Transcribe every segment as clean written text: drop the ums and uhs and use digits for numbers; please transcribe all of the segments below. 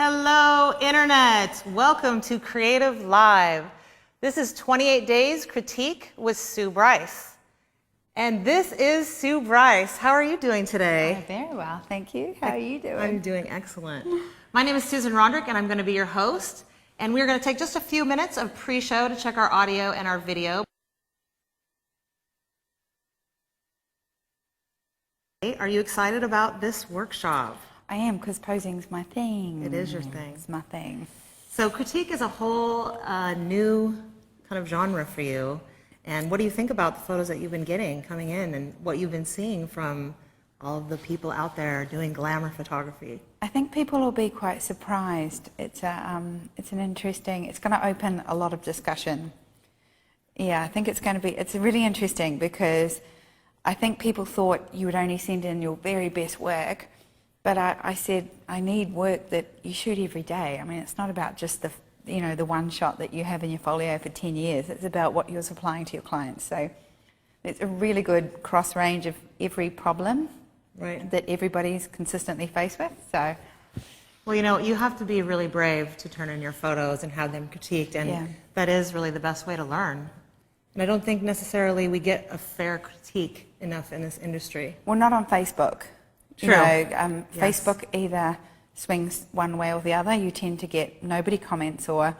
Hello, Internet. Welcome to Creative Live. This is 28 Days Critique with Sue Bryce. And this is Sue Bryce. How are you doing today? Very well, thank you. How are you doing? I'm doing excellent. My name is Susan Roderick, and I'm going to be your host. And we're going to take just a few minutes of pre-show to check our audio and our video. Are you excited about this workshop? I am, because posing's my thing. It is your thing. It's my thing. So critique is a whole new kind of genre for you. And what do you think about the photos that you've been getting coming in and what you've been seeing from all of the people out there doing glamour photography? I think people will be quite surprised. It's going to open a lot of discussion. Yeah, I think it's really interesting because I think people thought you would only send in your very best work. But I said, I need work that you shoot every day. I mean, it's not about just the one shot that you have in your folio for 10 years. It's about what you're supplying to your clients. So it's a really good cross range of every problem that everybody's consistently faced with. So, well, you have to be really brave to turn in your photos and have them critiqued. And that is really the best way to learn. And I don't think necessarily we get a fair critique enough in this industry. Well, not on Facebook. True. Yes. Facebook either swings one way or the other. You tend to get nobody comments, or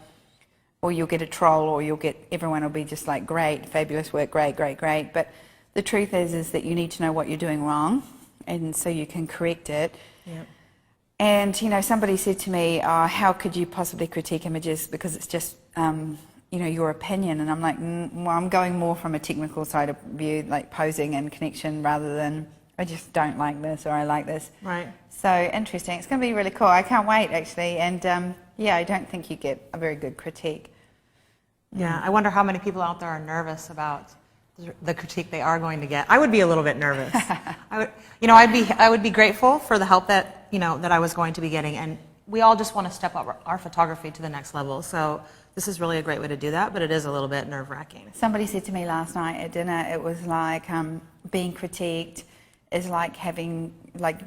you'll get a troll, or everyone will be just like, great, fabulous work, great, great, great. But the truth is that you need to know what you're doing wrong, and so you can correct it. Yep. And somebody said to me, how could you possibly critique images because it's just your opinion? And I'm like, well, I'm going more from a technical side of view, like posing and connection, rather than I just don't like this or I like this. Right. So interesting. It's going to be really cool. I can't wait, actually. And I don't think you get a very good critique. Yeah, I wonder how many people out there are nervous about the critique they are going to get. I would be a little bit nervous. I would be grateful for the help that I was going to be getting, and we all just want to step up our photography to the next level. So this is really a great way to do that, but it is a little bit nerve-wracking. Somebody said to me last night at dinner, it was like being critiqued is like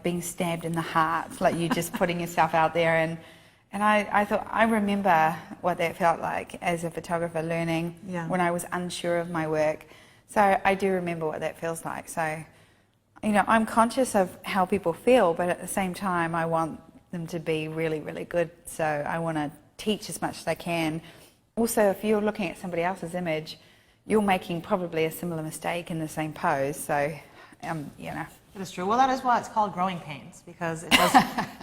being stabbed in the heart, like you just putting yourself out there. And I thought, I remember what that felt like as a photographer learning when I was unsure of my work. So I do remember what that feels like. So, I'm conscious of how people feel, but at the same time, I want them to be really, really good. So I want to teach as much as I can. Also, if you're looking at somebody else's image, you're making probably a similar mistake in the same pose. So, It is true. Well, that is why it's called growing pains, because it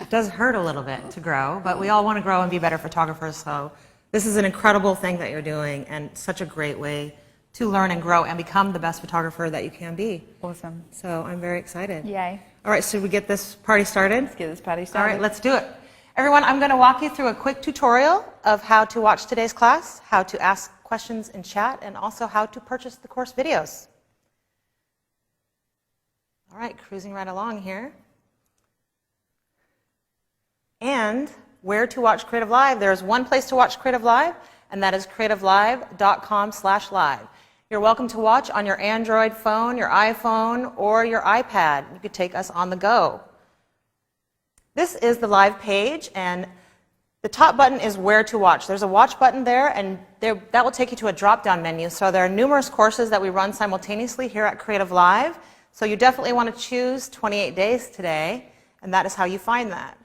does hurt a little bit to grow, but we all want to grow and be better photographers. So this is an incredible thing that you're doing, and such a great way to learn and grow and become the best photographer that you can be. Awesome. So I'm very excited. Yay. All right, should we get this party started? Let's get this party started. All right, let's do it. Everyone, I'm going to walk you through a quick tutorial of how to watch today's class, how to ask questions in chat, and also how to purchase the course videos. All right, cruising right along here. And where to watch Creative Live? There's one place to watch Creative Live, and that is creativelive.com/live. You're welcome to watch on your Android phone, your iPhone, or your iPad. You could take us on the go. This is the live page, and the top button is where to watch. There's a watch button there, and that will take you to a drop-down menu. So there are numerous courses that we run simultaneously here at Creative Live. So you definitely want to choose 28 Days today, and that is how you find that.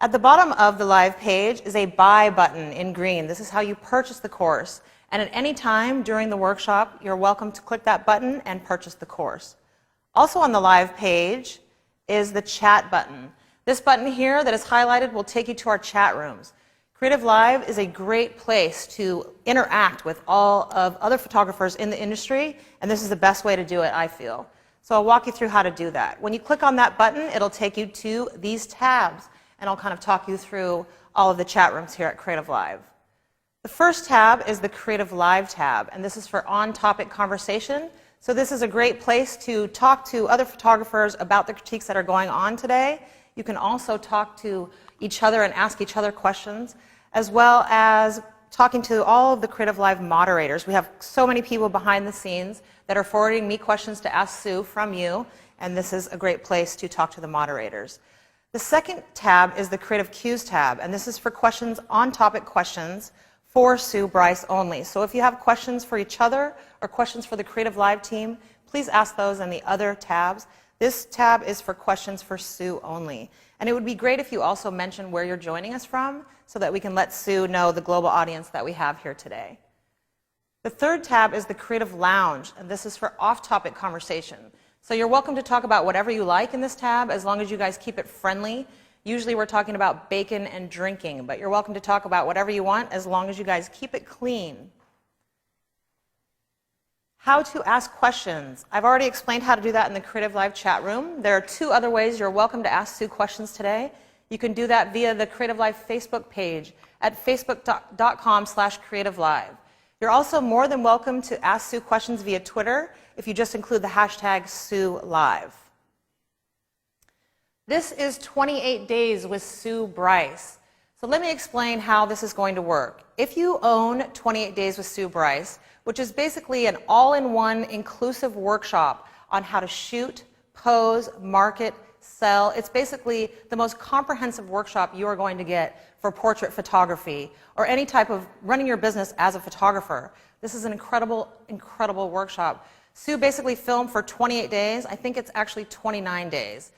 At the bottom of the live page is a buy button in green. This is how you purchase the course. And at any time during the workshop, you're welcome to click that button and purchase the course. Also on the live page is the chat button. This button here that is highlighted will take you to our chat rooms. Creative Live is a great place to interact with all of other photographers in the industry, and this is the best way to do it, I feel. So I'll walk you through how to do that. When you click on that button, it'll take you to these tabs, and I'll kind of talk you through all of the chat rooms here at Creative Live. The first tab is the Creative Live tab, and this is for on-topic conversation. So this is a great place to talk to other photographers about the critiques that are going on today. You can also talk to each other and ask each other questions, as well as talking to all of the Creative Live moderators. We have so many people behind the scenes that are forwarding me questions to ask Sue from you, and this is a great place to talk to the moderators. The second tab is the Creative Cues tab, and this is for questions, on-topic questions for Sue Bryce only. So if you have questions for each other or questions for the Creative Live team, please ask those in the other tabs. This tab is for questions for Sue only. And it would be great if you also mention where you're joining us from so that we can let Sue know the global audience that we have here today. The third tab is the Creative Lounge, and this is for off-topic conversation. So you're welcome to talk about whatever you like in this tab, as long as you guys keep it friendly. Usually we're talking about bacon and drinking, but you're welcome to talk about whatever you want, as long as you guys keep it clean. How to ask questions. I've already explained how to do that in the Creative Live chat room. There are 2 other ways you're welcome to ask Sue questions today. You can do that via the Creative Live Facebook page at facebook.com/creativelive. You're also more than welcome to ask Sue questions via Twitter if you just include the hashtag SueLive. This is 28 Days with Sue Bryce. So let me explain how this is going to work. If you own 28 Days with Sue Bryce, which is basically an all-in-one inclusive workshop on how to shoot, pose, market, sell, it's basically the most comprehensive workshop you are going to get for portrait photography or any type of running your business as a photographer. This is an incredible, incredible workshop. Sue basically filmed for 28 days. I think it's actually 29 days.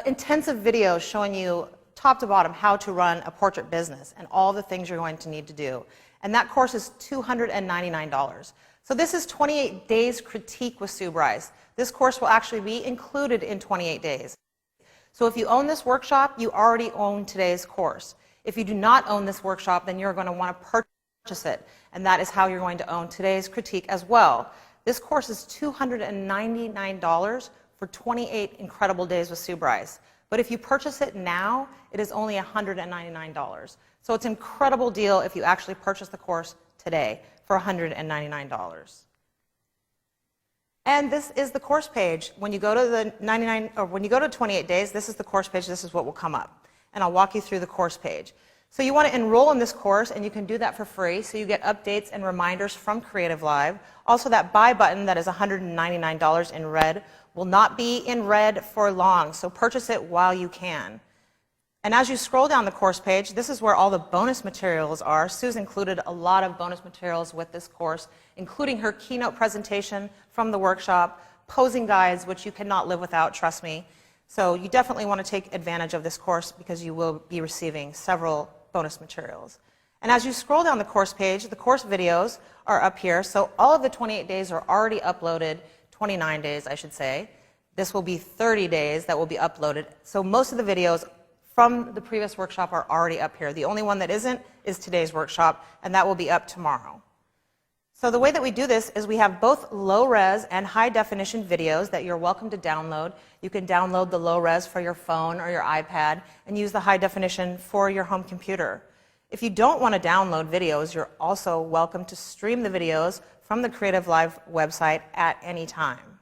Intensive videos showing you top to bottom how to run a portrait business and all the things you're going to need to do. And that course is $299. So this is 28 Days Critique with Sue Bryce. This course will actually be included in 28 days. So if you own this workshop, you already own today's course. If you do not own this workshop, then you're going to want to purchase it. And that is how you're going to own today's critique as well. This course is $299 for 28 incredible days with Sue Bryce. But if you purchase it now, it is only $199. So it's an incredible deal if you actually purchase the course today for $199. And this is the course page. When you go to the 28 days, this is the course page. This is what will come up. And I'll walk you through the course page. So you want to enroll in this course, and you can do that for free. So you get updates and reminders from Creative Live. Also, that buy button that is $199 in red will not be in red for long. So purchase it while you can. And as you scroll down the course page, this is where all the bonus materials are. Sue's included a lot of bonus materials with this course, including her keynote presentation from the workshop, posing guides, which you cannot live without, trust me. So you definitely want to take advantage of this course because you will be receiving several bonus materials. And as you scroll down the course page, the course videos are up here. So all of the 28 days are already uploaded, 29 days, I should say. This will be 30 days that will be uploaded. So most of the videos from the previous workshop are already up here. The only one that isn't is today's workshop, and that will be up tomorrow. So the way that we do this is we have both low-res and high-definition videos that you're welcome to download. You can download the low-res for your phone or your iPad and use the high-definition for your home computer. If you don't want to download videos, you're also welcome to stream the videos from the Creative Live website at any time.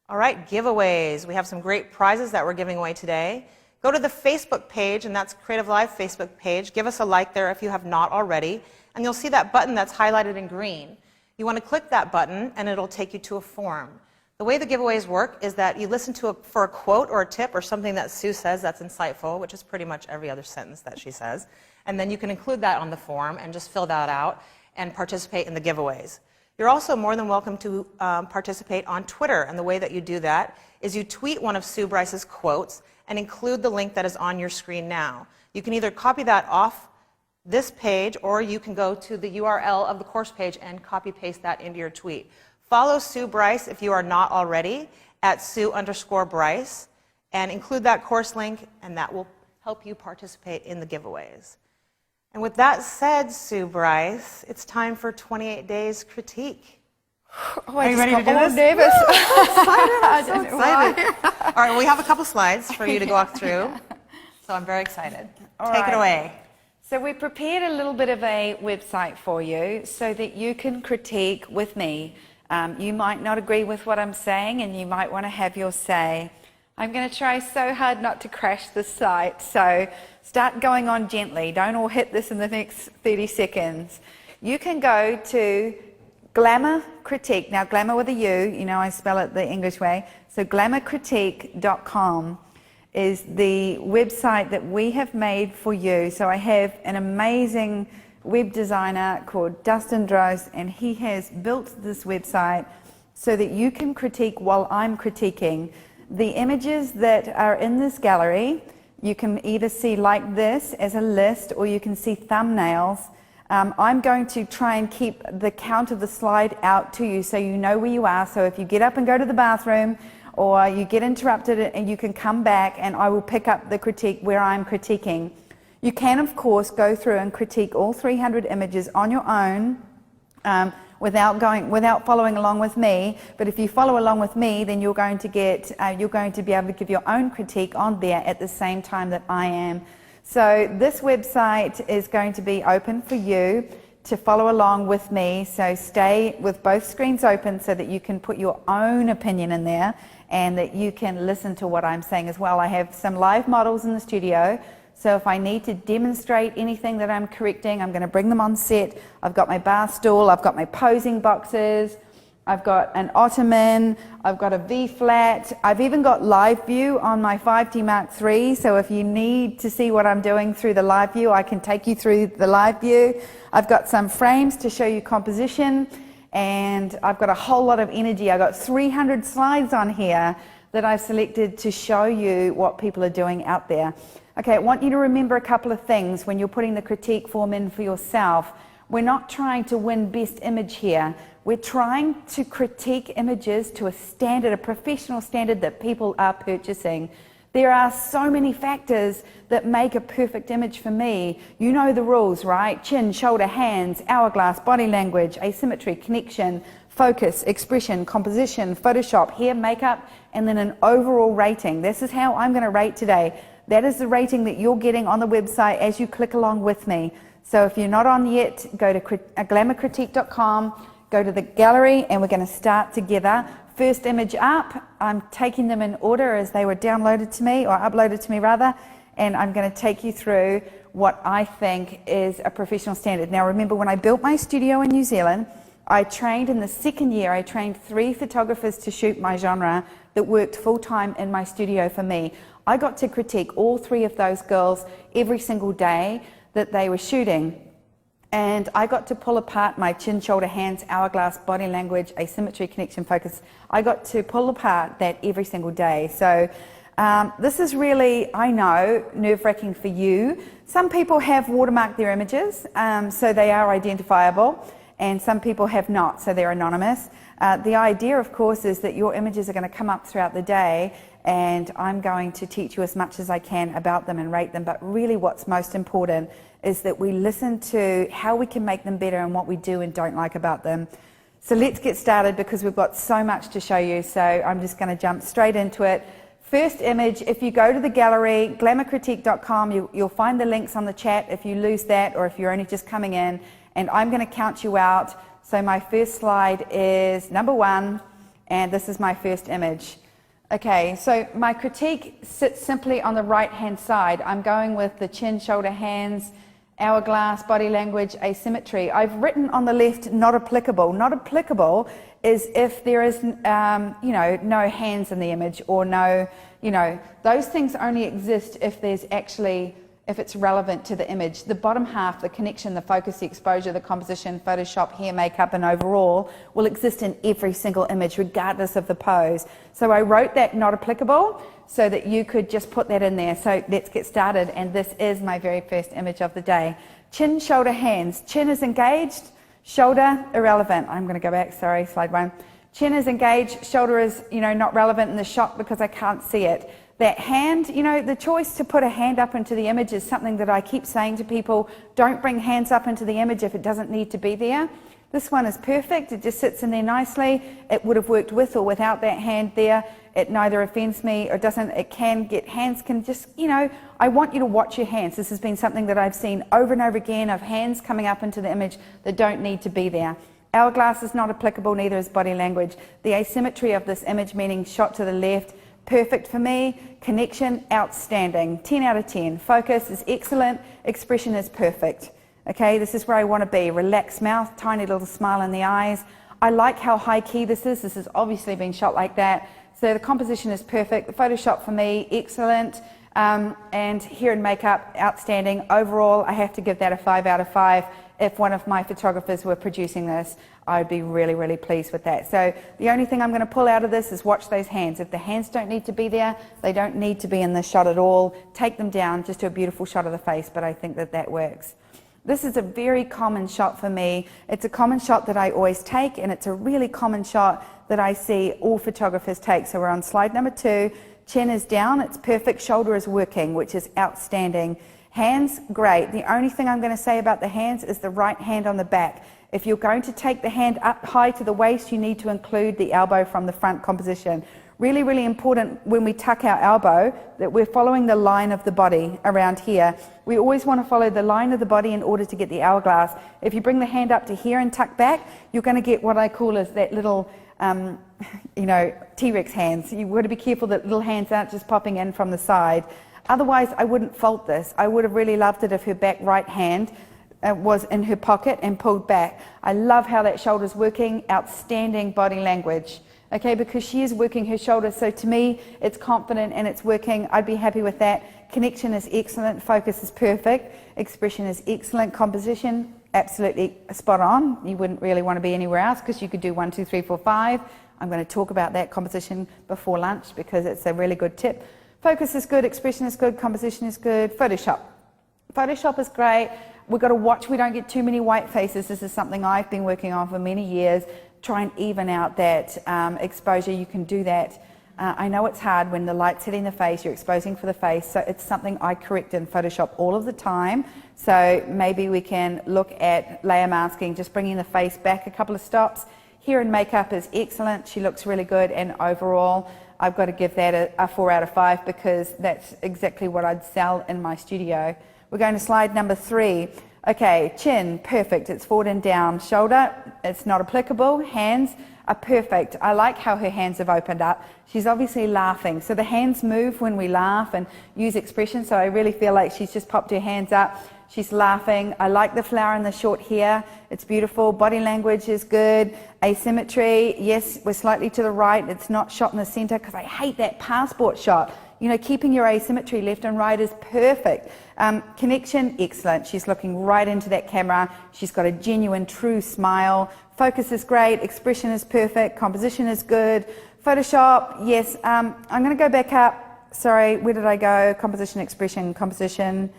All right, giveaways. We have some great prizes that we're giving away today. Go to the Facebook page, and that's Creative Live Facebook page. Give us a like there if you have not already, and you'll see that button that's highlighted in green. You want to click that button, and it'll take you to a form. The way the giveaways work is that you listen for a quote or a tip or something that Sue says that's insightful, which is pretty much every other sentence that she says, and then you can include that on the form and just fill that out and participate in the giveaways. You're also more than welcome to participate on Twitter, and the way that you do that is you tweet one of Sue Bryce's quotes and include the link that is on your screen now. You can either copy that off this page, or you can go to the URL of the course page and copy-paste that into your tweet. Follow Sue Bryce if you are not already at Sue_Bryce, and include that course link, and that will help you participate in the giveaways. And with that said, Sue Bryce, it's time for 28 Days Critique. Oh, are you ready to do this? Nervous. I'm so excited. All right, well, we have a couple slides for you to walk through, so I'm very excited. Take it away. So we prepared a little bit of a website for you so that you can critique with me. You might not agree with what I'm saying, and you might want to have your say. I'm going to try so hard not to crash the site, so start going on gently. Don't all hit this in the next 30 seconds. You can go to Glamour Critique. Now, glamour with a U, you know I spell it the English way. So glamourcritique.com is the website that we have made for you. So I have an amazing web designer called Dustin Drost, and he has built this website so that you can critique while I'm critiquing. The images that are in this gallery, you can either see like this as a list, or you can see thumbnails. I'm going to try and keep the count of the slide out to you so you know where you are. So if you get up and go to the bathroom, or you get interrupted, and you can come back and I will pick up the critique where I'm critiquing. You can, of course, go through and critique all 300 images on your own without following along with me. But if you follow along with me, then you're going to be able to give your own critique on there at the same time that I am. So this website is going to be open for you to follow along with me. So stay with both screens open so that you can put your own opinion in there, and that you can listen to what I'm saying as well. I have some live models in the studio, so if I need to demonstrate anything that I'm correcting, I'm going to bring them on set. I've got my bar stool, I've got my posing boxes, I've got an ottoman, I've got a V-flat, I've even got live view on my 5D Mark III, so if you need to see what I'm doing through the live view, I can take you through the live view. I've got some frames to show you composition, and I've got a whole lot of energy. I've got 300 slides on here that I've selected to show you what people are doing out there. Okay, I want you to remember a couple of things when you're putting the critique form in for yourself. We're not trying to win best image here. We're trying to critique images to a standard, a professional standard that people are purchasing. There are so many factors that make a perfect image for me. You know the rules, right? Chin, shoulder, hands, hourglass, body language, asymmetry, connection, focus, expression, composition, Photoshop, hair, makeup, and then an overall rating. This is how I'm going to rate today. That is the rating that you're getting on the website as you click along with me. So if you're not on yet, go to glamourcritique.com, go to the gallery, and we're going to start together. First image up, I'm taking them in order as they were downloaded to me, or uploaded to me rather, and I'm going to take you through what I think is a professional standard. Now remember, when I built my studio in New Zealand, I trained in the second year, I trained 3 photographers to shoot my genre that worked full-time in my studio for me. I got to critique all 3 of those girls every single day that they were shooting. And I got to pull apart my chin, shoulder, hands, hourglass, body language, asymmetry, connection, focus. I got to pull apart that every single day. So this is really, I know, nerve-wracking for you. Some people have watermarked their images, so they are identifiable, and some people have not, so they're anonymous. The idea, of course, is that your images are going to come up throughout the day, and I'm going to teach you as much as I can about them and rate them, but really what's most important is that we listen to how we can make them better and what we do and don't like about them. So let's get started, because we've got so much to show you, so I'm just going to jump straight into it. First image, if you go to the gallery, glamourcritique.com, you'll find the links on the chat if you lose that, or if you're only just coming in, and I'm going to count you out. So my first slide is number 1, and this is my first image. Okay, so my critique sits simply on the right-hand side. I'm going with the chin, shoulder, hands, hourglass, body language, asymmetry. I've written on the left, not applicable. Not applicable is if there is, no hands in the image, or no, those things only exist if if it's relevant to the image. The bottom half, the connection, the focus, the exposure, the composition, Photoshop, hair, makeup, and overall will exist in every single image, regardless of the pose. So I wrote that not applicable so that you could just put that in there. So let's get started, and this is my very first image of the day. Chin, shoulder, hands. Chin is engaged, shoulder irrelevant. I'm going to go back, sorry, slide 1. Chin is engaged, shoulder is, not relevant in the shot because I can't see it. That hand, the choice to put a hand up into the image is something that I keep saying to people. Don't bring hands up into the image if it doesn't need to be there. This one is perfect. It just sits in there nicely. It would have worked with or without that hand there. It neither offends me or doesn't. It can get, hands can just, I want you to watch your hands. This has been something that I've seen over and over again, of hands coming up into the image that don't need to be there. Hourglass is not applicable, neither is body language. The asymmetry of this image, meaning shot to the left, perfect for me. Connection, outstanding. 10 out of 10. Focus is excellent. Expression is perfect. Okay, this is where I want to be. Relaxed mouth, tiny little smile in the eyes. I like how high key this is. This has obviously been shot like that. So the composition is perfect. The Photoshop for me, excellent. And hair and makeup, outstanding. Overall, I have to give that a 5 out of 5. If one of my photographers were producing this, I would be really, really pleased with that. So the only thing I'm going to pull out of this is watch those hands. If the hands don't need to be there, they don't need to be in the shot at all. Take them down, just do a beautiful shot of the face, but I think that that works. This is a very common shot for me. It's a common shot that I always take, and it's a really common shot that I see all photographers take. So we're on slide number 2. Chin is down, it's perfect. Shoulder is working, which is outstanding. Hands, great. The only thing I'm going to say about the hands is the right hand on the back. If you're going to take the hand up high to the waist, you need to include the elbow from the front composition. Really, really important when we tuck our elbow that we're following the line of the body around here. We always want to follow the line of the body in order to get the hourglass. If you bring the hand up to here and tuck back, you're going to get what I call as that little T-Rex hands. You've got to be careful that little hands aren't just popping in from the side. Otherwise, I wouldn't fault this. I would have really loved it if her back right hand was in her pocket and pulled back. I love how that shoulder's working. Outstanding body language. Okay, because she is working her shoulders. So to me, it's confident and it's working. I'd be happy with that. Connection is excellent. Focus is perfect. Expression is excellent. Composition, absolutely spot on. You wouldn't really want to be anywhere else because you could do 1, 2, 3, 4, 5. I'm going to talk about that composition before lunch because it's a really good tip. Focus is good, expression is good, composition is good. Photoshop. Photoshop is great. We've got to watch we don't get too many white faces. This is something I've been working on for many years. Try and even out that exposure. You can do that. I know it's hard when the light's hitting the face, you're exposing for the face, so it's something I correct in Photoshop all of the time. So maybe we can look at layer masking, just bringing the face back a couple of stops. Hair and makeup is excellent. She looks really good, and overall, I've got to give that a 4 out of 5 because that's exactly what I'd sell in my studio. We're going to slide number 3. Okay, chin, perfect. It's forward and down. Shoulder, it's not applicable. Hands are perfect. I like how her hands have opened up. She's obviously laughing. So the hands move when we laugh and use expression. So I really feel like she's just popped her hands up. She's laughing. I like the flower and the short hair. It's beautiful. Body language is good. Asymmetry, yes, we're slightly to the right. It's not shot in the center because I hate that passport shot. You know, keeping your asymmetry left and right is perfect. Connection, excellent. She's looking right into that camera. She's got a genuine, true smile. Focus is great. Expression is perfect. Composition is good. Photoshop, yes. I'm going to go back up. Sorry, where did I go? Composition, expression, composition,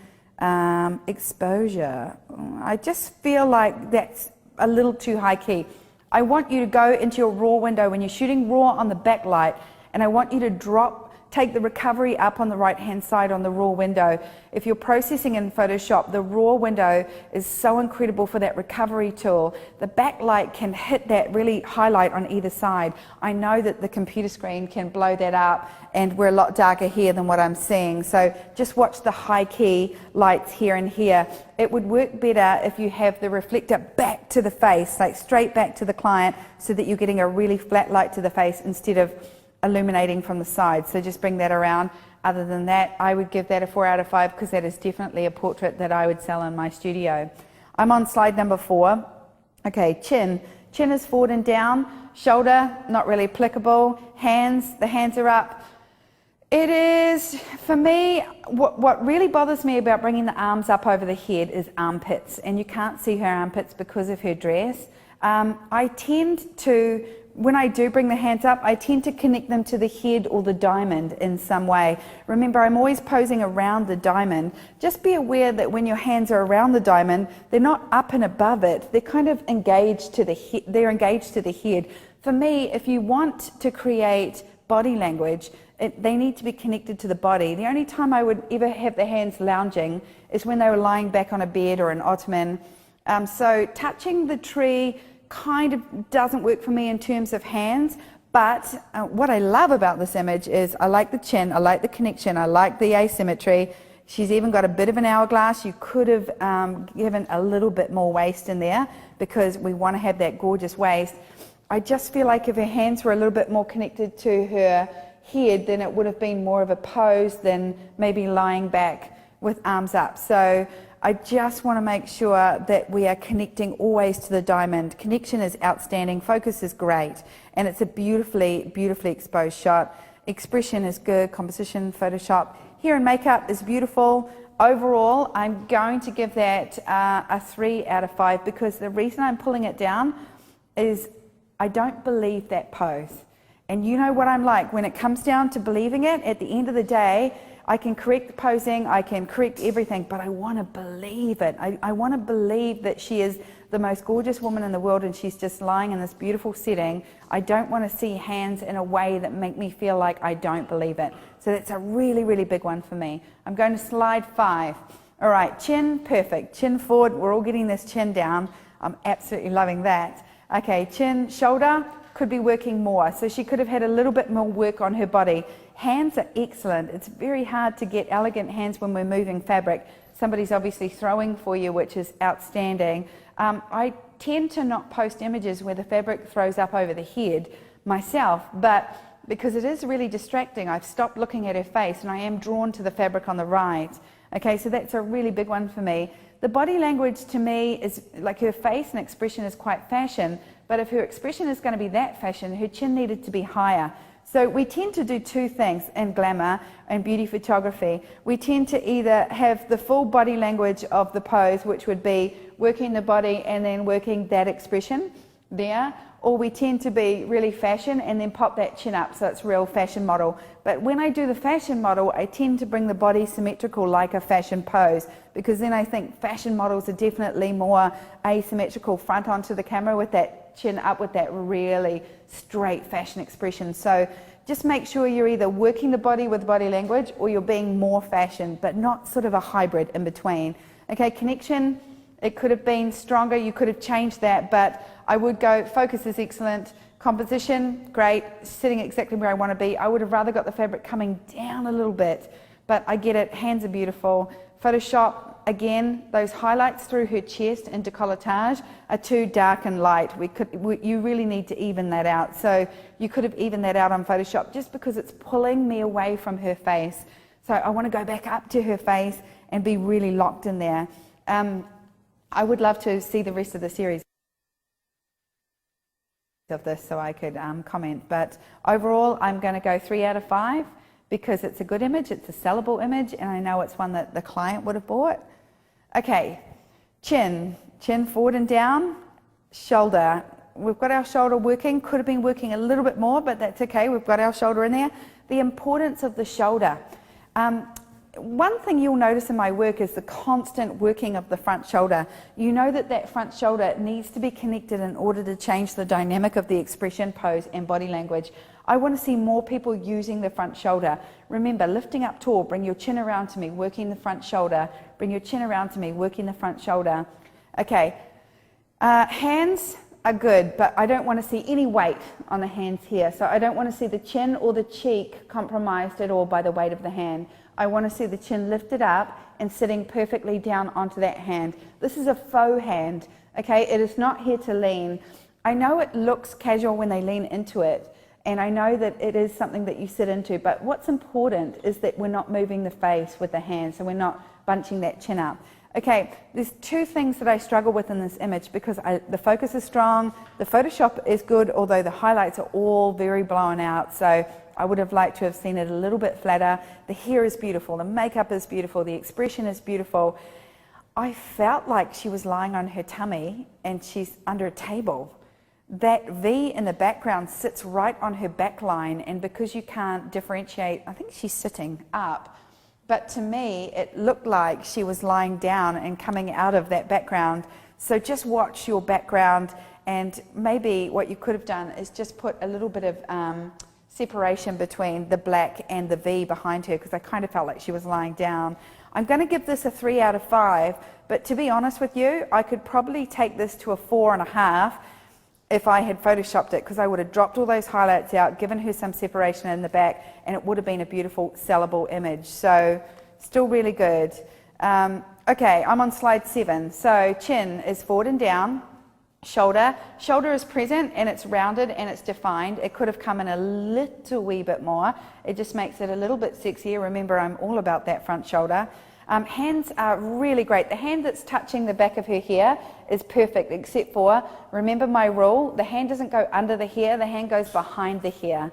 exposure. I just feel like that's a little too high key. I want you to go into your raw window when you're shooting raw on the backlight, and I want you to take the recovery up on the right hand side on the raw window. If you're processing in Photoshop, the raw window is so incredible for that recovery tool. The backlight can hit that really highlight on either side. I know that the computer screen can blow that up, and we're a lot darker here than what I'm seeing. So just watch the high key lights here and here. It would work better if you have the reflector back to the face, like straight back to the client, so that you're getting a really flat light to the face instead of illuminating from the side. So just bring that around. Other than that, I would give that a 4 out of 5 because that is definitely a portrait that I would sell in my studio. I'm on slide number 4. Okay, chin. Chin is forward and down. Shoulder, not really applicable. Hands, the hands are up. It is, for me, what really bothers me about bringing the arms up over the head is armpits, and you can't see her armpits because of her dress. I tend to, when I do bring the hands up, I tend to connect them to the head or the diamond in some way. Remember, I'm always posing around the diamond. Just be aware that when your hands are around the diamond, they're not up and above it. They're kind of engaged to the head. They're engaged to the head. For me, if you want to create body language, they need to be connected to the body. The only time I would ever have the hands lounging is when they were lying back on a bed or an ottoman. So touching the tree kind of doesn't work for me in terms of hands, but what I love about this image is I like the chin, I like the connection, I like the asymmetry. She's even got a bit of an hourglass. You could have given a little bit more waist in there because we want to have that gorgeous waist. I just feel like if her hands were a little bit more connected to her head, then it would have been more of a pose than maybe lying back with arms up. So I just want to make sure that we are connecting always to the diamond. Connection is outstanding, focus is great, and it's a beautifully, beautifully exposed shot. Expression is good, composition, Photoshop. Hair and makeup is beautiful. Overall, I'm going to give that a 3 out of 5 because the reason I'm pulling it down is I don't believe that pose. And you know what I'm like, when it comes down to believing it, at the end of the day, I can correct the posing, I can correct everything, but I want to believe it. I want to believe that she is the most gorgeous woman in the world and she's just lying in this beautiful setting. I don't want to see hands in a way that make me feel like I don't believe it. So that's a really, really big one for me. I'm going to slide 5. All right, chin, perfect. Chin forward, we're all getting this chin down. I'm absolutely loving that. Okay, chin, shoulder, could be working more. So she could have had a little bit more work on her body. Hands are excellent. It's very hard to get elegant hands when we're moving fabric. Somebody's obviously throwing for you, which is outstanding. I tend to not post images where the fabric throws up over the head myself, but because it is really distracting, I've stopped looking at her face and I am drawn to the fabric on the right. Okay, so that's a really big one for me. The body language to me is like her face and expression is quite fashion, but if her expression is going to be that fashion, her chin needed to be higher. So we tend to do two things in glamour and beauty photography. We tend to either have the full body language of the pose, which would be working the body and then working that expression there, or we tend to be really fashion and then pop that chin up so it's real fashion model. But when I do the fashion model, I tend to bring the body symmetrical like a fashion pose, because then I think fashion models are definitely more asymmetrical front onto the camera with that chin up with that really straight fashion expression. So just make sure you're either working the body with body language or you're being more fashion, but not sort of a hybrid in between. Okay, connection, it could have been stronger, you could have changed that, but I would go, focus is excellent, composition, great, sitting exactly where I want to be. I would have rather got the fabric coming down a little bit, but I get it, hands are beautiful. Photoshop, again, those highlights through her chest and decolletage are too dark and light. You really need to even that out. So you could have evened that out on Photoshop just because it's pulling me away from her face. So I want to go back up to her face and be really locked in there. I would love to see the rest of the series of this so I could comment. But overall, I'm going to go 3 out of 5 because it's a good image, it's a sellable image, and I know it's one that the client would have bought. Okay, chin forward and down, shoulder. We've got our shoulder working, could have been working a little bit more, but that's okay, we've got our shoulder in there. The importance of the shoulder. One thing you'll notice in my work is the constant working of the front shoulder. You know that front shoulder needs to be connected in order to change the dynamic of the expression, pose, and body language. I want to see more people using the front shoulder. Remember, lifting up tall, bring your chin around to me, working the front shoulder. Bring your chin around to me, working the front shoulder. Okay, hands are good, but I don't want to see any weight on the hands here. So I don't want to see the chin or the cheek compromised at all by the weight of the hand. I want to see the chin lifted up and sitting perfectly down onto that hand. This is a faux hand, okay? It is not here to lean. I know it looks casual when they lean into it, and I know that it is something that you sit into, but what's important is that we're not moving the face with the hand, so we're not bunching that chin up. Okay, there's two things that I struggle with in this image because the focus is strong, the Photoshop is good, although the highlights are all very blown out, so I would have liked to have seen it a little bit flatter. The hair is beautiful, the makeup is beautiful, the expression is beautiful. I felt like she was lying on her tummy and she's under a table. That V in the background sits right on her back line, and because you can't differentiate, I think she's sitting up. But to me, it looked like she was lying down and coming out of that background. So just watch your background, and maybe what you could have done is just put a little bit of separation between the black and the V behind her, because I kind of felt like she was lying down. I'm going to give this a 3 out of 5, but to be honest with you, I could probably take this to a 4.5 if I had photoshopped it, because I would have dropped all those highlights out, given her some separation in the back, and it would have been a beautiful sellable image. So still really good. Okay, I'm on slide 7. So chin is forward and down, shoulder is present and it's rounded and it's defined. It could have come in a little wee bit more. It just makes it a little bit sexier. Remember, I'm all about that front shoulder. Hands are really great. The hand that's touching the back of her hair is perfect, except for, remember my rule, the hand doesn't go under the hair, the hand goes behind the hair.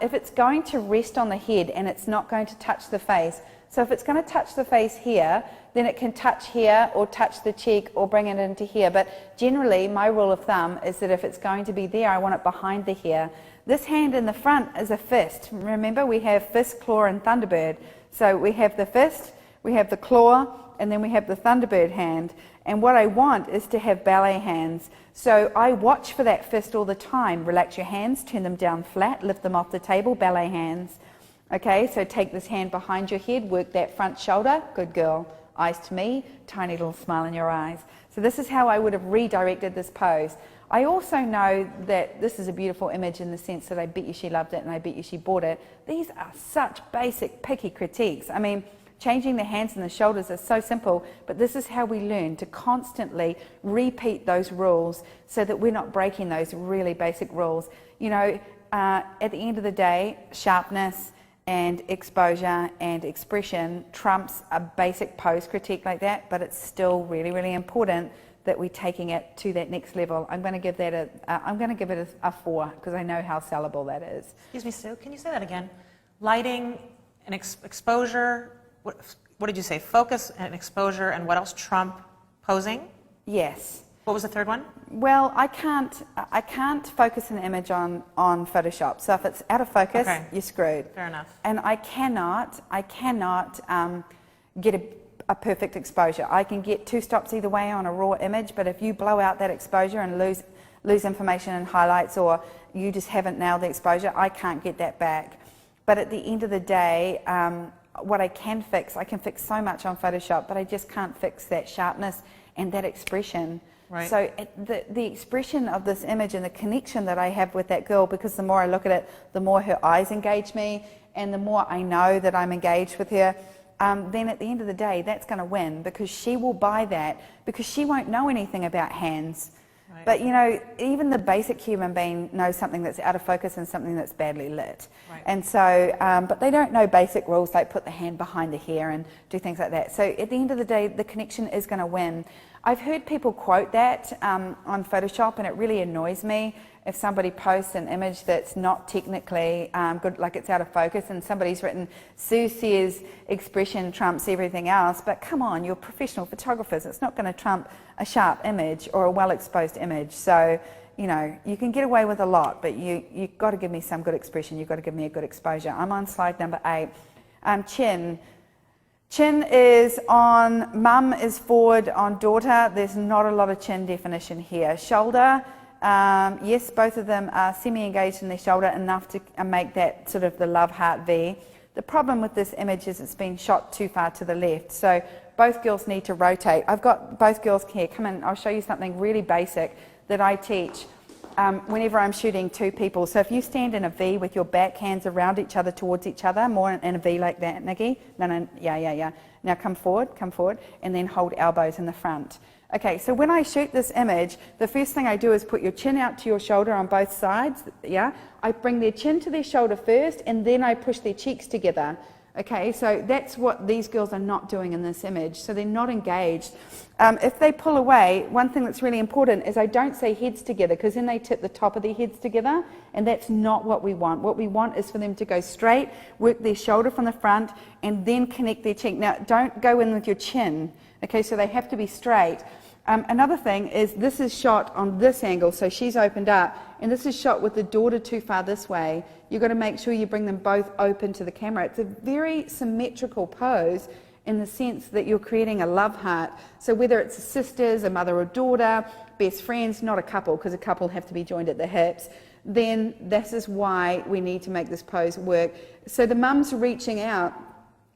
If it's going to rest on the head and it's not going to touch the face, so if it's going to touch the face here, then it can touch here or touch the cheek or bring it into here. But generally, my rule of thumb is that if it's going to be there, I want it behind the hair. This hand in the front is a fist. Remember, we have fist, claw, and thunderbird. So we have the fist, we have the claw, and then we have the thunderbird hand. And what I want is to have ballet hands. So I watch for that fist all the time. Relax your hands, turn them down flat, lift them off the table, ballet hands. Okay, so take this hand behind your head, work that front shoulder, good girl. Eyes to me, tiny little smile in your eyes. So this is how I would have redirected this pose. I also know that this is a beautiful image in the sense that I bet you she loved it and I bet you she bought it. These are such basic, picky critiques. I mean, changing the hands and the shoulders is so simple, but this is how we learn to constantly repeat those rules so that we're not breaking those really basic rules. You know, at the end of the day, sharpness and exposure and expression trumps a basic pose critique like that, but it's still really, really important that we're taking it to that next level. I'm going to give that a 4 because I know how sellable that is. Excuse me, Sue, can you say that again? Lighting and exposure, what did you say? Focus and exposure, and what else? Trump posing? Yes. What was the third one? Well, I can't focus an image on Photoshop. So if it's out of focus, okay, you're screwed. Fair enough. And I cannot get a perfect exposure. I can get 2 stops either way on a raw image, but if you blow out that exposure and lose information and highlights, or you just haven't nailed the exposure, I can't get that back. But at the end of the day, what I can fix so much on Photoshop, but I just can't fix that sharpness and that expression. Right. So the expression of this image and the connection that I have with that girl, because the more I look at it, the more her eyes engage me, and the more I know that I'm engaged with her, then at the end of the day, that's going to win, because she will buy that, because she won't know anything about hands. Right. But, you know, even the basic human being knows something that's out of focus and something that's badly lit. Right. And so, but they don't know basic rules like put the hand behind the hair and do things like that. So at the end of the day, the connection is going to win. I've heard people quote that on Photoshop, and it really annoys me if somebody posts an image that's not technically good, like it's out of focus, and somebody's written, Sue says expression trumps everything else. But come on, you're professional photographers. It's not going to trump a sharp image or a well-exposed image. So, you know, you can get away with a lot, but you've got to give me some good expression. You've got to give me a good exposure. I'm on slide number 8. Chin. Chin is on mum, is forward on daughter. There's not a lot of chin definition here. Shoulder, yes, both of them are semi-engaged in their shoulder enough to make that sort of the love heart V. The problem with this image is it's been shot too far to the left. So both girls need to rotate. I've got both girls here. Come in, I'll show you something really basic that I teach whenever I'm shooting 2 people. So if you stand in a V with your back hands around each other, towards each other, more in a V like that, Nikki. No, yeah. Now come forward, and then hold elbows in the front. Okay, so when I shoot this image, the first thing I do is put your chin out to your shoulder on both sides, yeah? I bring their chin to their shoulder first, and then I push their cheeks together. Okay, so that's what these girls are not doing in this image, so they're not engaged. If they pull away, one thing that's really important is I don't say heads together, because then they tip the top of their heads together, and that's not what we want. What we want is for them to go straight, work their shoulder from the front, and then connect their cheek. Now, don't go in with your chin, okay, so they have to be straight. Another thing is this is shot on this angle, so she's opened up, and this is shot with the daughter too far this way. You've got to make sure you bring them both open to the camera. It's a very symmetrical pose in the sense that you're creating a love heart. So whether it's sisters, a mother or daughter, best friends, not a couple, because a couple have to be joined at the hips, then this is why we need to make this pose work. So the mum's reaching out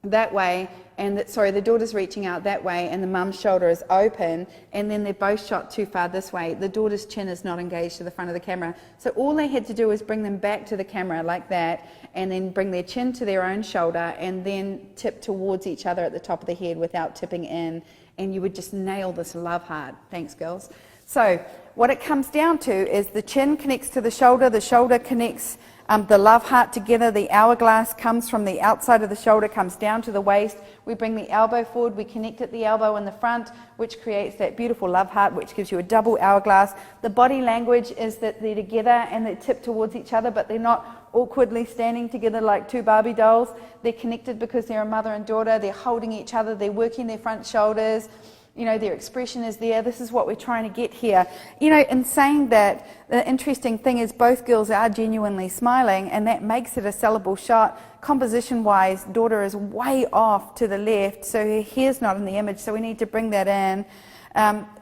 that way, and the daughter's reaching out that way, and the mum's shoulder is open, and then they're both shot too far this way. The daughter's chin is not engaged to the front of the camera. So all they had to do was bring them back to the camera like that, and then bring their chin to their own shoulder, and then tip towards each other at the top of the head without tipping in, and you would just nail this love heart. Thanks, girls. So what it comes down to is the chin connects to the shoulder connects the love heart together. The hourglass comes from the outside of the shoulder, comes down to the waist. We bring the elbow forward, we connect at the elbow in the front, which creates that beautiful love heart, which gives you a double hourglass. The body language is that they're together and they're tipped towards each other, but they're not awkwardly standing together like two Barbie dolls. They're connected because they're a mother and daughter. They're holding each other. They're working their front shoulders. You know, their expression is there. This is what we're trying to get here. You know, in saying that, the interesting thing is both girls are genuinely smiling, and that makes it a sellable shot. Composition-wise, daughter is way off to the left, so her hair's not in the image, so we need to bring that in.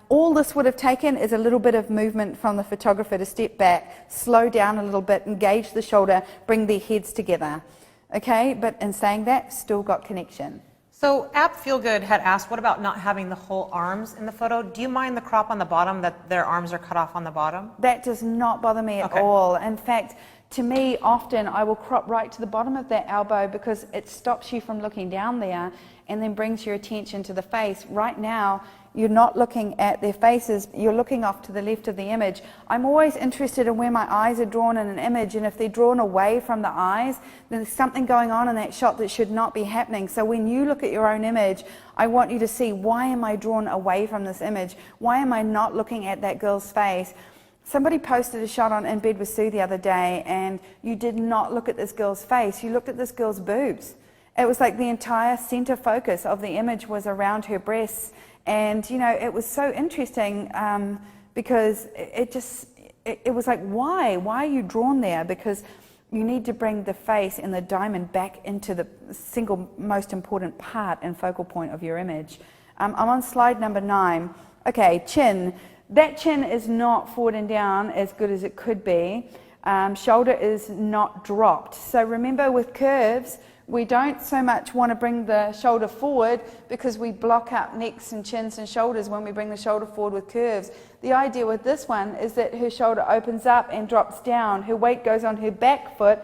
All this would have taken is a little bit of movement from the photographer to step back, slow down a little bit, engage the shoulder, bring their heads together. Okay, but in saying that, still got connection. So App Feelgood had asked, what about not having the whole arms in the photo? Do you mind the crop on the bottom, that their arms are cut off on the bottom? That does not bother me at all. In fact, to me, often I will crop right to the bottom of that elbow because it stops you from looking down there and then brings your attention to the face. Right now, you're not looking at their faces, you're looking off to the left of the image. I'm always interested in where my eyes are drawn in an image, and if they're drawn away from the eyes, then there's something going on in that shot that should not be happening. So when you look at your own image, I want you to see, why am I drawn away from this image? Why am I not looking at that girl's face? Somebody posted a shot on In Bed with Sue the other day, and you did not look at this girl's face, you looked at this girl's boobs. It was like the entire center focus of the image was around her breasts. And, you know, it was so interesting because it was like, why? Why are you drawn there? Because you need to bring the face and the diamond back into the single most important part and focal point of your image. I'm on slide number 9. Okay, chin. That chin is not forward and down as good as it could be. Shoulder is not dropped. So remember, with curves, we don't so much want to bring the shoulder forward because we block out necks and chins and shoulders when we bring the shoulder forward with curves. The idea with this one is that her shoulder opens up and drops down. Her weight goes on her back foot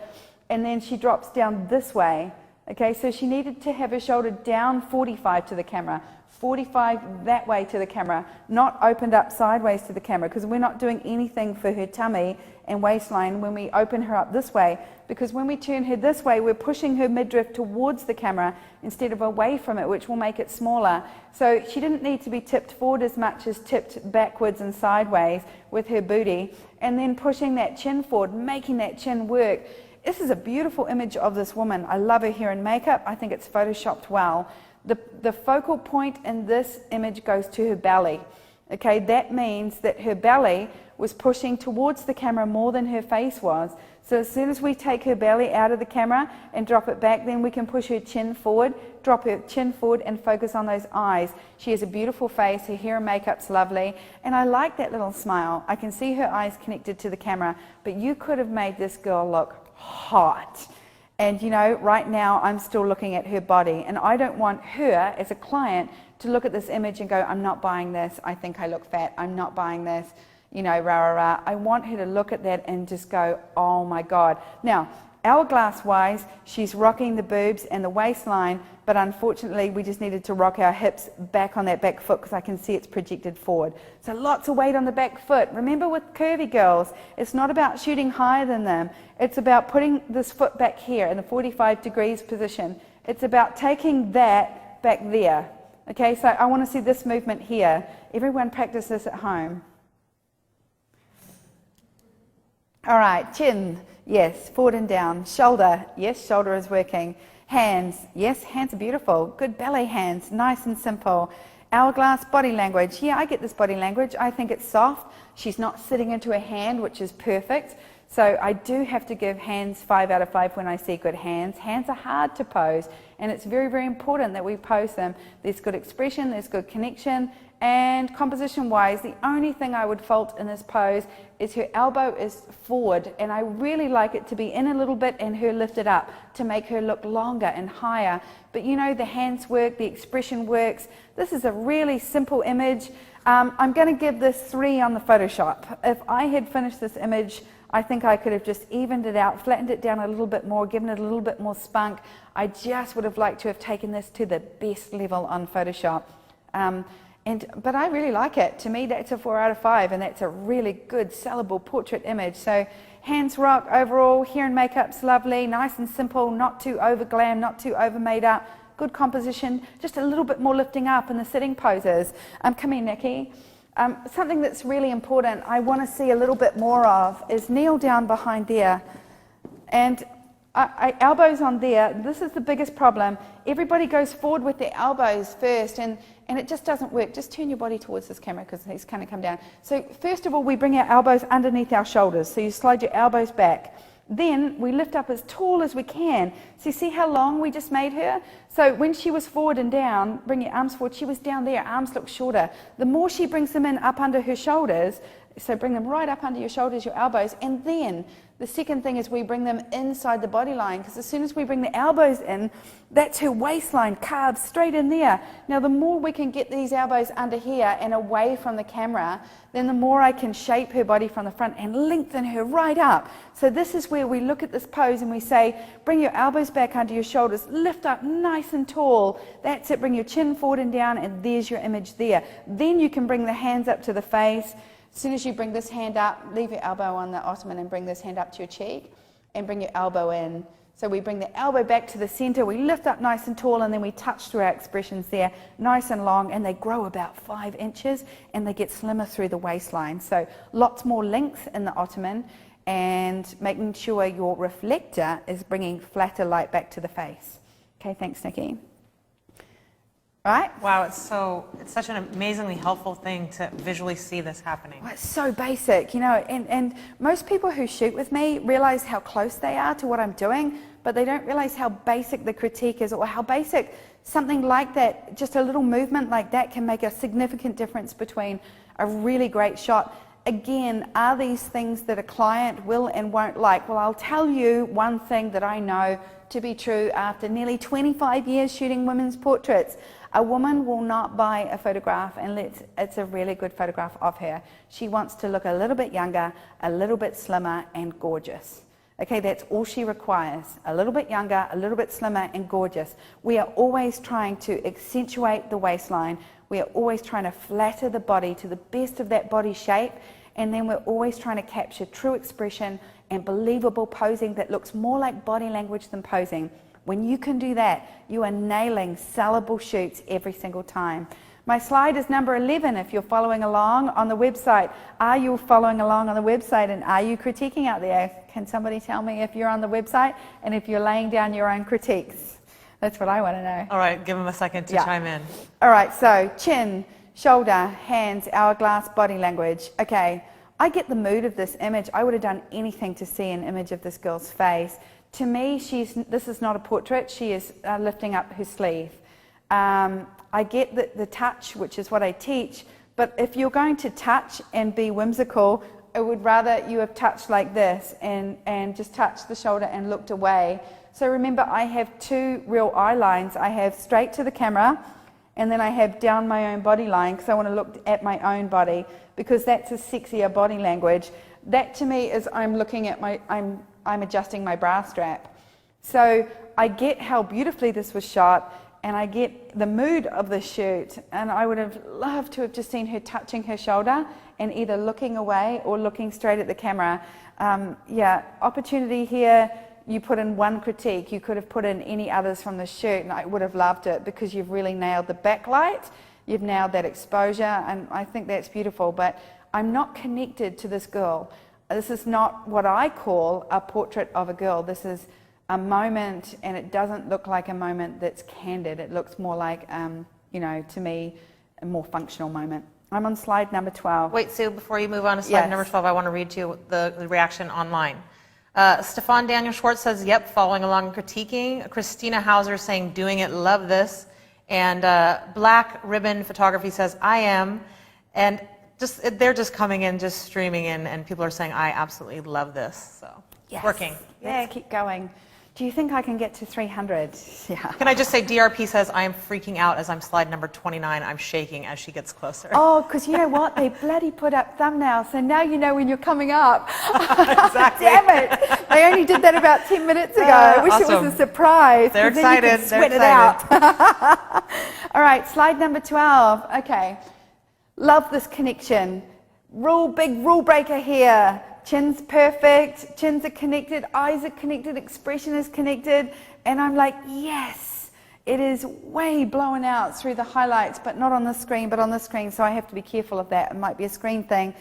and then she drops down this way. Okay, so she needed to have her shoulder down 45 to the camera, 45 that way to the camera, not opened up sideways to the camera, because we're not doing anything for her tummy and waistline when we open her up this way, because when we turn her this way, we're pushing her midriff towards the camera instead of away from it, which will make it smaller. So she didn't need to be tipped forward as much as tipped backwards and sideways with her booty, and then pushing that chin forward, making that chin work. This is a beautiful image of this woman. I love her hair and makeup. I think it's photoshopped well. The focal point in this image goes to her belly. Okay, that means that her belly was pushing towards the camera more than her face was. So as soon as we take her belly out of the camera and drop it back, then we can push her chin forward, drop her chin forward and focus on those eyes. She has a beautiful face, her hair and makeup's lovely, and I like that little smile. I can see her eyes connected to the camera, but you could have made this girl look hot. And you know, right now I'm still looking at her body, and I don't want her as a client to look at this image and go, I'm not buying this, I think I look fat, I'm not buying this, you know, rah, rah, rah. I want her to look at that and just go, oh my God. Now, hourglass wise, she's rocking the boobs and the waistline, but unfortunately we just needed to rock our hips back on that back foot because I can see it's projected forward. So lots of weight on the back foot. Remember, with curvy girls, it's not about shooting higher than them. It's about putting this foot back here in the 45 degrees position. It's about taking that back there. Okay, so I want to see this movement here. Everyone practice this at home. All right, chin, yes, forward and down. Shoulder, yes, shoulder is working. Hands, yes, hands are beautiful. Good ballet hands, nice and simple. Hourglass, body language. Yeah, I get this body language. I think it's soft. She's not sitting into a hand, which is perfect. So I do have to give hands 5 out of 5 when I see good hands. Hands are hard to pose, and it's very, very important that we pose them. There's good expression, there's good connection, and composition-wise, the only thing I would fault in this pose is her elbow is forward, and I really like it to be in a little bit and her lifted up to make her look longer and higher. But you know, the hands work, the expression works. This is a really simple image. I'm going to give this 3 on the Photoshop. If I had finished this image, I think I could have just evened it out, flattened it down a little bit more, given it a little bit more spunk. I just would have liked to have taken this to the best level on Photoshop. But I really like it. To me, that's a 4 out of 5, and that's a really good sellable portrait image. So Hands rock overall, hair and makeup's lovely, nice and simple, not too over glam, not too over made up, good composition, just a little bit more lifting up in the sitting poses. Come here, Nikki. Something that's really important I want to see a little bit more of is kneel down behind there. And elbows on there. This is the biggest problem. Everybody goes forward with their elbows first, and it just doesn't work. Just turn your body towards this camera because he's kind of come down. So first of all, we bring our elbows underneath our shoulders. So you slide your elbows back. Then we lift up as tall as we can. So you see how long we just made her? So when she was forward and down, bring your arms forward, she was down there, arms look shorter. The more she brings them in up under her shoulders, so bring them right up under your shoulders, your elbows, and then the second thing is we bring them inside the body line, because as soon as we bring the elbows in, that's her waistline, calves straight in there. Now the more we can get these elbows under here and away from the camera, then the more I can shape her body from the front and lengthen her right up. So this is where we look at this pose and we say, bring your elbows back under your shoulders, lift up nice and tall. That's it, bring your chin forward and down, and there's your image there. Then you can bring the hands up to the face. As soon as you bring this hand up, leave your elbow on the ottoman and bring this hand up to your cheek and bring your elbow in. So we bring the elbow back to the center, we lift up nice and tall, and then we touch through our expressions there, nice and long, and they grow about 5 inches and they get slimmer through the waistline. So lots more length in the ottoman, and making sure your reflector is bringing flatter light back to the face. Okay, thanks, Nikki. Right? Wow, it's such an amazingly helpful thing to visually see this happening. Well, it's so basic, you know, and most people who shoot with me realize how close they are to what I'm doing, but they don't realize how basic the critique is, or how basic something like that, just a little movement like that can make a significant difference between a really great shot. Again, are these things that a client will and won't like? Well, I'll tell you one thing that I know to be true after nearly 25 years shooting women's portraits. A woman will not buy a photograph unless it's a really good photograph of her. She wants to look a little bit younger, a little bit slimmer, and gorgeous. Okay, that's all she requires. A little bit younger, a little bit slimmer, and gorgeous. We are always trying to accentuate the waistline. We are always trying to flatter the body to the best of that body shape, and then we're always trying to capture true expression and believable posing that looks more like body language than posing. When you can do that, you are nailing sellable shoots every single time. My slide is number 11 if you're following along on the website. Are you following along on the website, and are you critiquing out there? Can somebody tell me if you're on the website and if you're laying down your own critiques? That's what I want to know. All right, give them a second to chime in. All right, so chin, shoulder, hands, hourglass, body language. Okay, I get the mood of this image. I would have done anything to see an image of this girl's face. To me, this is not a portrait. She is lifting up her sleeve. I get the touch, which is what I teach, but if you're going to touch and be whimsical, I would rather you have touched like this and just touched the shoulder and looked away. So remember, I have 2 real eye lines. I have straight to the camera, and then I have down my own body line because I want to look at my own body, because that's a sexier body language. That to me is I'm looking at I'm adjusting my bra strap. So I get how beautifully this was shot, and I get the mood of the shoot, and I would have loved to have just seen her touching her shoulder and either looking away or looking straight at the camera. Opportunity here. You put in one critique. You could have put in any others from the shoot, and I would have loved it, because you've really nailed the backlight, you've nailed that exposure, and I think that's beautiful. But I'm not connected to this girl. This is not what I call a portrait of a girl. This is a moment, and it doesn't look like a moment that's candid. It looks more like, to me, a more functional moment. I'm on slide number 12. Wait, Sue, before you move on to slide number 12, I want to read to you the reaction online. Stefan Daniel Schwartz says, yep, following along critiquing. Christina Hauser saying, doing it, love this. And Black Ribbon Photography says, I am. And they're just coming in, just streaming in, and people are saying, I absolutely love this. So, yes. Working. Let's keep going. Do you think I can get to 300? Yeah. Can I just say, DRP says, I am freaking out as I'm slide number 29. I'm shaking as she gets closer. Oh, because you know what? They bloody put up thumbnails, so now you know when you're coming up. Exactly. Damn it. They only did that about 10 minutes ago. I wish awesome. It was a surprise. They're excited. Then you can sweat it out. All right, slide number 12. Okay. Love this connection. Big rule breaker here. chin's perfect, chins are connected, eyes are connected, expression is connected, and I'm like, yes, it is way blown out through the highlights, but not on the screen, but on the screen, so I have to be careful of that. It might be a screen thing.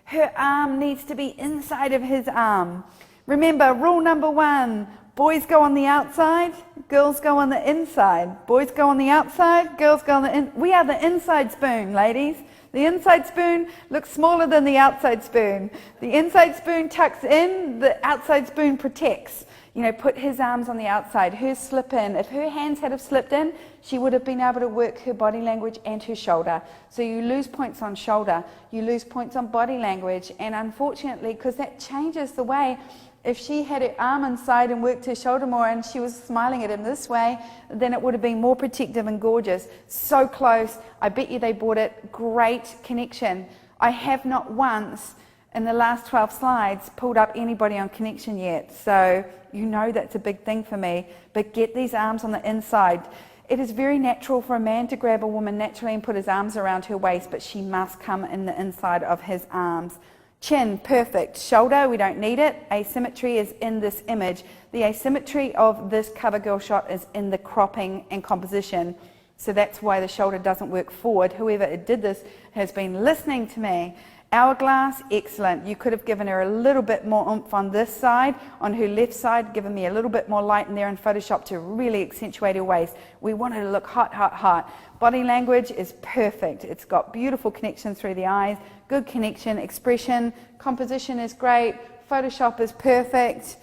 Her arm needs to be inside of his arm. Remember, rule number 1, boys go on the outside, girls go on the inside. Boys go on the outside, girls go on the inside. We are the inside spoon, ladies. The inside spoon looks smaller than the outside spoon. The inside spoon tucks in, the outside spoon protects. You know, put his arms on the outside, hers slip in. If her hands had have slipped in, she would have been able to work her body language and her shoulder. So you lose points on shoulder, you lose points on body language, and unfortunately, because that changes the way, if she had her arm inside and worked her shoulder more and she was smiling at him this way, then it would have been more protective and gorgeous. So close. I bet you they bought it. Great connection. I have not once in the last 12 slides pulled up anybody on connection yet. So you know that's a big thing for me. But get these arms on the inside. It is very natural for a man to grab a woman naturally and put his arms around her waist, but she must come in the inside of his arms. Chin, perfect. Shoulder, we don't need it. Asymmetry is in this image. The asymmetry of this cover girl shot is in the cropping and composition. So that's why the shoulder doesn't work forward. Whoever did this has been listening to me. Hourglass, excellent. You could have given her a little bit more oomph on this side, on her left side, given me a little bit more light in there in Photoshop to really accentuate her waist. We want her to look hot, hot, hot. Body language is perfect. It's got beautiful connection through the eyes, good connection, expression, composition is great, Photoshop is perfect.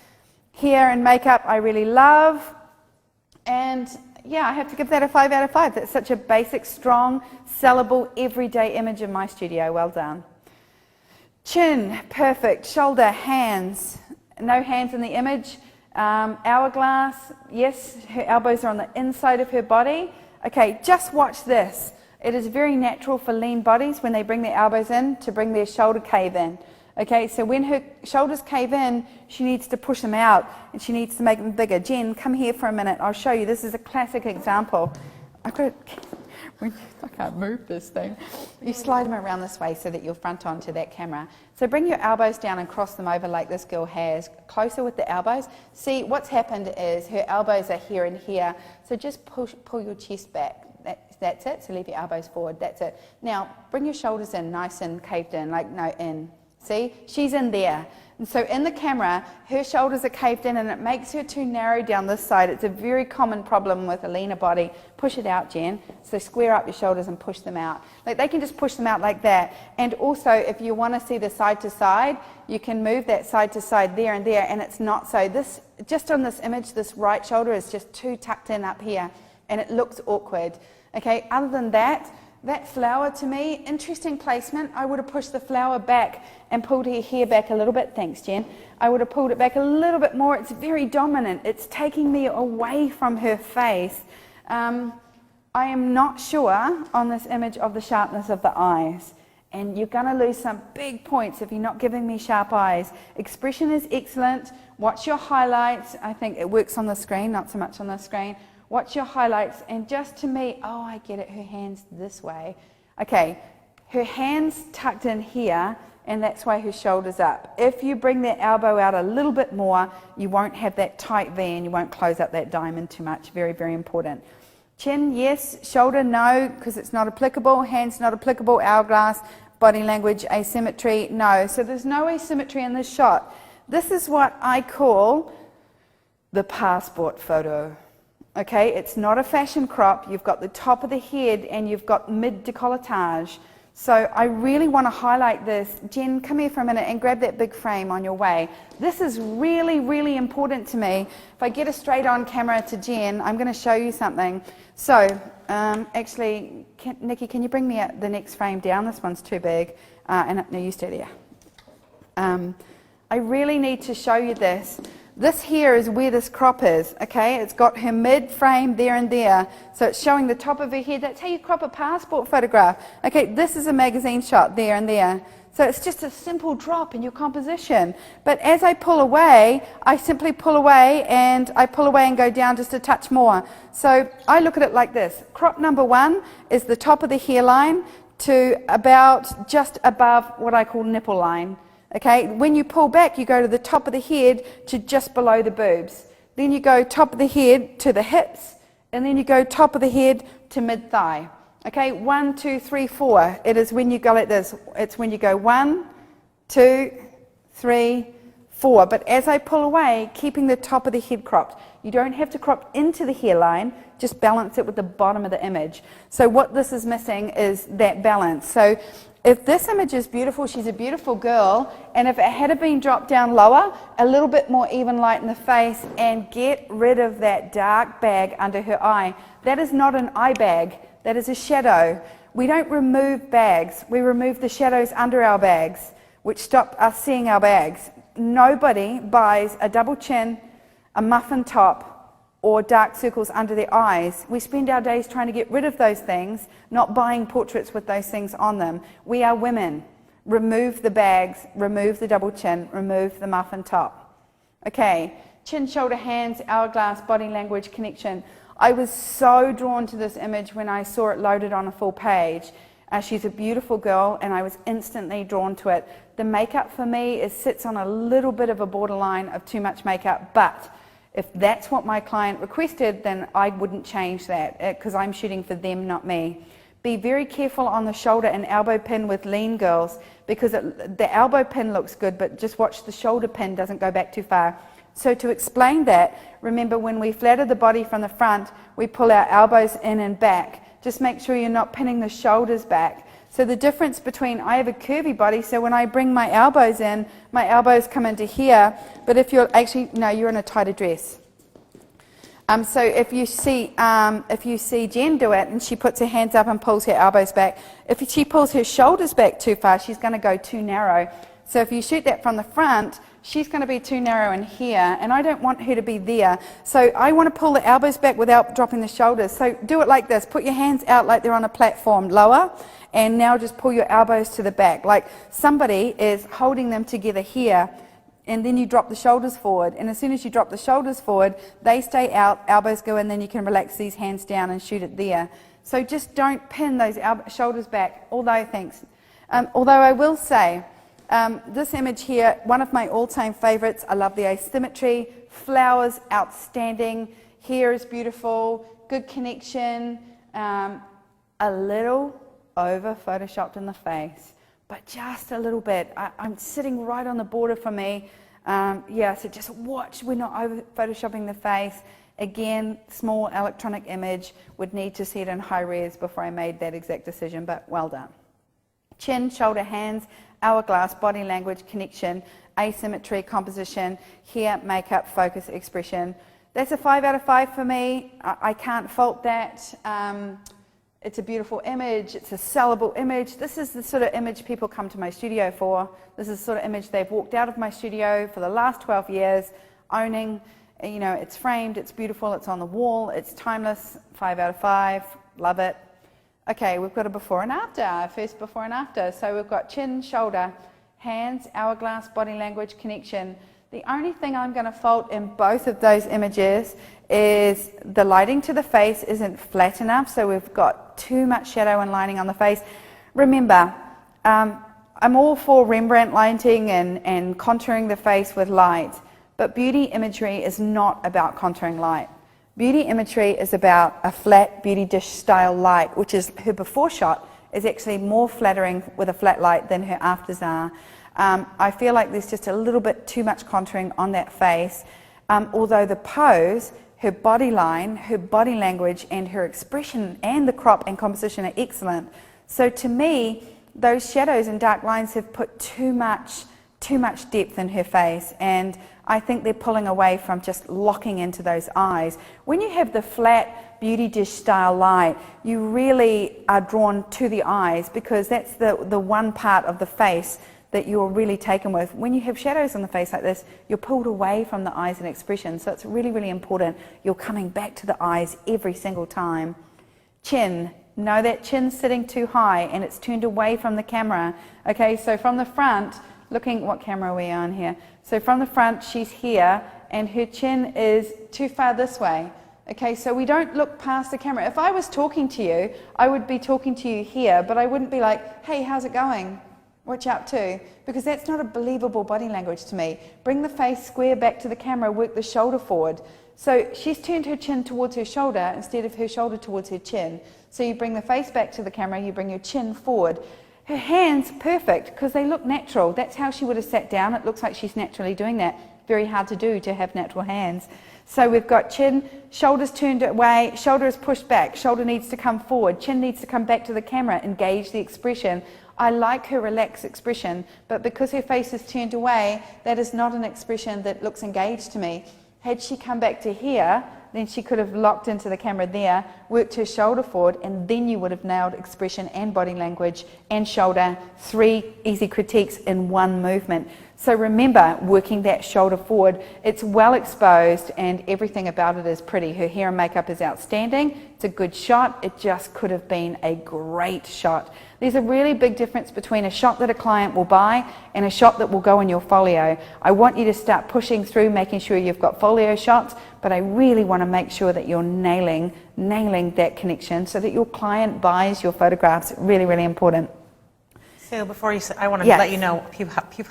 Hair and makeup I really love. And yeah, I have to give that a 5 out of 5. That's such a basic, strong, sellable, everyday image in my studio. Well done. Chin, perfect. Shoulder, hands. No hands in the image. Hourglass, yes, her elbows are on the inside of her body. Okay, just watch this. It is very natural for lean bodies when they bring their elbows in to bring their shoulder cave in. Okay, so when her shoulders cave in, she needs to push them out and she needs to make them bigger. Jen, come here for a minute. I'll show you. This is a classic example. I can't move this thing. You slide them around this way so that you're front on to that camera. So bring your elbows down and cross them over like this girl has. Closer with the elbows. See, what's happened is her elbows are here and here. So just pull your chest back. That's it. So leave your elbows forward. That's it. Now, bring your shoulders in nice and caved in, like no, in. See, she's in there. And so in the camera, her shoulders are caved in and it makes her too narrow down this side. It's a very common problem with a leaner body. Push it out, Jen. So square up your shoulders and push them out. Like they can just push them out like that. And also, if you want to see the side to side, you can move that side to side there and there, and it's not so. This, just on this image, this right shoulder is just too tucked in up here, and it looks awkward. Okay, other than that, that flower to me, interesting placement. I would have pushed the flower back and pulled her hair back a little bit. Thanks, Jen. I would have pulled it back a little bit more. It's very dominant. It's taking me away from her face. I am not sure on this image of the sharpness of the eyes. And you're going to lose some big points if you're not giving me sharp eyes. Expression is excellent. Watch your highlights. I think it works on the screen, not so much on the screen. Watch your highlights, and just to me, oh, I get it, her hands this way. Okay, her hands tucked in here, and that's why her shoulder's up. If you bring that elbow out a little bit more, you won't have that tight V and you won't close up that diamond too much. Very, very important. Chin, yes. Shoulder, no, because it's not applicable. Hands, not applicable. Hourglass. Body language, asymmetry, no. So there's no asymmetry in this shot. This is what I call the passport photo. Okay, it's not a fashion crop. You've got the top of the head and you've got mid-décolletage. So I really want to highlight this. Jen, come here for a minute and grab that big frame on your way. This is really, really important to me. If I get a straight-on camera to Jen, I'm going to show you something. So, actually, Nikki, can you bring me the next frame down? This one's too big. No, you stay there. I really need to show you this. This here is where this crop is, okay? It's got her mid-frame there and there. So it's showing the top of her head. That's how you crop a passport photograph. Okay, this is a magazine shot there and there. So it's just a simple drop in your composition. But as I pull away, I simply pull away and I pull away and go down just a touch more. So I look at it like this. Crop number 1 is the top of the hairline to about just above what I call nipple line. Okay, when you pull back, you go to the top of the head to just below the boobs. Then you go top of the head to the hips, and then you go top of the head to mid-thigh. Okay, 1, 2, 3, 4. It is when you go like this. It's when you go 1, 2, 3, 4. But as I pull away, keeping the top of the head cropped. You don't have to crop into the hairline, just balance it with the bottom of the image. So what this is missing is that balance. So if this image is beautiful, she's a beautiful girl, and if it had been dropped down lower, a little bit more even light in the face, and get rid of that dark bag under her eye. That is not an eye bag, that is a shadow. We don't remove bags, we remove the shadows under our bags, which stop us seeing our bags. Nobody buys a double chin, a muffin top, or dark circles under their eyes. We spend our days trying to get rid of those things, not buying portraits with those things on them. We are women. Remove the bags, remove the double chin, remove the muffin top. Okay, chin, shoulder, hands, hourglass, body language, connection. I was so drawn to this image when I saw it loaded on a full page. She's a beautiful girl, and I was instantly drawn to it. The makeup for me sits on a little bit of a borderline of too much makeup, but if that's what my client requested, then I wouldn't change that, because I'm shooting for them, not me. Be very careful on the shoulder and elbow pin with lean girls, because the elbow pin looks good, but just watch the shoulder pin doesn't go back too far. So to explain that, remember when we flatter the body from the front, we pull our elbows in and back. Just make sure you're not pinning the shoulders back. So the difference between, I have a curvy body, so when I bring my elbows in, my elbows come into here, but if you're actually, no, you're in a tighter dress. So if you see Jen do it, and she puts her hands up and pulls her elbows back, if she pulls her shoulders back too far, she's going to go too narrow. So if you shoot that from the front, she's going to be too narrow in here, and I don't want her to be there. So I want to pull the elbows back without dropping the shoulders. So do it like this. Put your hands out like they're on a platform, lower, and now just pull your elbows to the back. Like somebody is holding them together here, and then you drop the shoulders forward. And as soon as you drop the shoulders forward, they stay out, elbows go in, then you can relax these hands down and shoot it there. So just don't pin those shoulders back, although I will say, this image here, one of my all-time favorites. I love the asymmetry. Flowers, outstanding. Hair is beautiful. Good connection. A little over photoshopped in the face, but just a little bit. I'm sitting right on the border for me. So just watch. We're not over photoshopping the face. Again, small electronic image. Would need to see it in high res before I made that exact decision, but well done. Chin, shoulder, hands, hourglass, body language, connection, asymmetry, composition, hair, makeup, focus, expression. That's a 5 out of 5 for me. I can't fault that. It's a beautiful image. It's a sellable image. This is the sort of image people come to my studio for. This is the sort of image they've walked out of my studio for the last 12 years, owning. You know, it's framed, it's beautiful, it's on the wall, it's timeless. 5 out of 5. Love it. Okay, we've got a before and after, first before and after. So we've got chin, shoulder, hands, hourglass, body language, connection. The only thing I'm going to fault in both of those images is the lighting to the face isn't flat enough, so we've got too much shadow and lighting on the face. Remember, I'm all for Rembrandt lighting and contouring the face with light, but beauty imagery is not about contouring light. Beauty imagery is about a flat beauty dish style light, which is her before shot is actually more flattering with a flat light than her afters are. I feel like there's just a little bit too much contouring on that face, although the pose, her body line, her body language, and her expression and the crop and composition are excellent. So to me, those shadows and dark lines have put too much depth in her face, and I think they're pulling away from just locking into those eyes. When you have the flat beauty dish style light, you really are drawn to the eyes, because that's the one part of the face that you're really taken with. When you have shadows on the face like this, you're pulled away from the eyes and expression, so it's really, really important. You're coming back to the eyes every single time. Chin. Know that chin's sitting too high and it's turned away from the camera. Okay, so from the front, what camera are we on here? So from the front, she's here, and her chin is too far this way. Okay, so we don't look past the camera. If I was talking to you, I would be talking to you here, but I wouldn't be like, hey, how's it going? Watch out too, because that's not a believable body language to me. Bring the face square back to the camera, work the shoulder forward. So she's turned her chin towards her shoulder instead of her shoulder towards her chin. So you bring the face back to the camera, you bring your chin forward. Her hands, perfect, because they look natural. That's how she would have sat down. It looks like she's naturally doing that. Very hard to do, to have natural hands. So we've got chin, shoulders turned away, shoulder is pushed back, shoulder needs to come forward, chin needs to come back to the camera, engage the expression. I like her relaxed expression, but because her face is turned away, that is not an expression that looks engaged to me. Had she come back to here, then she could have locked into the camera there, worked her shoulder forward, and then you would have nailed expression and body language and shoulder, 3 easy critiques in one movement. So remember, working that shoulder forward, it's well exposed and everything about it is pretty. Her hair and makeup is outstanding. It's a good shot. It just could have been a great shot. There's a really big difference between a shot that a client will buy and a shot that will go in your folio. I want you to start pushing through, making sure you've got folio shots, but I really want to make sure that you're nailing that connection so that your client buys your photographs. Really, really important. So before you say, I want to let you know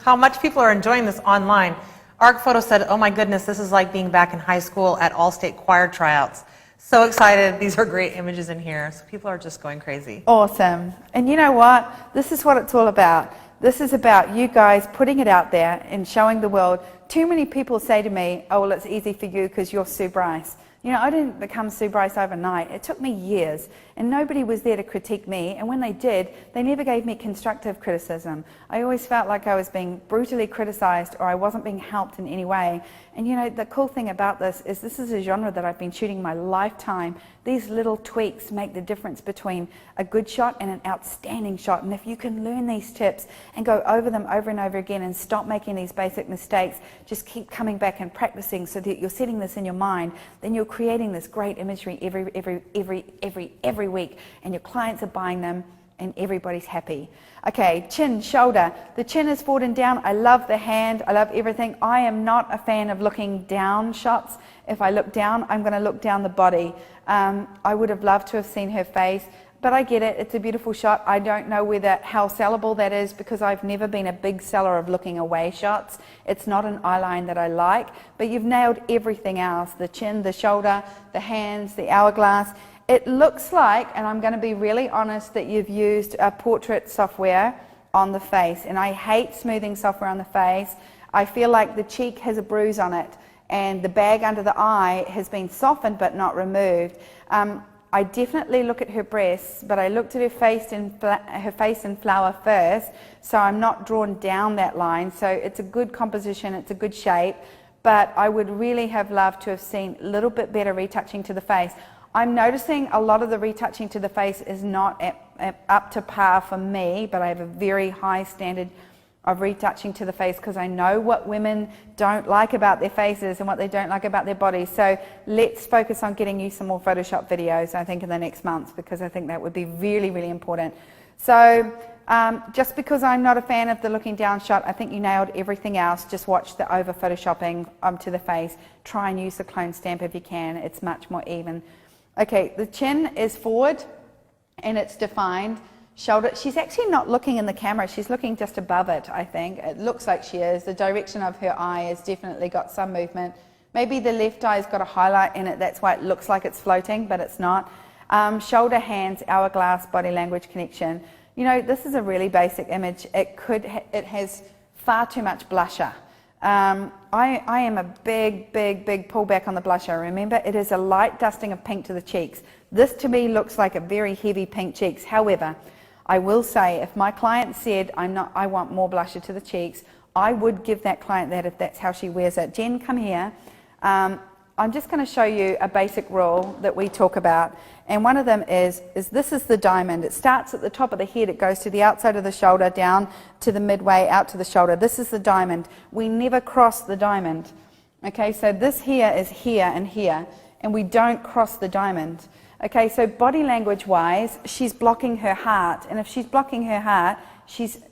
how much people are enjoying this online. Arc Photo said, oh my goodness, this is like being back in high school at All-State Choir tryouts. So excited. These are great images in here. So people are just going crazy. Awesome. And you know what? This is what it's all about. This is about you guys putting it out there and showing the world. Too many people say to me, oh, well, it's easy for you because you're Sue Bryce. You know, I didn't become Sue Bryce overnight. It took me years, and nobody was there to critique me, and when they did, they never gave me constructive criticism. I always felt like I was being brutally criticized or I wasn't being helped in any way. And you know, the cool thing about this is a genre that I've been shooting my lifetime. These little tweaks make the difference between a good shot and an outstanding shot. And if you can learn these tips and go over them over and over again and stop making these basic mistakes, just keep coming back and practicing so that you're setting this in your mind, then you're creating this great imagery every week, and your clients are buying them and everybody's happy. Okay, chin, shoulder. The chin is forward and down. I love the hand. I love everything. I am not a fan of looking down shots. If I look down, I'm going to look down the body. I would have loved to have seen her face, but I get it. It's a beautiful shot. I don't know how sellable that is because I've never been a big seller of looking away shots. It's not an eye line that I like, but you've nailed everything else. The chin, the shoulder, the hands, the hourglass. It looks like, and I'm going to be really honest, that you've used a portrait software on the face, and I hate smoothing software on the face. I feel like the cheek has a bruise on it, and the bag under the eye has been softened but not removed. I definitely look at her breasts, but I looked at her face in flower first, so I'm not drawn down that line. So it's a good composition, it's a good shape, but I would really have loved to have seen a little bit better retouching to the face. I'm noticing a lot of the retouching to the face is not up to par for me, but I have a very high standard of retouching to the face because I know what women don't like about their faces and what they don't like about their bodies. So let's focus on getting you some more Photoshop videos, I think, in the next months, because I think that would be really, really important. So just because I'm not a fan of the looking down shot, I think you nailed everything else. Just watch the over Photoshopping to the face. Try and use the clone stamp if you can. It's much more even. Okay, the chin is forward and it's defined. Shoulder, she's actually not looking in the camera, she's looking just above it, I think. It looks like she is. The direction of her eye has definitely got some movement. Maybe the left eye's got a highlight in it, that's why it looks like it's floating, but it's not. Shoulder, hands, hourglass, body language connection. You know, this is a really basic image. It has far too much blusher. I am a big pullback on the blusher. Remember, it is a light dusting of pink to the cheeks. This to me looks like a very heavy pink cheeks. However, I will say if my client said I want more blusher to the cheeks, I would give that client that if that's how she wears it. Jen, come here. I'm just going to show you a basic rule that we talk about, and one of them is this is the diamond. It starts at the top of the head, it goes to the outside of the shoulder, down to the midway, out to the shoulder. This is the diamond. We never cross the diamond. Okay, so this here is here, and we don't cross the diamond. Okay, so body language wise, she's blocking her heart, and if she's blocking her heart,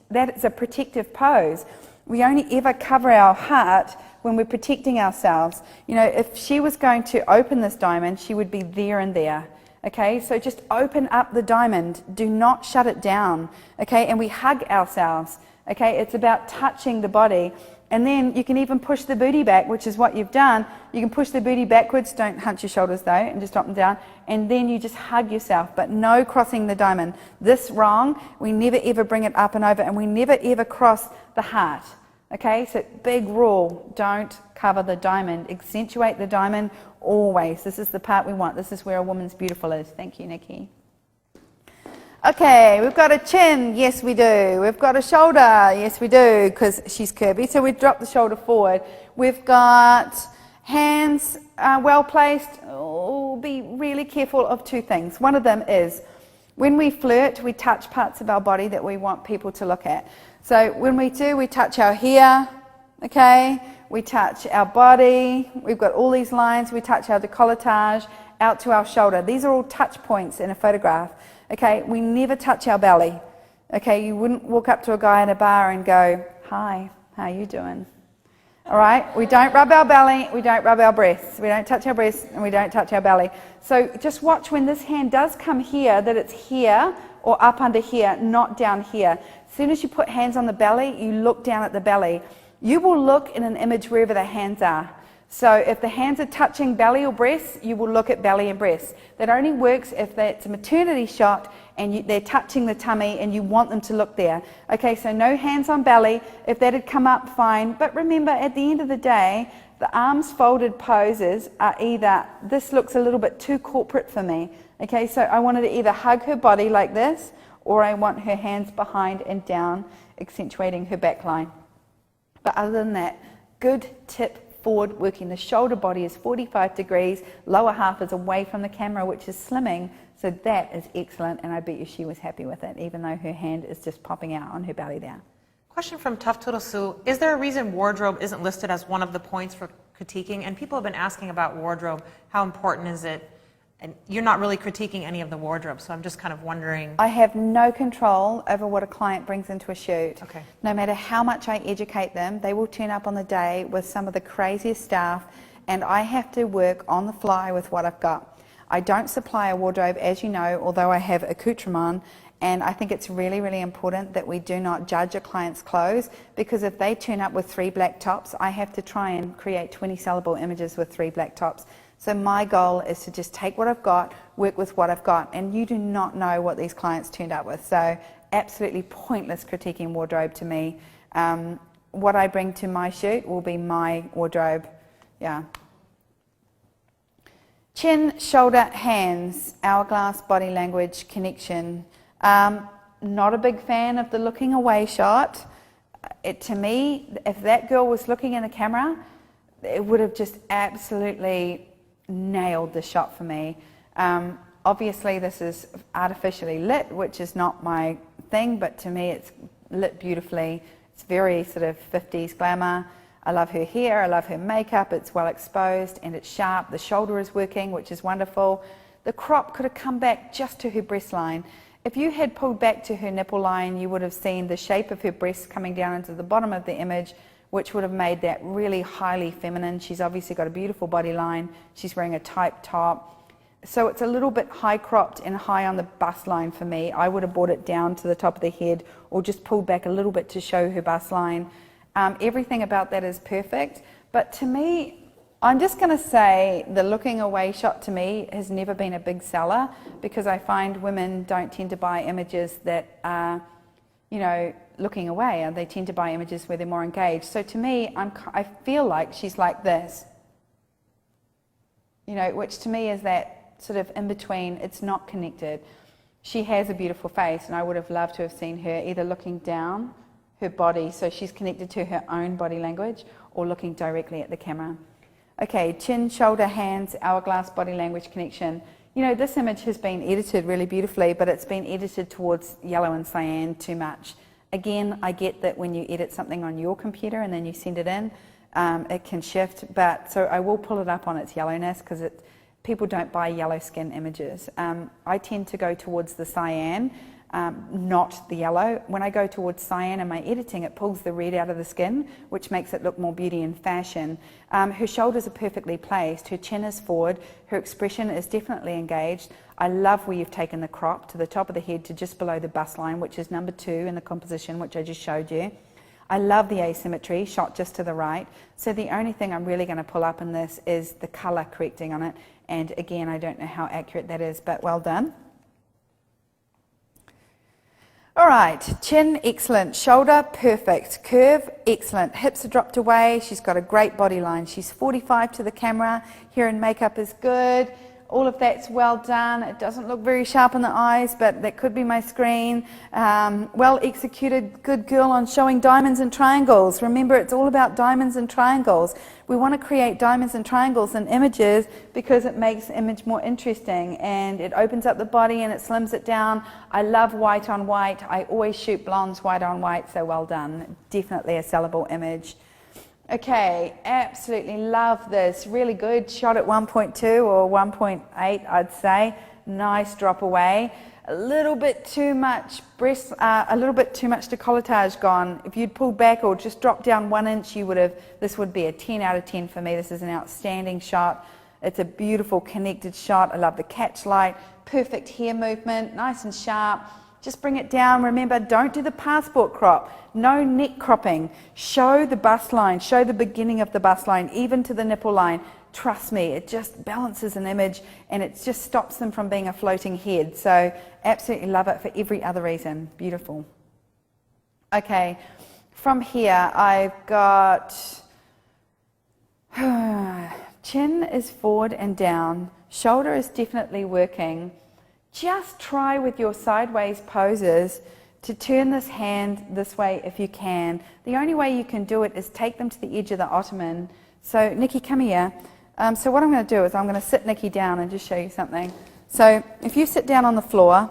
that is a protective pose. We only ever cover our heart when we're protecting ourselves. You know, if she was going to open this diamond, she would be there and there. Okay, so just open up the diamond. Do not shut it down. Okay, and we hug ourselves. Okay, it's about touching the body. And then you can even push the booty back, which is what you've done. You can push the booty backwards, don't hunch your shoulders though, and just drop them down. And then you just hug yourself, but no crossing the diamond. This wrong, we never ever bring it up and over, and we never ever cross the heart. Okay, so big rule, don't cover the diamond. Accentuate the diamond always. This is the part we want. This is where a woman's beautiful is. Thank you, Nikki. Okay, we've got a chin, yes we do. We've got a shoulder, yes we do, because she's curvy, so we drop the shoulder forward. We've got hands well placed. Oh, be really careful of two things. One of them is when we flirt, we touch parts of our body that we want people to look at. So when we do, we touch our hair, okay? We touch our body. We've got all these lines. We touch our décolletage out to our shoulder. These are all touch points in a photograph. Okay, we never touch our belly. Okay, you wouldn't walk up to a guy in a bar and go, "Hi, how you doing?" All right, we don't rub our belly, we don't rub our breasts, we don't touch our breasts, and we don't touch our belly. So just watch when this hand does come here, that it's here or up under here, not down here. As soon as you put hands on the belly, you look down at the belly. You will look in an image wherever the hands are. So if the hands are touching belly or breasts, you will look at belly and breasts. That only works if it's a maternity shot and they're touching the tummy and you want them to look there. Okay, so no hands on belly. If that had come up, fine. But remember, at the end of the day, the arms folded poses are either, this looks a little bit too corporate for me. Okay, so I wanted to either hug her body like this, or I want her hands behind and down, accentuating her back line. But other than that, good tip forward, working the shoulder body is 45 degrees, lower half is away from the camera, which is slimming, so that is excellent, and I bet you she was happy with it, even though her hand is just popping out on her belly there. Question from Tough Toodle Sue. Is there a reason wardrobe isn't listed as one of the points for critiquing? And people have been asking about wardrobe. How important is it? And you're not really critiquing any of the wardrobe, so I'm just kind of wondering. I have no control over what a client brings into a shoot. Okay. No matter how much I educate them, they will turn up on the day with some of the craziest stuff, and I have to work on the fly with what I've got. I don't supply a wardrobe, as you know, although I have accoutrement, and I think it's really, really important that we do not judge a client's clothes, because if they turn up with 3 black tops, I have to try and create 20 sellable images with 3 black tops. So my goal is to just take what I've got, work with what I've got, and you do not know what these clients turned up with. So absolutely pointless critiquing wardrobe to me. What I bring to my shoot will be my wardrobe. Yeah. Chin, shoulder, hands, hourglass, body language, connection. Not a big fan of the looking away shot. To me, if that girl was looking in the camera, it would have just absolutely nailed the shot for me. Obviously this is artificially lit, which is not my thing, but to me it's lit beautifully. It's very sort of 50s glamour. I love her hair, I love her makeup, it's well exposed and it's sharp. The shoulder is working, which is wonderful. The crop could have come back just to her breast line. If you had pulled back to her nipple line, you would have seen the shape of her breast coming down into the bottom of the image, which would have made that really highly feminine. She's obviously got a beautiful body line. She's wearing a tight top. So it's a little bit high cropped and high on the bust line for me. I would have brought it down to the top of the head or just pulled back a little bit to show her bust line. Everything about that is perfect. But to me, I'm just going to say the looking away shot to me has never been a big seller, because I find women don't tend to buy images that are, you know, looking away, and they tend to buy images where they're more engaged. So to me, I feel like she's like this, you know, which to me is that sort of in between. It's not connected. She has a beautiful face, and I would have loved to have seen her either looking down her body, so she's connected to her own body language, or looking directly at the camera. Okay, chin, shoulder, hands, hourglass, body language, connection. You know, this image has been edited really beautifully, but it's been edited towards yellow and cyan too much. Again, I get that when you edit something on your computer and then you send it in, it can shift, but so I will pull it up on its yellowness, because people don't buy yellow skin images. I tend to go towards the cyan, not the yellow. When I go towards cyan in my editing, it pulls the red out of the skin, which makes it look more beauty and fashion. Her shoulders are perfectly placed, her chin is forward, her expression is definitely engaged. I love where you've taken the crop to the top of the head to just below the bust line, which is number 2 in the composition, which I just showed you. I love the asymmetry, shot just to the right. So the only thing I'm really going to pull up in this is the colour correcting on it. And again, I don't know how accurate that is, but well done. All right, chin, excellent. Shoulder, perfect. Curve, excellent. Hips are dropped away. She's got a great body line. She's 45 to the camera. Hair and makeup is good. All of that's well done. It doesn't look very sharp in the eyes, but that could be my screen. Well executed, good girl on showing diamonds and triangles. Remember, it's all about diamonds and triangles. We want to create diamonds and triangles in images because it makes the image more interesting and it opens up the body and it slims it down. I love white on white. I always shoot blondes white on white, so well done. Definitely a sellable image. Okay, absolutely love this. Really good. Shot at 1.2 or 1.8, I'd say. Nice drop away. A little bit too much breast, a little bit too much decolletage gone. If you'd pulled back or just dropped down 1 inch, you would have. This would be a 10 out of 10 for me. This is an outstanding shot. It's a beautiful connected shot. I love the catch light. Perfect hair movement, nice and sharp. Just bring it down. Remember, don't do the passport crop. No neck cropping. Show the bust line. Show the beginning of the bust line, even to the nipple line. Trust me, it just balances an image and it just stops them from being a floating head. So absolutely love it for every other reason. Beautiful. Okay, from here I've got chin is forward and down. Shoulder is definitely working. Just try with your sideways poses to turn this hand this way if you can. The only way you can do it is take them to the edge of the ottoman. So Nikki, come here. So what I'm going to do is I'm going to sit Nikki down and just show you something. So if you sit down on the floor,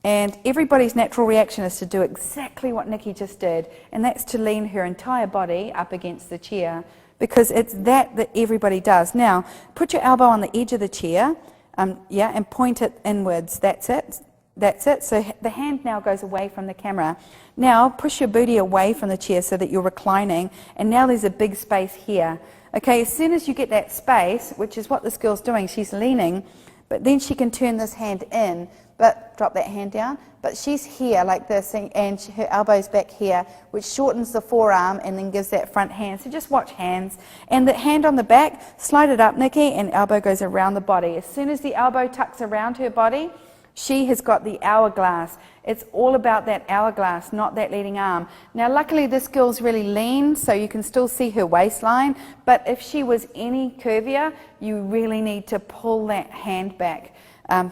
and everybody's natural reaction is to do exactly what Nikki just did, and that's to lean her entire body up against the chair, because it's that everybody does. Now, put your elbow on the edge of the chair, and point it inwards. That's it. That's it. So the hand now goes away from the camera. Now push your booty away from the chair so that you're reclining, and now there's a big space here. Okay, as soon as you get that space, which is what this girl's doing, she's leaning, but then she can turn this hand in, but drop that hand down. But she's here like this, and her elbow's back here, which shortens the forearm and then gives that front hand. So just watch hands. And the hand on the back, slide it up, Nikki, and elbow goes around the body. As soon as the elbow tucks around her body, she has got the hourglass. It's all about that hourglass, not that leading arm. Now, luckily, this girl's really lean, so you can still see her waistline. But if she was any curvier, you really need to pull that hand back.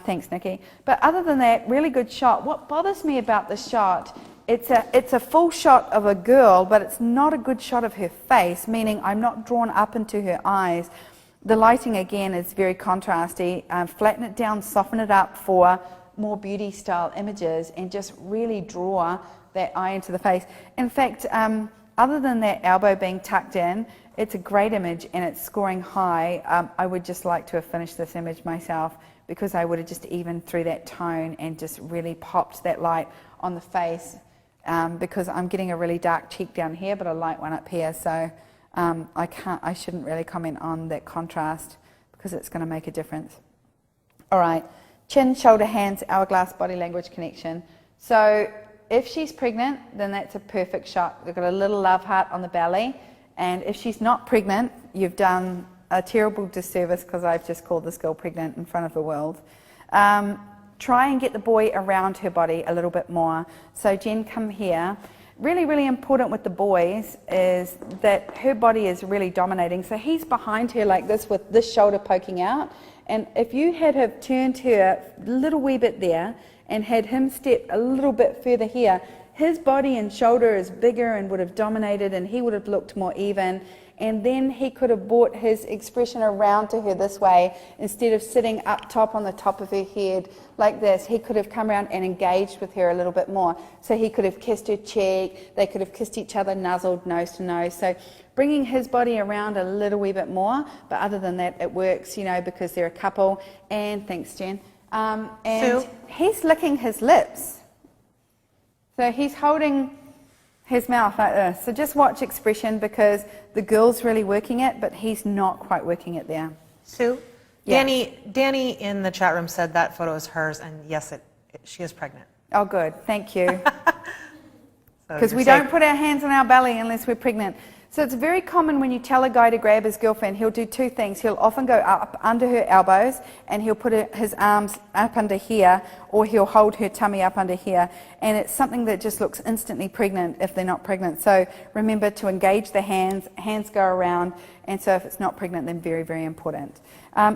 Thanks, Nikki. But other than that, really good shot. What bothers me about the shot, it's a full shot of a girl, but it's not a good shot of her face, meaning I'm not drawn up into her eyes. The lighting, again, is very contrasty. Flatten it down, soften it up for more beauty style images, and just really draw that eye into the face. In fact, other than that elbow being tucked in, it's a great image and it's scoring high. I would just like to have finished this image myself, because I would have just evened through that tone and just really popped that light on the face, because I'm getting a really dark cheek down here but a light one up here. So I shouldn't really comment on that contrast because it's going to make a difference. All right, chin, shoulder, hands, hourglass, body language connection. So if she's pregnant, then that's a perfect shot. We've got a little love heart on the belly. And if she's not pregnant, you've done a terrible disservice, because I've just called this girl pregnant in front of the world. Try and get the boy around her body a little bit more. So Jen, come here. Really, really important with the boys is that her body is really dominating. So he's behind her like this with this shoulder poking out. And if you had have turned her a little wee bit there and had him step a little bit further here, his body and shoulder is bigger and would have dominated, and he would have looked more even. And then he could have brought his expression around to her this way instead of sitting up top on the top of her head like this. He could have come around and engaged with her a little bit more. So he could have kissed her cheek, they could have kissed each other, nuzzled nose to nose. So bringing his body around a little wee bit more, but other than that, it works, you know, because they're a couple. And thanks, Jen. And Sue? He's licking his lips. So he's holding his mouth like this. So just watch expression, because the girl's really working it, but he's not quite working it there. Sue, Yeah. Danny in the chat room said that photo is hers, and yes, she is pregnant. Oh, good. Thank you. So Because you're we safe. don't put our hands on our belly unless we're pregnant. So it's very common when you tell a guy to grab his girlfriend, he'll do two things. He'll often go up under her elbows and he'll put his arms up under here, or he'll hold her tummy up under here. And it's something that just looks instantly pregnant if they're not pregnant. So remember to engage the hands go around. And so if it's not pregnant, then very, very important.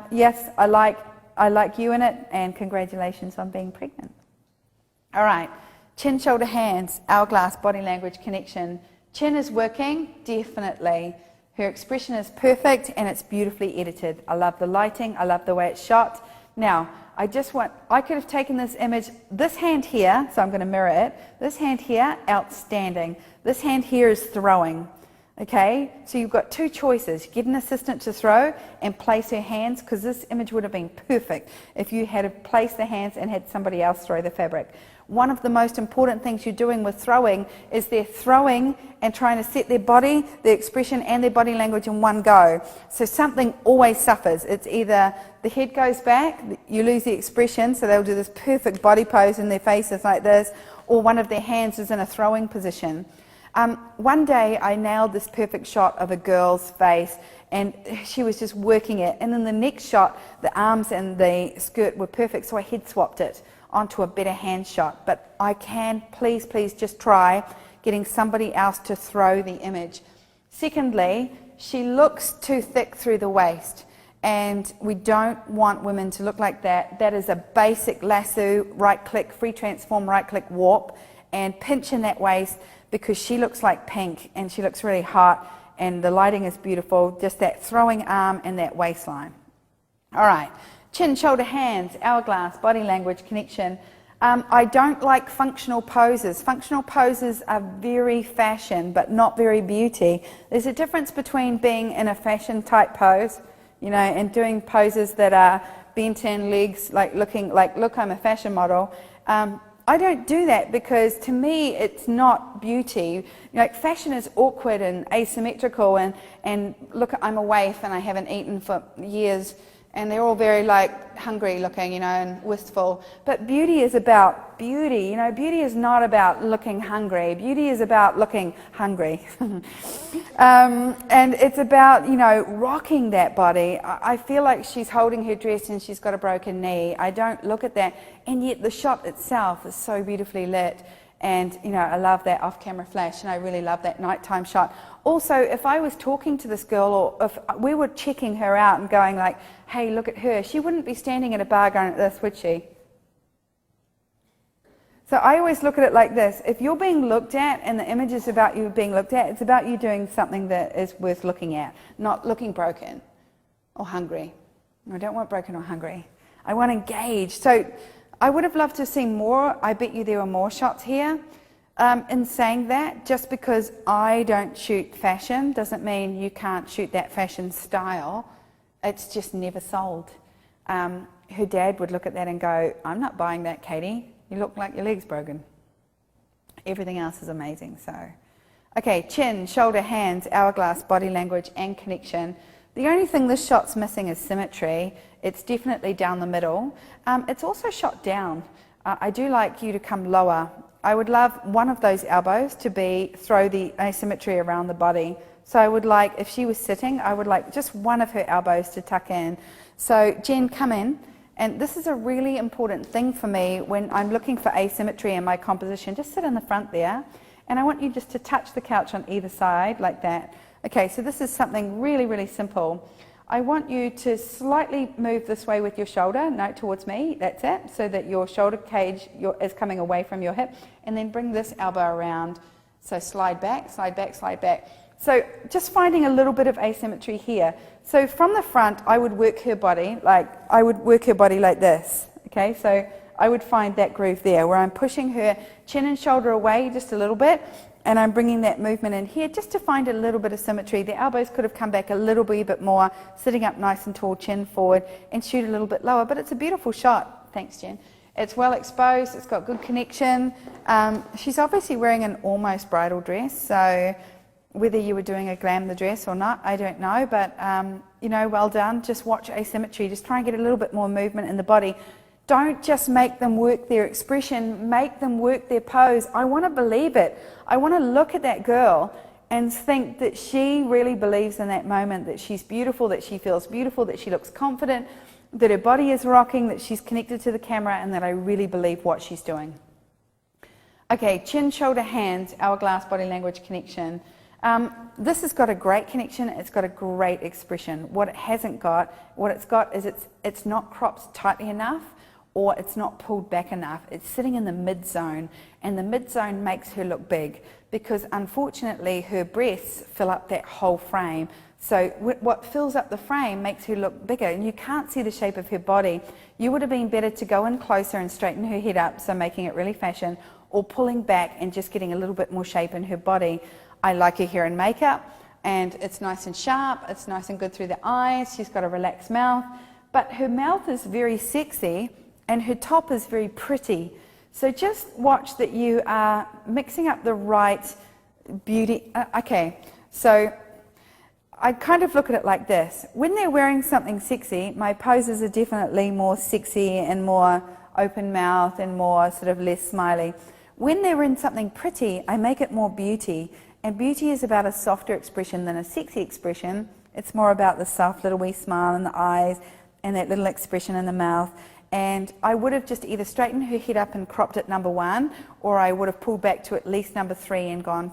Yes, I like you in it, and congratulations on being pregnant. All right, chin, shoulder, hands, hourglass, body language, connection. Chin is working, definitely. Her expression is perfect and it's beautifully edited. I love the lighting, I love the way it's shot. Now, I could have taken this image, this hand here, so I'm going to mirror it. This hand here, outstanding. This hand here is throwing. Okay, so you've got two choices. Get an assistant to throw and place her hands, because this image would have been perfect if you had placed the hands and had somebody else throw the fabric. One of the most important things you're doing with throwing is they're throwing and trying to set their body, their expression and their body language in one go. So something always suffers. It's either the head goes back, you lose the expression, so they'll do this perfect body pose and their faces like this, or one of their hands is in a throwing position. One day I nailed this perfect shot of a girl's face and she was just working it, and in the next shot the arms and the skirt were perfect, so I head swapped it onto a better hand shot. But I can, please just try getting somebody else to throw the image. Secondly, she looks too thick through the waist, and we don't want women to look like that. That is a basic lasso, right click, free transform, right click, warp, and pinch in that waist, because she looks like pink and she looks really hot and the lighting is beautiful. Just that throwing arm and that waistline. All right, chin, shoulder, hands, hourglass, body language, connection. I don't like functional poses. Functional poses are very fashion but not very beauty. There's a difference between being in a fashion type pose, you know, and doing poses that are bent in legs, like looking like, look, I'm a fashion model. I don't do that, because to me it's not beauty. Like, fashion is awkward and asymmetrical, and look, I'm a waif and I haven't eaten for years, and they're all very like hungry looking, you know, and wistful. But beauty is about beauty, you know. Beauty is not about looking hungry. Beauty is about looking hungry. And it's about, you know, rocking that body. I feel like she's holding her dress and she's got a broken knee. I don't look at that, and yet the shot itself is so beautifully lit. And, you know, I love that off-camera flash, and I really love that nighttime shot. Also, if I was talking to this girl, or if we were checking her out and going like, hey, look at her, she wouldn't be standing at a bar going like this, would she? So I always look at it like this. If you're being looked at and the image is about you being looked at, it's about you doing something that is worth looking at, not looking broken or hungry. I don't want broken or hungry. I want engaged. So I would have loved to see more. I bet you there were more shots here. In saying that, just because I don't shoot fashion doesn't mean you can't shoot that fashion style. It's just never sold. Her dad would look at that and go, I'm not buying that, Katie. You look like your leg's broken. Everything else is amazing. So, okay, chin, shoulder, hands, hourglass, body language, and connection. The only thing this shot's missing is symmetry. It's definitely down the middle. It's also shot down. I do like you to come lower. I would love one of those elbows to throw the asymmetry around the body. So I would like, if she was sitting, I would like just one of her elbows to tuck in. So Jen, come in. And this is a really important thing for me when I'm looking for asymmetry in my composition. Just sit in the front there. And I want you just to touch the couch on either side like that. Okay, so this is something really, really simple. I want you to slightly move this way with your shoulder, no, towards me, that's it, so that your shoulder cage is coming away from your hip, and then bring this elbow around. So slide back, slide back, slide back. So just finding a little bit of asymmetry here. So from the front, I would work her body like this, okay? So I would find that groove there where I'm pushing her chin and shoulder away just a little bit, and I'm bringing that movement in here just to find a little bit of symmetry. The elbows could have come back a little bit more, sitting up nice and tall, chin forward, and shoot a little bit lower. But it's a beautiful shot. Thanks, Jen. It's well exposed. It's got good connection. She's obviously wearing an almost bridal dress, so whether you were doing a glam the dress or not, I don't know, but you know, well done. Just watch asymmetry. Just try and get a little bit more movement in the body. Don't just make them work their expression, make them work their pose. I want to believe it. I want to look at that girl and think that she really believes in that moment, that she's beautiful, that she feels beautiful, that she looks confident, that her body is rocking, that she's connected to the camera, and that I really believe what she's doing. Okay, chin, shoulder, hands, hourglass body language connection. This has got a great connection, it's got a great expression. What it hasn't got, what it's got is it's not cropped tightly enough, or it's not pulled back enough. It's sitting in the mid-zone, and the mid-zone makes her look big because unfortunately her breasts fill up that whole frame. So what fills up the frame makes her look bigger, and you can't see the shape of her body. You would have been better to go in closer and straighten her head up, so making it really fashion, or pulling back and just getting a little bit more shape in her body. I like her hair and makeup, and it's nice and sharp, it's nice and good through the eyes, she's got a relaxed mouth, but her mouth is very sexy, and her top is very pretty. So just watch that you are mixing up the right beauty. Okay, so I kind of look at it like this. When they're wearing something sexy, my poses are definitely more sexy and more open mouth and more sort of less smiley. When they're in something pretty, I make it more beauty. And beauty is about a softer expression than a sexy expression. It's more about the soft little wee smile in the eyes and that little expression in the mouth. And I would have just either straightened her head up and cropped at number 1, or I would have pulled back to at least number 3 and gone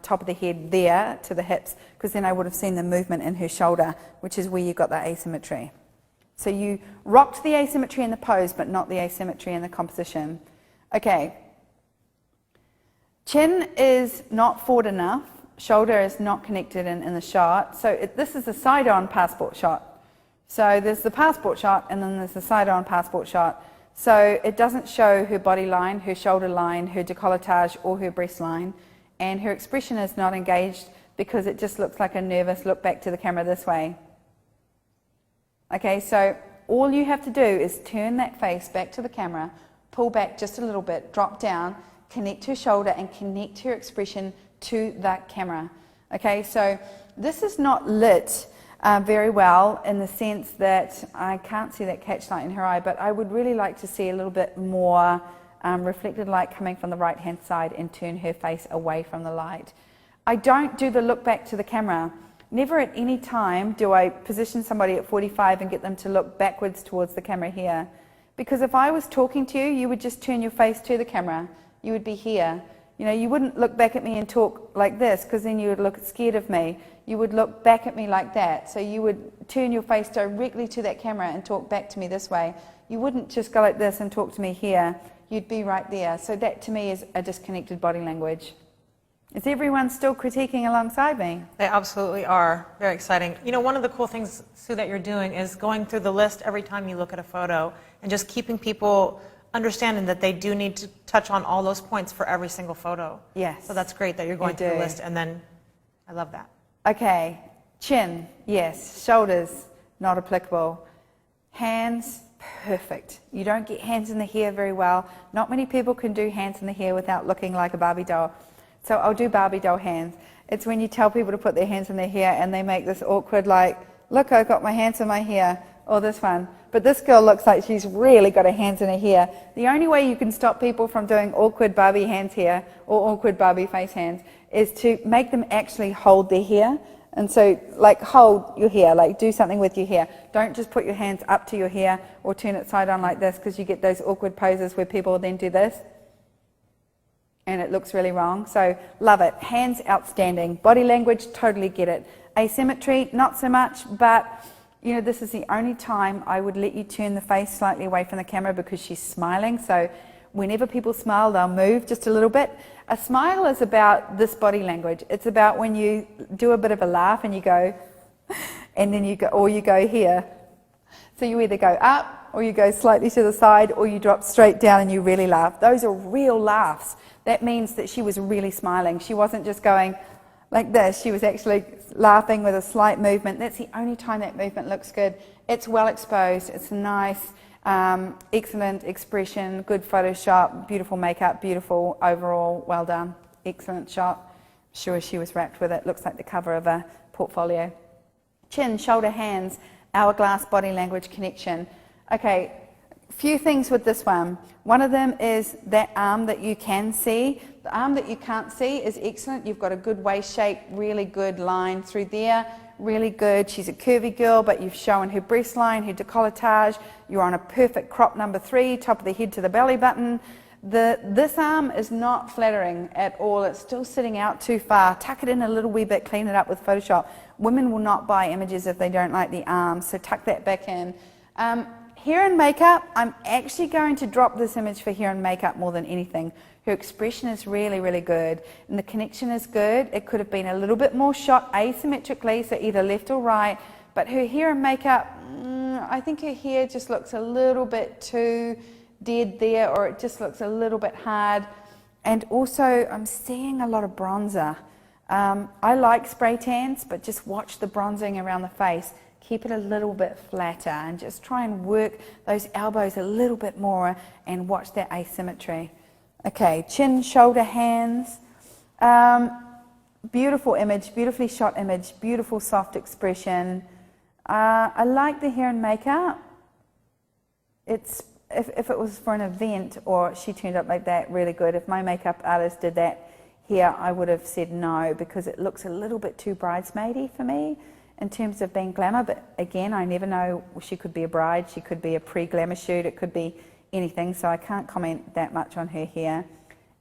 top of the head there to the hips, because then I would have seen the movement in her shoulder, which is where you got the asymmetry. So you rocked the asymmetry in the pose, but not the asymmetry in the composition. Okay. Chin is not forward enough. Shoulder is not connected in the shot. So this is a side-on passport shot. So there's the passport shot, and then there's the side-on passport shot. So it doesn't show her body line, her shoulder line, her décolletage, or her breast line. And her expression is not engaged because it just looks like a nervous look back to the camera this way. Okay, so all you have to do is turn that face back to the camera, pull back just a little bit, drop down, connect her shoulder, and connect her expression to that camera. Okay, so this is not lit very well in the sense that I can't see that catch light in her eye, but I would really like to see a little bit more reflected light coming from the right hand side and turn her face away from the light. I don't do the look back to the camera. Never at any time do I position somebody at 45 and get them to look backwards towards the camera here. Because if I was talking to you, you would just turn your face to the camera. You would be here. You know, you wouldn't look back at me and talk like this, because then you would look scared of me. You would look back at me like that. So you would turn your face directly to that camera and talk back to me this way. You wouldn't just go like this and talk to me here. You'd be right there. So that to me is a disconnected body language. Is everyone still critiquing alongside me? They absolutely are. Very exciting. You know, one of the cool things, Sue, that you're doing is going through the list every time you look at a photo and just keeping people understanding that they do need to touch on all those points for every single photo. Yes. So that's great that you're going through the list, and then I love that. Okay, chin, yes. Shoulders, not applicable. Hands, perfect. You don't get hands in the hair very well. Not many people can do hands in the hair without looking like a Barbie doll. So I'll do Barbie doll hands. It's when you tell people to put their hands in their hair and they make this awkward, like, look, I've got my hands in my hair, or this one. But this girl looks like she's really got her hands in her hair. The only way you can stop people from doing awkward Barbie hands here, or awkward Barbie face hands, is to make them actually hold their hair. And so, like, hold your hair, like, do something with your hair. Don't just put your hands up to your hair or turn it side on like this, because you get those awkward poses where people then do this. And it looks really wrong. So, love it. Hands, outstanding. Body language, totally get it. Asymmetry, not so much, but you know, this is the only time I would let you turn the face slightly away from the camera, because she's smiling. So whenever people smile, they'll move just a little bit. A smile is about this body language. It's about when you do a bit of a laugh and you go, and then you go, or you go here. So you either go up, or you go slightly to the side, or you drop straight down and you really laugh. Those are real laughs. That means that she was really smiling. She wasn't just going like this. She was actually laughing with a slight movement. That's the only time that movement looks good. It's well exposed. It's nice, excellent expression, good Photoshop, beautiful makeup, beautiful overall, well done, excellent shot. sure she was wrapped with it. Looks like the cover of a portfolio. Chin, shoulder, hands, hourglass, body language, connection. Okay, few things with this one. One of them is that arm that you can see. The arm that you can't see is excellent. You've got a good waist shape, really good line through there, really good. She's a curvy girl, but you've shown her breast line, her decolletage. You're on a perfect crop number 3, top of the head to the belly button. This arm is not flattering at all. It's still sitting out too far. Tuck it in a little wee bit, clean it up with Photoshop. Women will not buy images if they don't like the arm, so tuck that back in. Hair and makeup, I'm actually going to drop this image for hair and makeup more than anything. Her expression is really, really good, and the connection is good. It could have been a little bit more shot asymmetrically, so either left or right, but her hair and makeup, I think her hair just looks a little bit too dead there, or it just looks a little bit hard. And also, I'm seeing a lot of bronzer. I like spray tans, but just watch the bronzing around the face. Keep it a little bit flatter and just try and work those elbows a little bit more and watch that asymmetry. Okay, chin, shoulder, hands. Beautiful image, beautifully shot image, beautiful soft expression. I like the hair and makeup. If it was for an event or she turned up like that, really good. If my makeup artist did that here, I would have said no, because it looks a little bit too bridesmaidy for me in terms of being glamour. But again, I never know. She could be a bride, she could be a pre-glamour shoot, it could be anything, so I can't comment that much on her hair.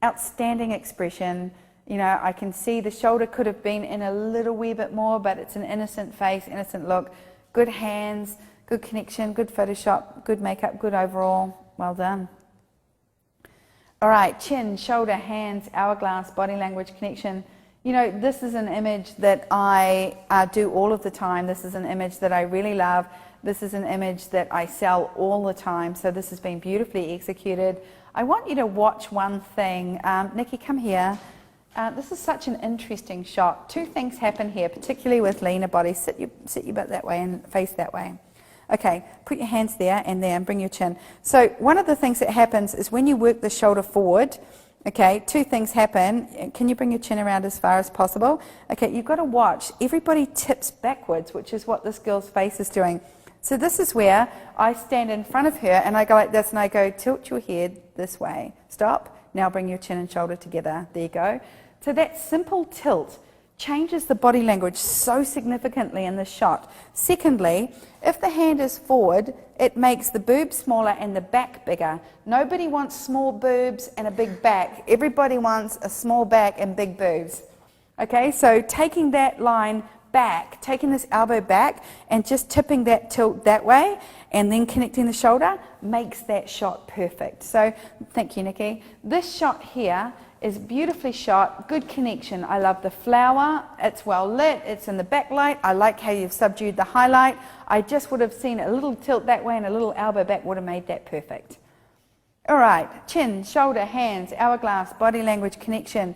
Outstanding expression. You know, I can see the shoulder could have been in a little wee bit more, but it's an innocent face, innocent look. Good hands, good connection, good Photoshop, good makeup, good overall. Well done. All right, chin, shoulder, hands, hourglass, body language, connection. You know, this is an image that I do all of the time. This is an image that I really love. This is an image that I sell all the time. So this has been beautifully executed. I want you to watch one thing. Nikki, come here. This is such an interesting shot. Two things happen here, particularly with leaner bodies. Sit your butt that way and face that way. Okay, put your hands there and bring your chin. So one of the things that happens is when you work the shoulder forward, okay, two things happen. Can you bring your chin around as far as possible? Okay, you've got to watch. Everybody tips backwards, which is what this girl's face is doing. So this is where I stand in front of her and I go like this and I go, tilt your head this way. Stop. Now bring your chin and shoulder together. There you go. So that simple tilt changes the body language so significantly in this shot. Secondly, if the hand is forward, it makes the boobs smaller and the back bigger. Nobody wants small boobs and a big back. Everybody wants a small back and big boobs. Okay, so taking that line back, taking this elbow back and just tipping that tilt that way and then connecting the shoulder makes that shot perfect. So thank you, Nikki. This shot here is beautifully shot, good connection. I love the flower, it's well lit, it's in the backlight. I like how you've subdued the highlight. I just would have seen a little tilt that way and a little elbow back would have made that perfect. All right, chin, shoulder, hands, hourglass, body language, connection.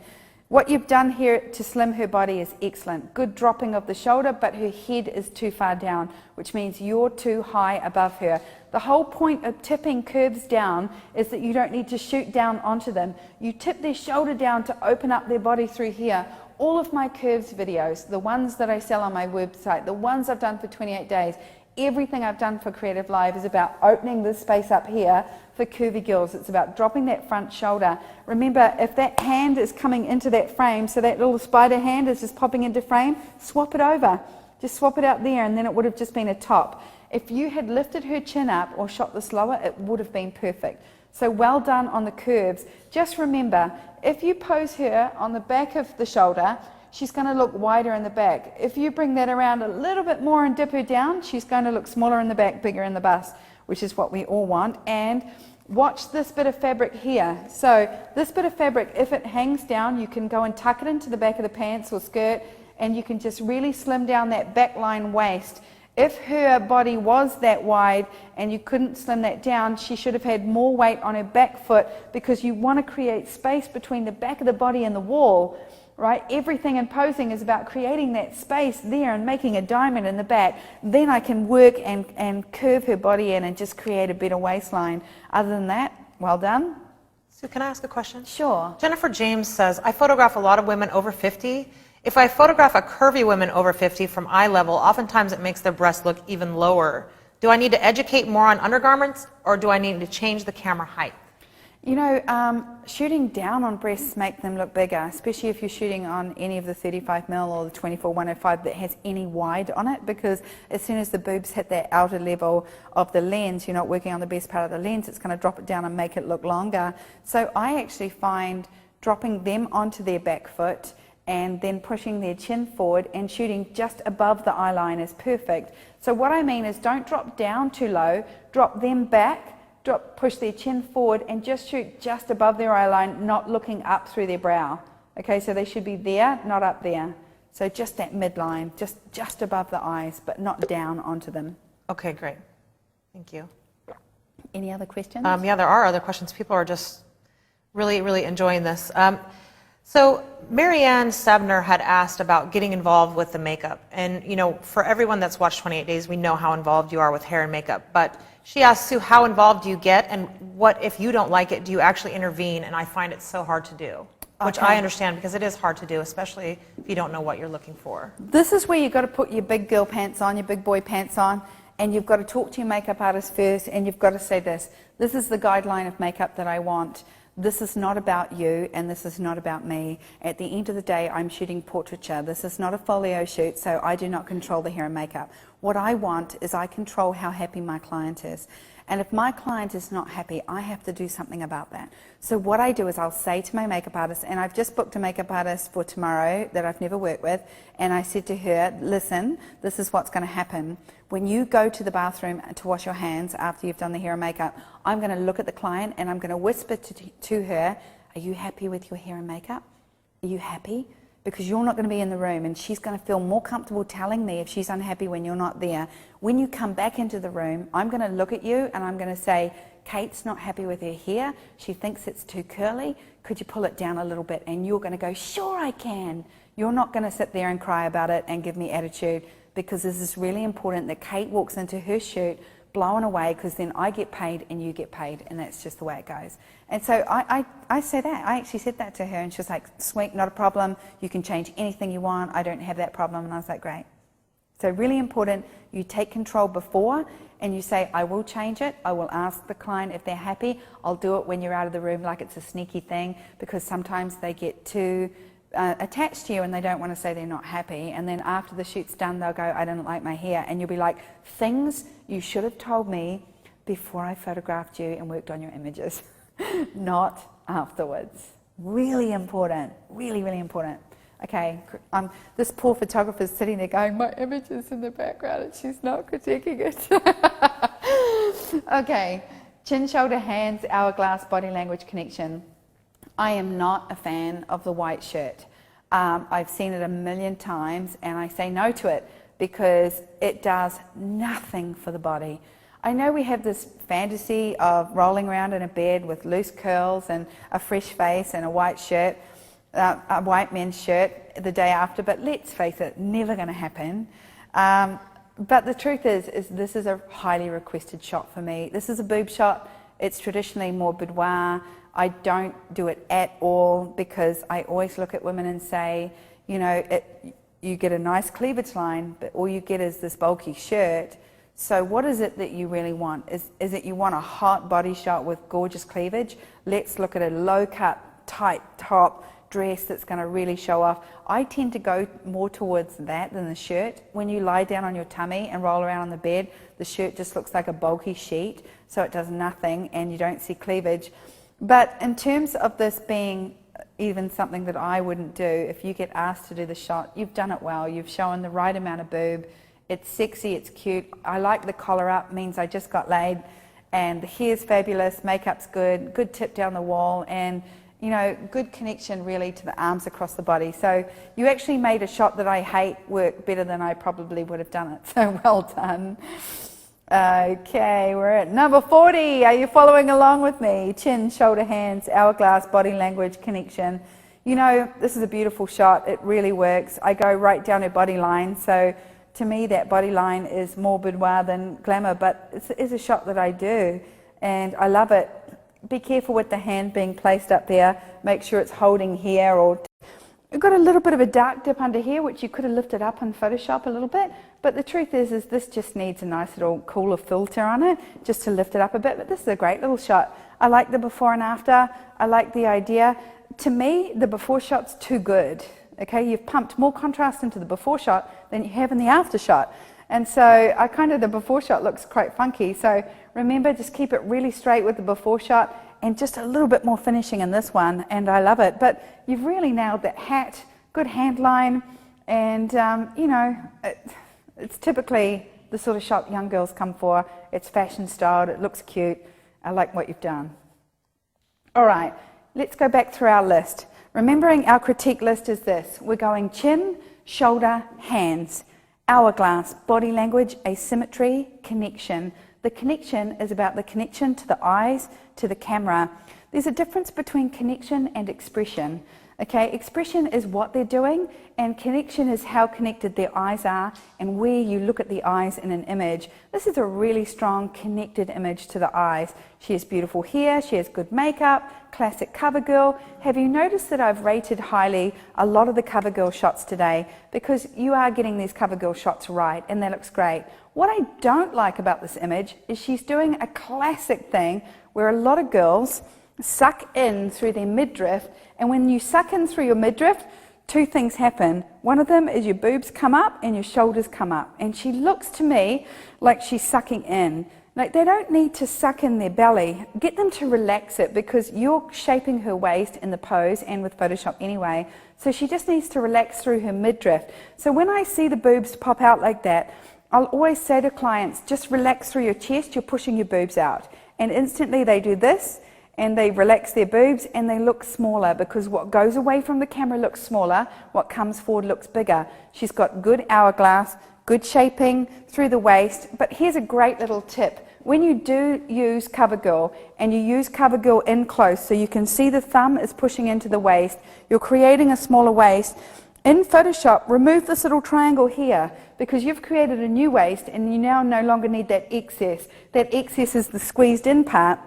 What you've done here to slim her body is excellent. Good dropping of the shoulder, but her head is too far down, which means you're too high above her. The whole point of tipping curves down is that you don't need to shoot down onto them. You tip their shoulder down to open up their body through here. All of my curves videos, the ones that I sell on my website, the ones I've done for 28 days, everything I've done for Creative Live is about opening this space up here for curvy girls. It's about dropping that front shoulder. Remember, if that hand is coming into that frame, so that little spider hand is just popping into frame, swap it over. Just swap it out there and then it would have just been a top. If you had lifted her chin up or shot this lower, it would have been perfect. So well done on the curves. Just remember, if you pose her on the back of the shoulder, she's going to look wider in the back. If you bring that around a little bit more and dip her down, she's going to look smaller in the back, bigger in the bust, which is what we all want. And watch this bit of fabric here. So this bit of fabric, if it hangs down, you can go and tuck it into the back of the pants or skirt, and you can just really slim down that backline waist. If her body was that wide and you couldn't slim that down, she should have had more weight on her back foot, because you want to create space between the back of the body and the wall, right? Everything in posing is about creating that space there and making a diamond in the back. Then I can work and curve her body in and just create a better waistline. Other than that, well done. Sue, can I ask a question? Sure. Jennifer James says, I photograph a lot of women over 50. If I photograph a curvy woman over 50 from eye level, oftentimes it makes their breasts look even lower. Do I need to educate more on undergarments, or do I need to change the camera height? You know, shooting down on breasts make them look bigger, especially if you're shooting on any of the 35mm or the 24-105 that has any wide on it, because as soon as the boobs hit that outer level of the lens, you're not working on the best part of the lens, it's going to drop it down and make it look longer. So I actually find dropping them onto their back foot and then pushing their chin forward and shooting just above the eye line is perfect. So what I mean is don't drop down too low, drop them back, push their chin forward and just shoot just above their eye line, not looking up through their brow. Okay, so they should be there, not up there. So just that midline, just above the eyes, but not down onto them. Okay, great. Thank you. Any other questions? Yeah, there are other questions. People are just really, really enjoying this. So Marianne Sabner had asked about getting involved with the makeup. And, you know, for everyone that's watched 28 Days, we know how involved you are with hair and makeup. But she asked, Sue, how involved do you get? And what, if you don't like it, do you actually intervene? And I find it so hard to do, which I understand because it is hard to do, especially if you don't know what you're looking for. This is where you've got to put your big girl pants on, your big boy pants on, and you've got to talk to your makeup artist first, and you've got to say this is the guideline of makeup that I want. This is not about you, and this is not about me. At the end of the day, I'm shooting portraiture. This is not a folio shoot, so I do not control the hair and makeup. What I want is I control how happy my client is. And if my client is not happy, I have to do something about that. So what I do is I'll say to my makeup artist, and I've just booked a makeup artist for tomorrow that I've never worked with, and I said to her, listen, this is what's going to happen. When you go to the bathroom to wash your hands after you've done the hair and makeup, I'm going to look at the client and I'm going to whisper to her, are you happy with your hair and makeup? Are you happy? Because you're not going to be in the room, and she's going to feel more comfortable telling me if she's unhappy when you're not there. When you come back into the room, I'm going to look at you and I'm going to say, Kate's not happy with her hair. She thinks it's too curly. Could you pull it down a little bit? And you're going to go, sure I can. You're not going to sit there and cry about it and give me attitude, because this is really important that Kate walks into her shoot blown away, because then I get paid and you get paid, and that's just the way it goes. And so I say that. I actually said that to her, and she was like, sweet, not a problem. You can change anything you want. I don't have that problem. And I was like, great. So really important, you take control before, and you say, I will change it. I will ask the client if they're happy. I'll do it when you're out of the room like it's a sneaky thing, because sometimes they get too attached to you and they don't want to say they're not happy, and then after the shoot's done they'll go, I didn't like my hair, and you'll be like, things you should have told me before I photographed you and worked on your images, not afterwards. Really important, really, really important. Okay, this poor photographer's sitting there going, my image is in the background and she's not critiquing it. Okay, chin, shoulder, hands, hourglass, body language connection. I am not a fan of the white shirt. I've seen it a million times and I say no to it because it does nothing for the body. I know we have this fantasy of rolling around in a bed with loose curls and a fresh face and a white shirt, a white men's shirt the day after, but let's face it, never going to happen. But the truth is this is a highly requested shot for me. This is a boob shot. It's traditionally more boudoir. I don't do it at all because I always look at women and say, you know, you get a nice cleavage line, but all you get is this bulky shirt. So what is it that you really want? Is it you want a hot body shot with gorgeous cleavage? Let's look at a low-cut, tight top dress that's going to really show off. I tend to go more towards that than the shirt. When you lie down on your tummy and roll around on the bed, the shirt just looks like a bulky sheet, so it does nothing and you don't see cleavage. But in terms of this being even something that I wouldn't do, if you get asked to do the shot, you've done it well. You've shown the right amount of boob. It's sexy, it's cute. I like the collar up, means I just got laid, and the hair's fabulous, makeup's good, good tip down the wall, and you know, good connection really to the arms across the body. So you actually made a shot that I hate work better than I probably would have done it. So well done. Okay, we're at number 40. Are you following along with me? Chin, shoulder, hands, hourglass, body language, connection. You know, this is a beautiful shot. It really works. I go right down her body line. So to me, that body line is more boudoir than glamour, but it's a shot that I do, and I love it. be careful with the hand being placed up there. Make sure it's holding here, or you've got a little bit of a dark dip under here, which you could have lifted up in Photoshop a little bit. But the truth is this just needs a nice little cooler filter on it, just to lift it up a bit. But this is a great little shot. I like the before and after. I like the idea. To me, the before shot's too good. Okay, you've pumped more contrast into the before shot than you have in the after shot. And so the before shot looks quite funky. So remember, just keep it really straight with the before shot and just a little bit more finishing in this one, and I love it. But you've really nailed that hat, good hand line, and it's typically the sort of shot young girls come for. It's fashion styled, it looks cute. I like what you've done. All right, let's go back through our list. Remembering our critique list is this. We're going chin, shoulder, hands, hourglass, body language, asymmetry, connection. The connection is about the connection to the eyes, to the camera. There's a difference between connection and expression. Okay, expression is what they're doing, and connection is how connected their eyes are and where you look at the eyes in an image. This is a really strong connected image to the eyes. She has beautiful hair, she has good makeup, classic cover girl. Have you noticed that I've rated highly a lot of the cover girl shots today? Because you are getting these cover girl shots right, and that looks great. What I don't like about this image is she's doing a classic thing where a lot of girls suck in through their midriff, and when you suck in through your midriff, two things happen. One of them is your boobs come up and your shoulders come up, and she looks to me like she's sucking in. Like, they don't need to suck in their belly. Get them to relax it, because you're shaping her waist in the pose and with Photoshop anyway, so she just needs to relax through her midriff. So when I see the boobs pop out like that, I'll always say to clients, just relax through your chest, you're pushing your boobs out. And instantly they do this, and they relax their boobs, and they look smaller, because what goes away from the camera looks smaller, what comes forward looks bigger. She's got good hourglass, good shaping through the waist. But here's a great little tip. When you do use CoverGirl, and you use CoverGirl in close, so you can see the thumb is pushing into the waist, you're creating a smaller waist. In Photoshop, remove this little triangle here, because you've created a new waist, and you now no longer need that excess. That excess is the squeezed in part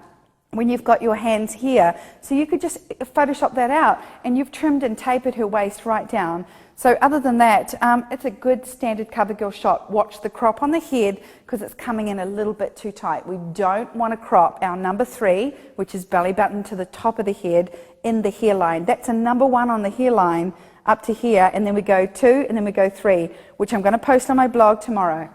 when you've got your hands here. So you could just Photoshop that out, and you've trimmed and tapered her waist right down. So other than that, it's a good standard CoverGirl shot. Watch the crop on the head, because it's coming in a little bit too tight. We don't want to crop our number 3, which is belly button to the top of the head, in the hairline. That's a number 1 on the hairline up to here, and then we go 2, and then we go 3, which I'm going to post on my blog tomorrow.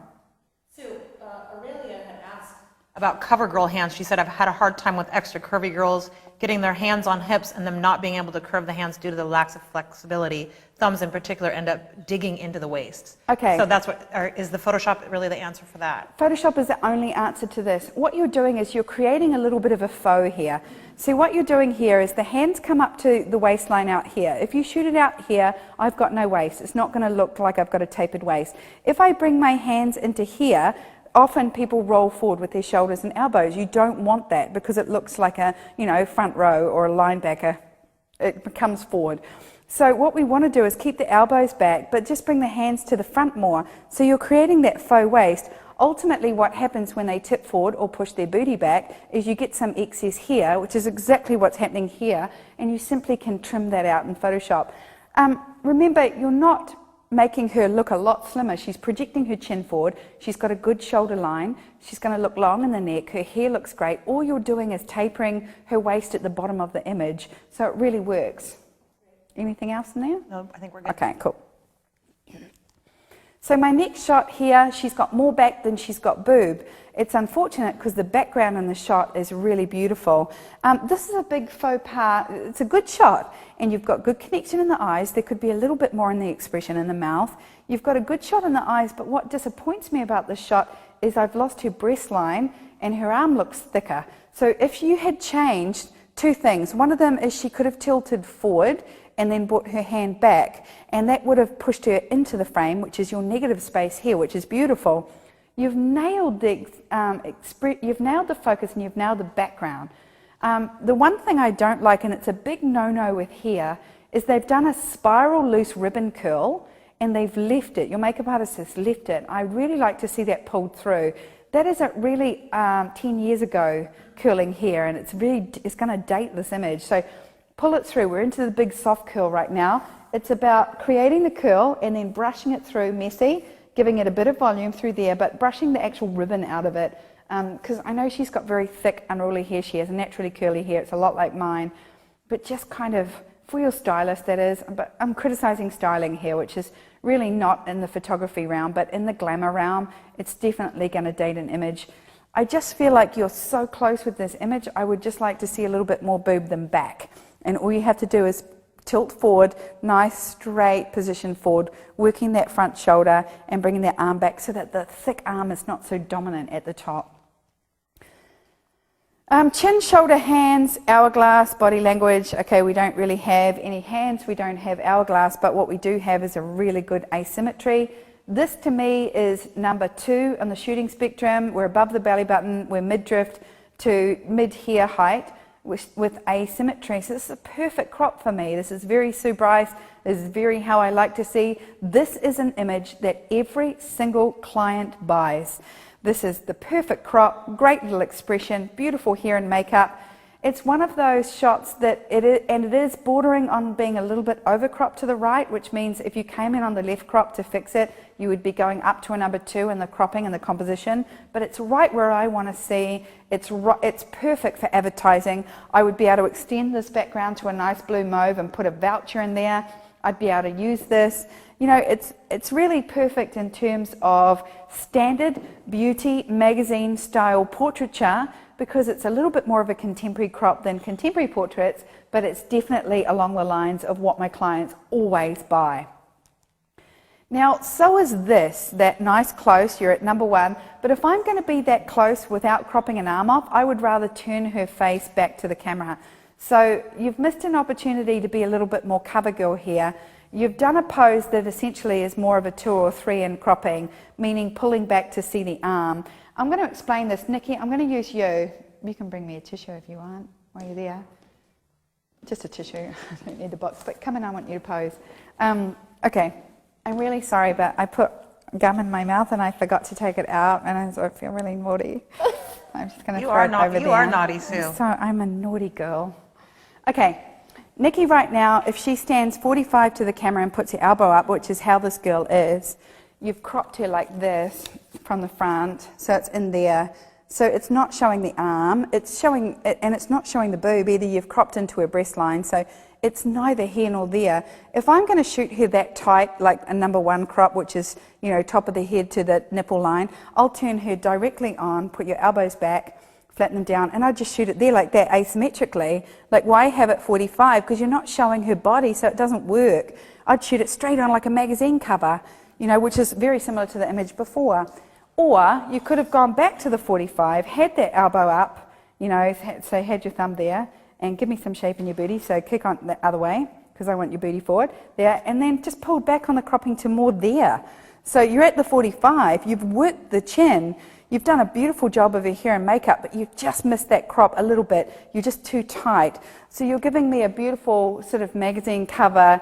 About CoverGirl hands, she said, I've had a hard time with extra curvy girls getting their hands on hips and them not being able to curve the hands due to the lack of flexibility. Thumbs in particular end up digging into the waist. Okay. So that's what, is the Photoshop really the answer for that? Photoshop is the only answer to this. What you're doing is you're creating a little bit of a faux here. So what you're doing here is the hands come up to the waistline out here. If you shoot it out here, I've got no waist. It's not going to look like I've got a tapered waist. If I bring my hands into here, often people roll forward with their shoulders and elbows. You don't want that, because it looks like a, front row or a linebacker. It comes forward. So what we want to do is keep the elbows back, but just bring the hands to the front more. So you're creating that faux waist. Ultimately, what happens when they tip forward or push their booty back is you get some excess here, which is exactly what's happening here, and you simply can trim that out in Photoshop. Remember, you're not making her look a lot slimmer. She's projecting her chin forward. She's got a good shoulder line. She's going to look long in the neck. Her hair looks great. All you're doing is tapering her waist at the bottom of the image. So it really works. Anything else in there? No, I think we're good. Okay, cool. So my next shot here, she's got more back than she's got boob. It's unfortunate because the background in the shot is really beautiful. This is a big faux pas. It's a good shot, and you've got good connection in the eyes. There could be a little bit more in the expression in the mouth. You've got a good shot in the eyes, but what disappoints me about this shot is I've lost her breast line, and her arm looks thicker. So if you had changed two things, one of them is she could have tilted forward and then brought her hand back, and that would have pushed her into the frame, which is your negative space here, which is beautiful. You've nailed the focus, and you've nailed the background. The one thing I don't like, and it's a big no-no with here, is they've done a spiral loose ribbon curl, and they've left it. Your makeup artist has left it. I really like to see that pulled through. that is a really 10 years ago curling hair, and it's going to date this image. So pull it through. We're into the big soft curl right now. It's about creating the curl and then brushing it through messy, giving it a bit of volume through there, but brushing the actual ribbon out of it. Because I know she's got very thick, unruly hair. She has naturally curly hair. It's a lot like mine. But just kind of, for your stylist, that is. But I'm criticizing styling here, which is really not in the photography realm, but in the glamour realm, it's definitely going to date an image. I just feel like you're so close with this image, I would just like to see a little bit more boob than back. And all you have to do is tilt forward, nice straight position forward, working that front shoulder and bringing that arm back so that the thick arm is not so dominant at the top. Chin, shoulder, hands, hourglass, body language. Okay, we don't really have any hands, we don't have hourglass, but what we do have is a really good asymmetry. This to me is number 2 on the shooting spectrum. We're above the belly button, we're mid-drift to mid-hair height with asymmetry. So this is a perfect crop for me. This is very Sue Bryce. This is very how I like to see. This is an image that every single client buys. This is the perfect crop, great little expression, beautiful hair and makeup. It's one of those shots that it is bordering on being a little bit overcropped to the right, which means if you came in on the left crop to fix it, you would be going up to a number 2 in the cropping and the composition. But it's right where I want to see. It's perfect for advertising. I would be able to extend this background to a nice blue mauve and put a voucher in there. I'd be able to use this. You know, it's really perfect in terms of standard beauty magazine style portraiture, because it's a little bit more of a contemporary crop than contemporary portraits, but it's definitely along the lines of what my clients always buy. Now, so is this, that nice close, you're at number 1, but if I'm going to be that close without cropping an arm off, I would rather turn her face back to the camera. So you've missed an opportunity to be a little bit more cover girl here. You've done a pose that essentially is more of a 2 or 3 in cropping, meaning pulling back to see the arm. I'm going to explain this. Nikki, I'm going to use you. You can bring me a tissue if you want while you're there. Just a tissue. I don't need the box, but come in, I want you to pose. Okay, I'm really sorry, but I put gum in my mouth and I forgot to take it out, and I feel really naughty. I'm just going to throw it over there. You are naughty, Sue. So I'm a naughty girl. Okay, Nikki right now, if she stands 45 to the camera and puts her elbow up, which is how this girl is, you've cropped her like this from the front, so it's in there. So it's not showing the arm, it's showing, and it's not showing the boob either. You've cropped into her breast line, so it's neither here nor there. If I'm going to shoot her that tight, like a number 1 crop, which is, you know, top of the head to the nipple line, I'll turn her directly on, put your elbows back, flatten them down, and I just shoot it there like that asymmetrically. Like, why have it 45? Because you're not showing her body, so it doesn't work. I'd shoot it straight on like a magazine cover, you know, which is very similar to the image before. Or you could have gone back to the 45, had that elbow up, you know, so had your thumb there, and give me some shape in your booty, so kick on the other way, because I want your booty forward, there, and then just pulled back on the cropping to more there. So you're at the 45, you've worked the chin, you've done a beautiful job of your hair and makeup, but you've just missed that crop a little bit. You're just too tight. So you're giving me a beautiful sort of magazine cover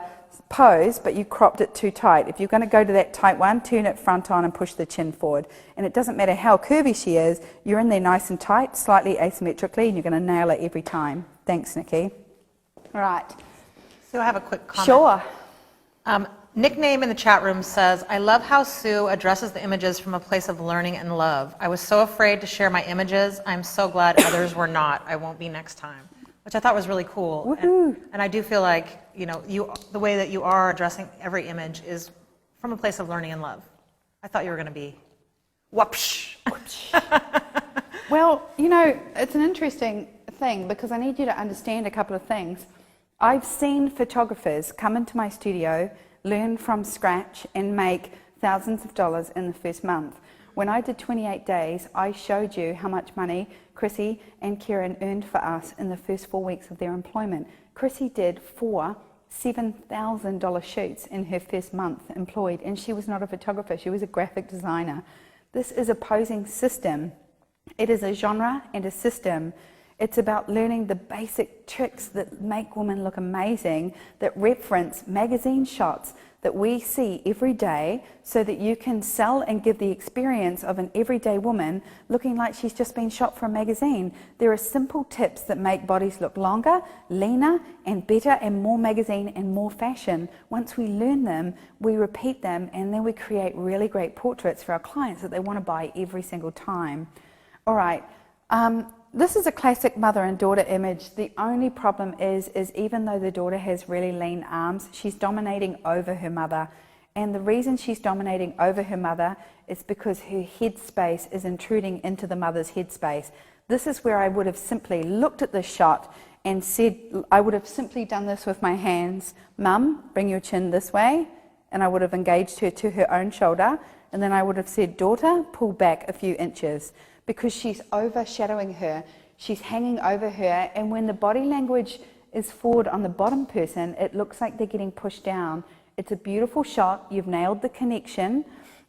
pose, but you cropped it too tight. If you're going to go to that tight one, turn it front on and push the chin forward. And it doesn't matter how curvy she is, you're in there nice and tight, slightly asymmetrically, and you're going to nail it every time. Thanks, Nikki. All right. So I have a quick comment. Sure. Nickname in the chat room says, I love how Sue addresses the images from a place of learning and love. I was so afraid to share my images. I'm so glad others were not. I won't be next time. Which I thought was really cool. And I do feel like, you know, the way that you are addressing every image is from a place of learning and love. I thought you were going to be whoopsh. Well, you know, it's an interesting thing because I need you to understand a couple of things. I've seen photographers come into my studio, learn from scratch, and make thousands of dollars in the first month. When I did 28 days, I showed you how much money Chrissy and Kieran earned for us in the first 4 weeks of their employment. Chrissy did 4 $7,000 shoots in her first month employed, and she was not a photographer, she was a graphic designer. This is a posing system. It is a genre and a system. It's about learning the basic tricks that make women look amazing, that reference magazine shots, that we see every day so that you can sell and give the experience of an everyday woman looking like she's just been shot for a magazine. There are simple tips that make bodies look longer, leaner, and better, and more magazine and more fashion. Once we learn them, we repeat them, and then we create really great portraits for our clients that they want to buy every single time. All right. This is a classic mother and daughter image. The only problem is even though the daughter has really lean arms, she's dominating over her mother. And the reason she's dominating over her mother is because her head space is intruding into the mother's head space. This is where I would have simply looked at this shot and said, I would have simply done this with my hands. Mum, bring your chin this way. And I would have engaged her to her own shoulder. And then I would have said, daughter, pull back a few inches. Because she's overshadowing her, she's hanging over her, and when the body language is forward on the bottom person, it looks like they're getting pushed down. It's a beautiful shot. You've nailed the connection.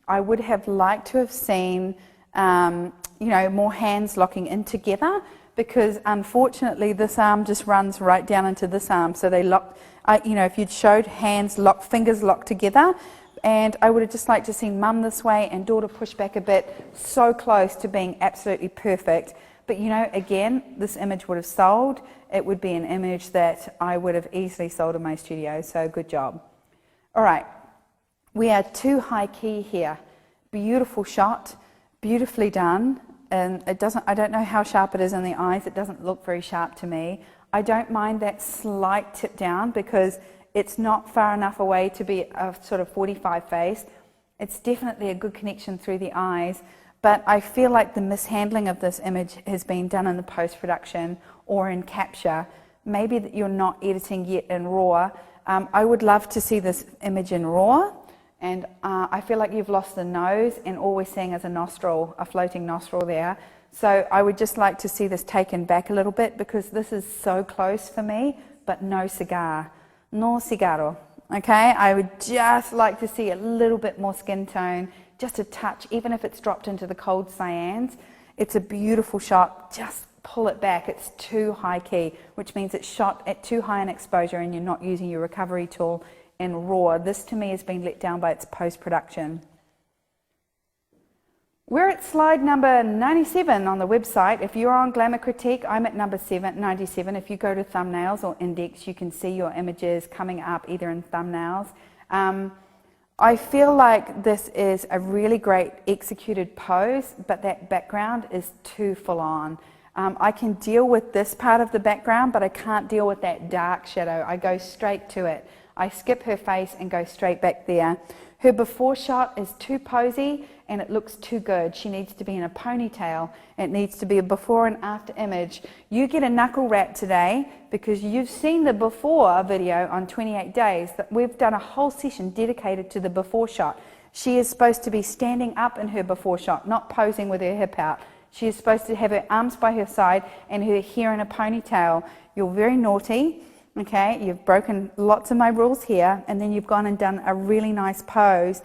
I would have liked to have seen, more hands locking in together, because unfortunately this arm just runs right down into this arm. So they lock. If you'd showed hands locked, fingers locked together. And I would have just liked to see mum this way and daughter push back a bit, so close to being absolutely perfect. But again, this image would have sold. It would be an image that I would have easily sold in my studio, so good job. All right, we are too high key here. Beautiful shot, beautifully done. And I don't know how sharp it is in the eyes. It doesn't look very sharp to me. I don't mind that slight tip down because it's not far enough away to be a sort of 45 face. It's definitely a good connection through the eyes, but I feel like the mishandling of this image has been done in the post-production or in capture. Maybe that you're not editing yet in RAW. I would love to see this image in RAW, and I feel like you've lost the nose and all we're seeing is a nostril, a floating nostril there. So I would just like to see this taken back a little bit because this is so close for me, but no cigar. No cigarro, okay? I would just like to see a little bit more skin tone, just a touch, even if it's dropped into the cold cyans. It's a beautiful shot. Just pull it back. It's too high key, which means it's shot at too high an exposure and you're not using your recovery tool in RAW. This to me has been let down by its post-production. We're at slide number 97 on the website. If you're on Glamour Critique, I'm at number 97. If you go to thumbnails or index, you can see your images coming up either in thumbnails. I feel like this is a really great executed pose, but that background is too full on. I can deal with this part of the background, but I can't deal with that dark shadow. I go straight to it. I skip her face and go straight back there. Her before shot is too posy and it looks too good. She needs to be in a ponytail. It needs to be a before and after image. You get a knuckle wrap today because you've seen the before video on 28 days. That we've done a whole session dedicated to the before shot. She is supposed to be standing up in her before shot, not posing with her hip out. She is supposed to have her arms by her side and her hair in a ponytail. You're very naughty. Okay, you've broken lots of my rules here, and then you've gone and done a really nice pose,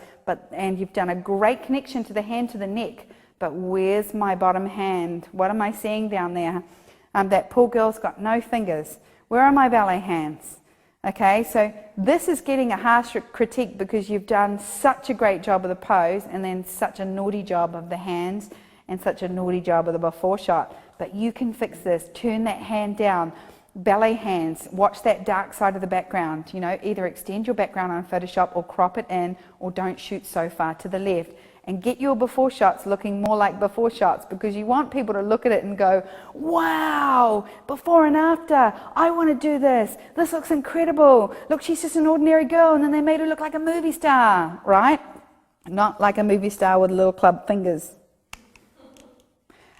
and you've done a great connection to the hand to the neck, but where's my bottom hand? What am I seeing down there? That poor girl's got no fingers. Where are my ballet hands? Okay, so this is getting a harsh critique because you've done such a great job of the pose, and then such a naughty job of the hands, and such a naughty job of the before shot. But you can fix this. Turn that hand down. Ballet hands, watch that dark side of the background, either extend your background on Photoshop or crop it in, or don't shoot so far to the left, and get your before shots looking more like before shots, because you want people to look at it and go, wow, before and after, I want to do this looks incredible, look, she's just an ordinary girl and then they made her look like a movie star, right? Not like a movie star with little club fingers.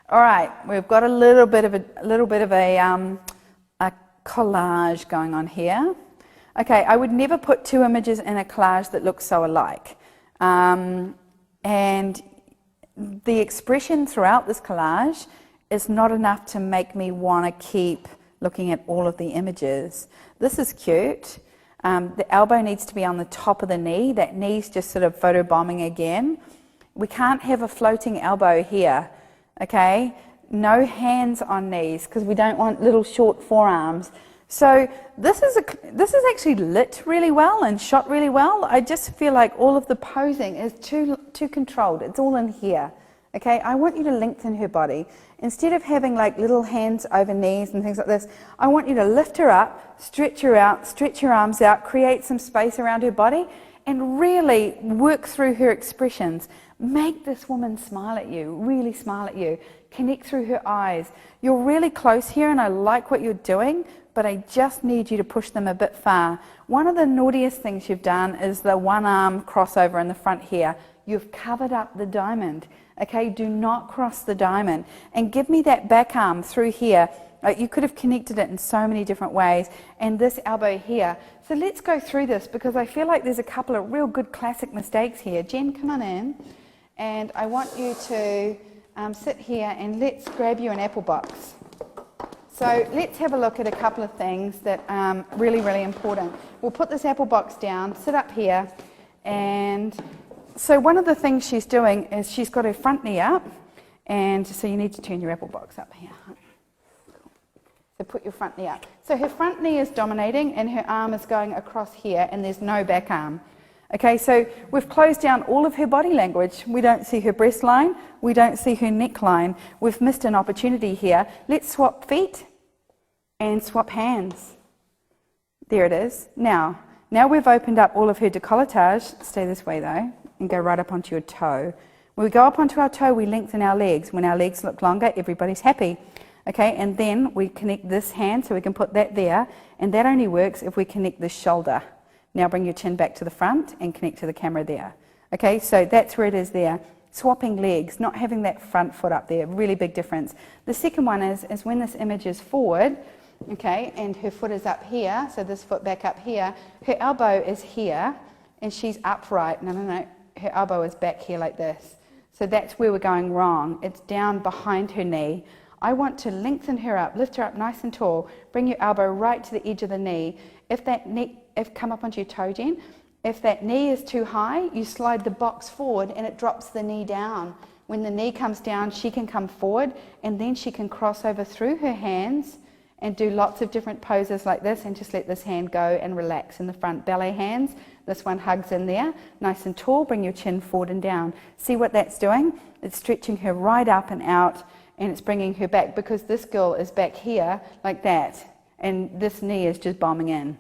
All right, we've got a little bit of a collage going on here. Okay, I would never put two images in a collage that look so alike. And the expression throughout this collage is not enough to make me want to keep looking at all of the images. This is cute. The elbow needs to be on the top of the knee. That knee's just sort of photobombing again. We can't have a floating elbow here, okay? No hands on knees because we don't want little short forearms. So this is actually lit really well and shot really well. I just feel like all of the posing is too controlled. It's all in here. Okay, I want you to lengthen her body. Instead of having like little hands over knees and things like this, I want you to lift her up, stretch her out, stretch her arms out, create some space around her body, and really work through her expressions. Make this woman smile at you, really smile at you. Connect through her eyes. You're really close here and I like what you're doing, but I just need you to push them a bit far. One of the naughtiest things you've done is the one arm crossover in the front here. You've covered up the diamond. Okay, do not cross the diamond. And give me that back arm through here. You could have connected it in so many different ways. And this elbow here. So let's go through this because I feel like there's a couple of real good classic mistakes here. Jen, come on in. And I want you to sit here and let's grab you an apple box. So let's have a look at a couple of things that are really, really important. We'll put this apple box down, sit up here, and so one of the things she's doing is she's got her front knee up, and so you need to turn your apple box up here. So put your front knee up. So her front knee is dominating and her arm is going across here and there's no back arm. Okay, so we've closed down all of her body language. We don't see her breast line, we don't see her neckline. We've missed an opportunity here. Let's swap feet and swap hands. There it is. Now we've opened up all of her décolletage. Stay this way though. And go right up onto your toe. When we go up onto our toe, we lengthen our legs. When our legs look longer, everybody's happy. Okay, and then we connect this hand so we can put that there, and that only works if we connect this shoulder. Now bring your chin back to the front and connect to the camera there. Okay, so that's where it is there. Swapping legs, not having that front foot up there, really big difference. The second one is when this image is forward, okay, and her foot is up here, so this foot back up here, her elbow is here, and she's upright. No. Her elbow is back here like this. So that's where we're going wrong. It's down behind her knee. I want to lengthen her up, lift her up nice and tall, bring your elbow right to the edge of the knee. Come up onto your toe, Jen. If that knee is too high, you slide the box forward and it drops the knee down. When the knee comes down, she can come forward and then she can cross over through her hands and do lots of different poses like this and just let this hand go and relax in the front. Ballet hands. This one hugs in there, nice and tall. Bring your chin forward and down. See what that's doing? It's stretching her right up and out, and it's bringing her back because this girl is back here like that, and this knee is just bombing in.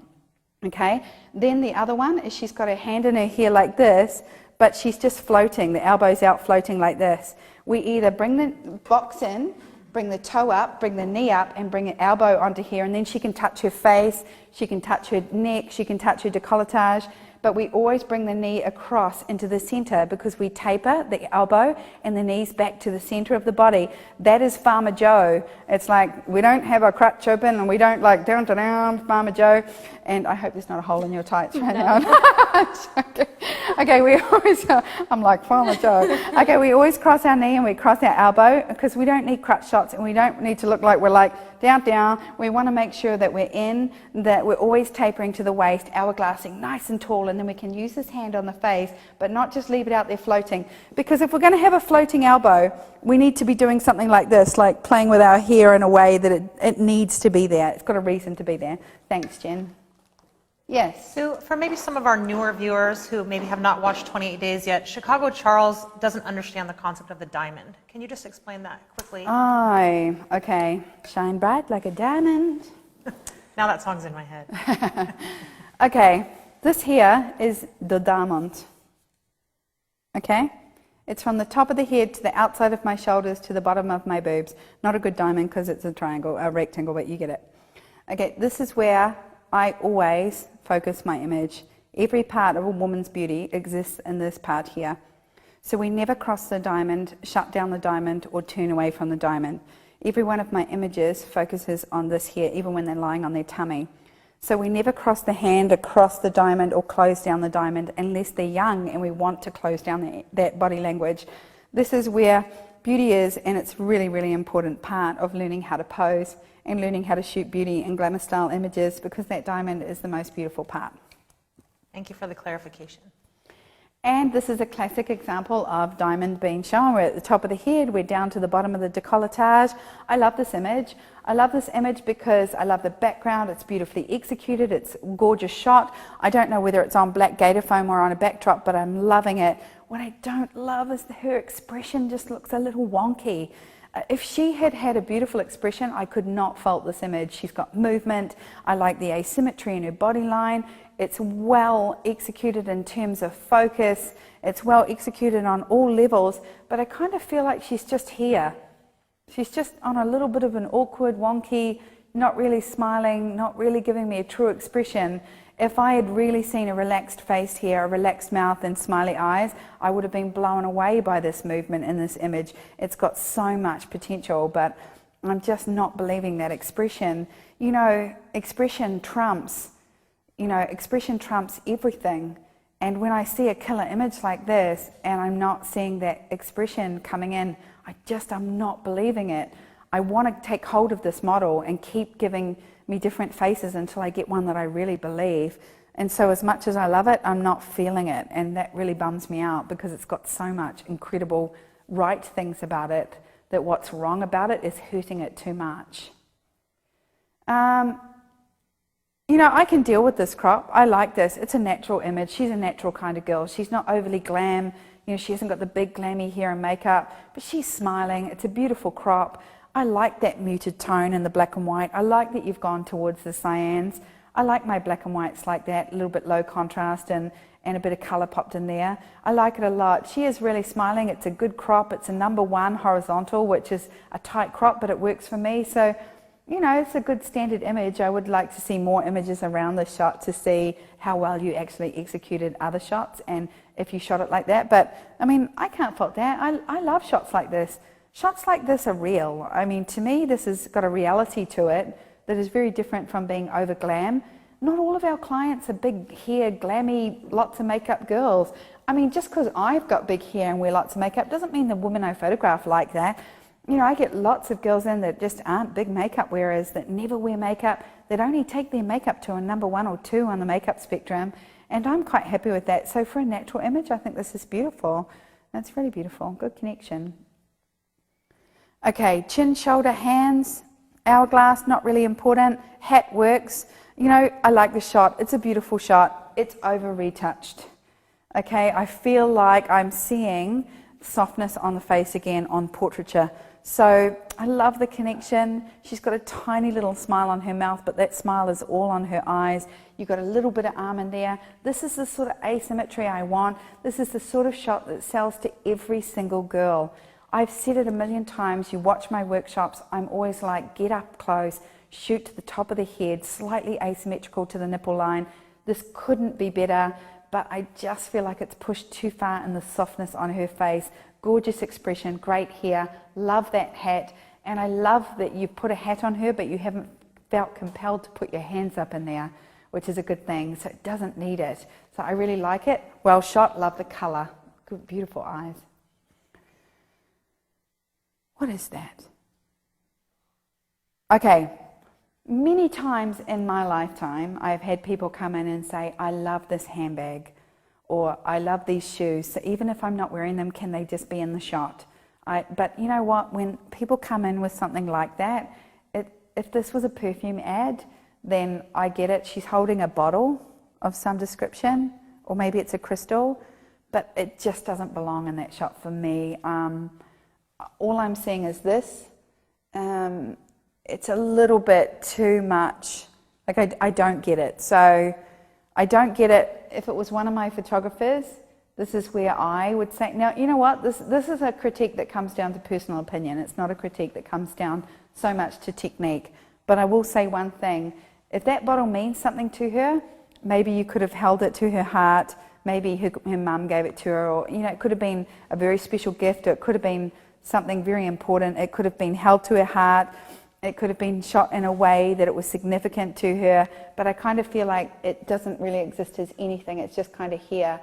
Okay? Then the other one is she's got her hand in her hair like this, but she's just floating. The elbow's out floating like this. We either bring the box in, bring the toe up, bring the knee up, and bring an elbow onto here, and then she can touch her face, she can touch her neck, she can touch her décolletage. But we always bring the knee across into the center because we taper the elbow and the knees back to the center of the body. That is Farmer Joe. It's like we don't have our crutch open and we don't like down, Farmer Joe. And I hope there's not a hole in your tights right now. Okay, we always, I'm like Farmer Joe. Okay, we always cross our knee and we cross our elbow because we don't need crutch shots and we don't need to look like we're like down. We want to make sure that we're always tapering to the waist, hourglassing nice and tall, and then we can use this hand on the face, but not just leave it out there floating. Because if we're going to have a floating elbow, we need to be doing something like this, like playing with our hair in a way that it needs to be there. It's got a reason to be there. Thanks, Jen. Yes. So for maybe some of our newer viewers who maybe have not watched 28 Days yet, Chicago Charles doesn't understand the concept of the diamond. Can you just explain that quickly? Okay. Shine bright like a diamond. Now that song's in my head. Okay, this here is the diamond. Okay? It's from the top of the head to the outside of my shoulders to the bottom of my boobs. Not a good diamond because it's a rectangle, but you get it. Okay, this is where I always focus my image. Every part of a woman's beauty exists in this part here. So we never cross the diamond, shut down the diamond, or turn away from the diamond. Every one of my images focuses on this here, even when they're lying on their tummy. So we never cross the hand across the diamond or close down the diamond unless they're young and we want to close down that body language. This is where beauty is, and it's really, really important part of learning how to pose and learning how to shoot beauty and glamour style images, because that diamond is the most beautiful part. Thank you for the clarification. And this is a classic example of diamond being shown. We're at the top of the head, we're down to the bottom of the décolletage. I love this image. I love this image because I love the background. It's beautifully executed. It's a gorgeous shot. I don't know whether it's on black gator foam or on a backdrop, but I'm loving it. What I don't love is her expression just looks a little wonky. If she had had a beautiful expression, I could not fault this image. She's got movement. I like the asymmetry in her body line. It's well executed in terms of focus. It's well executed on all levels, but I kind of feel like she's just here. She's just on a little bit of an awkward, wonky, not really smiling, not really giving me a true expression. If I had really seen a relaxed face here, a relaxed mouth and smiley eyes, I would have been blown away by this movement in this image. It's got so much potential, but I'm just not believing that expression. You know, expression trumps everything. And when I see a killer image like this and I'm not seeing that expression coming in, I'm not believing it. I want to take hold of this model and keep giving me different faces until I get one that I really believe. And so as much as I love it, I'm not feeling it. And that really bums me out because it's got so much incredible right things about it that what's wrong about it is hurting it too much. You know, I can deal with this crop. I like this. It's a natural image. She's a natural kind of girl. She's not overly glam. You know, she hasn't got the big glammy hair and makeup, but she's smiling. It's a beautiful crop. I like that muted tone in the black and white. I like that you've gone towards the cyans. I like my black and whites like that, a little bit low contrast and a bit of colour popped in there. I like it a lot. She is really smiling. It's a good crop. It's a number 1 horizontal, which is a tight crop, but it works for me. So, you know, it's a good standard image. I would like to see more images around this shot to see how well you actually executed other shots and if you shot it like that. But, I mean, I can't fault that. I love shots like this. Shots like this are real. I mean, to me, this has got a reality to it that is very different from being over glam. Not all of our clients are big hair, glammy, lots of makeup girls. I mean, just because I've got big hair and wear lots of makeup doesn't mean the women I photograph like that. You know, I get lots of girls in that just aren't big makeup wearers, that never wear makeup, that only take their makeup to a number 1 or 2 on the makeup spectrum, and I'm quite happy with that. So for a natural image, I think this is beautiful. That's really beautiful. Good connection. Okay, chin, shoulder, hands, hourglass, not really important. Hat works. You know, I like the shot. It's a beautiful shot. It's over-retouched. Okay, I feel like I'm seeing softness on the face again on portraiture. So I love the connection. She's got a tiny little smile on her mouth, but that smile is all on her eyes. You've got a little bit of arm in there. This is the sort of asymmetry I want. This is the sort of shot that sells to every single girl. I've said it a million times. You watch my workshops, I'm always like, get up close, shoot to the top of the head, slightly asymmetrical to the nipple line. This couldn't be better, but I just feel like it's pushed too far in the softness on her face. Gorgeous expression, great hair, love that hat, and I love that you put a hat on her, but you haven't felt compelled to put your hands up in there, which is a good thing, so it doesn't need it. So I really like it. Well shot, love the colour. Good, beautiful eyes. What is that? Okay, many times in my lifetime, I've had people come in and say, I love this handbag, or I love these shoes, so even if I'm not wearing them, can they just be in the shot? But you know what, when people come in with something like that, if this was a perfume ad, then I get it. She's holding a bottle of some description, or maybe it's a crystal, but it just doesn't belong in that shot for me. All I'm seeing is this. It's a little bit too much. Like I don't get it. So I don't get it. If it was one of my photographers, this is where I would say, now, you know what? This is a critique that comes down to personal opinion. It's not a critique that comes down so much to technique. But I will say one thing. If that bottle means something to her, maybe you could have held it to her heart. Maybe her mum gave it to her, or, you know, it could have been a very special gift, or it could have been something very important. It could have been held to her heart. It could have been shot in a way that it was significant to her, but I kind of feel like it doesn't really exist as anything. It's just kind of here.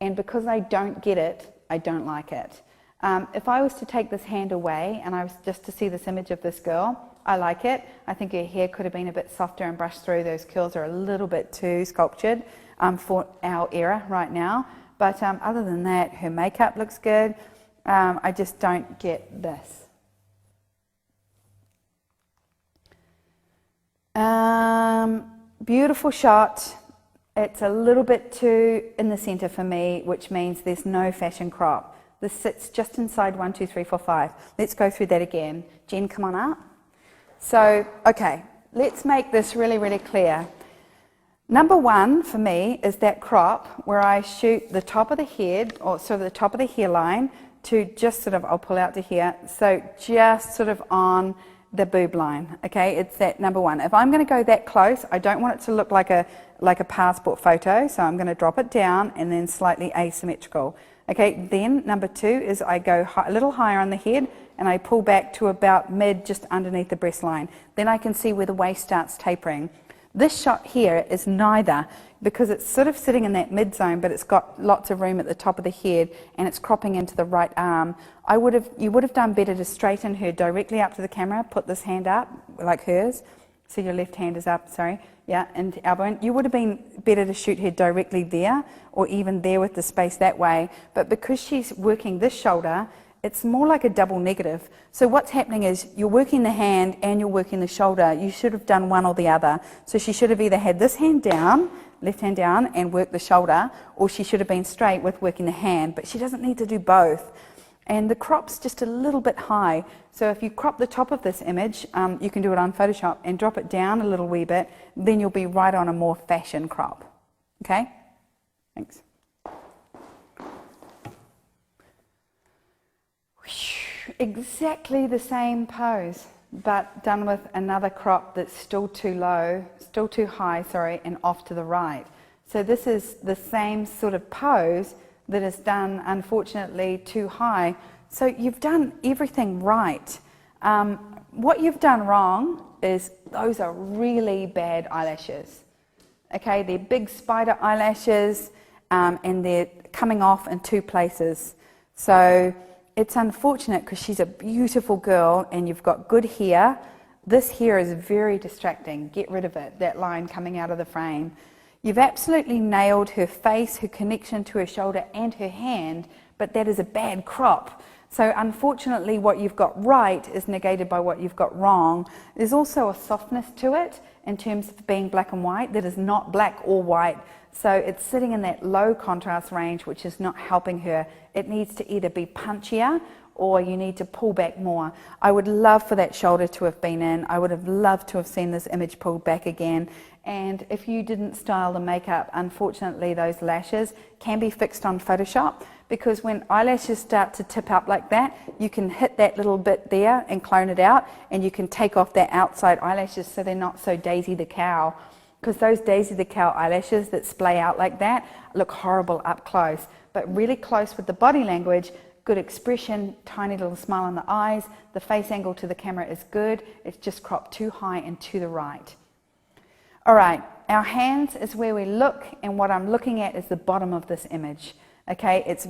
And because I don't get it, I don't like it. If I was to take this hand away and I was just to see this image of this girl, I like it. I think her hair could have been a bit softer and brushed through. Those curls are a little bit too sculptured for our era right now. But other than that, her makeup looks good. I just don't get this. Beautiful shot. It's a little bit too in the center for me, which means there's no fashion crop. This sits just inside 1, 2, 3, 4, 5. Let's go through that again. Jen, come on up. So, okay, let's make this really, really clear. Number one for me is that crop where I shoot the top of the head, or sort of the top of the hairline, to just sort of, I'll pull out to here, so just sort of on the boob line, okay? It's that number one. If I'm going to go that close, I don't want it to look like a passport photo, so I'm going to drop it down and then slightly asymmetrical. Okay, then number two is I go a little higher on the head and I pull back to about mid, just underneath the breast line. Then I can see where the waist starts tapering. This shot here is neither, because it's sort of sitting in that mid zone, but it's got lots of room at the top of the head and it's cropping into the right arm. You would have done better to straighten her directly up to the camera, put this hand up like hers. So your left hand is up, sorry, yeah, and elbow. You would have been better to shoot her directly there, or even there with the space that way. But because she's working this shoulder, it's more like a double negative. So what's happening is you're working the hand and you're working the shoulder. You should have done one or the other. So she should have either had this hand down, left hand down, and worked the shoulder, or she should have been straight with working the hand. But she doesn't need to do both. And the crop's just a little bit high. So if you crop the top of this image, you can do it on Photoshop and drop it down a little wee bit, then you'll be right on a more fashion crop. Okay? Thanks. Exactly the same pose, but done with another crop that's still too low, still too high, sorry, and off to the right. So this is the same sort of pose that is done, unfortunately, too high. So you've done everything right. What you've done wrong is those are really bad eyelashes. Okay, they're big spider eyelashes, and they're coming off in two places. So it's unfortunate because she's a beautiful girl and you've got good hair. This hair is very distracting. Get rid of it, that line coming out of the frame. You've absolutely nailed her face, her connection to her shoulder and her hand, but that is a bad crop. So unfortunately what you've got right is negated by what you've got wrong. There's also a softness to it in terms of being black and white that is not black or white. So it's sitting in that low contrast range, which is not helping her. It needs to either be punchier or you need to pull back more. I would love for that shoulder to have been in. I would have loved to have seen this image pulled back again. And if you didn't style the makeup, unfortunately those lashes can be fixed on Photoshop, because when eyelashes start to tip up like that, you can hit that little bit there and clone it out, and you can take off that outside eyelashes so they're not so Daisy the cow. Because those Daisy the cow eyelashes that splay out like that look horrible up close, but really close with the body language, good expression, tiny little smile on the eyes, the face angle to the camera is good, it's just cropped too high and to the right. All right, our hands is where we look, and what I'm looking at is the bottom of this image. Okay, it's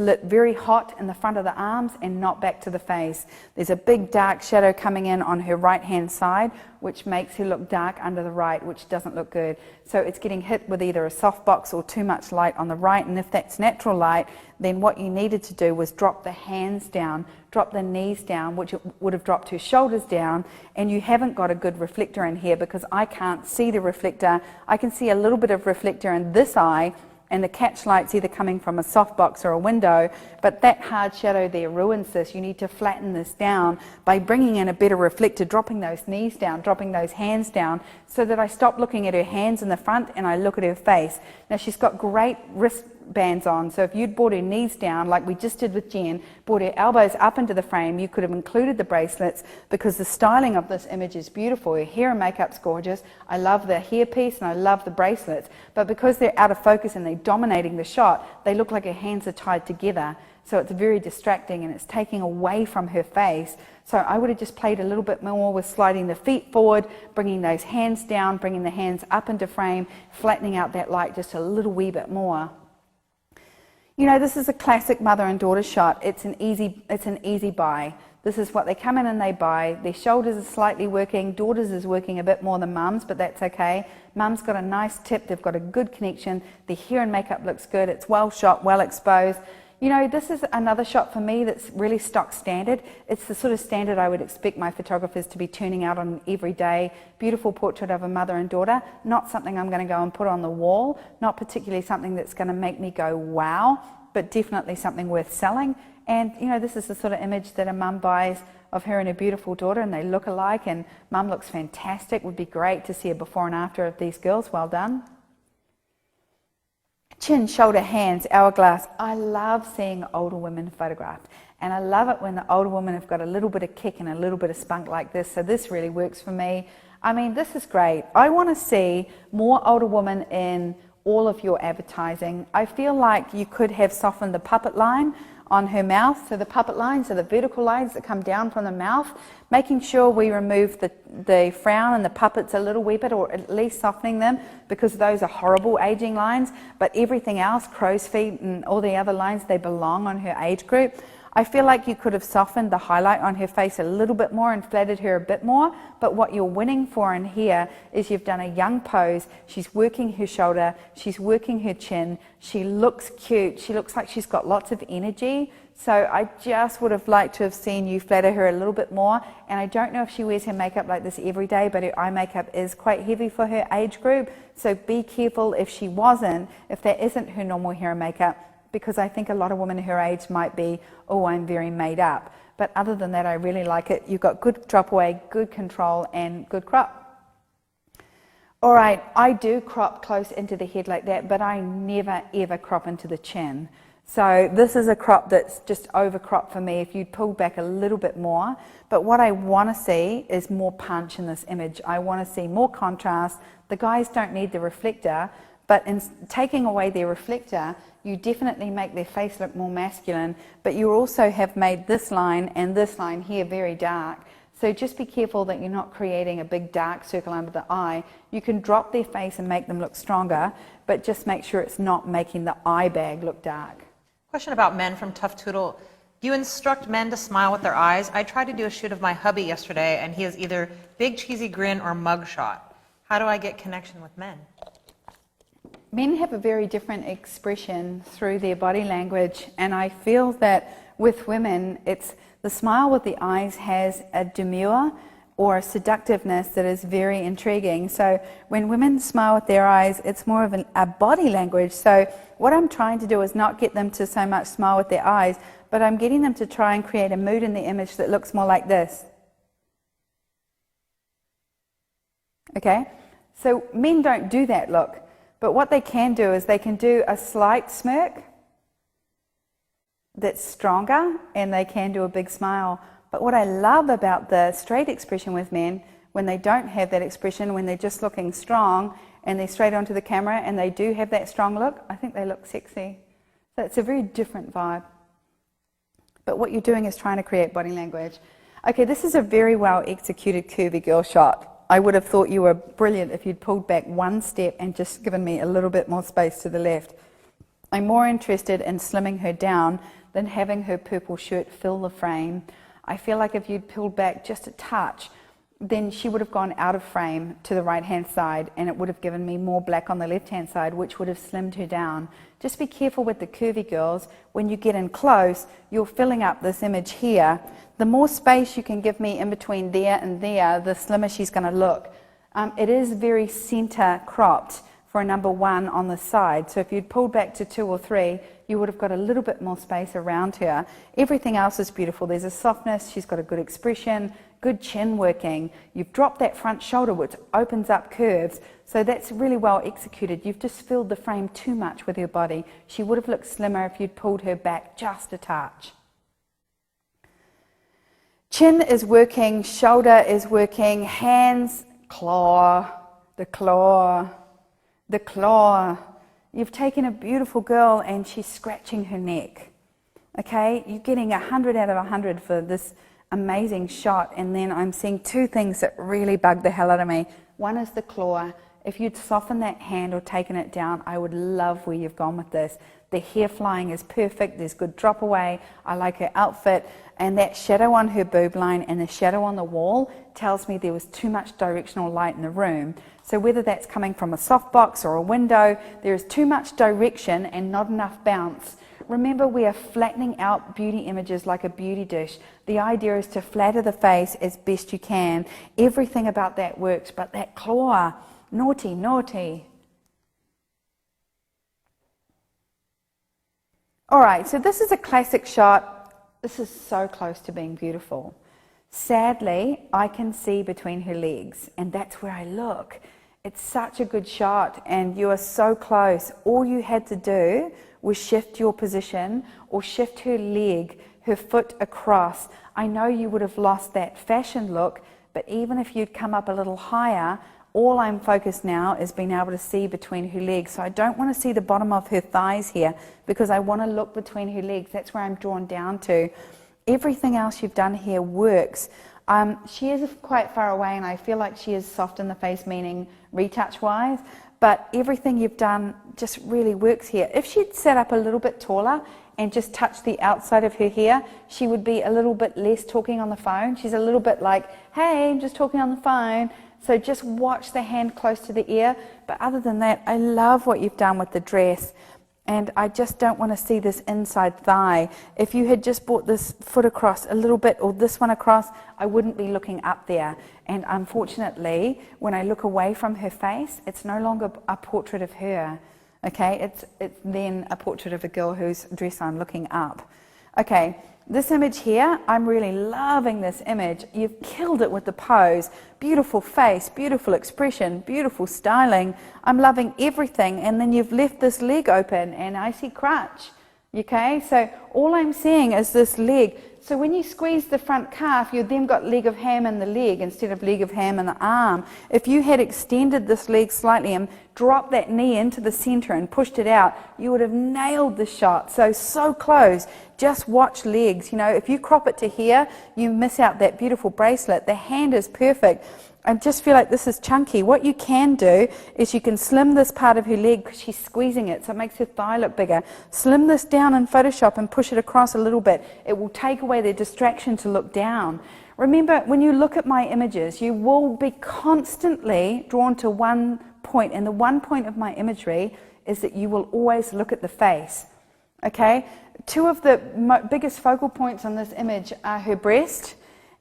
lit very hot in the front of the arms and not back to the face. There's a big dark shadow coming in on her right hand side, which makes her look dark under the right, which doesn't look good. So it's getting hit with either a softbox or too much light on the right, and if that's natural light, then what you needed to do was drop the hands down, drop the knees down, which would have dropped her shoulders down, and you haven't got a good reflector in here because I can't see the reflector. I can see a little bit of reflector in this eye, and the catch light's either coming from a softbox or a window, but that hard shadow there ruins this. You need to flatten this down by bringing in a better reflector, dropping those knees down, dropping those hands down, so that I stop looking at her hands in the front and I look at her face. Now she's got great wristbands on, so if you'd brought her knees down like we just did with Jen, brought her elbows up into the frame, you could have included the bracelets, because the styling of this image is beautiful. Her hair and makeup's gorgeous. I love the hairpiece and I love the bracelets, but because they're out of focus and they're dominating the shot, they look like her hands are tied together. So it's very distracting and it's taking away from her face. So I would have just played a little bit more with sliding the feet forward, bringing those hands down, bringing the hands up into frame, flattening out that light just a little wee bit more. You know, this is a classic mother and daughter shot. It's an easy buy. This is what they come in and they buy. Their shoulders are slightly working. Daughters is working a bit more than mums, but that's okay. Mum's got a nice tip. They've got a good connection. Their hair and makeup looks good. It's well shot, well exposed. You know, this is another shot for me that's really stock standard. It's the sort of standard I would expect my photographers to be turning out on every day. Beautiful portrait of a mother and daughter. Not something I'm going to go and put on the wall. Not particularly something that's going to make me go, wow, but definitely something worth selling. And, you know, this is the sort of image that a mum buys of her and her beautiful daughter, and they look alike, and mum looks fantastic. Would be great to see a before and after of these girls. Well done. Chin, shoulder, hands, hourglass. I love seeing older women photographed, and I love it when the older women have got a little bit of kick and a little bit of spunk like this, so this really works for me. I mean, this is great. I want to see more older women in all of your advertising. I feel like you could have softened the puppet line on her mouth. So the puppet lines are the vertical lines that come down from the mouth, making sure we remove the frown and the puppets a little wee bit, or at least softening them, because those are horrible aging lines. But everything else, crow's feet and all the other lines, they belong on her age group. I feel like you could have softened the highlight on her face a little bit more and flattered her a bit more, but what you're winning for in here is you've done a young pose. She's working her shoulder, she's working her chin, she looks cute, she looks like she's got lots of energy. So I just would have liked to have seen you flatter her a little bit more, and I don't know if she wears her makeup like this every day, but her eye makeup is quite heavy for her age group, so be careful if she wasn't, if that isn't her normal hair and makeup, because I think a lot of women her age might be, oh, I'm very made up. But other than that, I really like it. You've got good drop away, good control, and good crop. All right, I do crop close into the head like that, but I never, ever crop into the chin. So this is a crop that's just over crop for me if you pull back a little bit more. But what I want to see is more punch in this image. I want to see more contrast. The guys don't need the reflector, but in taking away their reflector, you definitely make their face look more masculine, but you also have made this line and this line here very dark. So just be careful that you're not creating a big dark circle under the eye. You can drop their face and make them look stronger, but just make sure it's not making the eye bag look dark. Question about men from Tough Toodle. Do you instruct men to smile with their eyes? I tried to do a shoot of my hubby yesterday, and he has either big cheesy grin or mug shot. How do I get connection with men? Men have a very different expression through their body language, and I feel that with women, it's the smile with the eyes has a demure or a seductiveness that is very intriguing. So when women smile with their eyes, it's more of a body language. So what I'm trying to do is not get them to so much smile with their eyes, but I'm getting them to try and create a mood in the image that looks more like this. Okay? So men don't do that look. But what they can do is they can do a slight smirk that's stronger, and they can do a big smile. But what I love about the straight expression with men, when they don't have that expression, when they're just looking strong and they're straight onto the camera and they do have that strong look, I think they look sexy. So it's a very different vibe. But what you're doing is trying to create body language. Okay, this is a very well executed curvy girl shot. I would have thought you were brilliant if you'd pulled back one step and just given me a little bit more space to the left. I'm more interested in slimming her down than having her purple shirt fill the frame. I feel like if you'd pulled back just a touch, then she would have gone out of frame to the right-hand side, and it would have given me more black on the left-hand side, which would have slimmed her down. Just be careful with the curvy girls. When you get in close, you're filling up this image here. The more space you can give me in between there and there, the slimmer she's going to look. It is very center cropped for a number 1 on the side. So if you'd pulled back to 2 or 3, you would have got a little bit more space around her. Everything else is beautiful. There's a softness. She's got a good expression, good chin working. You've dropped that front shoulder, which opens up curves. So that's really well executed. You've just filled the frame too much with your body. She would have looked slimmer if you'd pulled her back just a touch. Chin is working, shoulder is working, hands, claw, the claw, the claw. You've taken a beautiful girl and she's scratching her neck. Okay, you're getting 100 out of 100 for this amazing shot, and then I'm seeing 2 things that really bug the hell out of me. One is the claw. if you'd softened that hand or taken it down, I would love where you've gone with this. The hair flying is perfect, there's good drop away, I like her outfit, and that shadow on her boob line and the shadow on the wall tells me there was too much directional light in the room. So whether that's coming from a softbox or a window, there is too much direction and not enough bounce. Remember, we are flattening out beauty images like a beauty dish. The idea is to flatter the face as best you can. Everything about that works, but that claw, naughty, naughty. All right, so this is a classic shot. This is so close to being beautiful. Sadly, I can see between her legs, and that's where I look. It's such a good shot, and you are so close. All you had to do was shift your position or shift her leg, her foot across. I know you would have lost that fashion look, but even if you'd come up a little higher, all I'm focused now is being able to see between her legs. So I don't want to see the bottom of her thighs here because I want to look between her legs. That's where I'm drawn down to. Everything else you've done here works. She is quite far away and I feel like she is soft in the face, meaning retouch-wise, but everything you've done just really works here. If she'd sat up a little bit taller and just touched the outside of her hair, she would be a little bit less talking on the phone. She's a little bit like, hey, I'm just talking on the phone. So just watch the hand close to the ear. But other than that, I love what you've done with the dress. And I just don't want to see this inside thigh. If you had just brought this foot across a little bit or this one across, I wouldn't be looking up there. And unfortunately, when I look away from her face, it's no longer a portrait of her. Okay, it's then a portrait of a girl whose dress I'm looking up. Okay, this image here, I'm really loving this image. You've killed it with the pose. Beautiful face, beautiful expression, beautiful styling. I'm loving everything. And then you've left this leg open and I see crutch. Okay, so all I'm seeing is this leg. So when you squeeze the front calf, you've then got leg of ham in the leg instead of leg of ham in the arm. If you had extended this leg slightly and dropped that knee into the center and pushed it out, you would have nailed the shot. So close. Just watch legs. You know, if you crop it to here, you miss out that beautiful bracelet. The hand is perfect. I just feel like this is chunky. What you can do is you can slim this part of her leg because she's squeezing it, so it makes her thigh look bigger. Slim this down in Photoshop and push it across a little bit. It will take away the distraction to look down. Remember, when you look at my images, you will be constantly drawn to one point, and the one point of my imagery is that you will always look at the face. Okay? Two of the biggest focal points on this image are her breast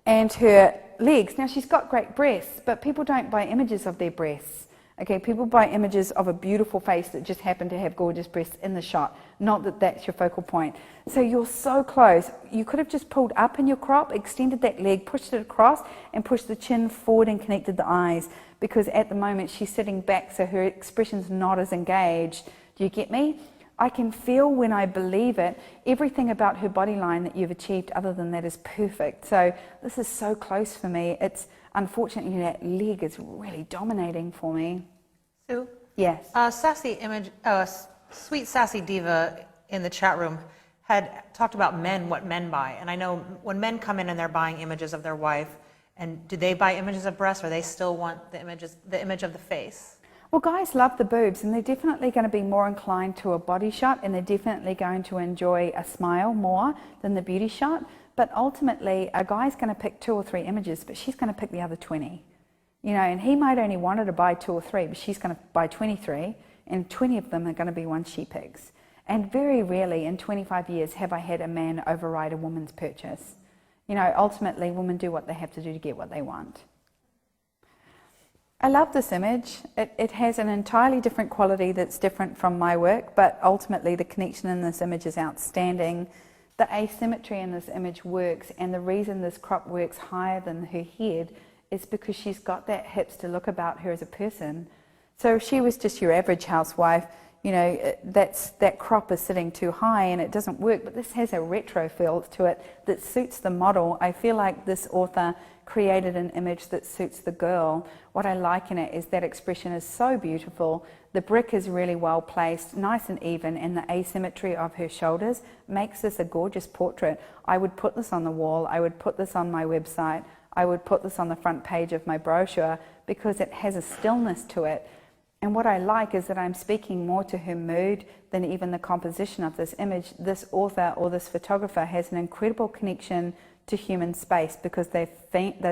and her legs. Now, she's got great breasts, but people don't buy images of their breasts. Okay, people buy images of a beautiful face that just happened to have gorgeous breasts in the shot, not that that's your focal point. So you're so close. You could have just pulled up in your crop, extended that leg, pushed it across, and pushed the chin forward and connected the eyes, because at the moment she's sitting back, so her expression's not as engaged. Do you get me? I can feel when I believe it, everything about her body line that you've achieved other than that is perfect. So this is so close for me. It's unfortunately that leg is really dominating for me. Sue? Yes. Sweet Sassy Diva in the chat room had talked about men, what men buy. And I know when men come in and they're buying images of their wife, and do they buy images of breasts or they still want the image of the face? Well, guys love the boobs, and they're definitely going to be more inclined to a body shot, and they're definitely going to enjoy a smile more than the beauty shot. But ultimately, a guy's going to pick 2 or 3 images, but she's going to pick the other 20. You know, and he might only want her to buy 2 or 3, but she's going to buy 23, and 20 of them are going to be ones she picks. And very rarely in 25 years have I had a man override a woman's purchase. You know, ultimately, women do what they have to do to get what they want. I love this image. It has an entirely different quality that's different from my work, but ultimately the connection in this image is outstanding. The asymmetry in this image works, and the reason this crop works higher than her head is because she's got that hipster look about her as a person. So if she was just your average housewife, you know, that crop is sitting too high and it doesn't work, but this has a retro feel to it that suits the model. I feel like this author created an image that suits the girl. What I like in it is that expression is so beautiful. The brick is really well placed, nice and even, and the asymmetry of her shoulders makes this a gorgeous portrait. I would put this on the wall. I would put this on my website. I would put this on the front page of my brochure because it has a stillness to it. And what I like is that I'm speaking more to her mood than even the composition of this image. This author or this photographer has an incredible connection to human space because they've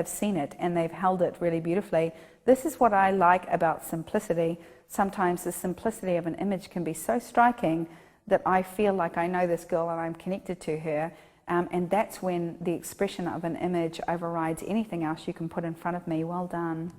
seen it and they've held it really beautifully. This is what I like about simplicity. Sometimes the simplicity of an image can be so striking that I feel like I know this girl and I'm connected to her. And that's when the expression of an image overrides anything else you can put in front of me. Well done.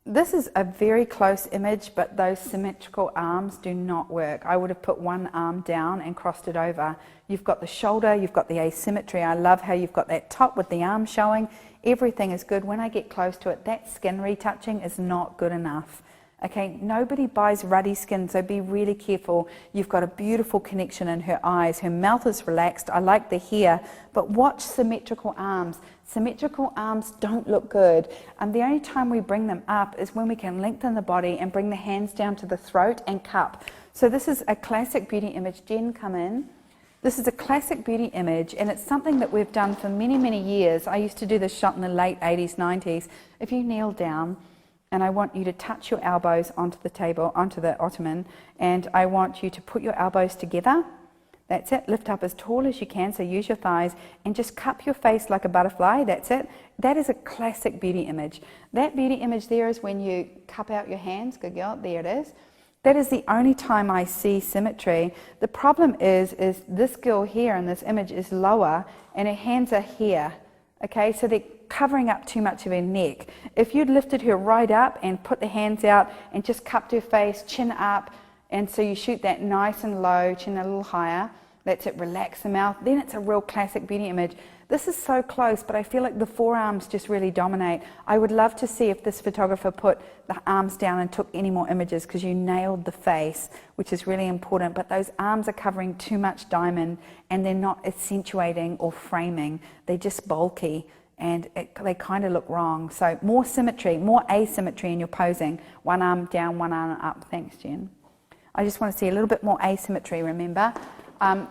This is a very close image, but those symmetrical arms do not work. I would have put one arm down and crossed it over. You've got the shoulder, you've got the asymmetry. I love how you've got that top with the arm showing. Everything is good. When I get close to it, that skin retouching is not good enough. Okay, nobody buys ruddy skin, so be really careful. You've got a beautiful connection in her eyes. Her mouth is relaxed. I like the hair, but watch symmetrical arms. Symmetrical arms don't look good. And the only time we bring them up is when we can lengthen the body and bring the hands down to the throat and cup. So this is a classic beauty image. Jen, come in. This is a classic beauty image, and it's something that we've done for many, many years. I used to do this shot in the late 80s, 90s. If you kneel down, and I want you to touch your elbows onto the table, onto the ottoman, and I want you to put your elbows together. That's it. Lift up as tall as you can, so use your thighs, and just cup your face like a butterfly. That's it. That is a classic beauty image. That beauty image there is when you cup out your hands. Good girl. There it is. That is the only time I see symmetry. The problem is this girl here in this image is lower, and her hands are here. Okay, so they're covering up too much of her neck. If you'd lifted her right up and put the hands out and just cupped her face, chin up, and so you shoot that nice and low, chin a little higher, that's it, relax the mouth, then it's a real classic beauty image. This is so close, but I feel like the forearms just really dominate. I would love to see if this photographer put the arms down and took any more images, because you nailed the face, which is really important, but those arms are covering too much diamond and they're not accentuating or framing. They're just bulky and they kind of look wrong. So more symmetry, more asymmetry in your posing. One arm down, one arm up. Thanks, Jen. I just want to see a little bit more asymmetry, remember.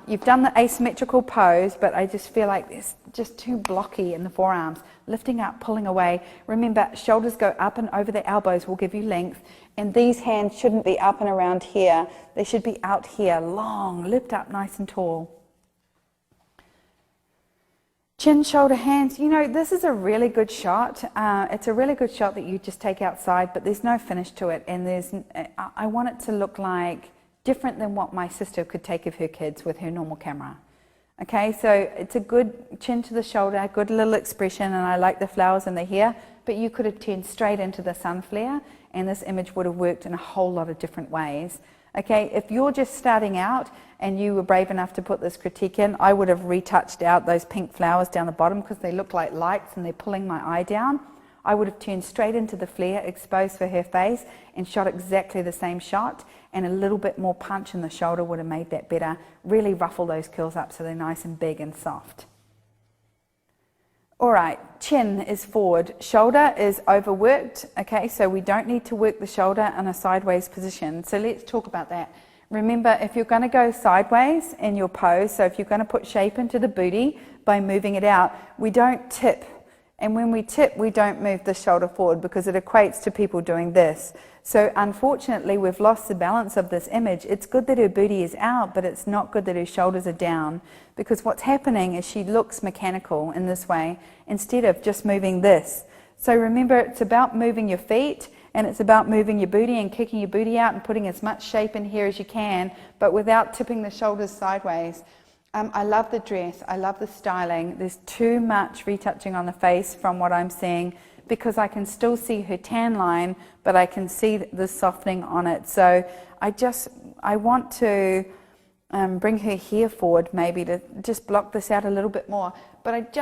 You've done the asymmetrical pose, but I just feel like it's just too blocky in the forearms. Lifting up, pulling away. Remember, shoulders go up and over the elbows will give you length, and these hands shouldn't be up and around here. They should be out here, long, lift up nice and tall. Chin, shoulder, hands. You know, this is a really good shot. It's a really good shot that you just take outside, but there's no finish to it, and I want it to look like different than what my sister could take of her kids with her normal camera. Okay, so it's a good chin to the shoulder, good little expression, and I like the flowers in the hair, but you could have turned straight into the sun flare, and this image would have worked in a whole lot of different ways. Okay, if you're just starting out and you were brave enough to put this critique in, I would have retouched out those pink flowers down the bottom because they look like lights and they're pulling my eye down. I would have turned straight into the flare, exposed for her face, and shot exactly the same shot, and a little bit more punch in the shoulder would have made that better. Really ruffle those curls up so they're nice and big and soft. All right, chin is forward, shoulder is overworked. Okay, so we don't need to work the shoulder in a sideways position. So let's talk about that. Remember, if you're going to go sideways in your pose, so if you're going to put shape into the booty by moving it out, we don't tip. And when we tip, we don't move the shoulder forward because it equates to people doing this. So unfortunately, we've lost the balance of this image. It's good that her booty is out, but it's not good that her shoulders are down, because what's happening is she looks mechanical in this way instead of just moving this. So remember, it's about moving your feet, and it's about moving your booty and kicking your booty out and putting as much shape in here as you can, but without tipping the shoulders sideways. I love the dress, I love the styling. There's too much retouching on the face from what I'm seeing, because I can still see her tan line, but I can see the softening on it. So I want to bring her hair forward maybe to just block this out a little bit more. But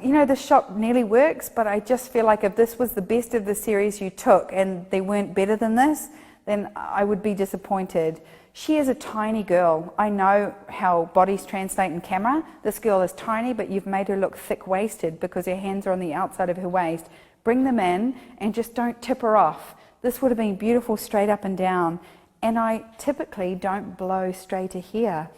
you know, the shot nearly works, but I just feel like if this was the best of the series you took and they weren't better than this, then I would be disappointed. She is a tiny girl. I know how bodies translate in camera. This girl is tiny, but you've made her look thick-waisted because her hands are on the outside of her waist. Bring them in and just don't tip her off. This would have been beautiful straight up and down. And I typically don't blow straight to here.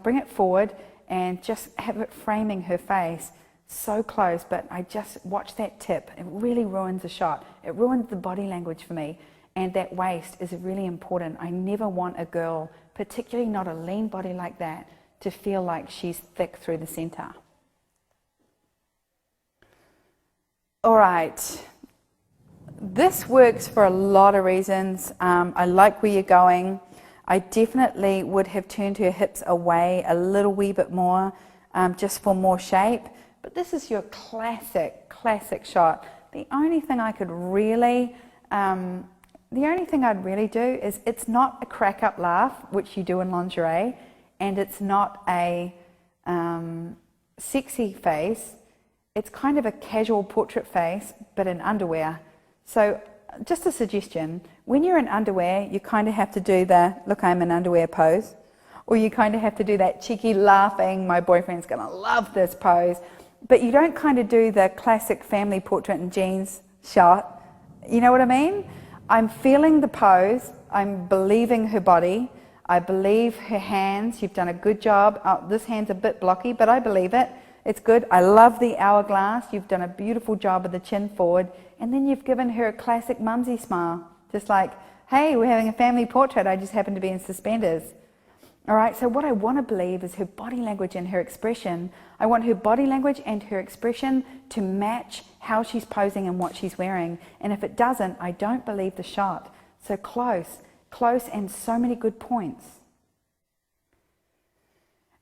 Bring it forward and just have it framing her face. so close, but I just watch that tip. It really ruins the shot. It ruins the body language for me. And that waist is really important. I never want a girl, particularly not a lean body like that, to feel like she's thick through the center. All right. This works for a lot of reasons. I like where you're going. I definitely would have turned her hips away a little wee bit more, just for more shape. But this is your classic shot. The only thing I'd really do is, it's not a crack up laugh, which you do in lingerie, and it's not a sexy face. It's kind of a casual portrait face, but in underwear. So just a suggestion, when you're in underwear, you kind of have to do the, look, I'm in underwear pose, or you kind of have to do that cheeky laughing, my boyfriend's going to love this pose, but you don't kind of do the classic family portrait in jeans shot. You know what I mean? I'm feeling the pose, I'm believing her body, I believe her hands. You've done a good job. Oh, this hand's a bit blocky, but I believe it. It's good. I love the hourglass. You've done a beautiful job of the chin forward. And then you've given her a classic mumsy smile. Just like, hey, we're having a family portrait. I just happen to be in suspenders. All right, so what I want to believe is her body language and her expression. I want her body language and her expression to match how she's posing and what she's wearing. And if it doesn't, I don't believe the shot. So close, and so many good points.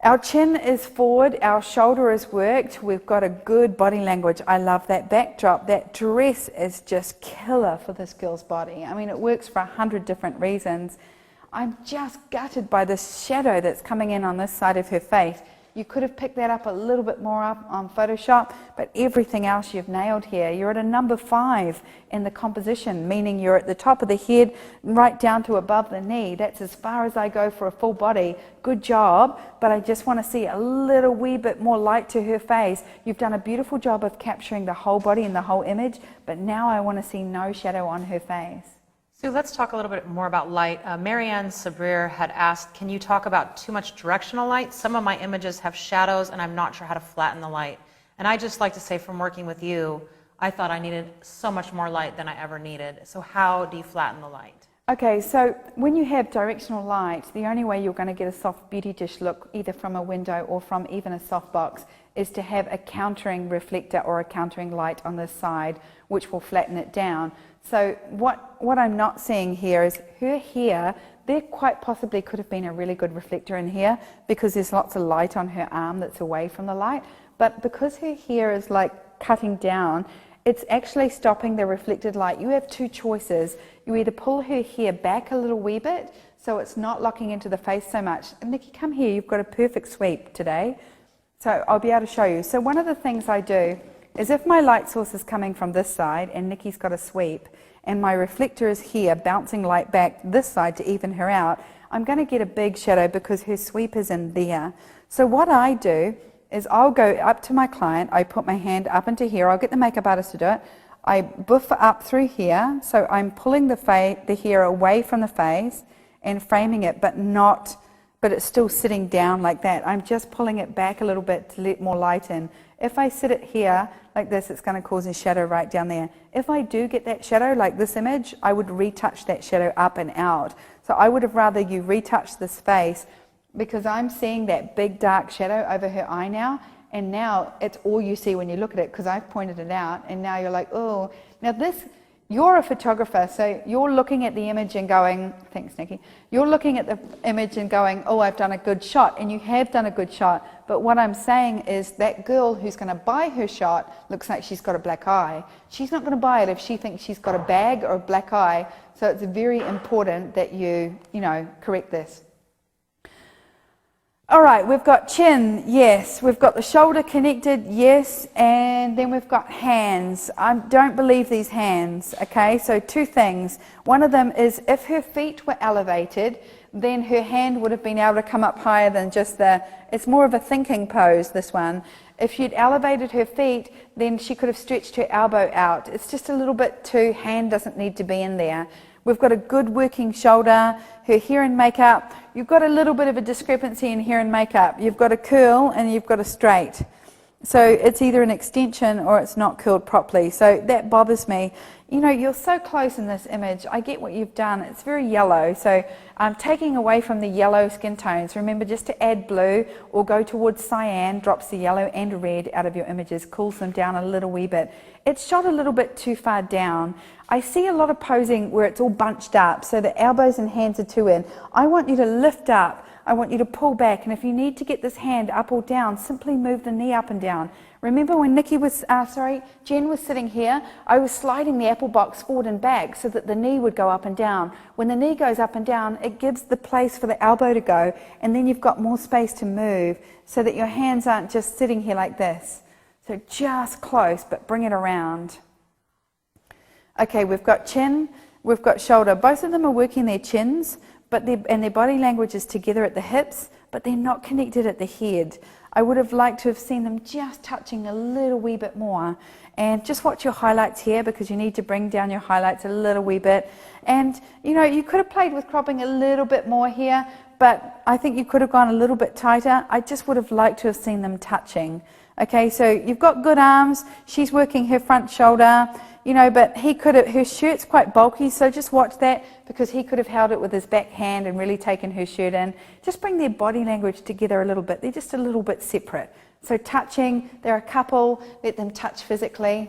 Our chin is forward, our shoulder is worked, we've got a good body language. I love that backdrop. That dress is just killer for this girl's body. I mean, it works for 100 different reasons. I'm just gutted by this shadow that's coming in on this side of her face. You could have picked that up a little bit more up on Photoshop, but everything else you've nailed here. You're at a number 5 in the composition, meaning you're at the top of the head, right down to above the knee. That's as far as I go for a full body. Good job, but I just want to see a little wee bit more light to her face. You've done a beautiful job of capturing the whole body and the whole image, but now I want to see no shadow on her face. Sue, let's talk a little bit more about light. Marianne Sabrir had asked, can you talk about too much directional light? Some of my images have shadows and I'm not sure how to flatten the light. And I just like to say, from working with you, I thought I needed so much more light than I ever needed. So how do you flatten the light? Okay, so when you have directional light, the only way you're going to get a soft beauty dish look, either from a window or from even a softbox, is to have a countering reflector or a countering light on this side, which will flatten it down. So what I'm not seeing here is her hair. There quite possibly could have been a really good reflector in here because there's lots of light on her arm that's away from the light. But because her hair is like cutting down, it's actually stopping the reflected light. You have two choices. You either pull her hair back a little wee bit so it's not locking into the face so much. And Nikki, come here. You've got a perfect sweep today. So I'll be able to show you. So one of the things I do is if my light source is coming from this side and Nikki's got a sweep and my reflector is here bouncing light back this side to even her out, I'm going to get a big shadow because her sweep is in there. So what I do is I'll go up to my client, I put my hand up into here, I'll get the makeup artist to do it, I buff up through here, so I'm pulling the hair away from the face and framing it, but it's still sitting down like that. I'm just pulling it back a little bit to let more light in. If I sit it here like this, it's going to cause a shadow right down there. If I do get that shadow, like this image, I would retouch that shadow up and out. So I would have rather you retouch this face because I'm seeing that big dark shadow over her eye now, and now it's all you see when you look at it because I've pointed it out, and now you're like, oh. Now this, you're a photographer, so you're looking at the image and going, thanks Nikki, you're looking at the image and going, oh, I've done a good shot, and you have done a good shot, but what I'm saying is that girl who's going to buy her shot looks like she's got a black eye. She's not going to buy it if she thinks she's got a bag or a black eye, so it's very important that you correct this. All right, we've got chin, yes. We've got the shoulder connected, yes. And then we've got hands. I don't believe these hands, okay? So two things. One of them is if her feet were elevated, then her hand would have been able to come up higher than just it's more of a thinking pose, this one. If she'd elevated her feet, then she could have stretched her elbow out. It's just a little bit too, hand doesn't need to be in there. We've got a good working shoulder, her hair and makeup. You've got a little bit of a discrepancy in hair and makeup. You've got a curl and you've got a straight. So it's either an extension or it's not curled properly. So that bothers me. You know, you're so close in this image. I get what you've done. It's very yellow. So taking away from the yellow skin tones, remember just to add blue or go towards cyan, drops the yellow and red out of your images, cools them down a little wee bit. It's shot a little bit too far down. I see a lot of posing where it's all bunched up, so the elbows and hands are too in. I want you to lift up. I want you to pull back, and if you need to get this hand up or down, simply move the knee up and down. Remember when Jen was sitting here, I was sliding the apple box forward and back so that the knee would go up and down. When the knee goes up and down, it gives the place for the elbow to go, and then you've got more space to move so that your hands aren't just sitting here like this. So just close, but bring it around. Okay, we've got chin, we've got shoulder. Both of them are working their chins, and their body language is together at the hips, but they're not connected at the head. I would have liked to have seen them just touching a little wee bit more. And just watch your highlights here, because you need to bring down your highlights a little wee bit. And you know, you could have played with cropping a little bit more here, but I think you could have gone a little bit tighter. I just would have liked to have seen them touching. Okay, so you've got good arms. She's working her front shoulder. You know, but he could have, her shirt's quite bulky, so just watch that, because he could have held it with his back hand and really taken her shirt in. Just bring their body language together a little bit. They're just a little bit separate. So touching, they're a couple, let them touch physically.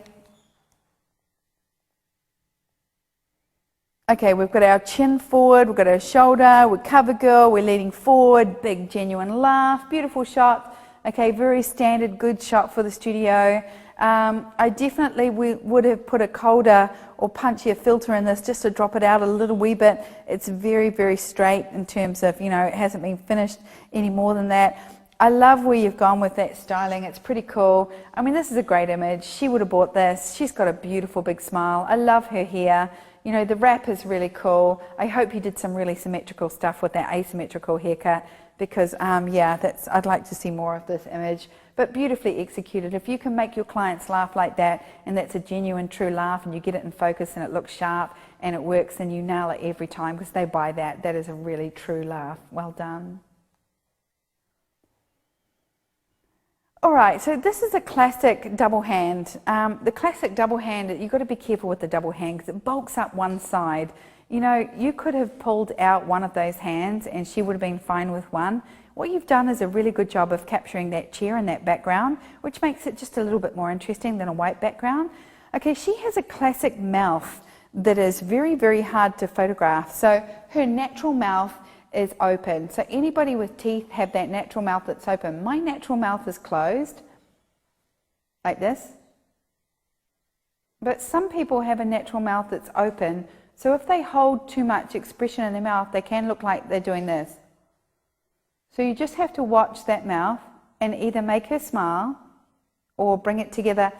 Okay, we've got our chin forward, we've got our shoulder, we're cover girl, we're leaning forward, big genuine laugh, beautiful shot. Okay, very standard, good shot for the studio. I definitely would have put a colder or punchier filter in this just to drop it out a little wee bit. It's very, very straight in terms of, you know, it hasn't been finished any more than that. I love where you've gone with that styling. It's pretty cool. I mean, this is a great image. She would have bought this. She's got a beautiful big smile. I love her hair. You know, the wrap is really cool. I hope you did some really symmetrical stuff with that asymmetrical haircut, because, I'd like to see more of this image. But beautifully executed. If you can make your clients laugh like that, and that's a genuine, true laugh, and you get it in focus and it looks sharp and it works, then you nail it every time, because they buy that. That is a really true laugh. Well done. All right, so this is a classic double hand. The classic double hand, you've got to be careful with the double hand because it bulks up one side. You know, you could have pulled out one of those hands and she would have been fine with one. What you've done is a really good job of capturing that chair and that background, which makes it just a little bit more interesting than a white background. Okay, she has a classic mouth that is very, very hard to photograph. So her natural mouth is open. So anybody with teeth have that natural mouth that's open. My natural mouth is closed, like this. But some people have a natural mouth that's open. So if they hold too much expression in their mouth, they can look like they're doing this. So you just have to watch that mouth and either make her smile or bring it together.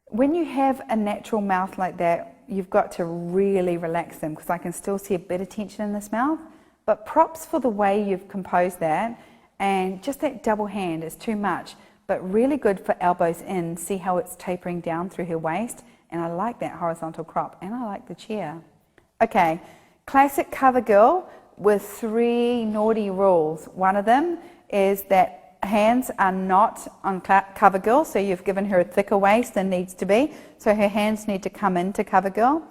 When you have a natural mouth like that, you've got to really relax them, because I can still see a bit of tension in this mouth. But props for the way you've composed that, and just that double hand is too much, but really good for elbows in. See how it's tapering down through her waist, and I like that horizontal crop, and I like the chair. Okay, classic cover girl with 3 naughty rules. One of them is that hands are not on cover girl, so you've given her a thicker waist than needs to be, so her hands need to come into cover girl.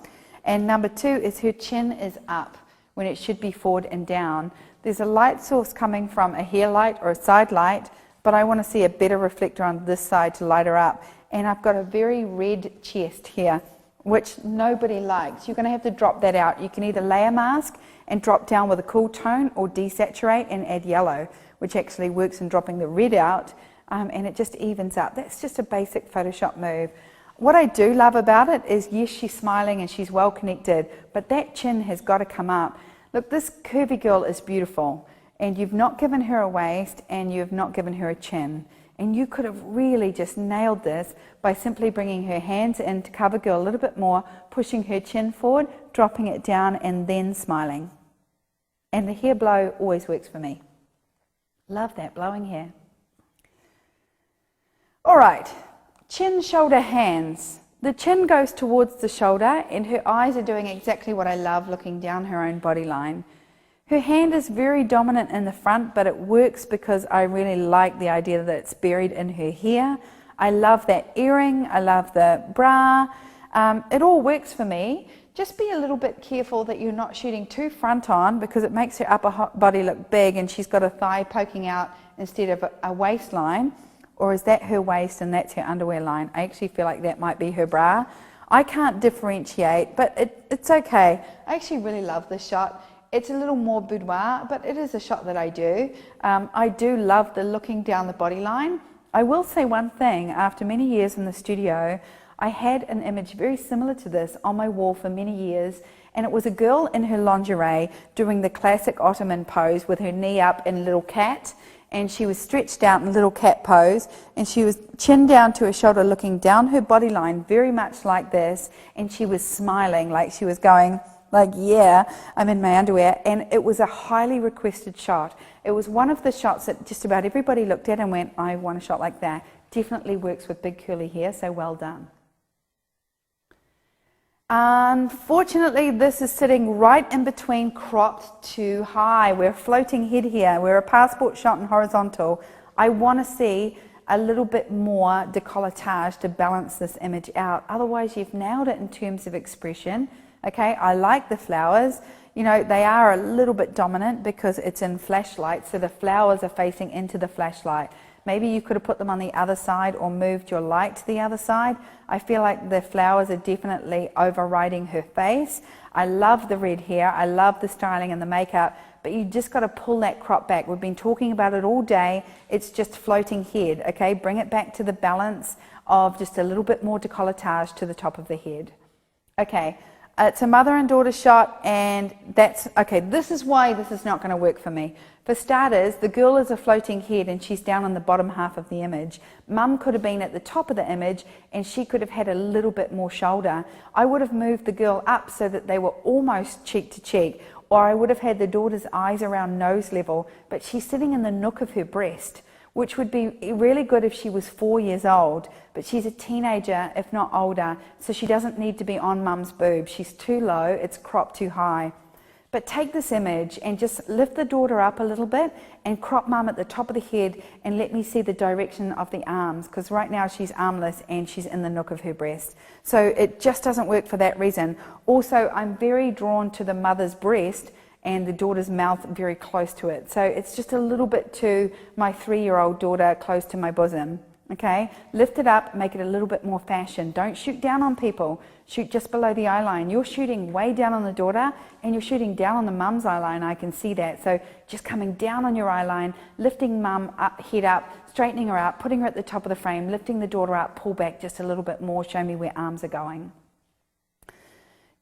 And number 2 is her chin is up when it should be forward and down. There's a light source coming from a hair light or a side light, but I want to see a better reflector on this side to light her up. And I've got a very red chest here, which nobody likes. You're going to have to drop that out. You can either layer mask and drop down with a cool tone, or desaturate and add yellow, which actually works in dropping the red out, and it just evens up. That's just a basic Photoshop move. What I do love about it is, yes, she's smiling and she's well connected, but that chin has got to come up. Look, this curvy girl is beautiful, and you've not given her a waist and you've not given her a chin. And you could have really just nailed this by simply bringing her hands in to cover girl a little bit more, pushing her chin forward, dropping it down, and then smiling. And the hair blow always works for me. Love that blowing hair. All right, chin, shoulder, hands. The chin goes towards the shoulder, and her eyes are doing exactly what I love, looking down her own body line. Her hand is very dominant in the front, but it works because I really like the idea that it's buried in her hair. I love that earring, I love the bra. It all works for me. Just be a little bit careful that you're not shooting too front on, because it makes her upper body look big and she's got a thigh poking out instead of a waistline. Or is that her waist and that's her underwear line? I actually feel like that might be her bra. I can't differentiate, but it's okay. I actually really love this shot. It's a little more boudoir, but it is a shot that I do. I do love the looking down the body line. I will say one thing, after many years in the studio, I had an image very similar to this on my wall for many years, and it was a girl in her lingerie doing the classic Ottoman pose with her knee up in little cat, and she was stretched out in little cat pose, and she was chin down to her shoulder looking down her body line very much like this, and she was smiling like she was going like, yeah, I'm in my underwear. And it was a highly requested shot. It was one of the shots that just about everybody looked at and went, I want a shot like that. Definitely works with big curly hair, so well done. Unfortunately, this is sitting right in between cropped to high. We're floating head here. We're a passport shot in horizontal. I want to see a little bit more decolletage to balance this image out. Otherwise, you've nailed it in terms of expression. Okay, I like the flowers. You know, they are a little bit dominant because it's in flashlight, so the flowers are facing into the flashlight. Maybe you could have put them on the other side or moved your light to the other side. I feel like the flowers are definitely overriding her face. I love the red hair. I love the styling and the makeup, but you just got to pull that crop back. We've been talking about it all day. It's just floating head, okay? Bring it back to the balance of just a little bit more decolletage to the top of the head. Okay. It's a mother and daughter shot, and that's, okay, this is why this is not going to work for me. For starters, the girl is a floating head and she's down on the bottom half of the image. Mum could have been at the top of the image and she could have had a little bit more shoulder. I would have moved the girl up so that they were almost cheek to cheek, or I would have had the daughter's eyes around nose level, but she's sitting in the nook of her breast, which would be really good if she was 4 years old, but she's a teenager, if not older, so she doesn't need to be on mum's boob. She's too low, it's cropped too high. But take this image and just lift the daughter up a little bit and crop mum at the top of the head and let me see the direction of the arms, because right now she's armless and she's in the nook of her breast. So it just doesn't work for that reason. Also, I'm very drawn to the mother's breast and the daughter's mouth very close to it. So it's just a little bit to my 3-year-old daughter close to my bosom. Okay, lift it up, make it a little bit more fashion. Don't shoot down on people, shoot just below the eye line. You're shooting way down on the daughter and you're shooting down on the mum's eye line, I can see that. So just coming down on your eye line, lifting mum up, head up, straightening her out, putting her at the top of the frame, lifting the daughter up, pull back just a little bit more, show me where arms are going.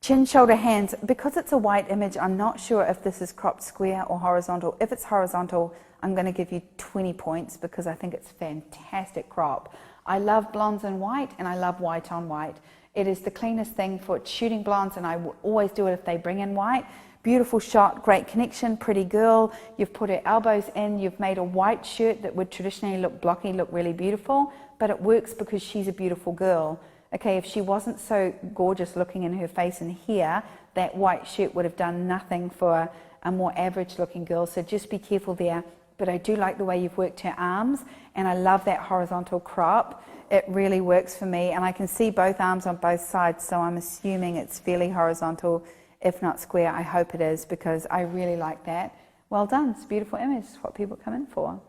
Chin, shoulder, hands. Because it's a white image, I'm not sure if this is cropped square or horizontal. If it's horizontal, I'm going to give you 20 points because I think it's fantastic crop. I love blondes and white, and I love white on white. It is the cleanest thing for shooting blondes, and I will always do it if they bring in white. Beautiful shot, great connection, pretty girl. You've put her elbows in, you've made a white shirt that would traditionally look blocky, look really beautiful, but it works because she's a beautiful girl. Okay, if she wasn't so gorgeous looking in her face and hair, that white shirt would have done nothing for a more average looking girl, so just be careful there. But I do like the way you've worked her arms, and I love that horizontal crop. It really works for me, and I can see both arms on both sides, so I'm assuming it's fairly horizontal, if not square. I hope it is, because I really like that. Well done, it's a beautiful image, it's what people come in for.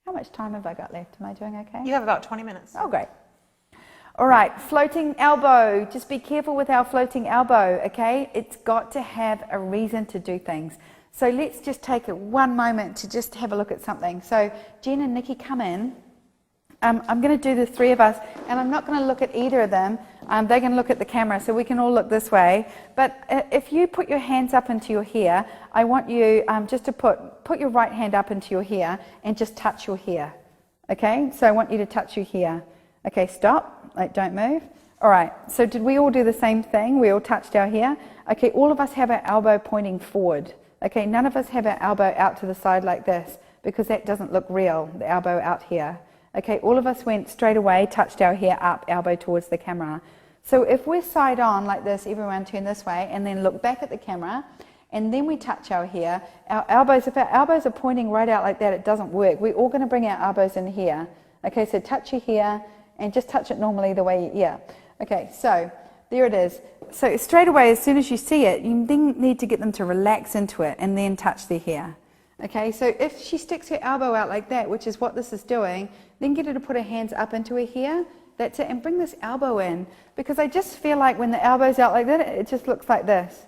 How much time have I got left? Am I doing okay? You have about 20 minutes. Oh, great. All right, floating elbow. Just be careful with our floating elbow, okay? It's got to have a reason to do things. So let's just take one moment to just have a look at something. So Jen and Nikki, come in. I'm going to do the three of us, and I'm not going to look at either of them. They're going to look at the camera, so we can all look this way. But if you put your hands up into your hair, I want you just to put your right hand up into your hair and just touch your hair, okay? So I want you to touch your hair. Okay, stop, like don't move. All right, so did we all do the same thing? We all touched our hair? Okay, all of us have our elbow pointing forward. Okay, none of us have our elbow out to the side like this, because that doesn't look real, the elbow out here. Okay, all of us went straight away, touched our hair up, elbow towards the camera. So if we're side on like this, everyone turn this way, and then look back at the camera, And then we touch our hair. Our elbows, if our elbows are pointing right out like that, it doesn't work. We're all going to bring our elbows in here. Okay, so touch your hair and just touch it normally the way, Okay, so there it is. So straight away, as soon as you see it, you then need to get them to relax into it and then touch their hair. Okay, so if she sticks her elbow out like that, which is what this is doing, then get her to put her hands up into her hair. That's it, and bring this elbow in. Because I just feel like when the elbow's out like that, it just looks like this.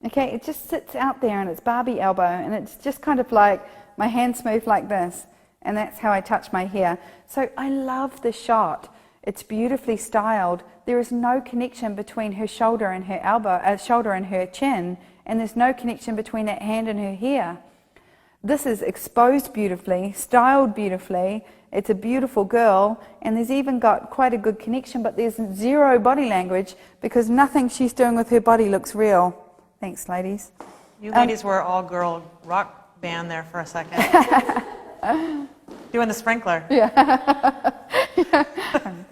Okay, it just sits out there and it's Barbie elbow, and it's just kind of like my hands move like this, and that's how I touch my hair. So I love this shot. It's beautifully styled. There is no connection between her shoulder and her elbow, shoulder and her chin, and there's no connection between that hand and her hair. This is exposed beautifully, styled beautifully. It's a beautiful girl, and there's even got quite a good connection, but there's zero body language because nothing she's doing with her body looks real. Thanks, ladies. You ladies were all-girl rock band there for a second. Doing the sprinkler. Yeah.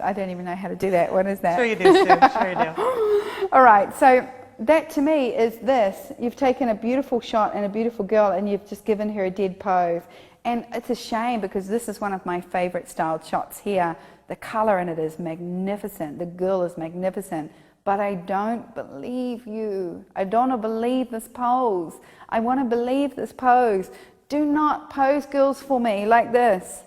I don't even know how to do that. What is that? Sure you do, Sue. Sure you do. All right, so that to me is this. You've taken a beautiful shot and a beautiful girl and you've just given her a dead pose. And it's a shame because this is one of my favorite styled shots here. The color in it is magnificent. The girl is magnificent. But I don't believe you. I don't believe this pose. I want to believe this pose. Do not pose girls for me like this.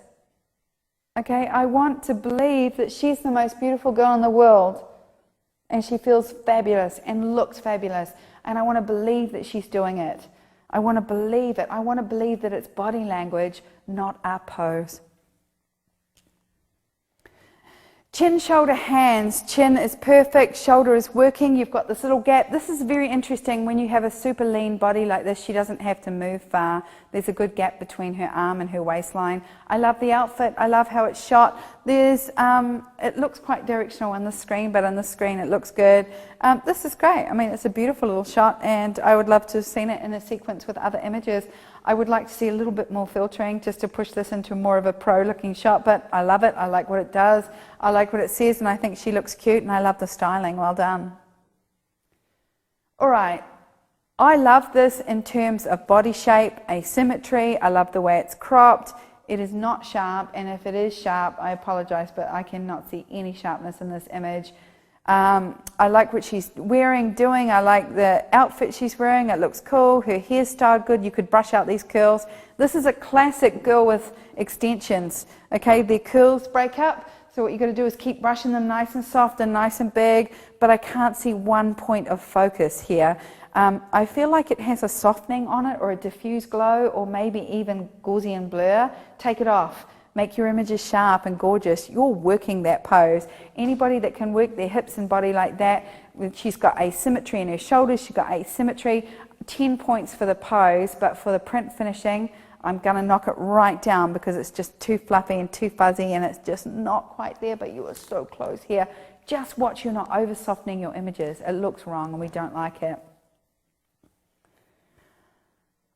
Okay, I want to believe that she's the most beautiful girl in the world. And she feels fabulous and looks fabulous. And I want to believe that she's doing it. I want to believe it. I want to believe that it's body language, not our pose. Chin, shoulder, hands. Chin is perfect, shoulder is working, you've got this little gap. This is very interesting when you have a super lean body like this, she doesn't have to move far. There's a good gap between her arm and her waistline. I love the outfit, I love how it's shot. It looks quite directional on the screen, but on the screen it looks good. This is great. I mean, it's a beautiful little shot, and I would love to have seen it in a sequence with other images. I would like to see a little bit more filtering just to push this into more of a pro-looking shot, but I love it. I like what it does. I like what it says, and I think she looks cute, and I love the styling. Well done. All right. I love this in terms of body shape, asymmetry. I love the way it's cropped. It is not sharp, and if it is sharp, I apologize, but I cannot see any sharpness in this image. I like what she's doing. I like the outfit she's wearing. It looks cool. Her hair's styled good. You could brush out these curls. This is a classic girl with extensions. Okay, their curls break up. So what you've got to do is keep brushing them nice and soft and nice and big. But I can't see one point of focus here. I feel like it has a softening on it or a diffuse glow or maybe even Gaussian blur. Take it off. Make your images sharp and gorgeous. You're working that pose. Anybody that can work their hips and body like that, she's got asymmetry in her shoulders, she's got asymmetry, 10 points for the pose, but for the print finishing, I'm going to knock it right down because it's just too fluffy and too fuzzy and it's just not quite there, but you are so close here. Just watch you're not over softening your images. It looks wrong and we don't like it.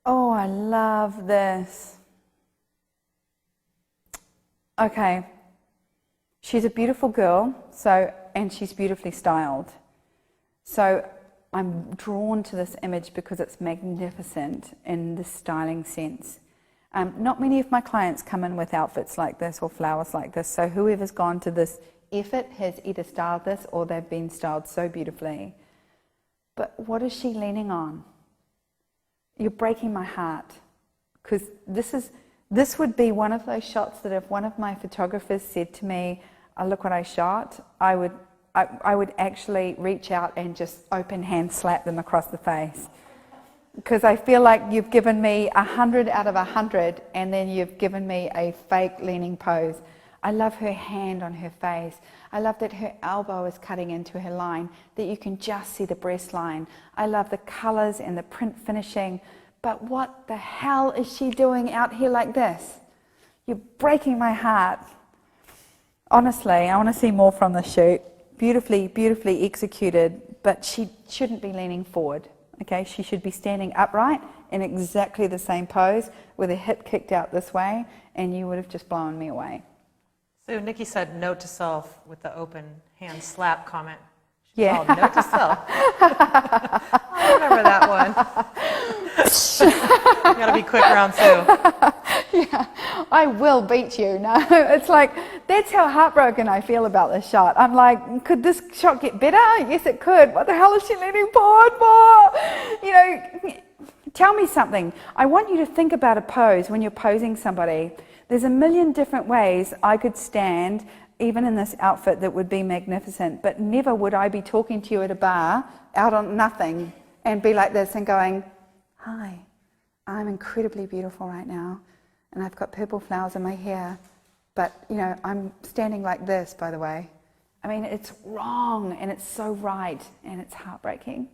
Oh, I love this. Okay, she's a beautiful girl, and she's beautifully styled. So I'm drawn to this image because it's magnificent in this styling sense. Not many of my clients come in with outfits like this or flowers like this, so whoever's gone to this effort has either styled this or they've been styled so beautifully. But what is she leaning on? You're breaking my heart, because this would be one of those shots that if one of my photographers said to me, oh, look what I shot, I would actually reach out and just open hand slap them across the face. Because I feel like you've given me 100 out of 100 and then you've given me a fake leaning pose. I love her hand on her face. I love that her elbow is cutting into her line, that you can just see the breast line. I love the colors and the print finishing. But what the hell is she doing out here like this? You're breaking my heart. Honestly, I want to see more from the shoot. Beautifully, beautifully executed, but she shouldn't be leaning forward. Okay, she should be standing upright in exactly the same pose with her hip kicked out this way, and you would have just blown me away. So Nikki said note to self with the open hand slap comment. Yeah. Note to self. I remember that one. quick round 2. Yeah, I will beat you. No, it's like, that's how heartbroken I feel about this shot. I'm like, could this shot get better? Yes, it could. What the hell is she leaning forward for? You know, tell me something. I want you to think about a pose when you're posing somebody. There's a million different ways I could stand, even in this outfit, that would be magnificent, but never would I be talking to you at a bar, out on nothing, and be like this and going, hi, I'm incredibly beautiful right now, and I've got purple flowers in my hair, but, you know, I'm standing like this, by the way. I mean, it's wrong, and it's so right, and it's heartbreaking.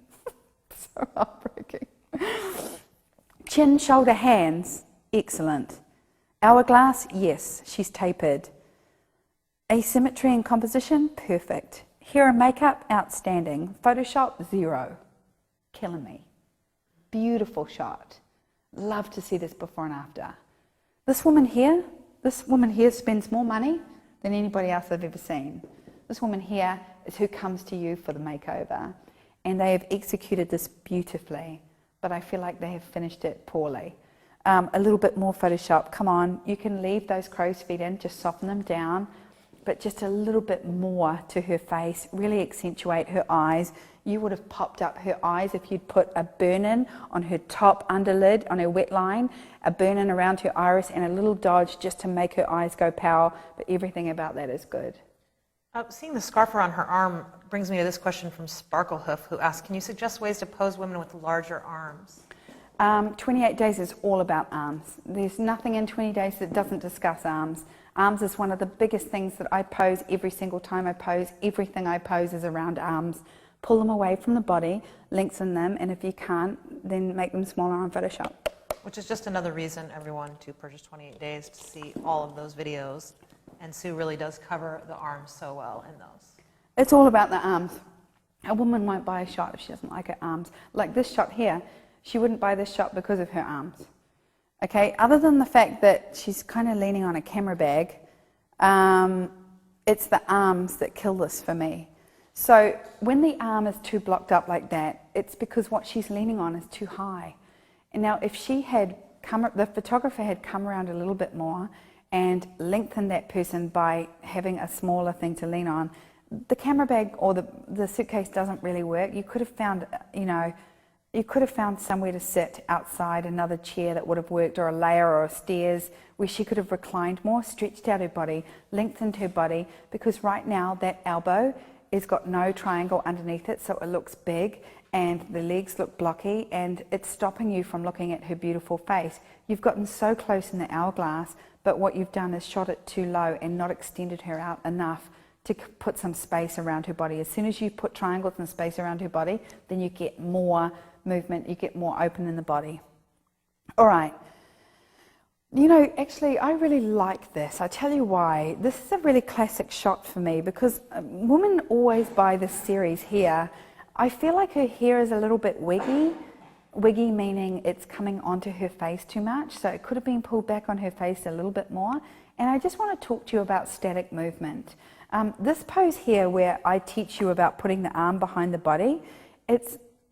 So heartbreaking. Chin, shoulder, hands, excellent. Hourglass, yes, she's tapered. Asymmetry and composition, perfect. Hair and makeup, outstanding. Photoshop, 0. Killing me. Beautiful shot. Love to see this before and after. This woman here spends more money than anybody else I've ever seen. This woman here is who comes to you for the makeover. And they have executed this beautifully, but I feel like they have finished it poorly. A little bit more Photoshop, come on. You can leave those crow's feet in, just soften them down, but just a little bit more to her face, really accentuate her eyes. You would have popped up her eyes if you'd put a burn-in on her top underlid, on her wet line, a burn-in around her iris, and a little dodge just to make her eyes go pow, but everything about that is good. Seeing the scarf around her arm brings me to this question from Sparklehoof, who asks, can you suggest ways to pose women with larger arms? 28 days is all about arms. There's nothing in 20 days that doesn't discuss arms. Arms is one of the biggest things that I pose every single time I pose. Everything I pose is around arms. Pull them away from the body, lengthen them, and if you can't, then make them smaller on Photoshop. Which is just another reason, everyone, to purchase 28 Days to see all of those videos. And Sue really does cover the arms so well in those. It's all about the arms. A woman won't buy a shot if she doesn't like her arms. Like this shot here, she wouldn't buy this shot because of her arms. Okay, other than the fact that she's kind of leaning on a camera bag, it's the arms that kill this for me. So when the arm is too blocked up like that, it's because what she's leaning on is too high. And now if she had the photographer had come around a little bit more and lengthened that person by having a smaller thing to lean on, the camera bag or the suitcase doesn't really work. You could have found, you could have found somewhere to sit outside, another chair that would have worked, or a layer or stairs where she could have reclined more, stretched out her body, lengthened her body, because right now that elbow has got no triangle underneath it, so it looks big, and the legs look blocky, and it's stopping you from looking at her beautiful face. You've gotten so close in the hourglass, but what you've done is shot it too low and not extended her out enough to put some space around her body. As soon as you put triangles and space around her body, then you get more movement, you get more open in the body. All right. You know, actually, I really like this. I tell you why. This is a really classic shot for me because women always buy this series here. I feel like her hair is a little bit wiggy. Wiggy meaning it's coming onto her face too much, so it could have been pulled back on her face a little bit more. And I just want to talk to you about static movement. This pose here where I teach you about putting the arm behind the body,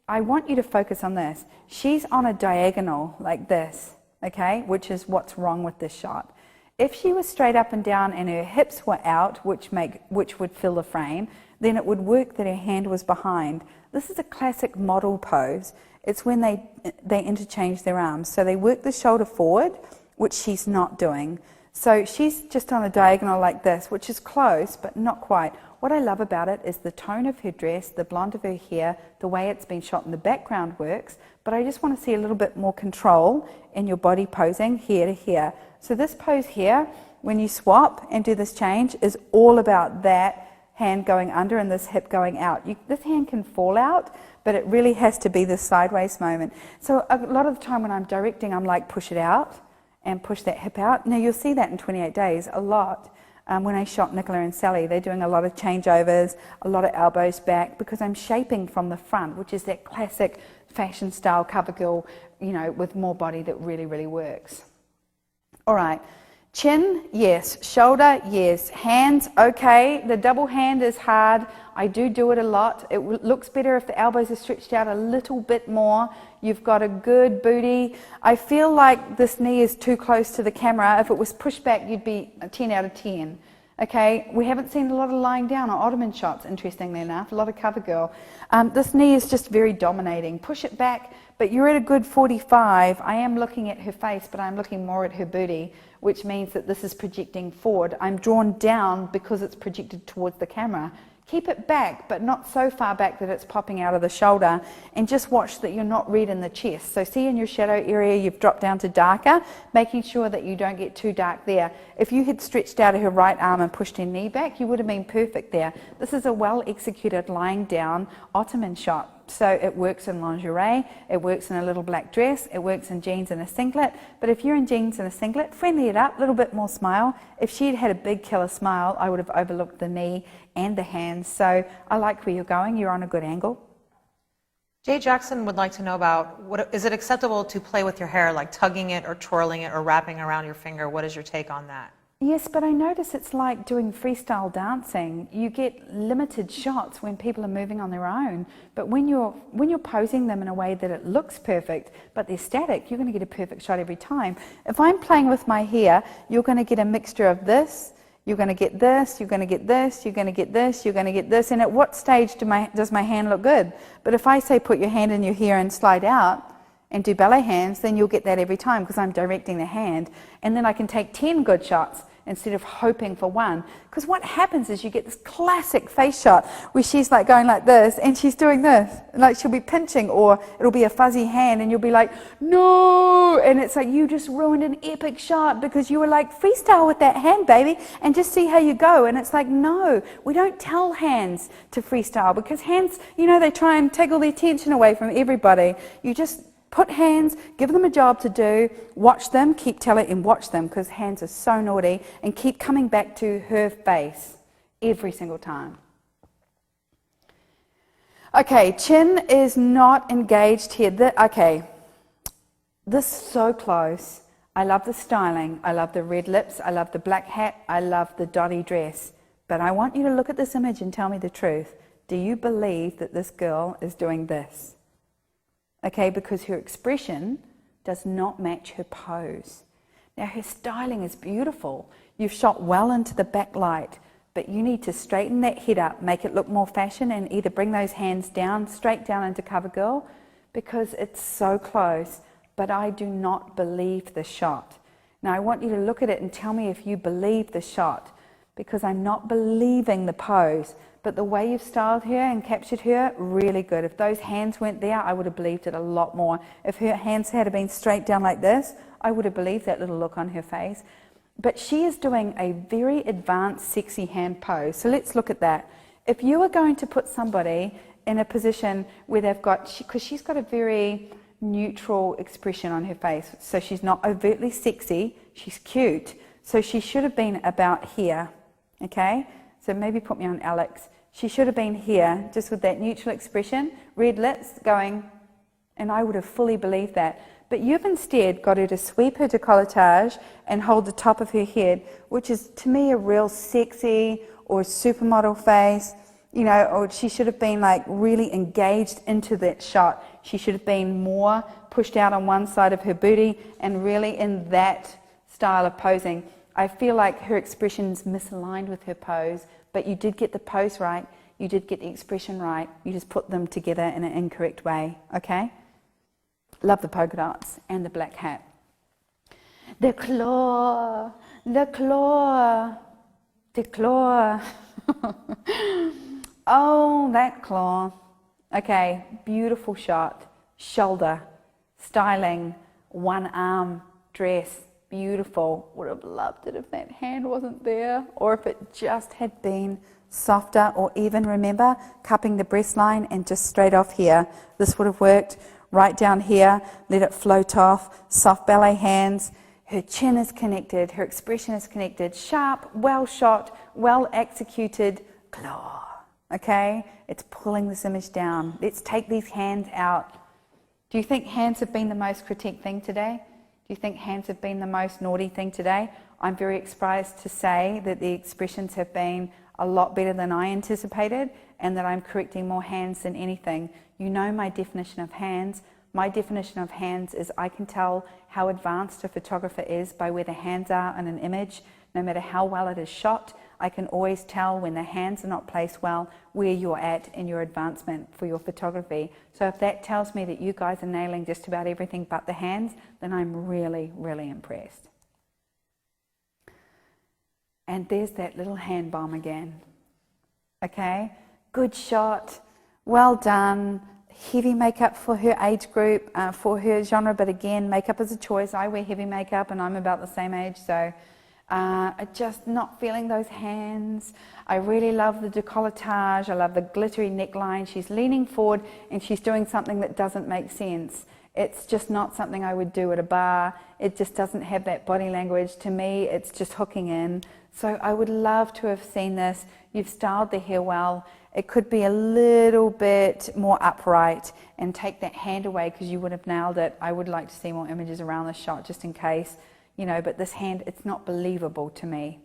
I want you to focus on this. She's on a diagonal like this, okay, which is what's wrong with this shot. If she was straight up and down and her hips were out, which would fill the frame, then it would work that her hand was behind. This is a classic model pose. It's when they interchange their arms. So they work the shoulder forward, which she's not doing. So she's just on a diagonal like this, which is close, but not quite. What I love about it is the tone of her dress, the blonde of her hair, the way it's been shot in the background works, but I just want to see a little bit more control in your body posing here to here. So this pose here, when you swap and do this change, is all about that hand going under and this hip going out. This hand can fall out, but it really has to be this sideways moment. So a lot of the time when I'm directing, I'm like, push it out and push that hip out. Now you'll see that in 28 Days a lot. When I shot Nicola and Sally, they're doing a lot of changeovers, a lot of elbows back, because I'm shaping from the front, which is that classic fashion style cover girl, with more body that really, really works. All right, Chin, yes. Shoulder, yes. Hands, okay. The double hand is hard. I do it a lot. It looks better if the elbows are stretched out a little bit more. You've got a good booty. I feel like this knee is too close to the camera. If it was pushed back, you'd be a 10 out of 10. Okay, we haven't seen a lot of lying down or Ottoman shots, interestingly enough, a lot of cover girl. This knee is just very dominating. Push it back, but you're at a good 45. I am looking at her face, but I'm looking more at her booty, which means that this is projecting forward. I'm drawn down because it's projected towards the camera. Keep it back, but not so far back that it's popping out of the shoulder, and just watch that you're not red in the chest. So see in your shadow area, you've dropped down to darker, making sure that you don't get too dark there. If you had stretched out her right arm and pushed her knee back, you would have been perfect there. This is a well executed lying down Ottoman shot. So it works in lingerie, it works in a little black dress, it works in jeans and a singlet. But if you're in jeans and a singlet, friendly it up, a little bit more smile. If she had had a big killer smile, I would have overlooked the knee and the hands. So I like where you're going, you're on a good angle. Jay Jackson would like to know about, is it acceptable to play with your hair, like tugging it or twirling it or wrapping around your finger? What is your take on that? Yes, but I notice it's like doing freestyle dancing. You get limited shots when people are moving on their own, but when you're posing them in a way that it looks perfect, but they're static, you're going to get a perfect shot every time. If I'm playing with my hair, you're going to get a mixture of this, you're going to get this, you're going to get this, you're going to get this, you're going to get this, and at what stage does my hand look good? But if I say put your hand in your hair and slide out, and do ballet hands, then you'll get that every time because I'm directing the hand. And then I can take 10 good shots instead of hoping for one. Because what happens is you get this classic face shot where she's like going like this and she's doing this. Like she'll be pinching, or it'll be a fuzzy hand and you'll be like, no! And it's like you just ruined an epic shot because you were like, freestyle with that hand, baby, and just see how you go. And it's like, no, we don't tell hands to freestyle because hands, they try and take all the attention away from everybody. You just put hands, give them a job to do, watch them, keep telling and watch them because hands are so naughty, and keep coming back to her face every single time. Okay, chin is not engaged here. This is so close. I love the styling. I love the red lips. I love the black hat. I love the dotty dress. But I want you to look at this image and tell me the truth. Do you believe that this girl is doing this? Okay, because her expression does not match her pose. Now, her styling is beautiful. You've shot well into the backlight, but you need to straighten that head up, make it look more fashion, and either bring those hands down, straight down into cover girl, because it's so close, but I do not believe the shot. Now, I want you to look at it and tell me if you believe the shot, because I'm not believing the pose. But the way you've styled her and captured her, really good. If those hands weren't there, I would have believed it a lot more. If her hands had been straight down like this, I would have believed that little look on her face. But she is doing a very advanced, sexy hand pose. So let's look at that. If you are going to put somebody in a position where they've got, because she's got a very neutral expression on her face. So she's not overtly sexy, she's cute. So she should have been about here, okay? So maybe put me on Alex. She should have been here, just with that neutral expression, red lips going, and I would have fully believed that. But you've instead got her to sweep her décolletage and hold the top of her head, which is to me a real sexy or supermodel face, or she should have been like really engaged into that shot. She should have been more pushed out on one side of her booty and really in that style of posing. I feel like her expression's misaligned with her pose, but you did get the pose right, you did get the expression right, you just put them together in an incorrect way, okay? Love the polka dots and the black hat. The claw, the claw, the claw. Oh, that claw. Okay, beautiful shot. Shoulder, styling, one arm, dress. Beautiful. Would have loved it if that hand wasn't there, or if it just had been softer, or even, remember, cupping the breast line and just straight off here. This would have worked. Right down here, let it float off. Soft ballet hands. Her chin is connected. Her expression is connected. Sharp, well shot, well executed claw. Okay? It's pulling this image down. Let's take these hands out. Do you think hands have been the most critiqued thing today? Do you think hands have been the most naughty thing today? I'm very surprised to say that the expressions have been a lot better than I anticipated, and that I'm correcting more hands than anything. You know my definition of hands. My definition of hands is I can tell how advanced a photographer is by where the hands are in an image. No matter how well it is shot, I can always tell when the hands are not placed well where you're at in your advancement for your photography. So if that tells me that you guys are nailing just about everything but the hands, then I'm really, really impressed. And there's that little hand bomb again. Okay, good shot, well done. Heavy makeup for her age group, for her genre, but again, makeup is a choice. I wear heavy makeup and I'm about the same age, so just not feeling those hands. I really love the décolletage. I love the glittery neckline. She's leaning forward and she's doing something that doesn't make sense. It's just not something I would do at a bar. It just doesn't have that body language. To me, it's just hooking in. So I would love to have seen this. You've styled the hair well. It could be a little bit more upright and take that hand away because you would have nailed it. I would like to see more images around the shot just in case, you know, but this hand, it's not believable to me.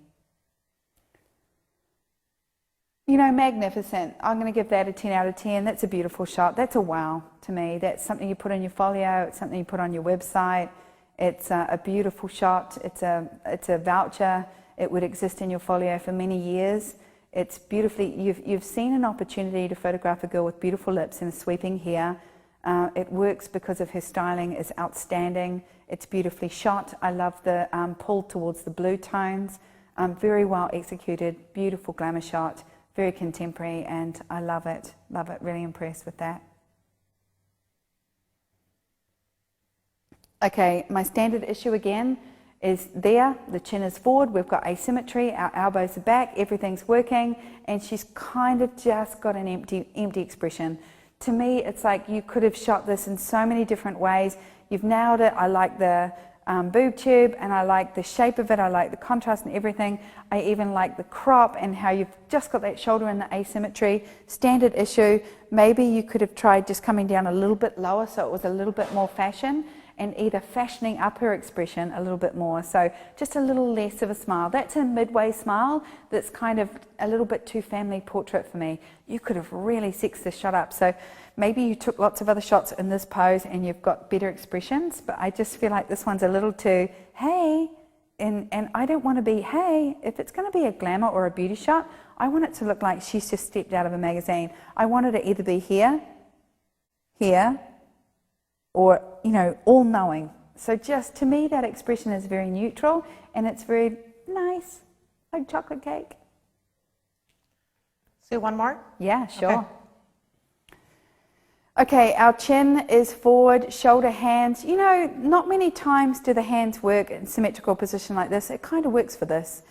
You know, magnificent. I'm going to give that a 10 out of 10. That's a beautiful shot. That's a wow to me. That's something you put on your folio. It's something you put on your website. It's a beautiful shot. It's a voucher. It would exist in your folio for many years. It's beautifully, you've seen an opportunity to photograph a girl with beautiful lips and sweeping hair. It works because of her styling is outstanding. It's beautifully shot. I love the pull towards the blue tones. Very well executed, beautiful glamour shot, very contemporary, and I love it, really impressed with that. Okay, my standard issue again is there, the chin is forward, we've got asymmetry, our elbows are back, everything's working, and she's kind of just got an empty expression. To me, it's like you could have shot this in so many different ways. You've nailed it. I like the boob tube, and I like the shape of it. I like the contrast and everything. I even like the crop and how you've just got that shoulder and the asymmetry. Standard issue, maybe you could have tried just coming down a little bit lower so it was a little bit more fashion, and either fashioning up her expression a little bit more. So just a little less of a smile. That's a midway smile that's kind of a little bit too family portrait for me. You could have really sexed this shot up. So maybe you took lots of other shots in this pose and you've got better expressions, but I just feel like this one's a little too, hey, and I don't want to be, hey, if it's going to be a glamour or a beauty shot, I want it to look like she's just stepped out of a magazine. I want her to either be here, here, or, you know, all-knowing. So just, to me, that expression is very neutral, and it's very nice, like chocolate cake. Sue, one more? Yeah, sure. Okay, our chin is forward, shoulder, hands. You know, not many times do the hands work in symmetrical position like this. It kind of works for this.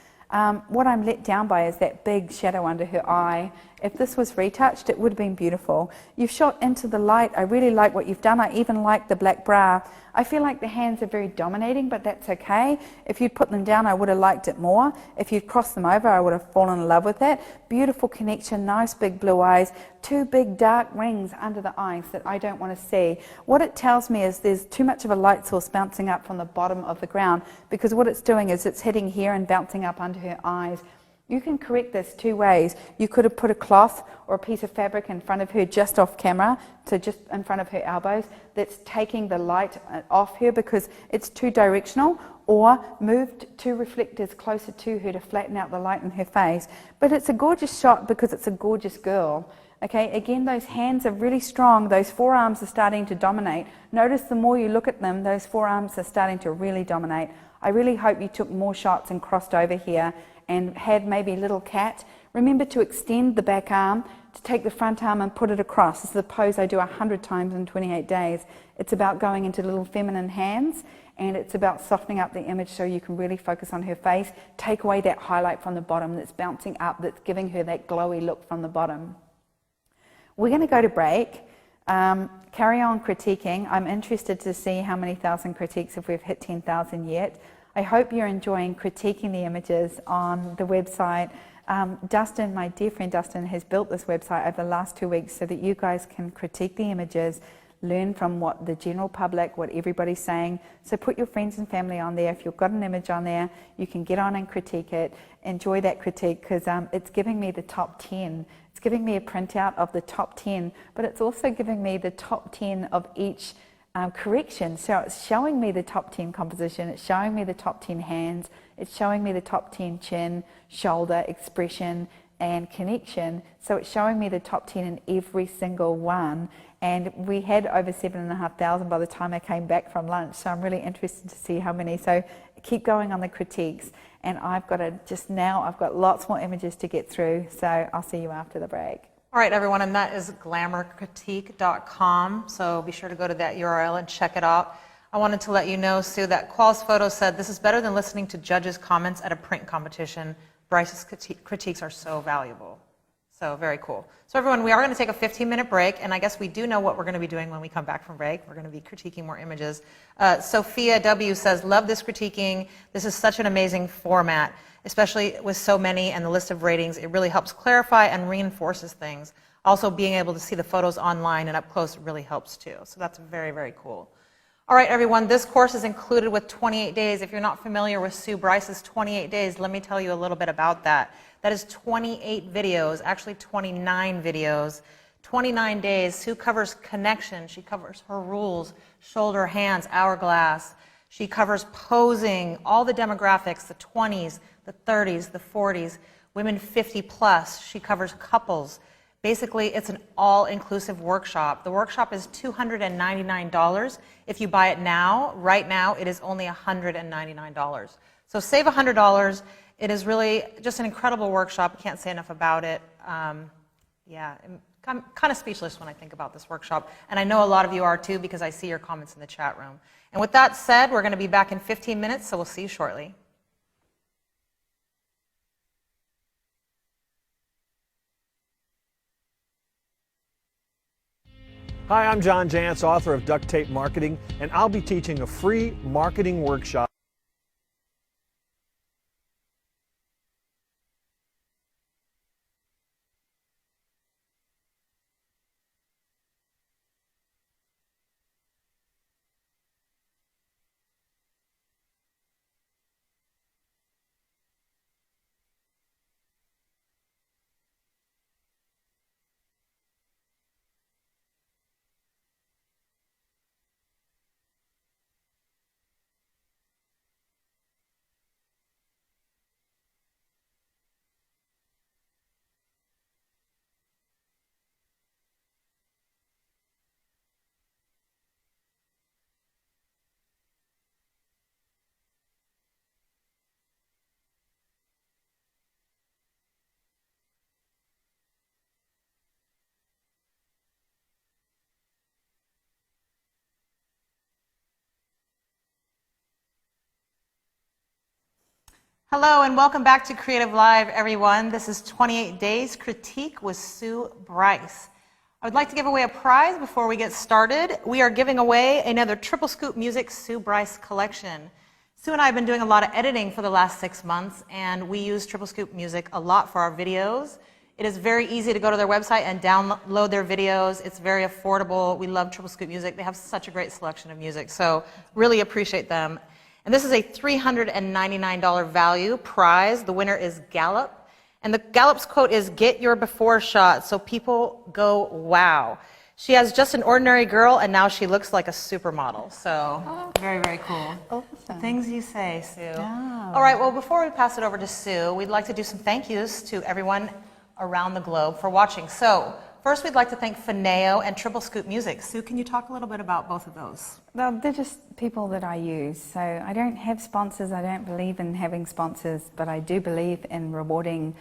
What I'm let down by is that big shadow under her eye. If this was retouched, it would have been beautiful. You've shot into the light. I really like what you've done. I even like the black bra. I feel like the hands are very dominating, but that's okay. If you'd put them down, I would have liked it more. If you'd crossed them over, I would have fallen in love with it. Beautiful connection, nice big blue eyes, two big dark rings under the eyes that I don't want to see. What it tells me is there's too much of a light source bouncing up from the bottom of the ground, because what it's doing is it's hitting here and bouncing up under her eyes. You can correct this two ways. You could have put a cloth or a piece of fabric in front of her just off camera, so just in front of her elbows, that's taking the light off her because it's too directional, or moved two reflectors closer to her to flatten out the light in her face. But it's a gorgeous shot because it's a gorgeous girl. Okay, again, those hands are really strong. Those forearms are starting to dominate. Notice the more you look at them, those forearms are starting to really dominate. I really hope you took more shots and crossed over here and had maybe a little cat. Remember to extend the back arm, to take the front arm and put it across. This is a pose I do 100 times in 28 days. It's about going into little feminine hands, and it's about softening up the image so you can really focus on her face. Take away that highlight from the bottom that's bouncing up, that's giving her that glowy look from the bottom. We're going to go to break. Carry on critiquing. I'm interested to see how many thousand critiques, if we've hit 10,000 yet. I hope you're enjoying critiquing the images on the website. Dustin, my dear friend Dustin, has built this website over the last 2 weeks so that you guys can critique the images, learn from what the general public, what everybody's saying. So put your friends and family on there. If you've got an image on there, you can get on and critique it. Enjoy that critique, because it's giving me the top 10. It's giving me a printout of the top 10, but it's also giving me the top 10 of each correction. So it's showing me the top 10 composition, it's showing me the top 10 hands, it's showing me the top 10 chin, shoulder, expression, and connection. So it's showing me the top 10 in every single one. And we had over 7,500 by the time I came back from lunch. So I'm really interested to see how many. So keep going on the critiques. And I've got I've got lots more images to get through. So I'll see you after the break. All right, everyone, and that is glamourcritique.com. So be sure to go to that URL and check it out. I wanted to let you know, Sue, that Qual's Photo said, this is better than listening to judges' comments at a print competition. Bryce's critiques are so valuable. So very cool. So everyone, we are going to take a 15-minute break, and I guess we do know what we're going to be doing when we come back from break. We're going to be critiquing more images. Sophia W. says, love this critiquing. This is such an amazing format, especially with so many and the list of ratings. It really helps clarify and reinforces things. Also, being able to see the photos online and up close really helps too. So that's very, very cool. All right, everyone, this course is included with 28 days. If you're not familiar with Sue Bryce's 28 days, let me tell you a little bit about that. That is 28 videos, actually 29 videos, 29 days. Sue covers connection. She covers her rules, shoulder, hands, hourglass. She covers posing, all the demographics, the 20s, the 30s, the 40s, women 50 plus. She covers couples. Basically, it's an all-inclusive workshop. The workshop is $299. If you buy it now, right now, it is only $199. So save $100. It is really just an incredible workshop. Can't say enough about it. Yeah, I'm kind of speechless when I think about this workshop. And I know a lot of you are too, because I see your comments in the chat room. And with that said, we're going to be back in 15 minutes, so we'll see you shortly. Hi, I'm John Jantz, author of Duct Tape Marketing, and I'll be teaching a free marketing workshop. Hello and welcome back to Creative Live, everyone. This is 28 Days Critique with Sue Bryce. I would like to give away a prize before we get started. We are giving away another Triple Scoop Music Sue Bryce collection. Sue and I have been doing a lot of editing for the last 6 months, and we use Triple Scoop Music a lot for our videos. It is very easy to go to their website and download their videos. It's very affordable. We love Triple Scoop Music. They have such a great selection of music, so really appreciate them. And this is a $399 value prize. The winner is Gallup. And the Gallup's quote is, "Get your before shot so people go, wow." She has just an ordinary girl, and now she looks like a supermodel. So very, very cool. Awesome. Things you say, Sue. Oh. All right, well, before we pass it over to Sue, we'd like to do some thank yous to everyone around the globe for watching. So first, we'd like to thank Fineo and Triple Scoop Music. Sue, can you talk a little bit about both of those? Well, they're just people that I use. So I don't have sponsors. I don't believe in having sponsors, but I do believe in rewarding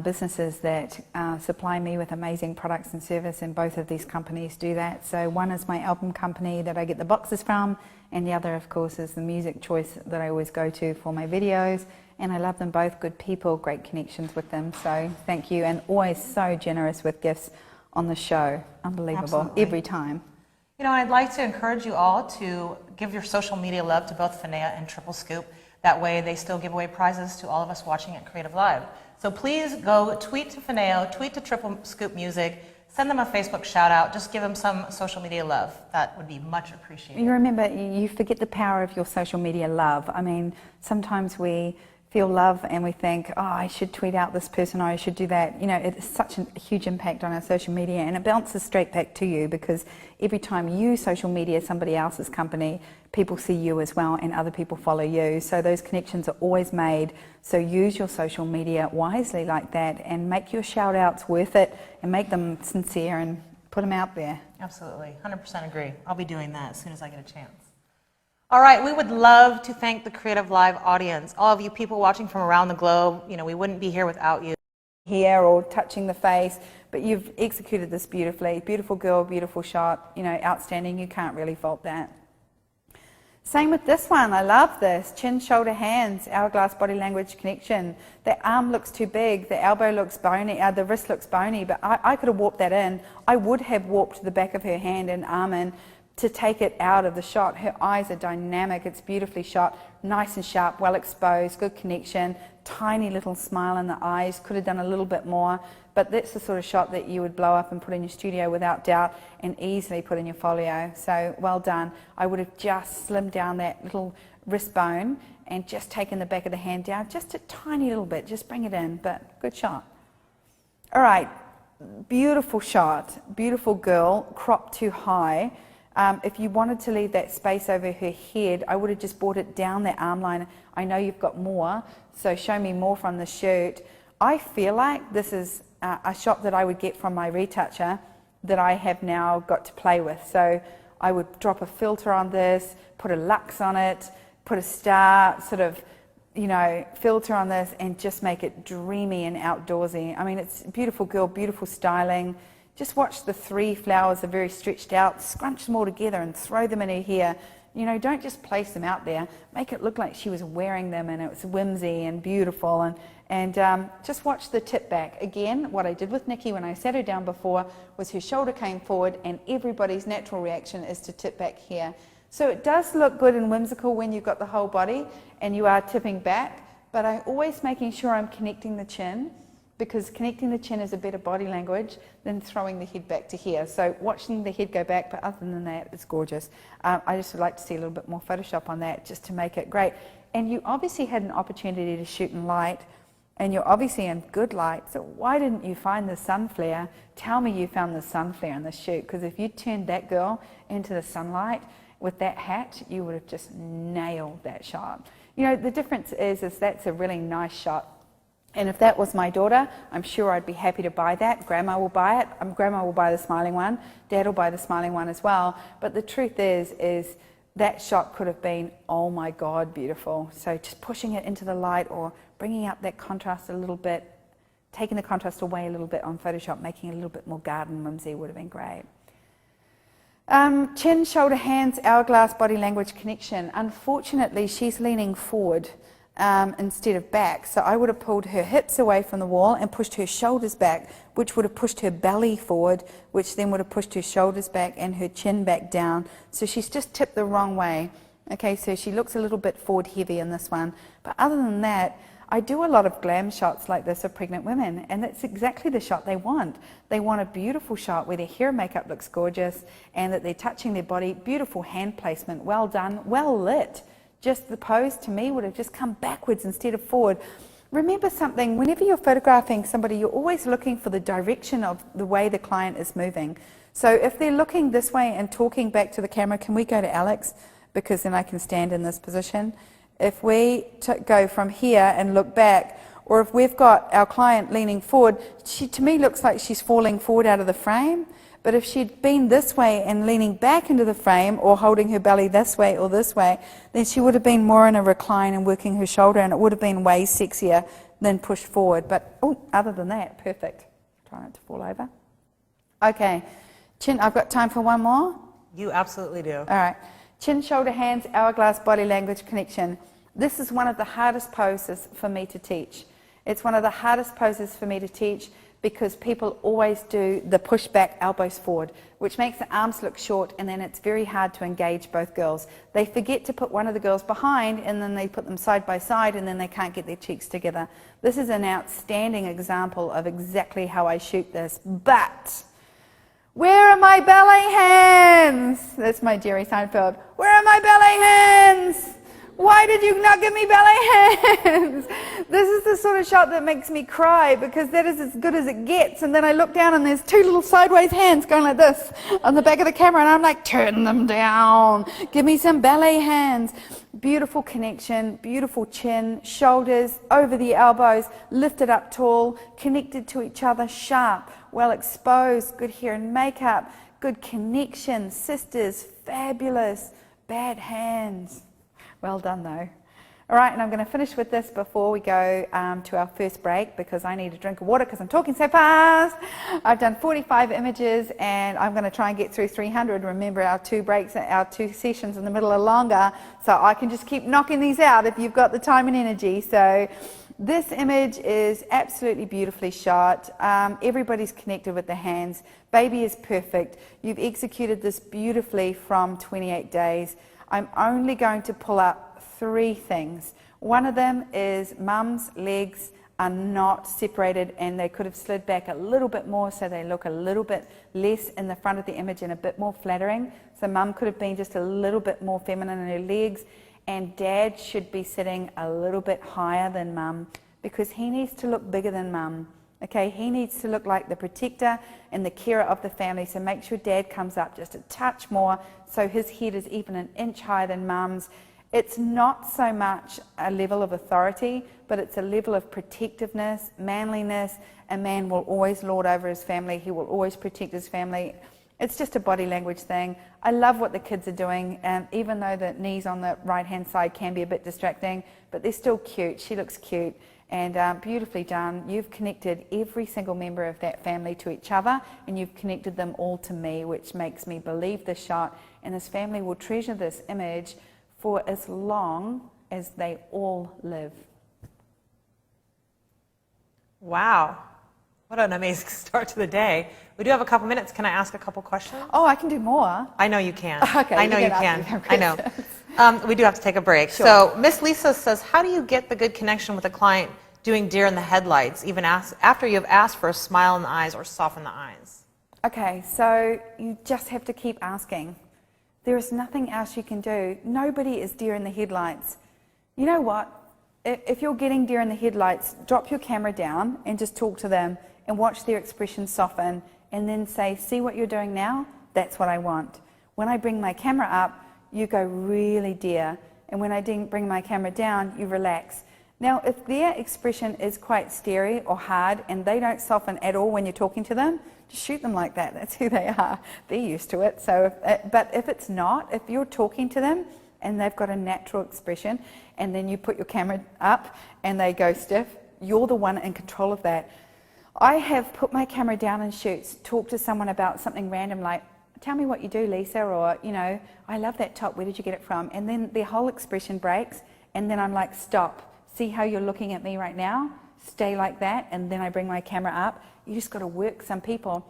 businesses that supply me with amazing products and service, and both of these companies do that. So one is my album company that I get the boxes from, and the other, of course, is the Music Choice that I always go to for my videos. And I love them both, good people, great connections with them. So thank you, and always so generous with gifts on the show. Unbelievable. Absolutely. Every time. You know, I'd like to encourage you all to give your social media love to both Fineo and Triple Scoop. That way they still give away prizes to all of us watching at Creative Live. So please go tweet to Fineo, tweet to Triple Scoop Music, Send them a Facebook shout out. Just give them some social media love. That would be much appreciated. You remember, you forget the power of your social media love. I mean, sometimes we feel love and we think, oh, I should tweet out this person, or I should do that. You know, it's such a huge impact on our social media, and it bounces straight back to you, because every time you social media somebody else's company, people see you as well, and other people follow you. So those connections are always made. So use your social media wisely like that, and make your shout outs worth it, and make them sincere, and put them out there. Absolutely, 100% agree. I'll be doing that as soon as I get a chance. All right, we would love to thank the Creative Live audience, all of you people watching from around the globe. You know, we wouldn't be here without you. Here, or touching the face, but you've executed this beautifully. Beautiful girl, beautiful shot, you know, outstanding. You can't really fault that. Same with this one. I love this. Chin, shoulder, hands, hourglass body language connection. The arm looks too big, the elbow looks bony, the wrist looks bony, but I could have warped that in. I would have warped the back of her hand and arm in to take it out of the shot. Her eyes are dynamic. It's beautifully shot, nice and sharp, well exposed, good connection, tiny little smile in the eyes. Could have done a little bit more, but that's the sort of shot that you would blow up and put in your studio without doubt, and easily put in your folio. So well done. I would have just slimmed down that little wrist bone and just taken the back of the hand down just a tiny little bit, just bring it in, but good shot. All right, beautiful shot, beautiful girl, cropped too high. If you wanted to leave that space over her head, I would have just brought it down that arm line. I know you've got more, so show me more from the shoot. I feel like this is a shot that I would get from my retoucher that I have now got to play with. So I would drop a filter on this, put a lux on it, put a star sort of, you know, filter on this, and just make it dreamy and outdoorsy. I mean, it's a beautiful girl, beautiful styling. Just watch the 3 flowers are very stretched out, scrunch them all together and throw them in her hair. You know, don't just place them out there. Make it look like she was wearing them and it was whimsy and beautiful. And just watch the tip back. Again, what I did with Nikki when I sat her down before was her shoulder came forward, and everybody's natural reaction is to tip back here. So it does look good and whimsical when you've got the whole body and you are tipping back, but I'm always making sure I'm connecting the chin, because connecting the chin is a better body language than throwing the head back to here. So watching the head go back, but other than that, it's gorgeous. I just would like to see a little bit more Photoshop on that, just to make it great. And you obviously had an opportunity to shoot in light, and you're obviously in good light, so why didn't you find the sun flare? Tell me you found the sun flare in the shoot, because if you turned that girl into the sunlight with that hat, you would have just nailed that shot. You know, the difference is that's a really nice shot. And if that was my daughter, I'm sure I'd be happy to buy that. Grandma will buy it. Grandma will buy the smiling one. Dad will buy the smiling one as well. But the truth is that shot could have been, oh my God, beautiful. So just pushing it into the light, or bringing up that contrast a little bit, taking the contrast away a little bit on Photoshop, making it a little bit more garden whimsy would have been great. Chin, shoulder, hands, hourglass, body language connection. Unfortunately, she's leaning forward instead of back. So I would have pulled her hips away from the wall and pushed her shoulders back, which would have pushed her belly forward, which then would have pushed her shoulders back and her chin back down. So she's just tipped the wrong way. Okay, so she looks a little bit forward heavy in this one. But other than that, I do a lot of glam shots like this of pregnant women, and that's exactly the shot they want. They want a beautiful shot where their hair and makeup looks gorgeous and that they're touching their body, beautiful hand placement, well done, well lit. Just the pose to me would have just come backwards instead of forward. Remember something, whenever you're photographing somebody, you're always looking for the direction of the way the client is moving. So if they're looking this way and talking back to the camera, can we go to Alex? Because then I can stand in this position. If we go from here and look back, or if we've got our client leaning forward, she to me looks like she's falling forward out of the frame. But if she'd been this way and leaning back into the frame, or holding her belly this way or this way, then she would have been more in a recline and working her shoulder, and it would have been way sexier than pushed forward. But other than that, perfect. Try not to fall over. Okay, chin, I've got time for one more. You absolutely do. All right. Chin, shoulder, hands, hourglass, body language connection. This is one of the hardest poses for me to teach. It's one of the hardest poses for me to teach because people always do the push back elbows forward, which makes the arms look short, and then it's very hard to engage both girls. They forget to put one of the girls behind, and then they put them side by side, and then they can't get their cheeks together. This is an outstanding example of exactly how I shoot this, but Where are my ballet hands? That's my Jerry Seinfeld. Where are my ballet hands? Why did you not give me ballet hands? This is the sort of shot that makes me cry because that is as good as it gets. And then I look down and there's two little sideways hands going like this on the back of the camera, and I'm like, turn them down. Give me some ballet hands. Beautiful connection, beautiful chin, shoulders over the elbows, lifted up tall, connected to each other, sharp, well exposed, good hair and makeup, good connection, sisters, fabulous, bad hands. Well done though. All right, and I'm going to finish with this before we go to our first break because I need a drink of water because I'm talking so fast. I've done 45 images and I'm going to try and get through 300. Remember, our 2 breaks, our 2 sessions in the middle are longer, so I can just keep knocking these out if you've got the time and energy. So this image is absolutely beautifully shot. Everybody's connected with the hands. Baby is perfect. You've executed this beautifully from 28 days. I'm only going to pull up 3 things. One of them is mum's legs are not separated and they could have slid back a little bit more so they look a little bit less in the front of the image and a bit more flattering. So mum could have been just a little bit more feminine in her legs, and dad should be sitting a little bit higher than mum because he needs to look bigger than mum. Okay, he needs to look like the protector and the carer of the family, so make sure dad comes up just a touch more so his head is even an inch higher than mum's. It's not so much a level of authority, but it's a level of protectiveness, manliness. A man will always lord over his family. He will always protect his family. It's just a body language thing. I love what the kids are doing, even though the knees on the right-hand side can be a bit distracting, but they're still cute. She looks cute. And beautifully done. You've connected every single member of that family to each other, and you've connected them all to me, which makes me believe this shot, and this family will treasure this image for as long as they all live. Wow. What an amazing start to the day. We do have a couple minutes. Can I ask a couple questions? Oh, I can do more. I know you can. Okay, I know you can. I know. We do have to take a break. Sure. So Miss Lisa says, how do you get the good connection with a client doing deer in the headlights, even after you've asked for a smile in the eyes or soften the eyes? Okay, so you just have to keep asking. There is nothing else you can do. Nobody is deer in the headlights. You know what? If you're getting deer in the headlights, drop your camera down and just talk to them and watch their expression soften, and then say, see what you're doing now? That's what I want. When I bring my camera up, you go really deer, and when I bring my camera down, you relax. Now, if their expression is quite scary or hard and they don't soften at all when you're talking to them, just shoot them like that. That's who they are. They're used to it. So, but if it's not, if you're talking to them and they've got a natural expression, and then you put your camera up and they go stiff, you're the one in control of that. I have put my camera down in shoots, talked to someone about something random like, tell me what you do, Lisa, or, you know, I love that top, where did you get it from? And then their whole expression breaks, and then I'm like, stop, see how you're looking at me right now? Stay like that, and then I bring my camera up. You just got to work some people.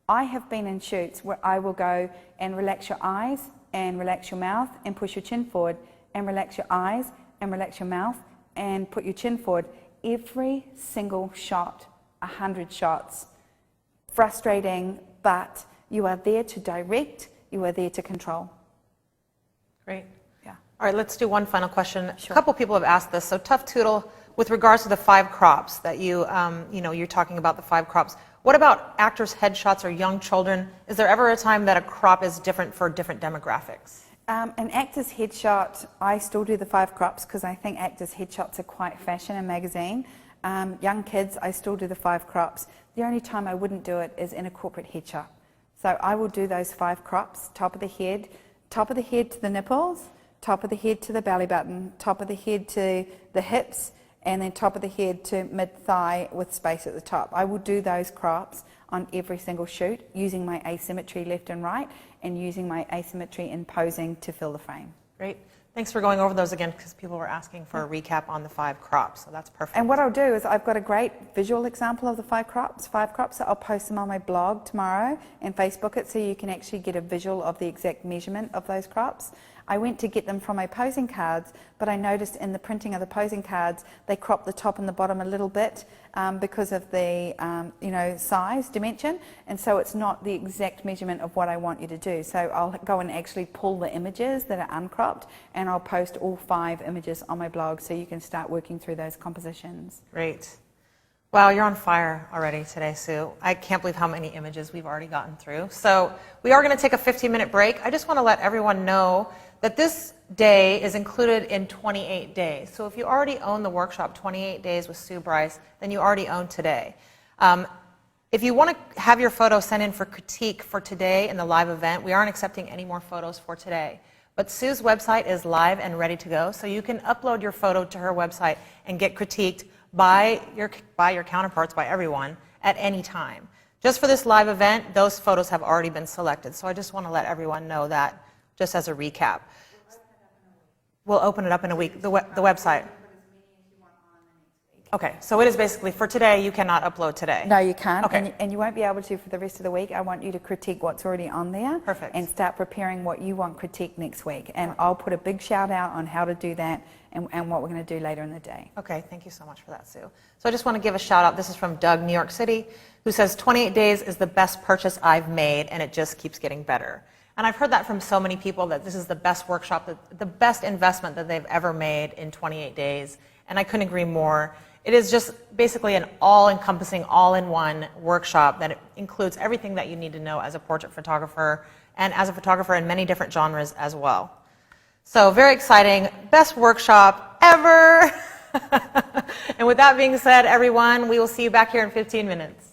I have been in shoots where I will go and relax your eyes, and relax your mouth, and push your chin forward, and relax your eyes, and relax your mouth, and put your chin forward. Every single shot. 100 shots. Frustrating, but you are there to direct, you are there to control. Great. Yeah. All right, let's do one final question. Sure. A couple people have asked this. So Tough Toodle, with regards to the 5 crops that you're talking about the 5 crops. What about actors' headshots or young children? Is there ever a time that a crop is different for different demographics? An actor's headshot, I still do the 5 crops because I think actors' headshots are quite fashion and magazine. Young kids, I still do the 5 crops. The only time I wouldn't do it is in a corporate headshot. So I will do those 5 crops, top of the head to the nipples, top of the head to the belly button, top of the head to the hips, and then top of the head to mid-thigh with space at the top. I will do those crops on every single shoot using my asymmetry left and right and using my asymmetry in posing to fill the frame. Great. Thanks for going over those again, because people were asking for a recap on the 5 crops, so that's perfect. And what I'll do is I've got a great visual example of the 5 crops, so I'll post them on my blog tomorrow and Facebook it so you can actually get a visual of the exact measurement of those crops. I went to get them from my posing cards, but I noticed in the printing of the posing cards, they cropped the top and the bottom a little bit because of the size, dimension, and so it's not the exact measurement of what I want you to do. So I'll go and actually pull the images that are uncropped, and I'll post all 5 images on my blog so you can start working through those compositions. Great. Wow, you're on fire already today, Sue. I can't believe how many images we've already gotten through. So we are going to take a 15-minute break. I just want to let everyone know that this day is included in 28 days. So if you already own the workshop, 28 Days with Sue Bryce, then you already own today. If you want to have your photo sent in for critique for today in the live event, we aren't accepting any more photos for today. But Sue's website is live and ready to go, so you can upload your photo to her website and get critiqued by your counterparts, by everyone, at any time. Just for this live event, those photos have already been selected. So I just want to let everyone know that, just as a recap. We'll open it up in a week, the website. Okay, so it is basically, for today, you cannot upload today. No, you can't, okay. and you won't be able to for the rest of the week. I want you to critique what's already on there. Perfect. And start preparing what you want critique next week. And I'll put a big shout out on how to do that and what we're going to do later in the day. Okay, thank you so much for that, Sue. So I just want to give a shout out. This is from Doug, New York City, who says, 28 days is the best purchase I've made, and it just keeps getting better. And I've heard that from so many people, that this is the best workshop, the best investment that they've ever made in 28 days. And I couldn't agree more. It is just basically an all-encompassing, all-in-one workshop that includes everything that you need to know as a portrait photographer and as a photographer in many different genres as well. So very exciting, best workshop ever. And with that being said, everyone, we will see you back here in 15 minutes.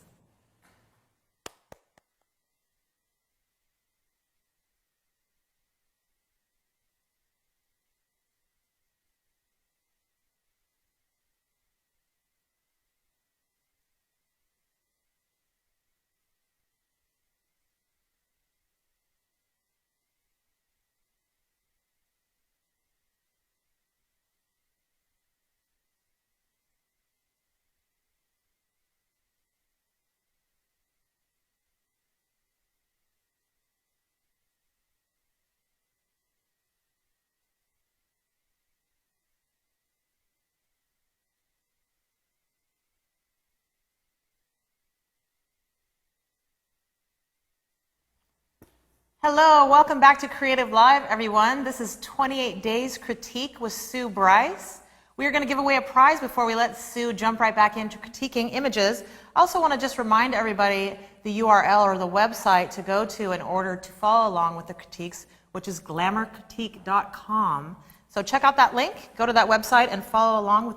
Hello, welcome back to Creative Live, everyone. This is 28 Days Critique with Sue Bryce. We are going to give away a prize before we let Sue jump right back into critiquing images. I also want to just remind everybody the URL or the website to go to in order to follow along with the critiques, which is glamourcritique.com. So check out that link, go to that website, and follow along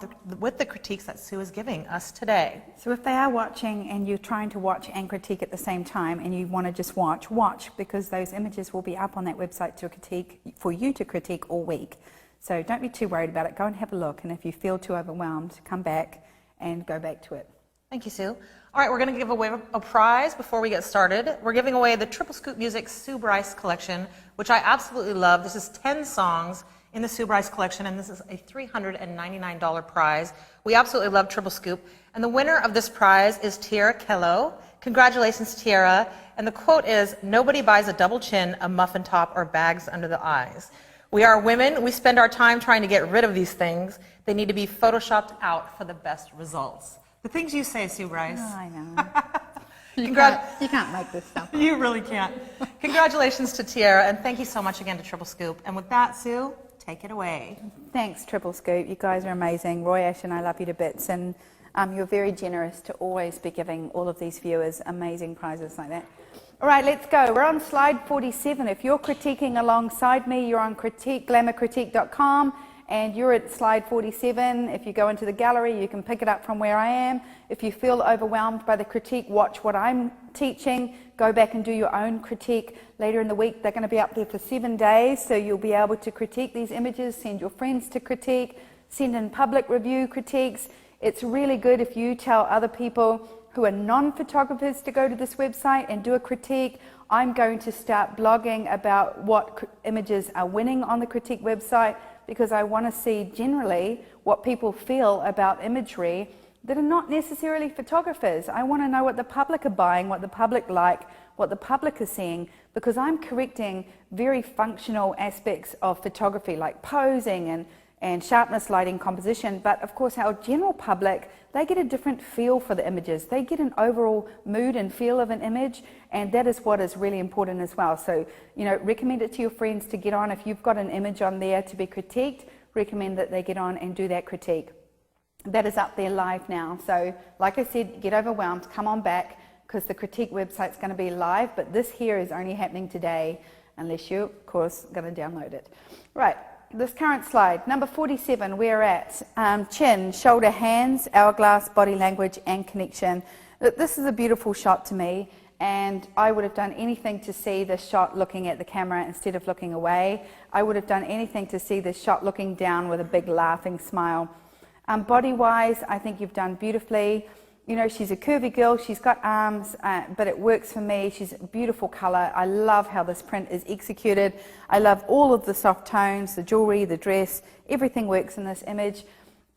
with the critiques that Sue is giving us today. So if they are watching and you're trying to watch and critique at the same time and you want to just watch, because those images will be up on that website to critique, for you to critique all week. So don't be too worried about it. Go and have a look, and if you feel too overwhelmed, come back and go back to it. Thank you, Sue. All right, we're going to give away a prize before we get started. We're giving away the Triple Scoop Music Sue Bryce collection, which I absolutely love. This is 10 songs in the Sue Bryce collection, and this is a $399 prize. We absolutely love Triple Scoop. And the winner of this prize is Tiara Kello. Congratulations, Tiara. And the quote is, "Nobody buys a double chin, a muffin top, or bags under the eyes. We are women. We spend our time trying to get rid of these things. They need to be photoshopped out for the best results." The things you say, Sue Bryce. Oh, I know. You can't make this stuff up. You really can't. Congratulations to Tiara, and thank you so much again to Triple Scoop. And with that, Sue, take it away. Thanks, Triple Scoop. You guys are amazing. Roy, Ash, and I love you to bits, and you're very generous to always be giving all of these viewers amazing prizes like that. All right, let's go. We're on slide 47. If you're critiquing alongside me, you're on glamourcritique.com, and you're at slide 47. If you go into the gallery, you can pick it up from where I am. If you feel overwhelmed by the critique, watch what I'm teaching. Go back and do your own critique. Later in the week, they're going to be up there for 7 days, so you'll be able to critique these images, send your friends to critique, send in public review critiques. It's really good if you tell other people who are non-photographers to go to this website and do a critique. I'm going to start blogging about what images are winning on the critique website, because I want to see generally what people feel about imagery that are not necessarily photographers. I want to know what the public are buying, what the public like, what the public is seeing, because I'm correcting very functional aspects of photography like posing and sharpness, lighting, composition. But of course our general public, they get a different feel for the images. They get an overall mood and feel of an image, and that is what is really important as well. So, recommend it to your friends to get on. If you've got an image on there to be critiqued, recommend that they get on and do that critique. That is up there live now. So like I said, get overwhelmed, come on back, because the critique website's going to be live, but this here is only happening today, unless you're, of course, going to download it. Right, this current slide, number 47, we're at chin, shoulder, hands, hourglass, body language, and connection. This is a beautiful shot to me, and I would have done anything to see this shot looking at the camera instead of looking away. I would have done anything to see this shot looking down with a big laughing smile. Body-wise, I think you've done beautifully. She's a curvy girl, she's got arms, but it works for me. She's a beautiful colour. I love how this print is executed. I love all of the soft tones, the jewellery, the dress, everything works in this image.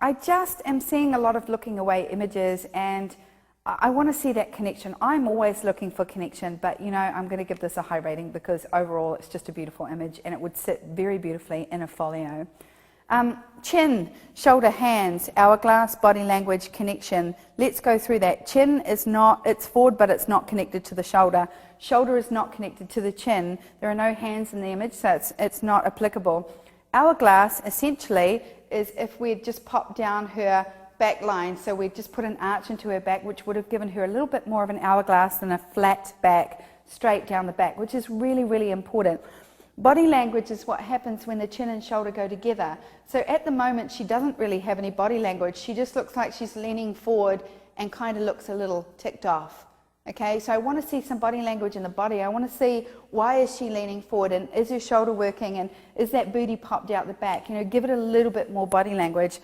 I just am seeing a lot of looking away images, and I want to see that connection. I'm always looking for connection, but I'm going to give this a high rating because overall it's just a beautiful image, and it would sit very beautifully in a folio. Chin, shoulder, hands, hourglass, body language, connection. Let's go through that. Chin is not, it's forward, but it's not connected to the shoulder. Shoulder is not connected to the chin. There are no hands in the image, so it's not applicable. Hourglass, essentially, is if we had just popped down her back line, so we'd just put an arch into her back, which would have given her a little bit more of an hourglass than a flat back, straight down the back, which is really, really important. Body language is what happens when the chin and shoulder go together. So at the moment, she doesn't really have any body language. She just looks like she's leaning forward and kind of looks a little ticked off. Okay, so I want to see some body language in the body. I want to see, why is she leaning forward, and is her shoulder working, and is that booty popped out the back? Give it a little bit more body language.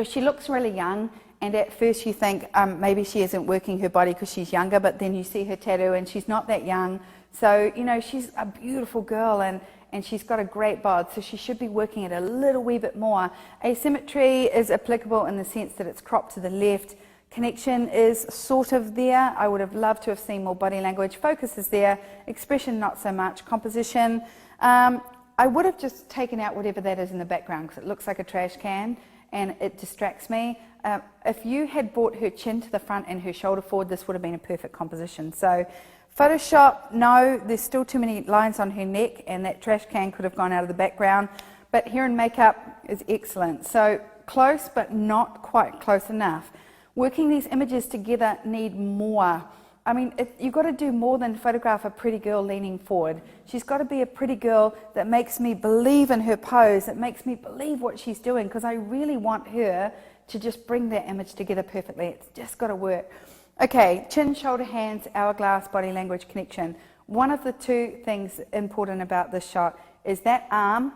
She looks really young, and at first you think maybe she isn't working her body because she's younger, but then you see her tattoo and she's not that young. So, she's a beautiful girl, and she's got a great bod, so she should be working it a little wee bit more. Asymmetry is applicable in the sense that it's cropped to the left. Connection is sort of there. I would have loved to have seen more body language. Focus is there. Expression, not so much. Composition, I would have just taken out whatever that is in the background, because it looks like a trash can and it distracts me. If you had brought her chin to the front and her shoulder forward, this would have been a perfect composition. So Photoshop, no, there's still too many lines on her neck, and that trash can could have gone out of the background. But hair and makeup is excellent. So close, but not quite close enough. Working these images together need more. I mean, you've got to do more than photograph a pretty girl leaning forward. She's got to be a pretty girl that makes me believe in her pose, that makes me believe what she's doing, because I really want her to just bring that image together perfectly. It's just got to work. Okay, chin, shoulder, hands, hourglass, body language, connection. One of the two things important about this shot is that arm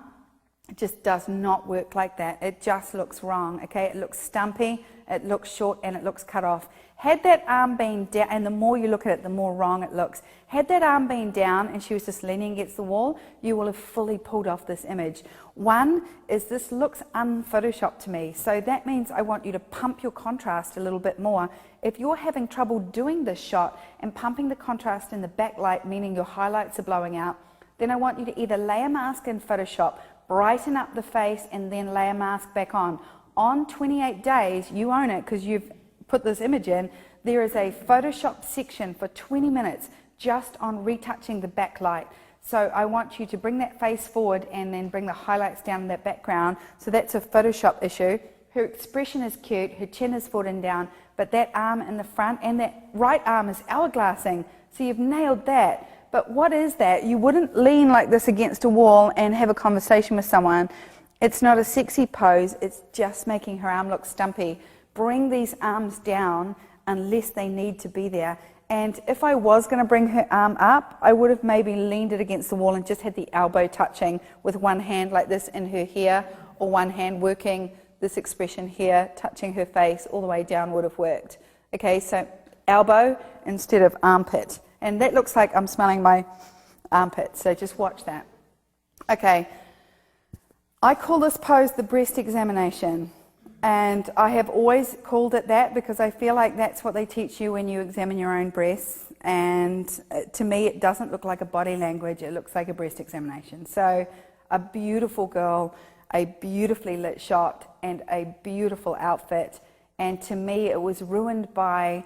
just does not work like that. It just looks wrong, okay? It looks stumpy, it looks short, and it looks cut off. Had that arm been down, and the more you look at it, the more wrong it looks. Had that arm been down and she was just leaning against the wall, you will have fully pulled off this image. One is, this looks unphotoshopped to me, so that means I want you to pump your contrast a little bit more. If you're having trouble doing this shot and pumping the contrast in the backlight, meaning your highlights are blowing out, then I want you to either lay a mask in Photoshop, brighten up the face, and then lay a mask back on. On 28 days, you own it because you've put this image in. There is a Photoshop section for 20 minutes just on retouching the backlight. So I want you to bring that face forward and then bring the highlights down in that background. So that's a Photoshop issue. Her expression is cute, her chin is forward and down, but that arm in the front and that right arm is hourglassing. So you've nailed that. But what is that? You wouldn't lean like this against a wall and have a conversation with someone. It's not a sexy pose, it's just making her arm look stumpy. Bring these arms down unless they need to be there. And if I was going to bring her arm up, I would have maybe leaned it against the wall and just had the elbow touching with one hand like this in her hair, or one hand working this expression here, touching her face all the way down would have worked. Okay, so elbow instead of armpit. And that looks like I'm smelling my armpit, so just watch that. Okay, I call this pose the breast examination. And I have always called it that because I feel like that's what they teach you when you examine your own breasts. And to me, it doesn't look like a body language, it looks like a breast examination. So a beautiful girl, a beautifully lit shot, and a beautiful outfit. And to me, it was ruined by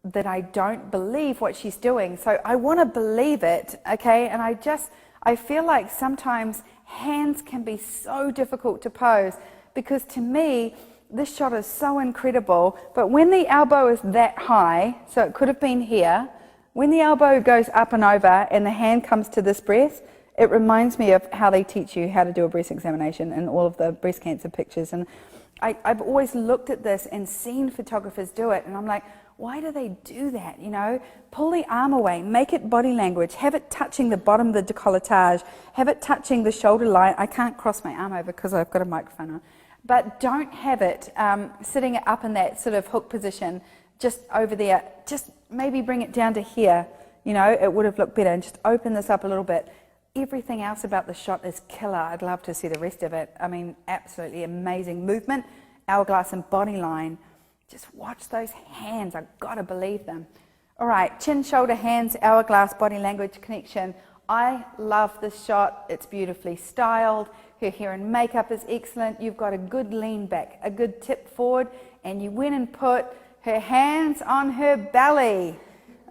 that I don't believe what she's doing. So I want to believe it, okay? And I feel like sometimes hands can be so difficult to pose because to me, this shot is so incredible, but when the elbow is that high, so it could have been here, when the elbow goes up and over and the hand comes to this breast, it reminds me of how they teach you how to do a breast examination in all of the breast cancer pictures. And I've always looked at this and seen photographers do it, and I'm like, why do they do that? You know, pull the arm away, make it body language, have it touching the bottom of the décolletage, have it touching the shoulder line. I can't cross my arm over because I've got a microphone on. But don't have it sitting up in that sort of hook position, just over there. Just maybe bring it down to here. You know, it would have looked better. And just open this up a little bit. Everything else about the shot is killer. I'd love to see the rest of it. I mean, absolutely amazing movement, hourglass and body line. Just watch those hands. I've got to believe them. All right, chin, shoulder, hands, hourglass, body language connection. I love this shot. It's beautifully styled. Her hair and makeup is excellent. You've got a good lean back, a good tip forward, and you went and put her hands on her belly.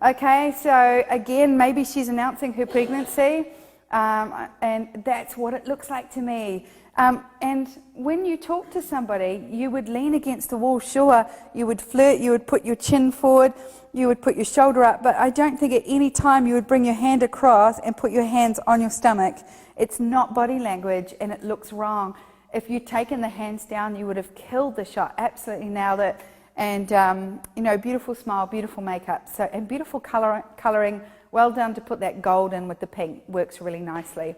Okay, so again, maybe she's announcing her pregnancy, and that's what it looks like to me. And when you talk to somebody, you would lean against the wall, sure, you would flirt, you would put your chin forward, you would put your shoulder up, but I don't think at any time you would bring your hand across and put your hands on your stomach. It's not body language and it looks wrong. If you'd taken the hands down, you would have killed the shot, absolutely nailed it. And, you know, beautiful smile, beautiful makeup, so, and beautiful colouring. Well done to put that gold in with the pink, works really nicely.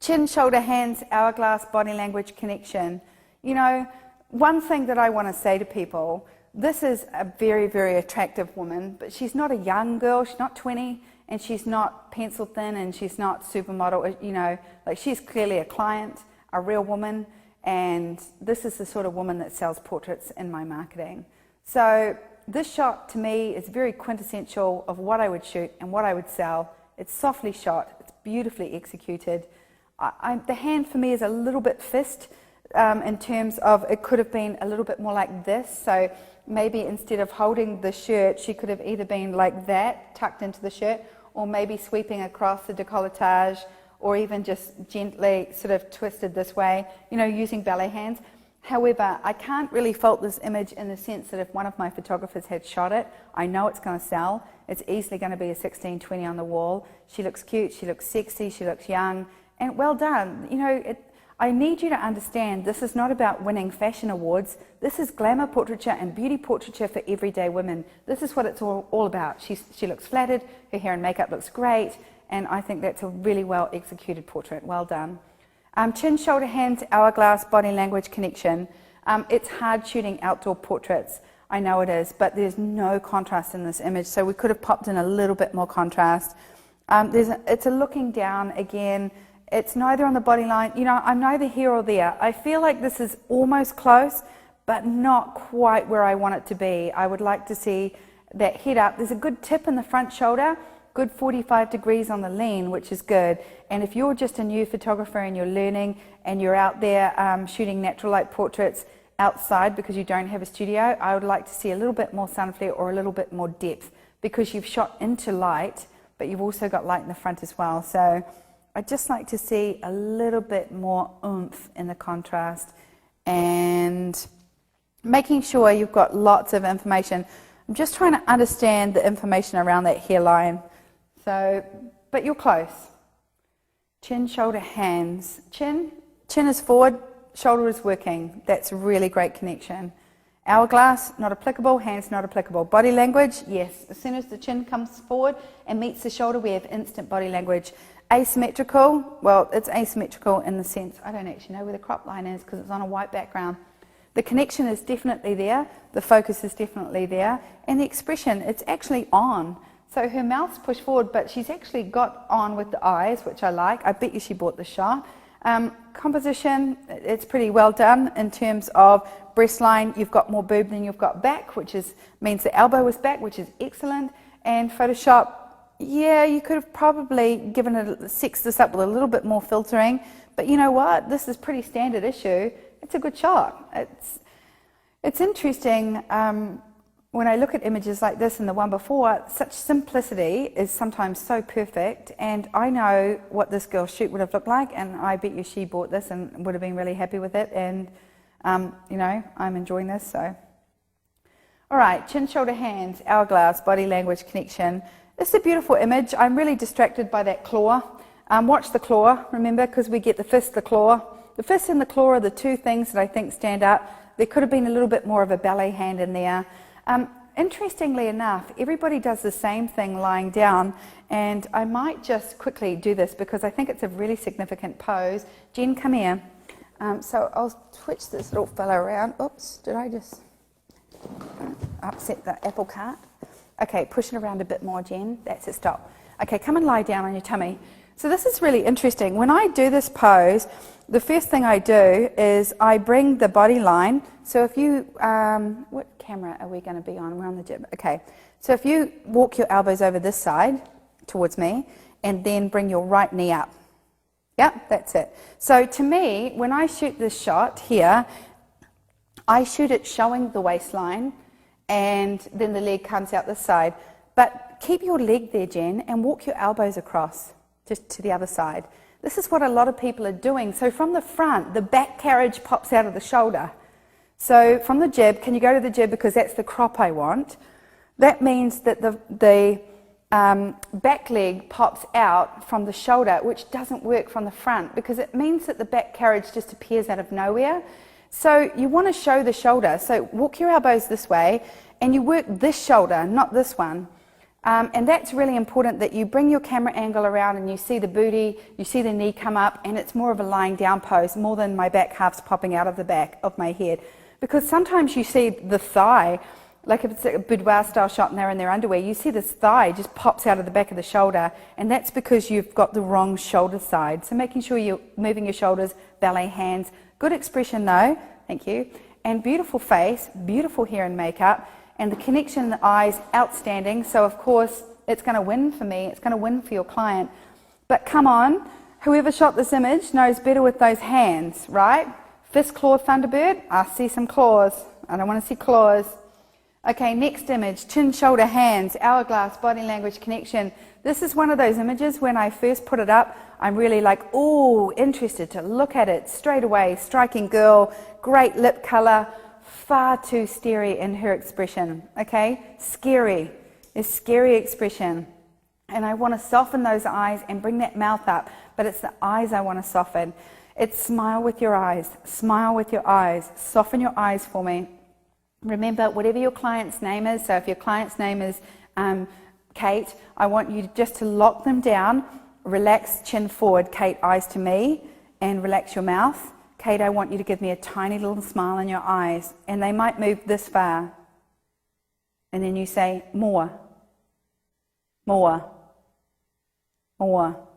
Chin, shoulder, hands, hourglass, body language connection. You know, one thing that I want to say to people, this is a very, very attractive woman, but she's not a young girl, she's not 20, and she's not pencil thin, and she's not supermodel, you know, like she's clearly a client, a real woman, and this is the sort of woman that sells portraits in my marketing. So this shot to me is very quintessential of what I would shoot and what I would sell. It's softly shot, it's beautifully executed. The hand for me is a little bit fist in terms of it could have been a little bit more like this. So maybe instead of holding the shirt, she could have either been like that, tucked into the shirt, or maybe sweeping across the décolletage, or even just gently sort of twisted this way, you know, using ballet hands. However, I can't really fault this image in the sense that if one of my photographers had shot it, I know it's going to sell. It's easily going to be a 1620 on the wall. She looks cute, she looks sexy, she looks young. And well done. You know, I need you to understand this is not about winning fashion awards. This is glamour portraiture and beauty portraiture for everyday women. This is what it's all about. She looks flattered, her hair and makeup looks great, and I think that's a really well executed portrait. Well done. Chin, shoulder, hands, hourglass, body language connection. It's hard shooting outdoor portraits. I know it is, but there's no contrast in this image, so we could have popped in a little bit more contrast. It's a looking down again. It's neither on the body line, you know, I'm neither here or there. I feel like this is almost close, but not quite where I want it to be. I would like to see that head up. There's a good tip in the front shoulder, good 45 degrees on the lean, which is good. And if you're just a new photographer and you're learning and you're out there shooting natural light portraits outside because you don't have a studio, I would like to see a little bit more sun flare or a little bit more depth because you've shot into light, but you've also got light in the front as well. So I'd just like to see a little bit more oomph in the contrast and making sure you've got lots of information. I'm just trying to understand the information around that hairline. So, but you're close. Chin, shoulder, hands. Chin is forward, shoulder is working. That's a really great connection. Hourglass, not applicable. Hands, not applicable. Body language, yes. As soon as the chin comes forward and meets the shoulder, we have instant body language. Asymmetrical, well, it's asymmetrical in the sense, I don't actually know where the crop line is because it's on a white background. The connection is definitely there, the focus is definitely there, and the expression, it's actually on. So her mouth's pushed forward, but she's actually got on with the eyes, which I like. I bet you she bought the shot. Composition, it's pretty well done in terms of breast line. You've got more boob than you've got back, which means the elbow is back, which is excellent. And Photoshop, yeah, you could have probably given it, sexed this up with a little bit more filtering. But you know what? This is pretty standard issue. It's a good shot. It's interesting. When I look at images like this and the one before, such simplicity is sometimes so perfect, and I know what this girl's shoot would have looked like, and I bet you she bought this and would have been really happy with it, and you know, I'm enjoying this. So, all right, chin, shoulder, hands, hourglass, body language, connection. This is a beautiful image. I'm really distracted by that claw. Watch the claw, remember, because we get the fist, the claw. The fist and the claw are the two things that I think stand out. There could have been a little bit more of a ballet hand in there. Interestingly enough, everybody does the same thing lying down, and I might just quickly do this because I think it's a really significant pose. Jen, come here. So I'll twitch this little fella around. Oops, did I just upset the apple cart? Okay, push it around a bit more, Jen. That's it, stop. Okay, come and lie down on your tummy. So this is really interesting. When I do this pose, the first thing I do is I bring the body line. So if you, what camera are we going to be on? We're on the jib. Okay. So if you walk your elbows over this side towards me and then bring your right knee up. Yep, that's it. So to me, when I shoot this shot here, I shoot it showing the waistline and then the leg comes out this side. But keep your leg there, Jen, and walk your elbows across just to the other side. This is what a lot of people are doing. So from the front, the back carriage pops out of the shoulder. So from the jib, can you go to the jib because that's the crop I want? That means that the back leg pops out from the shoulder, which doesn't work from the front because it means that the back carriage just appears out of nowhere. So you want to show the shoulder. So walk your elbows this way and you work this shoulder, not this one. And that's really important, that you bring your camera angle around and you see the booty, you see the knee come up, and it's more of a lying down pose, more than my back half's popping out of the back of my head. Because sometimes you see the thigh, like if it's a boudoir style shot and they're in their underwear, you see this thigh just pops out of the back of the shoulder, and that's because you've got the wrong shoulder side. So making sure you're moving your shoulders, ballet hands, good expression though, thank you, and beautiful face, beautiful hair and makeup. And the connection in the eyes, outstanding. So of course, it's going to win for me. It's going to win for your client. But come on, whoever shot this image knows better with those hands, right? Fist, claw, Thunderbird. I see some claws. I don't want to see claws. Okay, next image, chin, shoulder, hands, hourglass, body language, connection. This is one of those images when I first put it up, I'm really like, oh, interested to look at it straight away. Striking girl, great lip color. Far too starey in her expression, okay? Scary, is scary expression. And I want to soften those eyes and bring that mouth up, but it's the eyes I want to soften. It's smile with your eyes, smile with your eyes, soften your eyes for me. Remember, whatever your client's name is, so if your client's name is Kate, I want you just to lock them down, relax, chin forward, Kate, eyes to me, and relax your mouth. Kate, I want you to give me a tiny little smile in your eyes, and they might move this far. And then you say, more, more, more.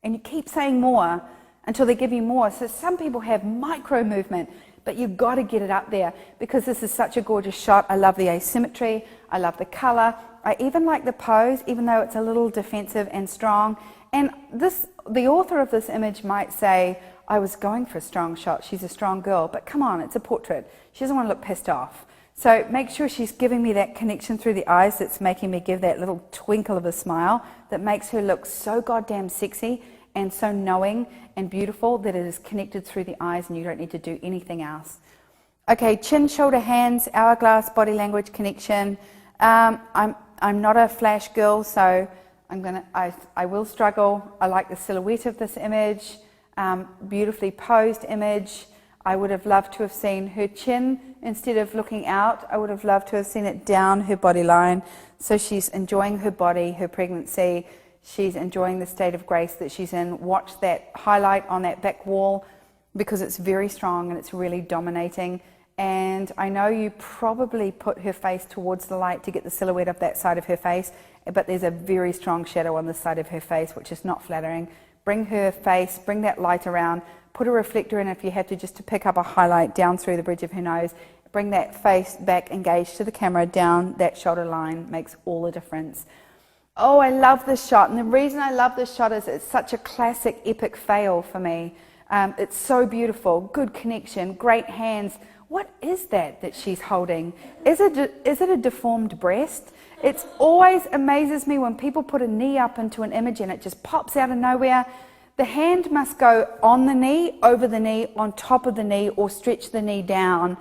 And you keep saying more until they give you more. So some people have micro movement, but you've got to get it up there because this is such a gorgeous shot. I love the asymmetry. I love the color. I even like the pose, even though it's a little defensive and strong. And the author of this image might say, I was going for a strong shot. She's a strong girl, but come on, it's a portrait. She doesn't want to look pissed off. So make sure she's giving me that connection through the eyes that's making me give that little twinkle of a smile that makes her look so goddamn sexy and so knowing and beautiful that it is connected through the eyes and you don't need to do anything else. Okay, chin, shoulder, hands, hourglass, body language, connection. I'm not a flash girl, so I will struggle. I like the silhouette of this image. Beautifully posed image. I would have loved to have seen her chin instead of looking out. I would have loved to have seen it down her body line. So she's enjoying her body, her pregnancy. She's enjoying the state of grace that she's in. Watch that highlight on that back wall because it's very strong and it's really dominating. And I know you probably put her face towards the light to get the silhouette of that side of her face, but there's a very strong shadow on this side of her face, which is not flattering. bring her face, bring that light around, put a reflector in if you have to, just to pick up a highlight down through the bridge of her nose. Bring that face back engaged to the camera, down that shoulder line, makes all the difference. Oh, I love this shot, and the reason I love this shot is it's such a classic epic fail for me. It's so beautiful, good connection, great hands. What is that she's holding? Is it a deformed breast? It always amazes me when people put a knee up into an image and it just pops out of nowhere. The hand must go on the knee, over the knee, on top of the knee, or stretch the knee down.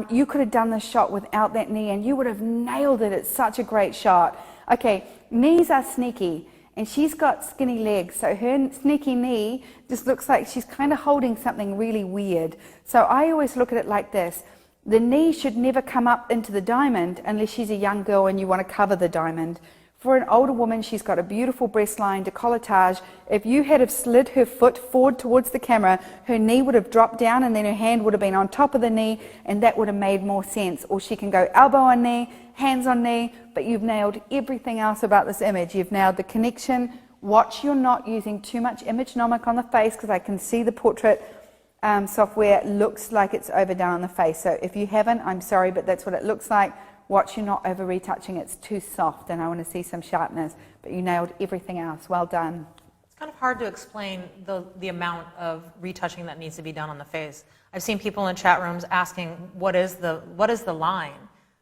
You could have done this shot without that knee and you would have nailed it. It's such a great shot. Okay, knees are sneaky, and she's got skinny legs, so her sneaky knee just looks like she's kind of holding something really weird. So I always look at it like this. The knee should never come up into the diamond unless she's a young girl and you want to cover the diamond. For an older woman, she's got a beautiful breast line, décolletage. If you had have slid her foot forward towards the camera, her knee would have dropped down and then her hand would have been on top of the knee, and that would have made more sense. Or she can go elbow on knee, hands on knee, but you've nailed everything else about this image. You've nailed the connection. Watch you're not using too much imagenomic on the face, because I can see the portrait software looks like it's overdone on the face. So if you haven't, I'm sorry, but that's what it looks like. Watch you're not over retouching. It's too soft and I want to see some sharpness, but you nailed everything else. Well done. It's kind of hard to explain the amount of retouching that needs to be done on the face. I've seen people in chat rooms asking, what is the line?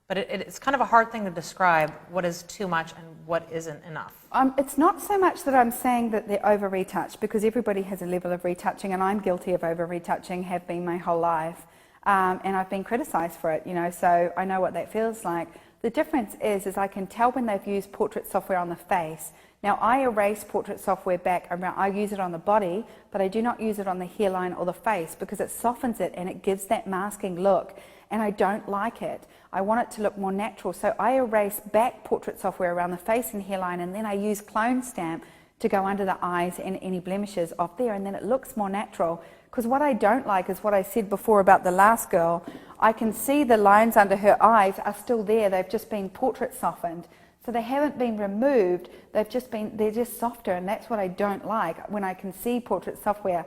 But it's kind of a hard thing to describe what is too much and what isn't enough. It's not so much that I'm saying that they're over retouched, because everybody has a level of retouching, and I'm guilty of over retouching, have been my whole life. And I've been criticised for it, so I know what that feels like. The difference is I can tell when they've used portrait software on the face. Now, I erase portrait software back around, I use it on the body, but I do not use it on the hairline or the face, because it softens it and it gives that masking look, and I don't like it. I want it to look more natural, so I erase back portrait software around the face and hairline, and then I use clone stamp to go under the eyes and any blemishes off there, and then it looks more natural. Because what I don't like is what I said before about the last girl. I can see the lines under her eyes are still there. They've just been portrait softened. So they haven't been removed. They're just softer, and that's what I don't like when I can see portrait software.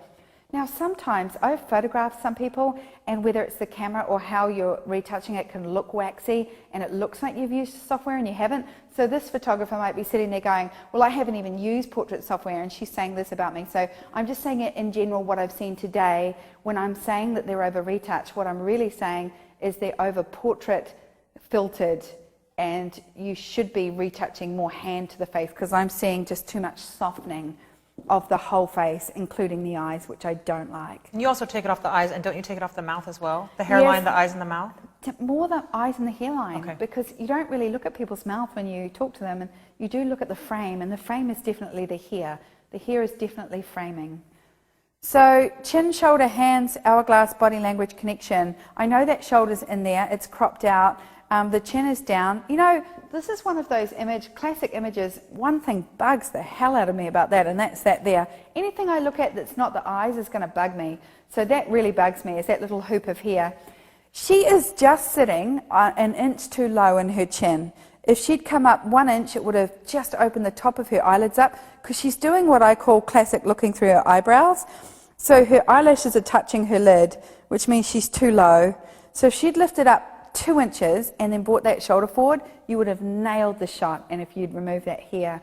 Now, sometimes I've photographed some people, and whether it's the camera or how you're retouching it can look waxy, and it looks like you've used software and you haven't. So this photographer might be sitting there going, well, I haven't even used portrait software, and she's saying this about me. So I'm just saying it in general, what I've seen today. When I'm saying that they're over retouch, what I'm really saying is they're over portrait filtered, and you should be retouching more hand to the face, because I'm seeing just too much softening of the whole face, including the eyes, which I don't like. And you also take it off the eyes, and don't you take it off the mouth as well? The hairline, yes. The eyes and the mouth? More the eyes and the hairline, okay. Because you don't really look at people's mouth when you talk to them, and you do look at the frame, and the frame is definitely the hair. The hair is definitely framing. So chin, shoulder, hands, hourglass, body language, connection. I know that shoulder's in there, it's cropped out. The chin is down. This is one of those classic images. One thing bugs the hell out of me about that, and that's that there. Anything I look at that's not the eyes is going to bug me. So that really bugs me, is that little hoop of hair. She is just sitting an inch too low in her chin. If she'd come up 1 inch, it would have just opened the top of her eyelids up, because she's doing what I call classic looking through her eyebrows. So her eyelashes are touching her lid, which means she's too low. So if she'd lifted up 2 inches and then brought that shoulder forward, you would have nailed the shot. And if you'd removed that hair,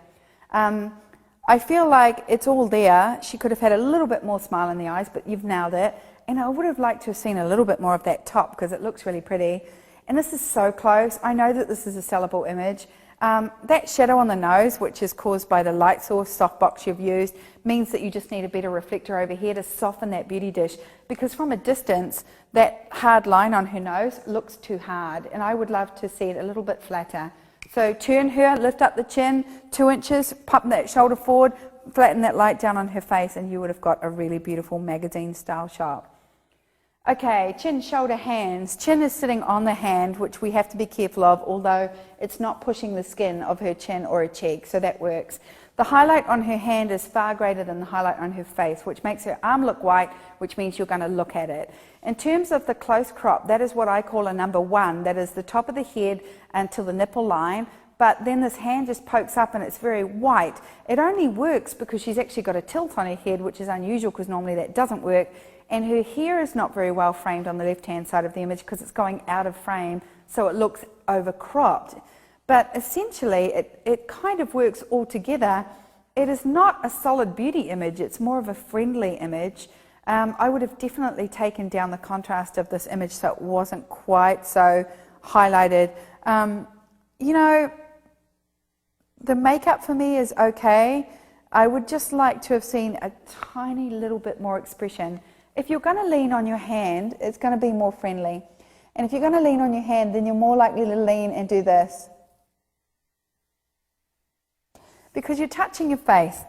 I feel like it's all there. She could have had a little bit more smile in the eyes, but you've nailed it. And I would have liked to have seen a little bit more of that top, because it looks really pretty. And this is so close. I know that this is a sellable image. That shadow on the nose, which is caused by the light source softbox you've used, means that you just need a better reflector over here to soften that beauty dish, because from a distance that hard line on her nose looks too hard, and I would love to see it a little bit flatter. So turn her, lift up the chin 2 inches, pop that shoulder forward, flatten that light down on her face, and you would have got a really beautiful magazine style shot. Okay, chin, shoulder, hands. Chin is sitting on the hand, which we have to be careful of, although it's not pushing the skin of her chin or her cheek, so that works. The highlight on her hand is far greater than the highlight on her face, which makes her arm look white, which means you're going to look at it. In terms of the close crop, that is what I call a number 1. That is the top of the head until the nipple line. but then this hand just pokes up and it's very white. It only works because she's actually got a tilt on her head, which is unusual because normally that doesn't work. And her hair is not very well framed on the left-hand side of the image because it's going out of frame, so it looks overcropped. But essentially, it kind of works all together. It is not a solid beauty image, it's more of a friendly image. I would have definitely taken down the contrast of this image so it wasn't quite so highlighted. You know, the makeup for me is okay. I would just like to have seen a tiny little bit more expression. If you're going to lean on your hand, it's going to be more friendly. And if you're going to lean on your hand, then you're more likely to lean and do this. Because you're touching your face.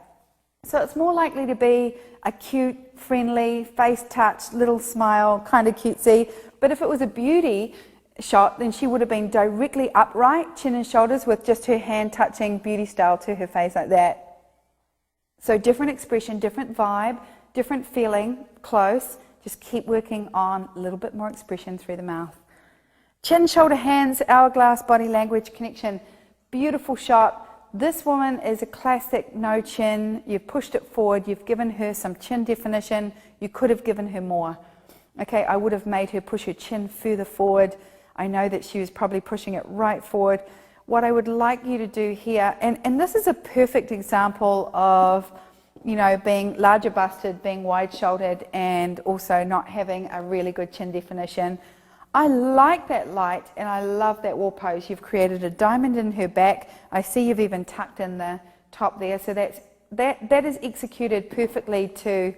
So it's more likely to be a cute, friendly, face touch, little smile, kind of cutesy. But if it was a beauty shot, then she would have been directly upright, chin and shoulders, with just her hand touching beauty style to her face like that. So different expression, different vibe, different feeling, close. Just keep working on a little bit more expression through the mouth. Chin, shoulder, hands, hourglass, body language, connection. Beautiful shot. This woman is a classic no chin. You've pushed it forward. You've given her some chin definition. You could have given her more. Okay, I would have made her push her chin further forward. I know that she was probably pushing it right forward. What I would like you to do here, and this is a perfect example of, you know, being larger busted, being wide shouldered, and also not having a really good chin definition. I like that light and I love that wall pose. You've created a diamond in her back. I see you've even tucked in the top there. So that is executed perfectly to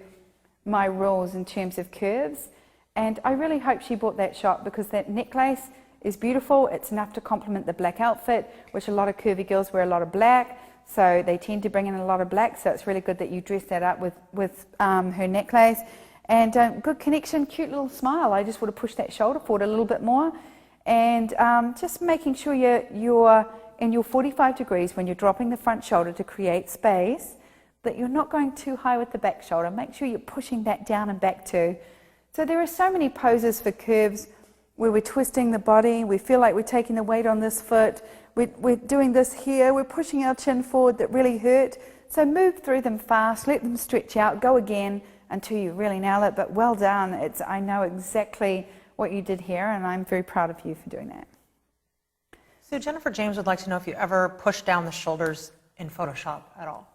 my rules in terms of curves. And I really hope she bought that shot because that necklace is beautiful. It's enough to complement the black outfit, which a lot of curvy girls wear a lot of black. So they tend to bring in a lot of black. So it's really good that you dress that up with her necklace. And good connection, cute little smile. I just would have pushed that shoulder forward a little bit more. And just making sure you're in your 45 degrees when you're dropping the front shoulder to create space, that you're not going too high with the back shoulder. Make sure you're pushing that down and back too. So there are so many poses for curves where we're twisting the body. We feel like we're taking the weight on this foot. We're doing this here. We're pushing our chin forward that really hurt. So move through them fast. Let them stretch out. Go again until you really nail it, but well done. I know exactly what you did here, and I'm very proud of you for doing that. So Jennifer James would like to know if you ever push down the shoulders in Photoshop at all,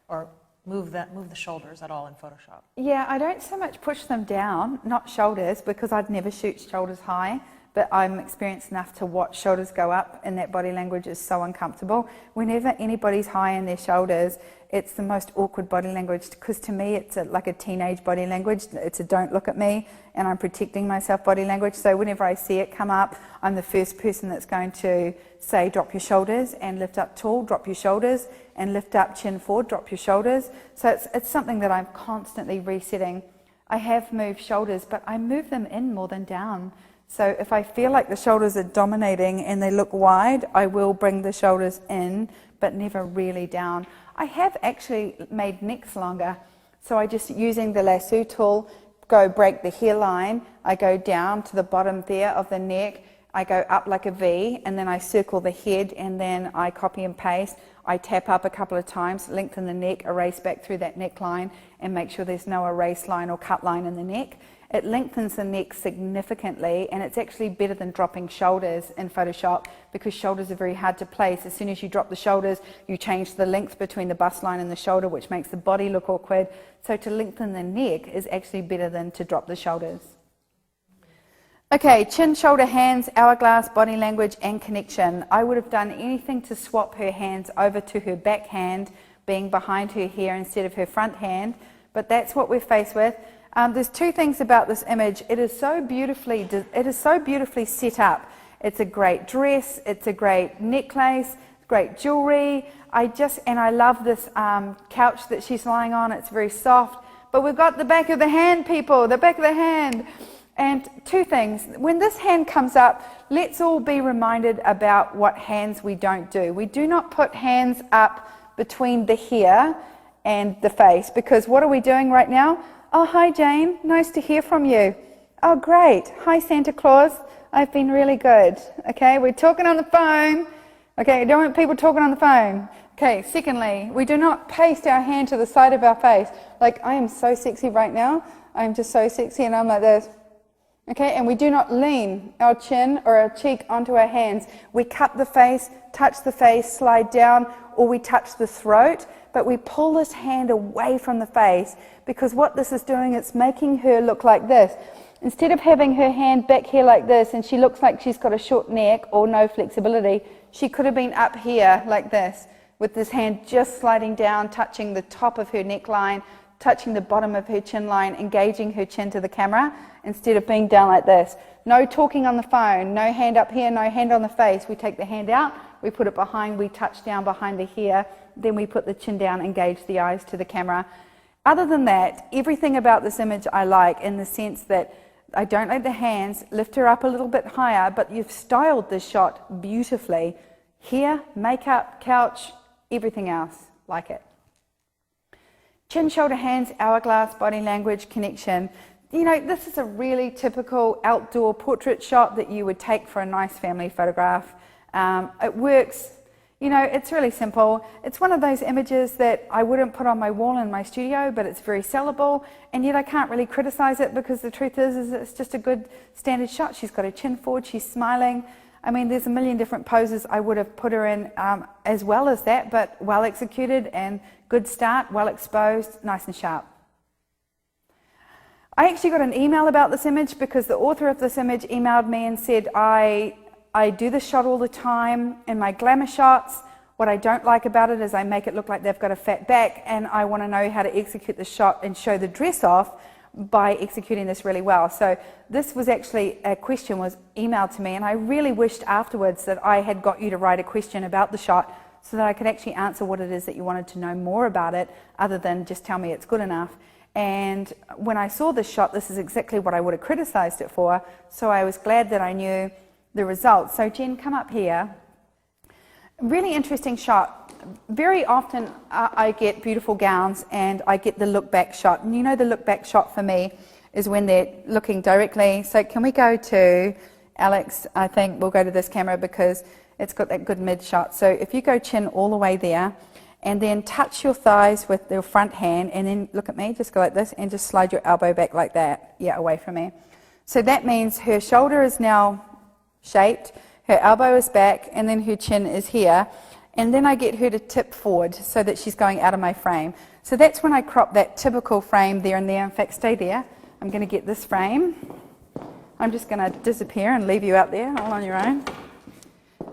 or move the shoulders at all in Photoshop. Yeah, I don't so much push them down, not shoulders, because I'd never shoot shoulders high, but I'm experienced enough to watch shoulders go up, and that body language is so uncomfortable. Whenever anybody's high in their shoulders, it's the most awkward body language, because to me it's like a teenage body language. It's a don't look at me and I'm protecting myself body language. So whenever I see it come up, I'm the first person that's going to say drop your shoulders and lift up tall, drop your shoulders and lift up chin forward, drop your shoulders. So it's something that I'm constantly resetting. I have moved shoulders, but I move them in more than down. So if I feel like the shoulders are dominating and they look wide, I will bring the shoulders in, but never really down. I have actually made necks longer. So I just, using the lasso tool, go break the hairline. I go down to the bottom there of the neck. I go up like a V, and then I circle the head, and then I copy and paste. I tap up a couple of times, lengthen the neck, erase back through that neckline, and make sure there's no erase line or cut line in the neck. It lengthens the neck significantly, and it's actually better than dropping shoulders in Photoshop, because shoulders are very hard to place. As soon as you drop the shoulders, you change the length between the bust line and the shoulder, which makes the body look awkward. So to lengthen the neck is actually better than to drop the shoulders. Okay, chin, shoulder, hands, hourglass, body language, and connection. I would have done anything to swap her hands over to her back hand, being behind her here instead of her front hand, but that's what we're faced with. There's two things about this image. It is so beautifully set up. It's a great dress. It's a great necklace. Great jewelry. I love this couch that she's lying on. It's very soft. But we've got the back of the hand, people. The back of the hand. And two things. When this hand comes up, let's all be reminded about what hands we don't do. We do not put hands up between the hair and the face, because what are we doing right now? Oh, hi, Jane. Nice to hear from you. Oh, great. Hi, Santa Claus. I've been really good. Okay, we're talking on the phone. Okay, I don't want people talking on the phone. Okay, secondly, we do not paste our hand to the side of our face. Like, I am so sexy right now. I'm just so sexy and I'm like this. Okay, and we do not lean our chin or our cheek onto our hands. We cup the face, touch the face, slide down, or we touch the throat, but we pull this hand away from the face because what this is doing, it's making her look like this. Instead of having her hand back here like this and she looks like she's got a short neck or no flexibility, she could have been up here like this with this hand just sliding down, touching the top of her neckline, touching the bottom of her chin line, engaging her chin to the camera instead of being down like this. No talking on the phone, no hand up here, no hand on the face. We take the hand out, we put it behind, we touch down behind the ear, then we put the chin down, engage the eyes to the camera. Other than that, everything about this image I like, in the sense that I don't like the hands, lift her up a little bit higher, but you've styled this shot beautifully. Hair, makeup, couch, everything else, like it. Chin, shoulder, hands, hourglass, body language, connection. You know, this is a really typical outdoor portrait shot that you would take for a nice family photograph. It works, you know, it's really simple. It's one of those images that I wouldn't put on my wall in my studio, but it's very sellable, and yet I can't really criticize it because the truth is it's just a good standard shot. She's got her chin forward, she's smiling. I mean, there's a million different poses I would have put her in as well as that, but well executed and good start, well exposed, nice and sharp. I actually got an email about this image because the author of this image emailed me and said, I do this shot all the time in my glamour shots. What I don't like about it is I make it look like they've got a fat back, and I want to know how to execute the shot and show the dress off by executing this really well. So this was actually a question was emailed to me, and I really wished afterwards that I had got you to write a question about the shot so that I could actually answer what it is that you wanted to know more about it, other than just tell me it's good enough. And when I saw this shot, this is exactly what I would have criticized it for, so I was glad that I knew the results. So Jen, come up here. Really interesting shot. Very often I get beautiful gowns and I get the look back shot. And you know the look back shot for me is when they're looking directly. So can we go to Alex? I think we'll go to this camera because it's got that good mid shot. So if you go chin all the way there and then touch your thighs with your front hand and then look at me, just go like this and just slide your elbow back like that. Yeah, away from me. So that means her shoulder is now shaped, her elbow is back, and then her chin is here. And then I get her to tip forward so that she's going out of my frame. So that's when I crop that typical frame there and there. In fact, stay there. I'm going to get this frame. I'm just going to disappear and leave you out there all on your own.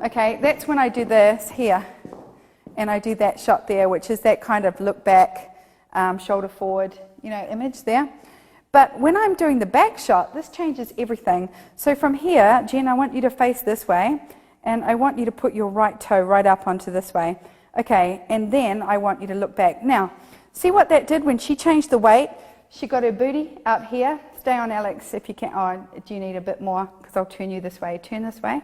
Okay, that's when I do this here. And I do that shot there, which is that kind of look back, shoulder forward, you know, image there. But when I'm doing the back shot, this changes everything. So from here, Jen, I want you to face this way, and I want you to put your right toe right up onto this way. Okay, and then I want you to look back. Now, see what that did when she changed the weight? She got her booty out here. Stay on, Alex, if you can. Oh, do you need a bit more? Because I'll turn you this way. Turn this way.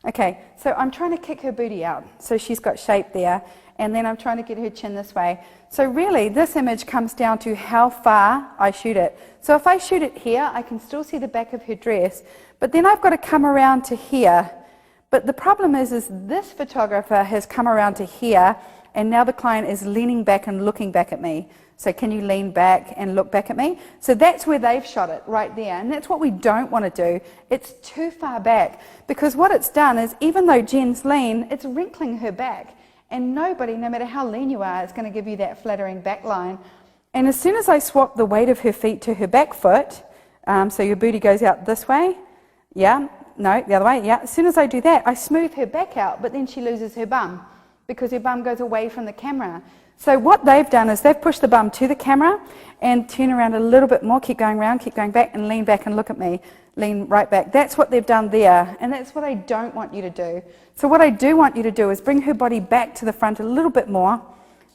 Okay, so I'm trying to kick her booty out. So she's got shape there, and then I'm trying to get her chin this way. So really, this image comes down to how far I shoot it. So if I shoot it here, I can still see the back of her dress, but then I've got to come around to here. But the problem is this photographer has come around to here, and now the client is leaning back and looking back at me. So can you lean back and look back at me? So that's where they've shot it, right there. And that's what we don't want to do. It's too far back. Because what it's done is, even though Jen's lean, it's wrinkling her back. And nobody, no matter how lean you are, is going to give you that flattering back line. And as soon as I swap the weight of her feet to her back foot, so your booty goes out this way, yeah, no, the other way, yeah. As soon as I do that, I smooth her back out, but then she loses her bum because her bum goes away from the camera. So what they've done is they've pushed the bum to the camera and turn around a little bit more, keep going around, keep going back, and lean back and look at me, lean right back. That's what they've done there, and that's what I don't want you to do. So what I do want you to do is bring her body back to the front a little bit more,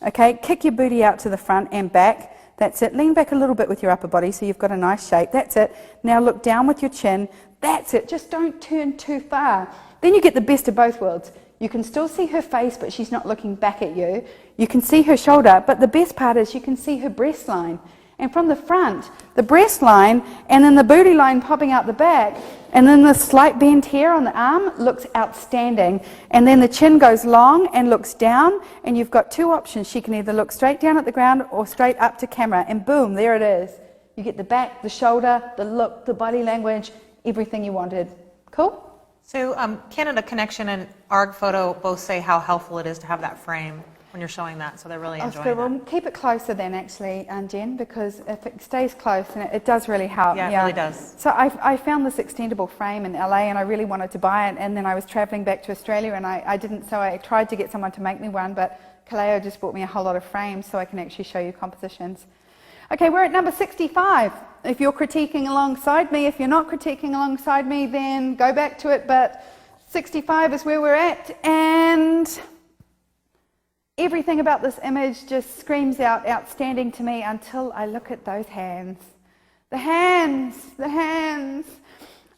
okay? Kick your booty out to the front and back. That's it. Lean back a little bit with your upper body so you've got a nice shape. That's it. Now look down with your chin. That's it. Just don't turn too far. Then you get the best of both worlds. You can still see her face, but she's not looking back at you. You can see her shoulder, but the best part is you can see her breast line. And from the front, the breast line and then the booty line popping out the back, And then the slight bend here on the arm looks outstanding. And then the chin goes long and looks down, and you've got two options. She can either look straight down at the ground or straight up to camera, and boom, there it is. You get the back, the shoulder, the look, the body language, everything you wanted. Cool? So Canada Connection and ARG Photo both say how helpful it is to have that frame when you're showing that, so they're really enjoying good. that. Well, keep it closer then, actually, Jen, because if it stays close, then it does really help. Yeah, it really does. So I found this extendable frame in LA, and I really wanted to buy it, and then I was traveling back to Australia, and I didn't, so I tried to get someone to make me one, but Kaleo just bought me a whole lot of frames so I can actually show you compositions. Okay, we're at number 65. If you're critiquing alongside me, if you're not critiquing alongside me, then go back to it, but 65 is where we're at, and everything about this image just screams out outstanding to me until I look at those hands. The hands, the hands.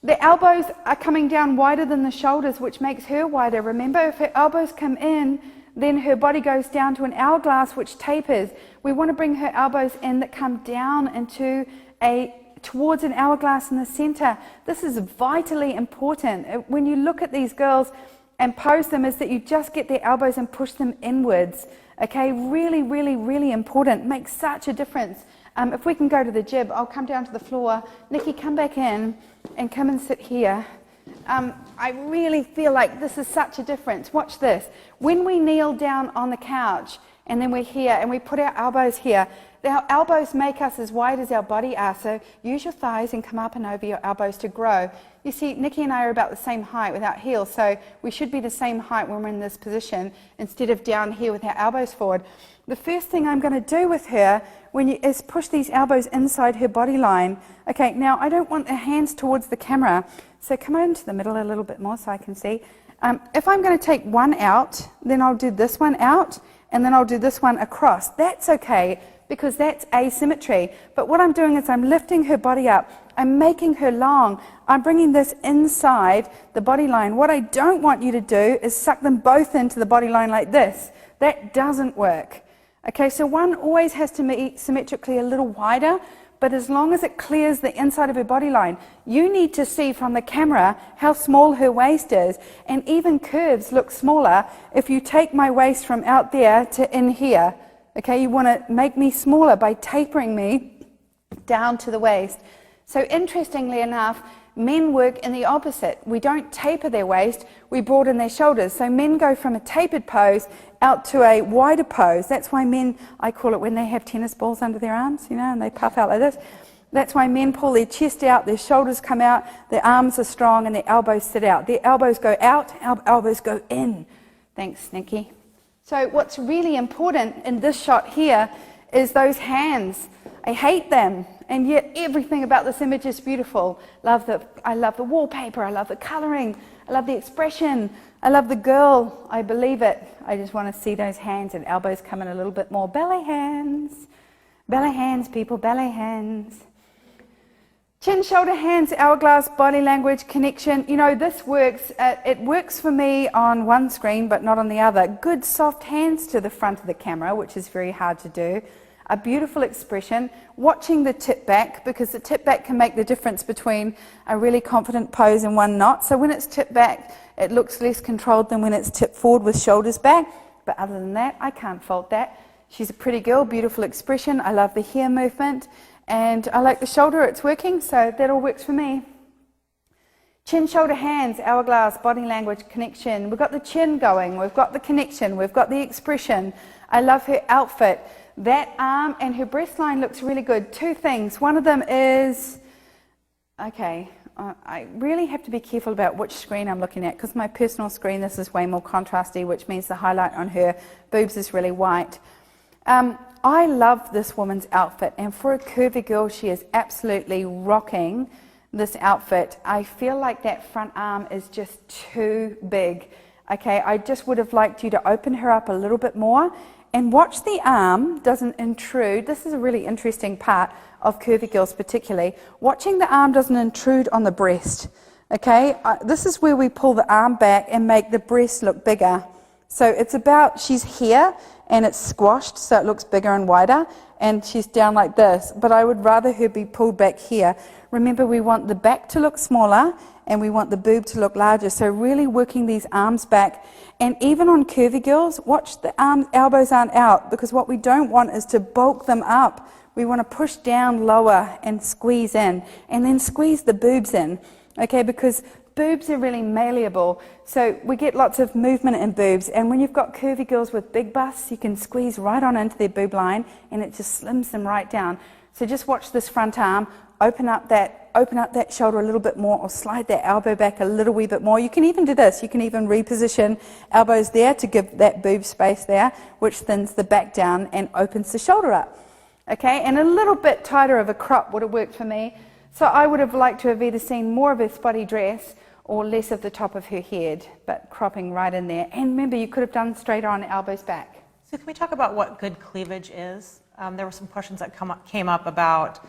The elbows are coming down wider than the shoulders, which makes her wider. Remember, if her elbows come in, then her body goes down to an hourglass, which tapers. We want to bring her elbows in that come down into towards an hourglass in the center. This is vitally important. When you look at these girls and pose them, is that you just get their elbows and push them inwards. Okay, really, really, really important. Makes such a difference. If we can go to the jib, I'll come down to the floor. Nikki, come back in and come and sit here. I really feel like this is such a difference. Watch this. When we kneel down on the couch and then we're here and we put our elbows here, our elbows make us as wide as our body are, so use your thighs and come up and over your elbows to grow. You see, Nikki and I are about the same height without heels, so we should be the same height when we're in this position instead of down here with our elbows forward. The first thing I'm going to do with her is push these elbows inside her body line. Okay, now I don't want the hands towards the camera, so come into the middle a little bit more so I can see. If I'm going to take one out, then I'll do this one out, and then I'll do this one across. That's okay, because that's asymmetry. But what I'm doing is I'm lifting her body up. I'm making her long. I'm bringing this inside the body line. What I don't want you to do is suck them both into the body line like this. That doesn't work. Okay, so one always has to be symmetrically a little wider, but as long as it clears the inside of her body line, you need to see from the camera how small her waist is, and even curves look smaller if you take my waist from out there to in here. Okay, you want to make me smaller by tapering me down to the waist. So interestingly enough, men work in the opposite. We don't taper their waist, we broaden their shoulders. So men go from a tapered pose out to a wider pose. That's why men, I call it when they have tennis balls under their arms, you know, and they puff out like this. That's why men pull their chest out, their shoulders come out, their arms are strong, and their elbows sit out. Their elbows go out, our elbows go in. Thanks, Nikki. So what's really important in this shot here is those hands. I hate them, and yet everything about this image is beautiful. I love the wallpaper, I love the coloring, I love the expression, I love the girl, I believe it. I just want to see those hands and elbows come in a little bit more. Ballet hands, people, ballet hands. Chin, shoulder, hands, hourglass, body language, connection. You know, this works. It works for me on one screen, but not on the other. Good soft hands to the front of the camera, which is very hard to do. A beautiful expression. Watching the tip back, because the tip back can make the difference between a really confident pose and one not. So when it's tipped back, it looks less controlled than when it's tipped forward with shoulders back. But other than that, I can't fault that. She's a pretty girl, beautiful expression. I love the hair movement. And I like the shoulder, it's working, so that all works for me. Chin, shoulder, hands, hourglass, body language, connection. We've got the chin going, we've got the connection, we've got the expression. I love her outfit. That arm and her breast line looks really good. Two things. One of them is, okay, I really have to be careful about which screen I'm looking at, because my personal screen, this is way more contrasty, which means the highlight on her boobs is really white. I love this woman's outfit, and for a curvy girl, she is absolutely rocking this outfit. I feel like that front arm is just too big. Okay, I just would have liked you to open her up a little bit more, and watch the arm doesn't intrude. This is a really interesting part of curvy girls particularly. Watching the arm doesn't intrude on the breast. Okay, this is where we pull the arm back and make the breast look bigger. So it's about, she's here, and it's squashed so it looks bigger and wider, and she's down like this, but I would rather her be pulled back here. Remember, we want the back to look smaller and we want the boob to look larger, so really working these arms back. And even on curvy girls, watch the elbows aren't out, because what we don't want is to bulk them up. We want to push down lower and squeeze in, and then squeeze the boobs in, okay, because boobs are really malleable, so we get lots of movement in boobs, and when you've got curvy girls with big busts, you can squeeze right on into their boob line, and it just slims them right down. So just watch this front arm, open up that shoulder a little bit more, or slide that elbow back a little wee bit more. You can even do this, you can even reposition elbows there to give that boob space there, which thins the back down and opens the shoulder up. Okay, and a little bit tighter of a crop would have worked for me. So I would have liked to have either seen more of her spotty dress or less of the top of her head, but cropping right in there. And remember, you could have done straight on, elbows back. So can we talk about what good cleavage is? There were some questions that came up about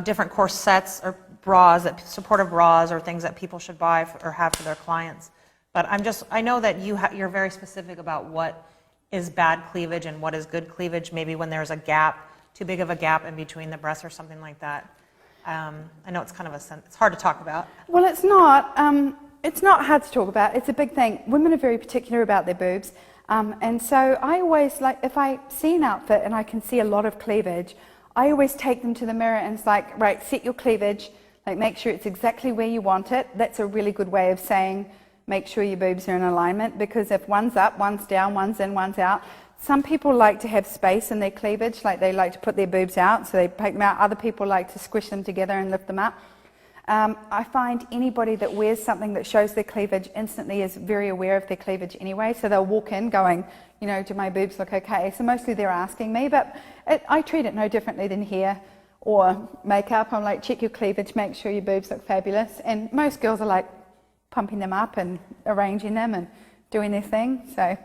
different corsets or bras, supportive bras, or things that people should buy or have for their clients. But I know that you're very specific about what is bad cleavage and what is good cleavage, maybe when there's a gap, too big of a gap in between the breasts or something like that. I know it's kind of it's hard to talk about. Well, it's not hard to talk about. It's a big thing. Women are very particular about their boobs. And so I always, like, if I see an outfit and I can see a lot of cleavage, I always take them to the mirror and it's like, right, set your cleavage, like make sure it's exactly where you want it. That's a really good way of saying, make sure your boobs are in alignment, because if one's up, one's down, one's in, one's out. Some people like to have space in their cleavage, like they like to put their boobs out, so they poke them out. Other people like to squish them together and lift them up. I find anybody that wears something that shows their cleavage instantly is very aware of their cleavage anyway, so they'll walk in going, you know, do my boobs look okay? So mostly they're asking me, but I treat it no differently than hair or makeup. I'm like, check your cleavage, make sure your boobs look fabulous. And most girls are like pumping them up and arranging them and doing their thing, so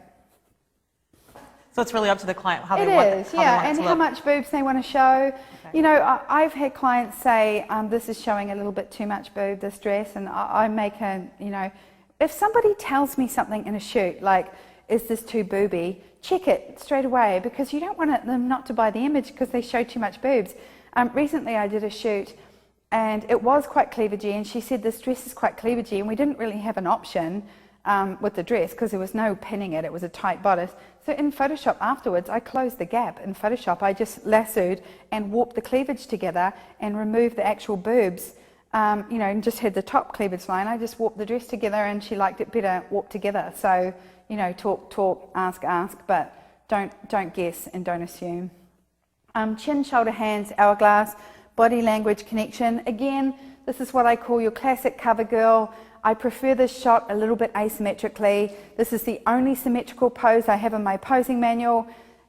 it's really up to the client how they want it. It is, yeah, and how much boobs they want to show. Okay. You know, I've had clients say, this is showing a little bit too much boob, this dress, and I make you know, if somebody tells me something in a shoot, like, is this too booby, check it straight away, because you don't want them not to buy the image because they show too much boobs. Recently I did a shoot, and it was quite cleavagey, and she said this dress is quite cleavagey, and we didn't really have an option with the dress because there was no pinning it was a tight bodice. So in Photoshop afterwards, I closed the gap. In Photoshop, I just lassoed and warped the cleavage together and removed the actual boobs, you know, and just had the top cleavage line. I just warped the dress together, and she liked it better warped together. So, you know, talk, ask, but don't guess and don't assume. Chin, shoulder, hands, hourglass, body language connection. Again, this is what I call your classic cover girl. I prefer this shot a little bit asymmetrically. This is the only symmetrical pose I have in my posing manual.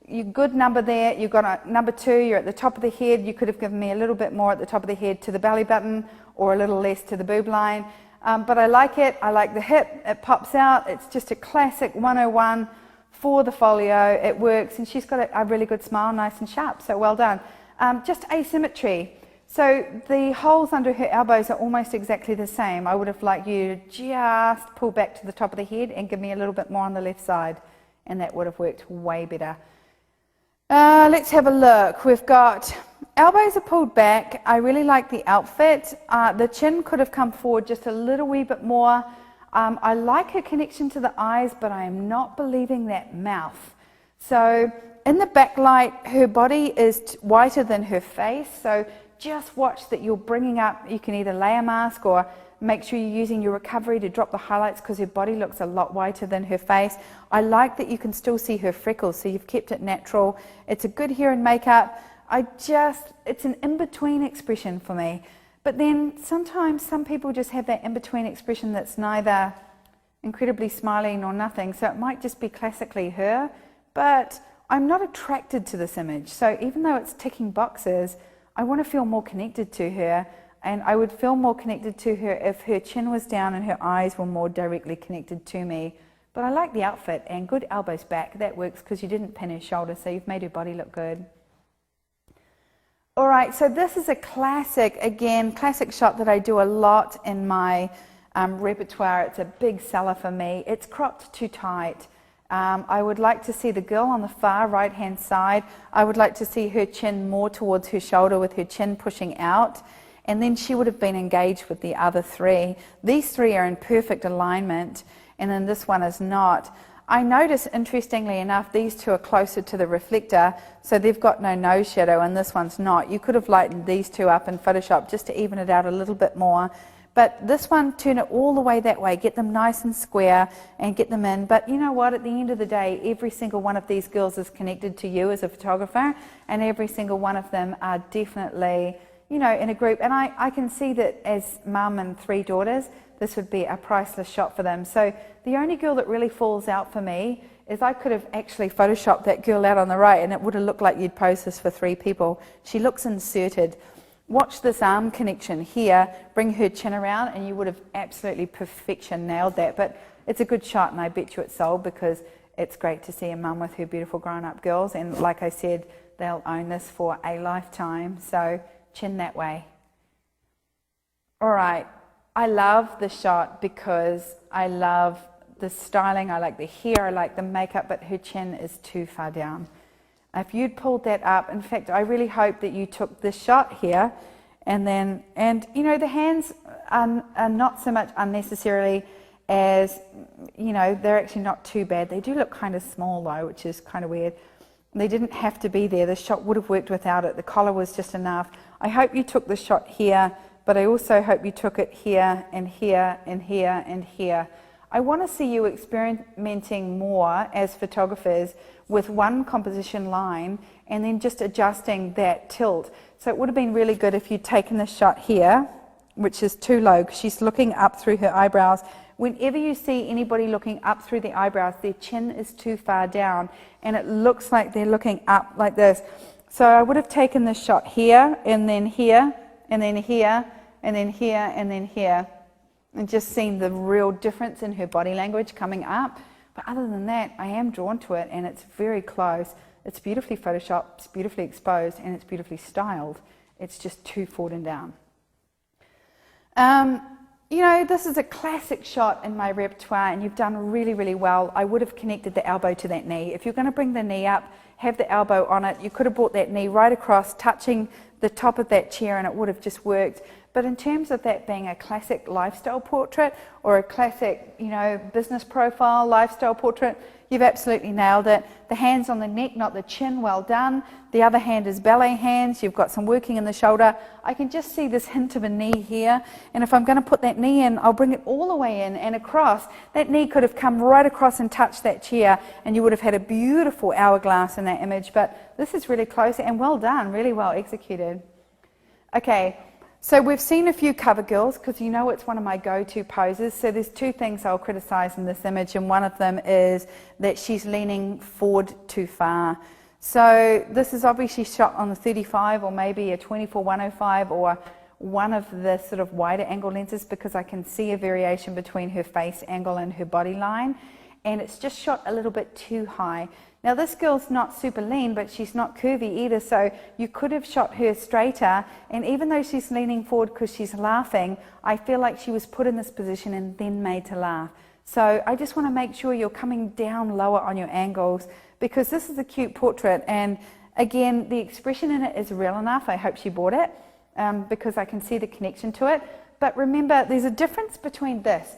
You good number there. You've got a number 2. You're at the top of the head. You could have given me a little bit more at the top of the head to the belly button, or a little less to the boob line. But I like it. I like the hip. It pops out. It's just a classic 101 for the folio. It works, and she's got a really good smile, nice and sharp. So well done. Just asymmetry. So the holes under her elbows are almost exactly the same. I would have liked you to just pull back to the top of the head and give me a little bit more on the left side, and that would have worked way better. Let's have a look. We've got elbows are pulled back. I really like the outfit. The chin could have come forward just a little wee bit more. I like her connection to the eyes, but I am not believing that mouth. So in the backlight, her body is whiter than her face, so just watch that you're bringing up, you can either layer mask or make sure you're using your recovery to drop the highlights, because her body looks a lot whiter than her face. I like that you can still see her freckles, so you've kept it natural. It's a good hair and makeup. It's an in-between expression for me. But then sometimes some people just have that in-between expression that's neither incredibly smiley nor nothing, so it might just be classically her, but I'm not attracted to this image. So even though it's ticking boxes, I want to feel more connected to her, and I would feel more connected to her if her chin was down and her eyes were more directly connected to me. But I like the outfit, and good elbows back. That works because you didn't pin her shoulder, so you've made her body look good. All right, so this is a classic, again, classic shot that I do a lot in my repertoire. It's a big seller for me. It's cropped too tight. I would like to see the girl on the far right-hand side. I would like to see her chin more towards her shoulder with her chin pushing out. And then she would have been engaged with the other three. These three are in perfect alignment, and then this one is not. I notice, interestingly enough, these two are closer to the reflector, so they've got no nose shadow, and this one's not. You could have lightened these two up in Photoshop just to even it out a little bit more. But this one, turn it all the way that way, get them nice and square and get them in. But you know what, at the end of the day, every single one of these girls is connected to you as a photographer, and every single one of them are definitely, you know, in a group. And I can see that as mum and 3 daughters, this would be a priceless shot for them. So the only girl that really falls out for me is I could have actually photoshopped that girl out on the right and it would have looked like you'd pose this for 3 people. She looks inserted. Watch this arm connection here, bring her chin around, and you would have absolutely perfection nailed that. But it's a good shot, and I bet you it's sold because it's great to see a mum with her beautiful grown-up girls, and like I said, they'll own this for a lifetime. So chin that way. All right, I love the shot because I love the styling, I like the hair, I like the makeup, but her chin is too far down. If you'd pulled that up, in fact, I really hope that you took this shot here, and you know, the hands are not so much unnecessarily as, you know, they're actually not too bad. They do look kind of small though, which is kind of weird. They didn't have to be there. The shot would have worked without it. The collar was just enough. I hope you took the shot here, but I also hope you took it here and here and here and here. I want to see you experimenting more as photographers with one composition line and then just adjusting that tilt. So it would have been really good if you'd taken the shot here, which is too low because she's looking up through her eyebrows. Whenever you see anybody looking up through the eyebrows, their chin is too far down and it looks like they're looking up like this. So I would have taken the shot here and then here and then here and then here and then here, and just seen the real difference in her body language coming up. But other than that, I am drawn to it, and it's very close. It's beautifully photoshopped, it's beautifully exposed, and it's beautifully styled. It's just too forward and down. You know, this is a classic shot in my repertoire, and you've done really, really well. I would have connected the elbow to that knee. If you're going to bring the knee up, have the elbow on it. You could have brought that knee right across, touching the top of that chair, and it would have just worked. But in terms of that being a classic lifestyle portrait or a classic, you know, business profile lifestyle portrait, you've absolutely nailed it. The hands on the neck, not the chin, well done. The other hand is ballet hands. You've got some working in the shoulder. I can just see this hint of a knee here. And if I'm going to put that knee in, I'll bring it all the way in and across. That knee could have come right across and touched that chair, and you would have had a beautiful hourglass in that image. But this is really close and well done, really well executed. Okay. So we've seen a few cover girls because you know it's one of my go-to poses. So there's 2 things I'll criticize in this image, and one of them is that she's leaning forward too far. So this is obviously shot on the 35 or maybe a 24-105 or one of the sort of wider angle lenses, because I can see a variation between her face angle and her body line, and it's just shot a little bit too high. Now this girl's not super lean, but she's not curvy either, so you could have shot her straighter, and even though she's leaning forward because she's laughing, I feel like she was put in this position and then made to laugh. So I just want to make sure you're coming down lower on your angles, because this is a cute portrait, and again, the expression in it is real enough. I hope she bought it, because I can see the connection to it. But remember, there's a difference between this.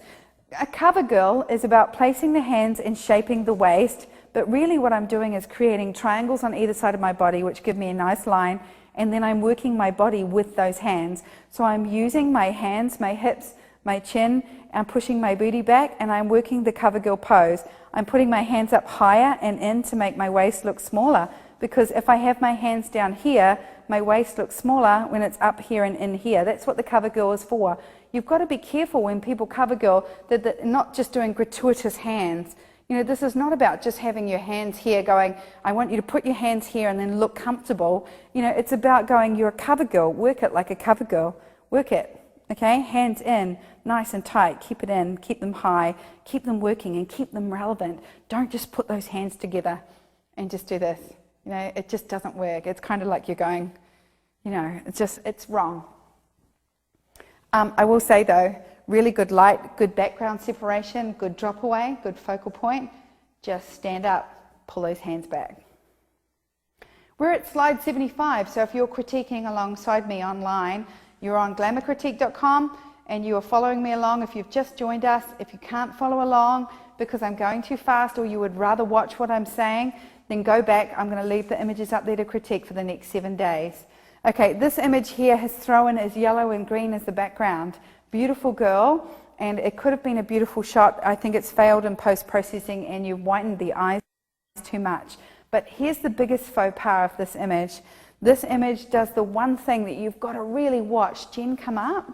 A cover girl is about placing the hands and shaping the waist, but really what I'm doing is creating triangles on either side of my body, which give me a nice line, and then I'm working my body with those hands. So I'm using my hands, my hips, my chin, and pushing my booty back, and I'm working the cover girl pose. I'm putting my hands up higher and in to make my waist look smaller, because if I have my hands down here, my waist looks smaller when it's up here and in here. That's what the cover girl is for. You've got to be careful when people cover girl that they're not just doing gratuitous hands. You know, this is not about just having your hands here going, I want you to put your hands here and then look comfortable. You know, it's about going, you're a cover girl, work it like a cover girl, work it, okay? Hands in, nice and tight, keep it in, keep them high, keep them working and keep them relevant. Don't just put those hands together and just do this. You know, it just doesn't work. It's kind of like you're going, you know, it's wrong. I will say though, really good light, good background separation, good drop away, good focal point, just stand up, pull those hands back. We're at slide 75, so if you're critiquing alongside me online, you're on glamourcritique.com and you are following me along. If you've just joined us, if you can't follow along because I'm going too fast or you would rather watch what I'm saying, then go back. I'm going to leave the images up there to critique for the next 7 days. Okay, this image here has thrown as yellow and green as the background. Beautiful girl, and it could have been a beautiful shot. I think it's failed in post-processing and you've whitened the eyes too much. But here's the biggest faux pas of this image. This image does the one thing that you've got to really watch. Jen, come up.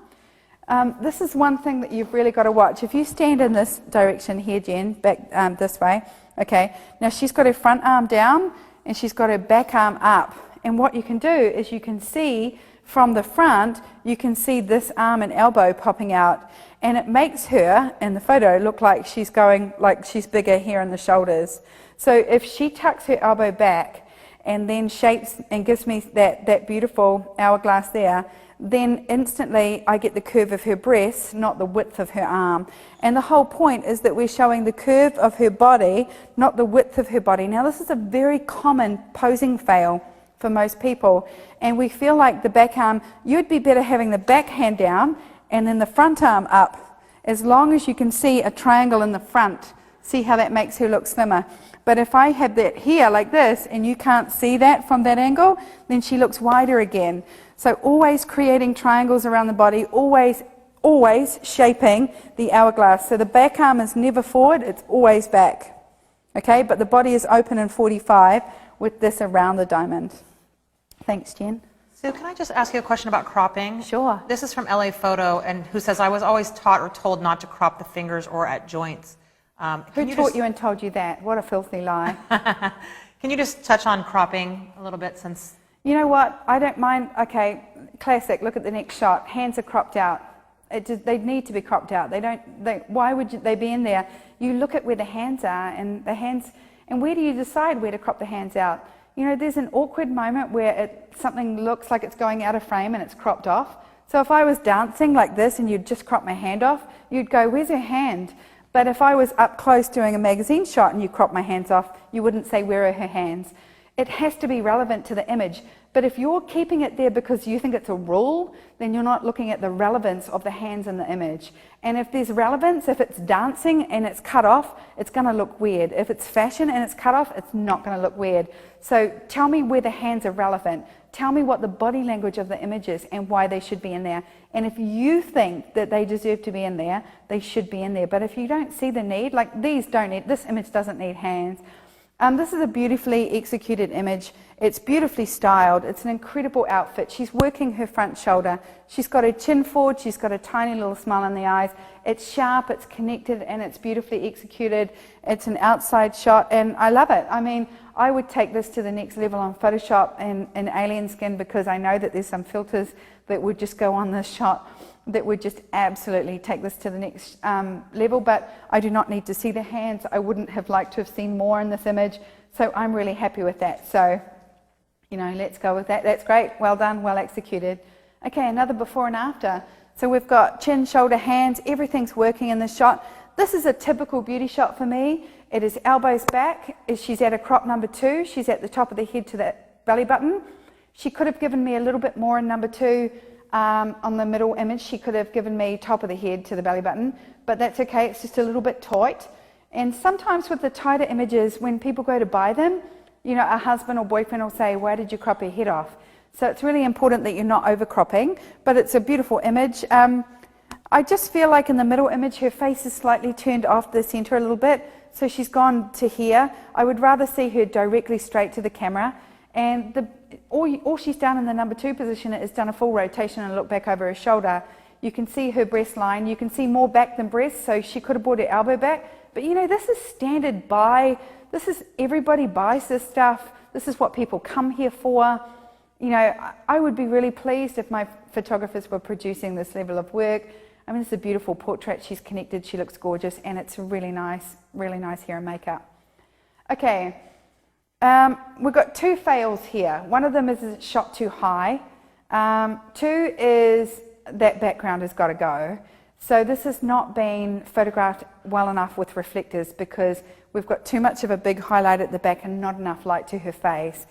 This is one thing that you've really got to watch. If you stand in this direction here, Jen, back this way, okay. Now she's got her front arm down and she's got her back arm up. And what you can do is you can see from the front, you can see this arm and elbow popping out. And it makes her, in the photo, look like she's going, like she's bigger here in the shoulders. So if she tucks her elbow back and then shapes and gives me that beautiful hourglass there, then instantly I get the curve of her breast, not the width of her arm. And the whole point is that we're showing the curve of her body, not the width of her body. Now this is a very common posing fail for most people. And we feel like the back arm, you'd be better having the back hand down and then the front arm up, as long as you can see a triangle in the front. See how that makes her look slimmer. But if I have that here like this and you can't see that from that angle, then she looks wider again. So always creating triangles around the body, always shaping the hourglass. So the back arm is never forward, it's always back. Okay, but the body is open in 45 with this around the diamond. Thanks, Jen. Sue, can I just ask you a question about cropping? Sure. This is from LA Photo, and who says, I was always taught or told not to crop the fingers or at joints. Who taught you and told you that? What a filthy lie. Can you just touch on cropping a little bit since... You know what? I don't mind. Okay, classic. Look at the next shot. Hands are cropped out. They need to be cropped out. Why would they be in there? You look at where the hands are, and the hands... And where do you decide where to crop the hands out? You know, there's an awkward moment where something looks like it's going out of frame and it's cropped off. So if I was dancing like this and you'd just crop my hand off, you'd go, where's her hand? But if I was up close doing a magazine shot and you crop my hands off, you wouldn't say, where are her hands? It has to be relevant to the image. But if you're keeping it there because you think it's a rule, then you're not looking at the relevance of the hands in the image. And if there's relevance, if it's dancing and it's cut off, it's going to look weird. If it's fashion and it's cut off, it's not going to look weird. So tell me where the hands are relevant. Tell me what the body language of the image is and why they should be in there. And if you think that they deserve to be in there, they should be in there. But if you don't see the need, like this image doesn't need hands. This is a beautifully executed image. It's beautifully styled. It's an incredible outfit. She's working her front shoulder. She's got her chin forward. She's got a tiny little smile in the eyes. It's sharp, it's connected, and it's beautifully executed. It's an outside shot, and I love it. I mean, I would take this to the next level on Photoshop and Alien Skin, because I know that there's some filters that would just go on this shot that would just absolutely take this to the next level, but I do not need to see the hands. I wouldn't have liked to have seen more in this image, so I'm really happy with that. So, you know, let's go with that. That's great. Well done, well executed. Okay, another before and after. So we've got chin, shoulder, hands, everything's working in this shot. This is a typical beauty shot for me. It is elbows back. She's at a crop number 2. She's at the top of the head to that belly button. She could have given me a little bit more in number 2. On the middle image, she could have given me top of the head to the belly button, but that's okay, it's just a little bit tight. And sometimes with the tighter images, when people go to buy them, you know, a husband or boyfriend will say, why did you crop her head off? So it's really important that you're not overcropping, but it's a beautiful image. I just feel like in the middle image, her face is slightly turned off the center a little bit, so she's gone to here. I would rather see her directly straight to the camera. And all she's done in the number 2 position is done a full rotation and look back over her shoulder. You can see her breast line. You can see more back than breast, so she could have brought her elbow back. But you know, this is standard buy. Everybody buys this stuff. This is what people come here for. You know, I would be really pleased if my photographers were producing this level of work. I mean, it's a beautiful portrait. She's connected. She looks gorgeous, and it's really nice hair and makeup. Okay. We've got 2 fails here. One of them is it's shot too high. 2 is that background has got to go. So this has not been photographed well enough with reflectors because we've got too much of a big highlight at the back and not enough light to her face.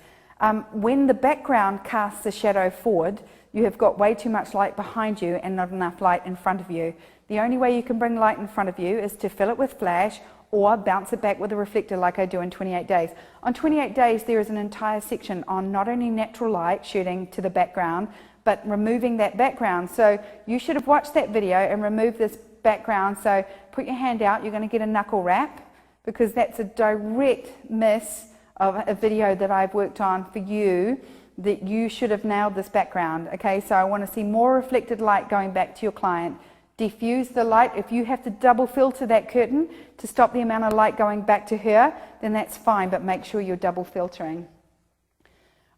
When the background casts a shadow forward, you have got way too much light behind you and not enough light in front of you. The only way you can bring light in front of you is to fill it with flash or bounce it back with a reflector like I do in 28 days. On 28 days, there is an entire section on not only natural light shooting to the background, but removing that background. So you should have watched that video and removed this background. So put your hand out, you're going to get a knuckle wrap because that's a direct miss of a video that I've worked on for you, that you should have nailed this background. Okay, so I want to see more reflected light going back to your client. Diffuse the light. If you have to double filter that curtain to stop the amount of light going back to her, then that's fine, but make sure you're double filtering.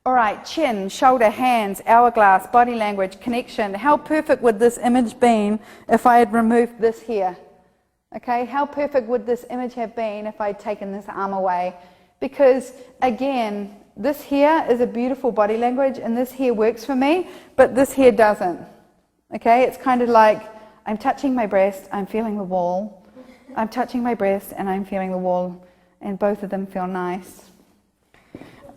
All right, chin, shoulder, hands, hourglass, body language, connection. How perfect would this image been if I had removed this here? Okay, how perfect would this image have been if I'd taken this arm away? Because again, this here is a beautiful body language and this here works for me, but this here doesn't. Okay, it's kind of like I'm touching my breast, I'm feeling the wall. I'm touching my breast and I'm feeling the wall, and both of them feel nice.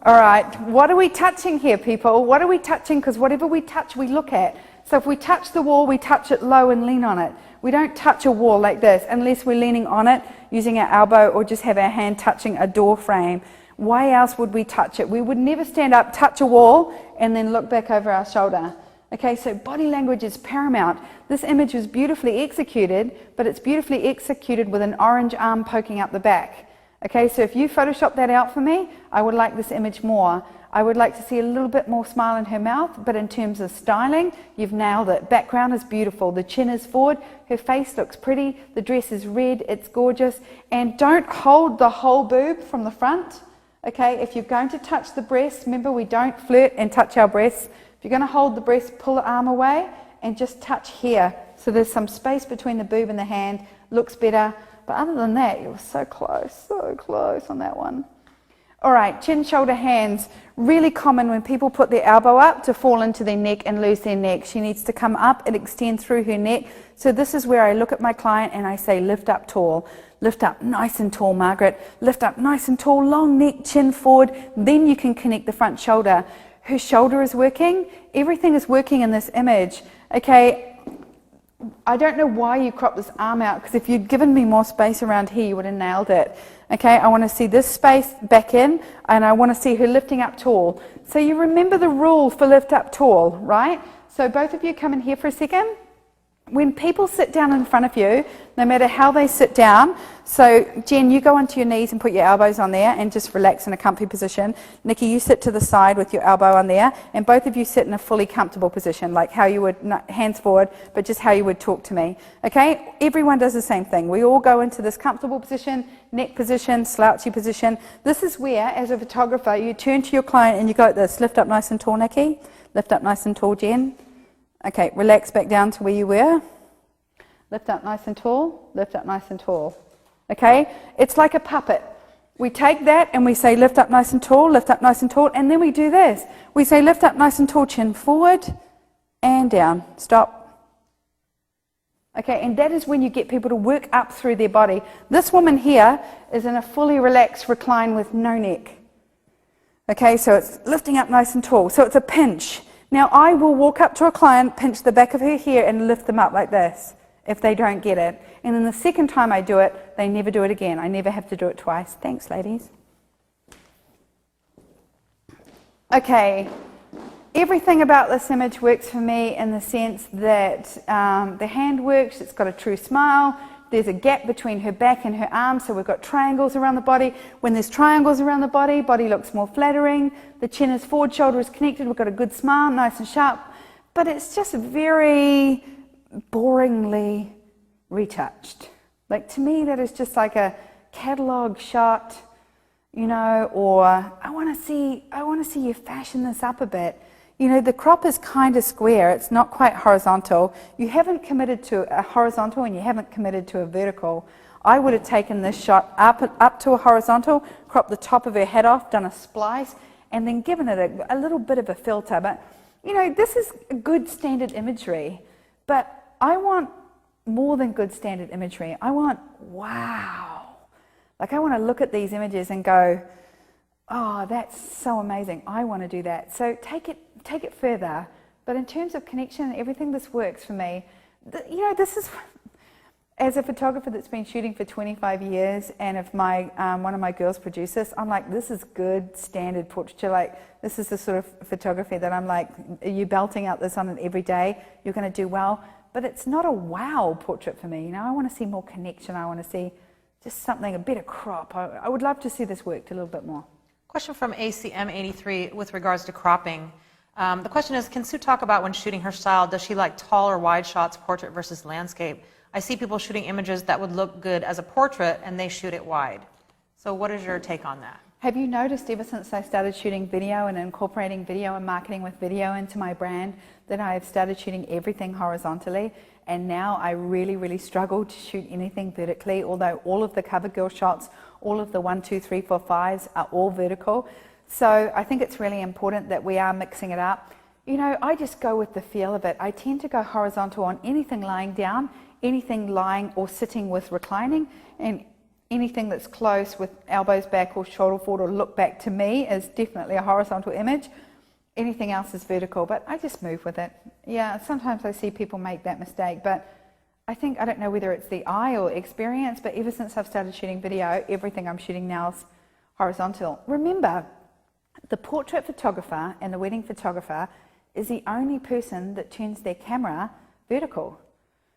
All right, what are we touching here, people? What are we touching? Because whatever we touch, we look at. So if we touch the wall, we touch it low and lean on it. We don't touch a wall like this unless we're leaning on it, using our elbow, or just have our hand touching a door frame. Why else would we touch it? We would never stand up, touch a wall, and then look back over our shoulder. Okay, so body language is paramount. This image was beautifully executed, but it's beautifully executed with an orange arm poking out the back. Okay, so if you Photoshop that out for me, I would like this image more. I would like to see a little bit more smile in her mouth, but in terms of styling, you've nailed it. Background is beautiful. The chin is forward. Her face looks pretty. The dress is red. It's gorgeous. And don't hold the whole boob from the front. Okay, if you're going to touch the breast, remember we don't flirt and touch our breasts. If you're going to hold the breast, pull the arm away and just touch here. So there's some space between the boob and the hand. Looks better. But other than that, you were so close on that one. All right, chin, shoulder, hands. Really common when people put their elbow up to fall into their neck and lose their neck. She needs to come up and extend through her neck. So this is where I look at my client and I say, lift up tall. Lift up nice and tall, Margaret. Lift up nice and tall, long neck, chin forward. Then you can connect the front shoulder. Her shoulder is working. Everything is working in this image. Okay, I don't know why you cropped this arm out, because if you'd given me more space around here, you would have nailed it. Okay, I want to see this space back in, and I want to see her lifting up tall. So you remember the rule for lift up tall, right? So both of you come in here for a second. When people sit down in front of you, no matter how they sit down, so Jen, you go onto your knees and put your elbows on there and just relax in a comfy position. Nikki, you sit to the side with your elbow on there, and both of you sit in a fully comfortable position, like how you would, not hands forward, but just how you would talk to me. Okay, everyone does the same thing. We all go into this comfortable position, neck position, slouchy position. This is where, as a photographer, you turn to your client and you go like this. Lift up nice and tall, Nikki. Lift up nice and tall, Jen. Okay, relax back down to where you were. Lift up nice and tall, lift up nice and tall. Okay, it's like a puppet. We take that and we say lift up nice and tall, lift up nice and tall, and then we do this. We say lift up nice and tall, chin forward and down. Stop. Okay, and that is when you get people to work up through their body. This woman here is in a fully relaxed recline with no neck. Okay, so it's lifting up nice and tall. So it's a pinch. Now, I will walk up to a client, pinch the back of her hair, and lift them up like this if they don't get it. And then the second time I do it, they never do it again. I never have to do it twice. Thanks, ladies. Okay, everything about this image works for me in the sense that the hand works, it's got a true smile. There's a gap between her back and her arms, so we've got triangles around the body. When there's triangles around the body looks more flattering. The chin is forward, shoulder is connected. We've got a good smile, nice and sharp. But it's just very boringly retouched. Like, to me, that is just like a catalog shot, you know, or I want to see you fashion this up a bit. You know, the crop is kind of square. It's not quite horizontal. You haven't committed to a horizontal and you haven't committed to a vertical. I would have taken this shot up to a horizontal, cropped the top of her head off, done a splice, and then given it a little bit of a filter. But, you know, this is good standard imagery. But I want more than good standard imagery. I want, wow. Like I want to look at these images and go, oh, that's so amazing. I want to do that. So take it further. But in terms of connection and everything, this works for me. This is, as a photographer that's been shooting for 25 years, and if my one of my girls produces, I'm like, this is good standard portraiture. Like, this is the sort of photography that I'm like, are you belting out this on an everyday? You're going to do well. But it's not a wow portrait for me. I want to see more connection. I want to see just something, a better crop. I would love to see this worked a little bit more. Question from ACM83 with regards to cropping. The question is, can Sue talk about when shooting her style, does she like tall or wide shots, portrait versus landscape? I see people shooting images that would look good as a portrait and they shoot it wide. So what is your take on that? Have you noticed ever since I started shooting video and incorporating video and marketing with video into my brand that I have started shooting everything horizontally, and now I really, really struggle to shoot anything vertically, although all of the cover girl shots, all of the 1, 2, 3, 4, 5s are all vertical. So I think it's really important that we are mixing it up. I just go with the feel of it. I tend to go horizontal on anything lying down, anything lying or sitting with reclining, and anything that's close with elbows back or shoulder forward or look back to me is definitely a horizontal image. Anything else is vertical, but I just move with it. Yeah, sometimes I see people make that mistake, but I don't know whether it's the eye or experience, but ever since I've started shooting video, everything I'm shooting now is horizontal. Remember, the portrait photographer and the wedding photographer is the only person that turns their camera vertical.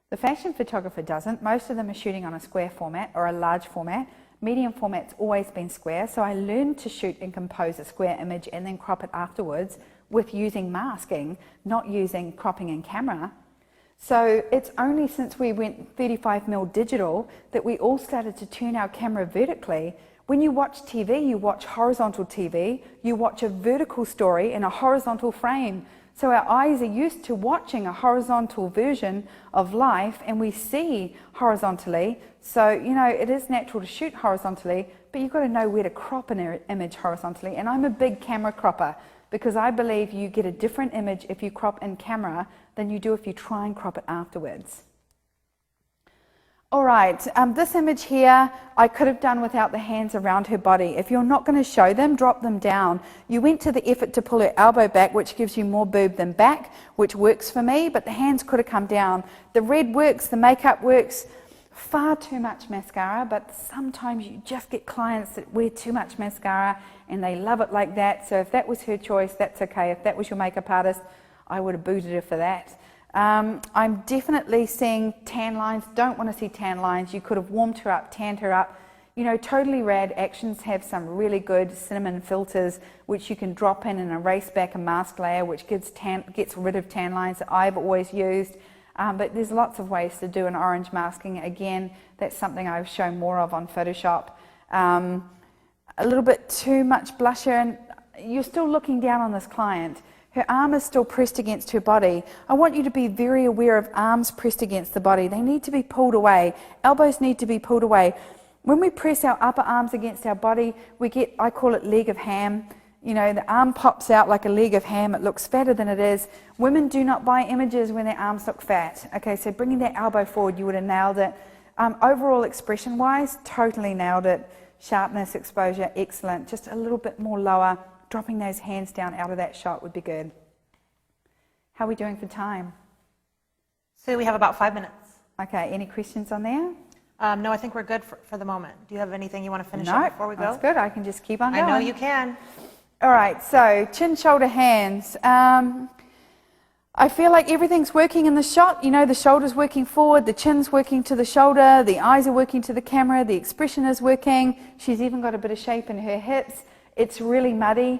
The fashion photographer doesn't. Most of them are shooting on a square format or a large format. Medium format's always been square, so I learned to shoot and compose a square image and then crop it afterwards with using masking, not using cropping in camera. So it's only since we went 35mm digital that we all started to turn our camera vertically. When you watch TV, you watch horizontal TV, you watch a vertical story in a horizontal frame. So our eyes are used to watching a horizontal version of life, and we see horizontally. So, it is natural to shoot horizontally, but you've got to know where to crop an image horizontally. And I'm a big camera cropper because I believe you get a different image if you crop in camera than you do if you try and crop it afterwards. All right, this image here, I could have done without the hands around her body. If you're not going to show them, drop them down. You went to the effort to pull her elbow back, which gives you more boob than back, which works for me, but the hands could have come down. The red works, the makeup works, far too much mascara, but sometimes you just get clients that wear too much mascara and they love it like that. So if that was her choice, that's okay. If that was your makeup artist, I would have booted her for that. I'm definitely seeing tan lines. Don't want to see tan lines. You could have warmed her up, tanned her up. Totally Rad Actions have some really good cinnamon filters which you can drop in and erase back a mask layer, which gets rid of tan lines that I've always used. But there's lots of ways to do an orange masking. Again, that's something I've shown more of on Photoshop. A little bit too much blusher, and you're still looking down on this client. Her arm is still pressed against her body. I want you to be very aware of arms pressed against the body. They need to be pulled away. Elbows need to be pulled away. When we press our upper arms against our body, we get, I call it leg of ham. The arm pops out like a leg of ham. It looks fatter than it is. Women do not buy images when their arms look fat. Okay, so bringing that elbow forward, you would have nailed it. Overall expression-wise, totally nailed it. Sharpness, exposure, excellent. Just a little bit more lower. Dropping those hands down out of that shot would be good. How are we doing for time? So we have about 5 minutes. Okay, any questions on there? No, I think we're good for the moment. Do you have anything you want to finish up before we go? That's good. I can just keep on going. I know you can. All right, so chin, shoulder, hands. I feel like everything's working in the shot. The shoulder's working forward, the chin's working to the shoulder, the eyes are working to the camera, the expression is working. She's even got a bit of shape in her hips. It's really muddy.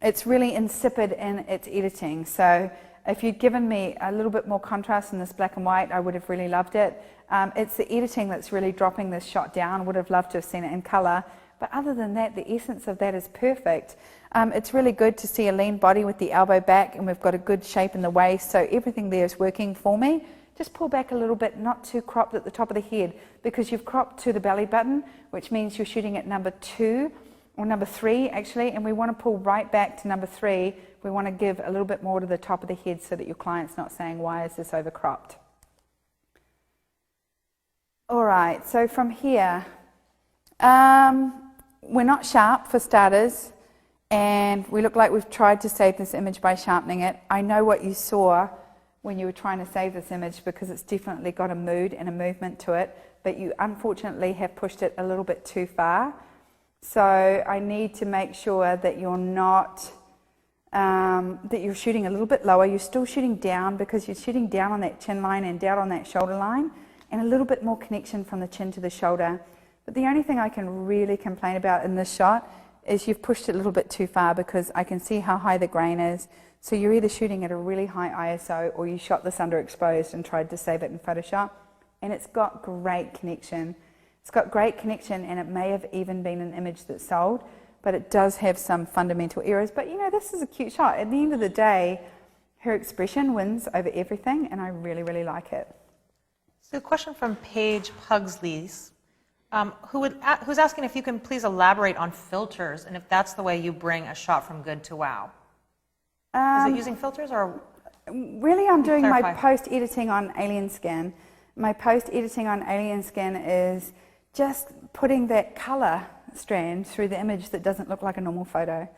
It's really insipid in its editing. So if you'd given me a little bit more contrast in this black and white, I would have really loved it. It's the editing that's really dropping this shot down. Would have loved to have seen it in color. But other than that, the essence of that is perfect. It's really good to see a lean body with the elbow back, and we've got a good shape in the waist. So everything there is working for me. Just pull back a little bit, not too cropped at the top of the head, because you've cropped to the belly button, which means you're shooting at number 2. Or number 3 actually, and we want to pull right back to number 3. We want to give a little bit more to the top of the head so that your client's not saying, why is this overcropped? All right, so from here, we're not sharp for starters, and we look like we've tried to save this image by sharpening it. I know what you saw when you were trying to save this image because it's definitely got a mood and a movement to it, but you unfortunately have pushed it a little bit too far. So I need to make sure that you're not, that you're shooting a little bit lower. You're still shooting down because you're shooting down on that chin line and down on that shoulder line, and a little bit more connection from the chin to the shoulder. But the only thing I can really complain about in this shot is you've pushed it a little bit too far because I can see how high the grain is. So you're either shooting at a really high ISO or you shot this underexposed and tried to save it in Photoshop. And it's got great connection. It's got great connection, and it may have even been an image that sold, but it does have some fundamental errors. But you know, this is a cute shot. At the end of the day, her expression wins over everything, and I really, really like it. So a question from Paige Pugsley's, who's asking if you can please elaborate on filters and if that's the way you bring a shot from good to wow. Is it using filters or? Really, I'm doing my post-editing on Alien Scan. My post-editing on Alien Scan is just putting that color strand through the image that doesn't look like a normal photo.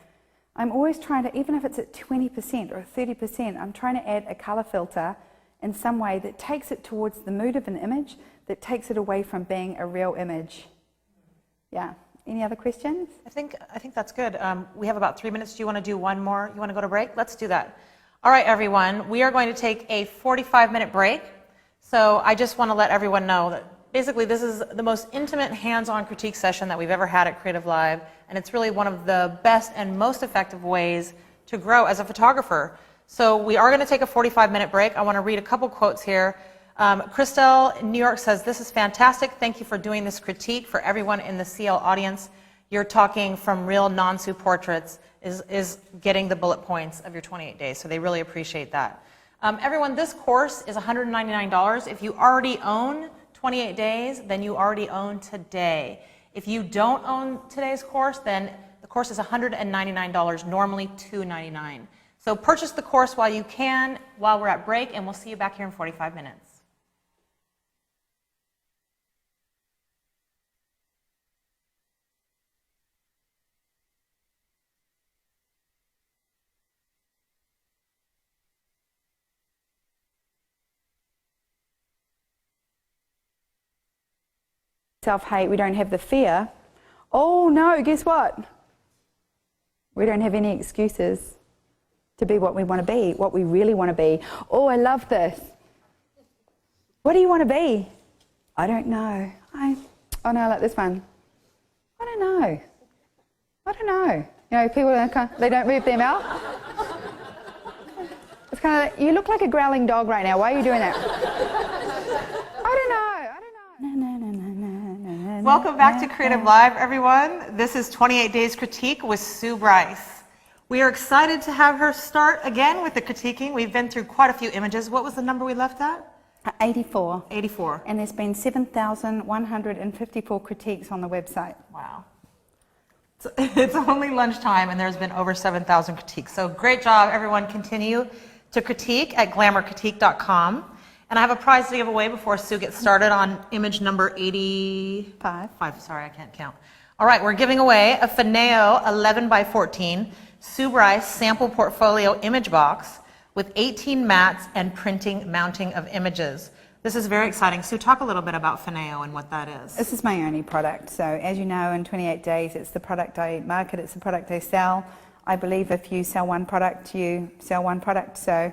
I'm always trying to, even if it's at 20% or 30%, I'm trying to add a color filter in some way that takes it towards the mood of an image, that takes it away from being a real image. Yeah. Any other questions? I think that's good. We have about 3 minutes. Do you want to do one more? You want to go to break? Let's do that. All right, everyone. We are going to take a 45-minute break. So I just want to let everyone know that basically this is the most intimate hands-on critique session that we've ever had at Creative Live, and it's really one of the best and most effective ways to grow as a photographer. So we are going to take a 45-minute break. I want to read a couple quotes here. Christelle in New York says, "This is fantastic. Thank you for doing this critique for everyone in the CL audience. You're talking from real non-Sue portraits is getting the bullet points of your 28 days." So they really appreciate that. Everyone, this course is $199. If you already own 28 days, then you already own today. If you don't own today's course, then the course is $199, normally $299. So purchase the course while you can, while we're at break, and we'll see you back here in 45 minutes. Self-hate, we don't have the fear. Oh no, guess what? We don't have any excuses to be what we want to be, what we really want to be. Oh, I love this. What do you want to be? I don't know. Oh no, I like this one. I don't know. I don't know. You know, people they don't move their mouth. It's kind of like, you look like a growling dog right now. Why are you doing that? I don't know. Welcome back to Creative Live, everyone. This is 28 Days Critique with Sue Bryce. We are excited to have her start again with the critiquing. We've been through quite a few images. What was the number we left at? 84. 84. And there's been 7,154 critiques on the website. Wow. It's only lunchtime and there's been over 7,000 critiques. So great job, everyone. Continue to critique at glamourcritique.com. And I have a prize to give away before Sue gets started on image number 85. Sorry, I can't count. All right, we're giving away a Fineo 11 by 14 Sue Bryce sample portfolio image box with 18 mats and printing mounting of images. This is very exciting. Sue, talk a little bit about Fineo and what that is. This is my only product. So as you know, in 28 days, it's the product I market, it's the product I sell. I believe if you sell one product, you sell one product. So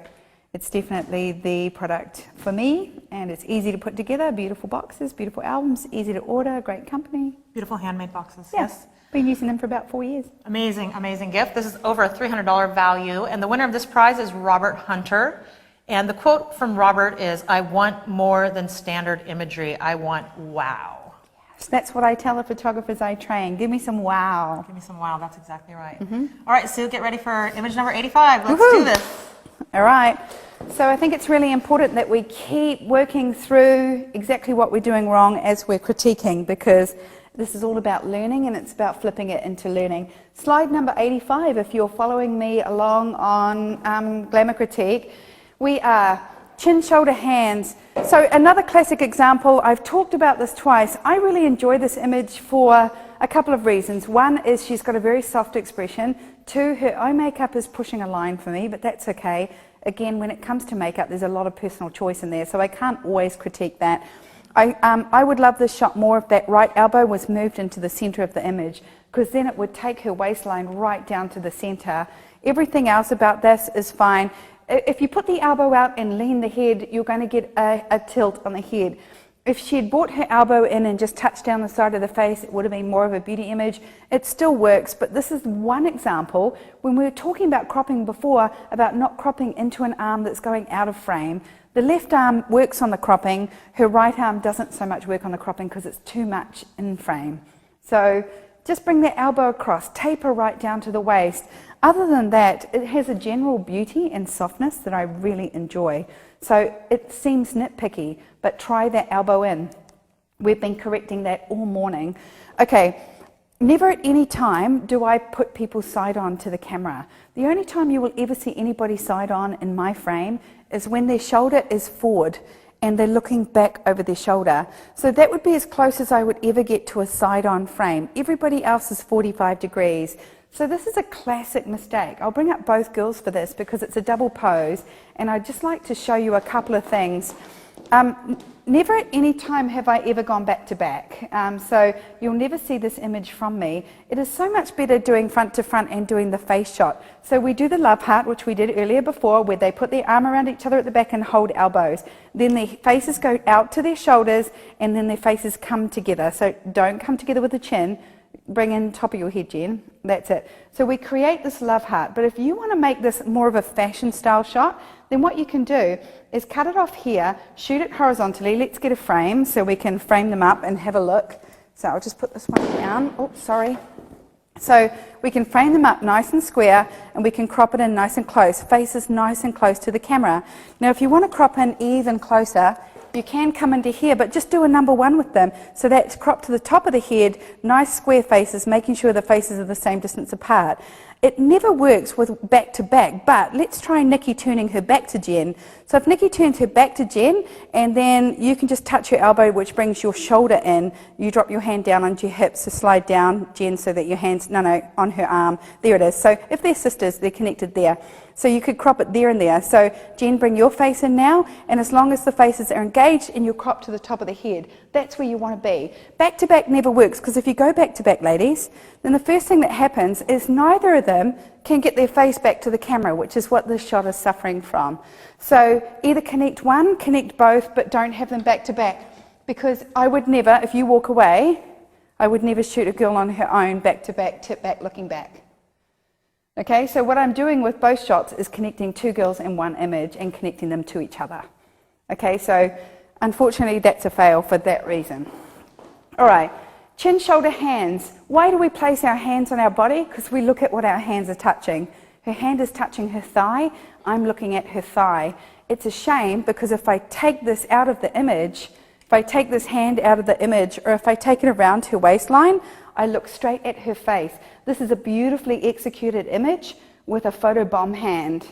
it's definitely the product for me, and it's easy to put together. Beautiful boxes, beautiful albums, easy to order, great company. Beautiful handmade boxes, yes. Been using them for about 4 years. Amazing, amazing gift. This is over a $300 value, and the winner of this prize is Robert Hunter. And the quote from Robert is, "I want more than standard imagery. I want wow." Yes, that's what I tell the photographers I train. Give me some wow. Give me some wow, that's exactly right. All right, Sue, get ready for image number 85. Let's do this. All right, so I think it's really important that we keep working through exactly what we're doing wrong as we're critiquing, because this is all about learning and it's about flipping it into learning. Slide number 85, if you're following me along on Glamour Critique, we are chin, shoulder, hands. So another classic example, I've talked about this twice. I really enjoy this image for a couple of reasons. One is she's got a very soft expression. Two, her eye makeup is pushing a line for me, but that's okay. Again, when it comes to makeup, there's a lot of personal choice in there, so I can't always critique that. I would love this shot more if that right elbow was moved into the center of the image, because then it would take her waistline right down to the center. Everything else about this is fine. If you put the elbow out and lean the head, you're going to get a tilt on the head. If she had brought her elbow in and just touched down the side of the face, it would have been more of a beauty image. It still works, but this is one example. When we were talking about cropping before, about not cropping into an arm that's going out of frame, the left arm works on the cropping, her right arm doesn't so much work on the cropping because it's too much in frame. So just bring the elbow across, taper right down to the waist. Other than that, it has a general beauty and softness that I really enjoy. So it seems nitpicky, but try that elbow in. We've been correcting that all morning. Okay, never at any time do I put people side on to the camera. The only time you will ever see anybody side on in my frame is when their shoulder is forward and they're looking back over their shoulder. So that would be as close as I would ever get to a side on frame. Everybody else is 45 degrees. So this is a classic mistake. I'll bring up both girls for this because it's a double pose, and I'd just like to show you a couple of things. Never at any time have I ever gone back to back, so you'll never see this image from me. It is so much better doing front to front and doing the face shot. So we do the love heart, which we did earlier before, where they put their arm around each other at the back and hold elbows. Then their faces go out to their shoulders, and then their faces come together. So don't come together with the chin. Bring in top of your head, Jen. That's it. So we create this love heart. But if you want to make this more of a fashion style shot, then what you can do is cut it off here, shoot it horizontally. Let's get a frame so we can frame them up and have a look. So I'll just put this one down. Oh, sorry. So we can frame them up nice and square, and we can crop it in nice and close. Faces nice and close to the camera. Now, if you want to crop in even closer, you can come into here, but just do a number one with them. So that's cropped to the top of the head, nice square faces, making sure the faces are the same distance apart. It never works with back to back, but let's try Nikki turning her back to Jen. So if Nikki turns her back to Jen, and then you can just touch her elbow, which brings your shoulder in, you drop your hand down onto your hips, so slide down, Jen, so that your hand's, on her arm. There it is. So if they're sisters, they're connected there. So you could crop it there and there. So Jen, bring your face in now, and as long as the faces are engaged and you crop to the top of the head, that's where you want to be. Back to back never works, because if you go back to back, ladies, then the first thing that happens is neither of them can get their face back to the camera, which is what this shot is suffering from. So either connect one, connect both, but don't have them back to back, because I would never, if you walk away, I would never shoot a girl on her own back to back, tip back, looking back. Okay, so what I'm doing with both shots is connecting two girls in one image and connecting them to each other. Okay, so unfortunately that's a fail for that reason. All right, chin, shoulder, hands. Why do we place our hands on our body? Because we look at what our hands are touching. Her hand is touching her thigh, I'm looking at her thigh. It's a shame, because if I take this out of the image, if I take this hand out of the image, or if I take it around her waistline, I look straight at her face. This is a beautifully executed image with a photobomb hand.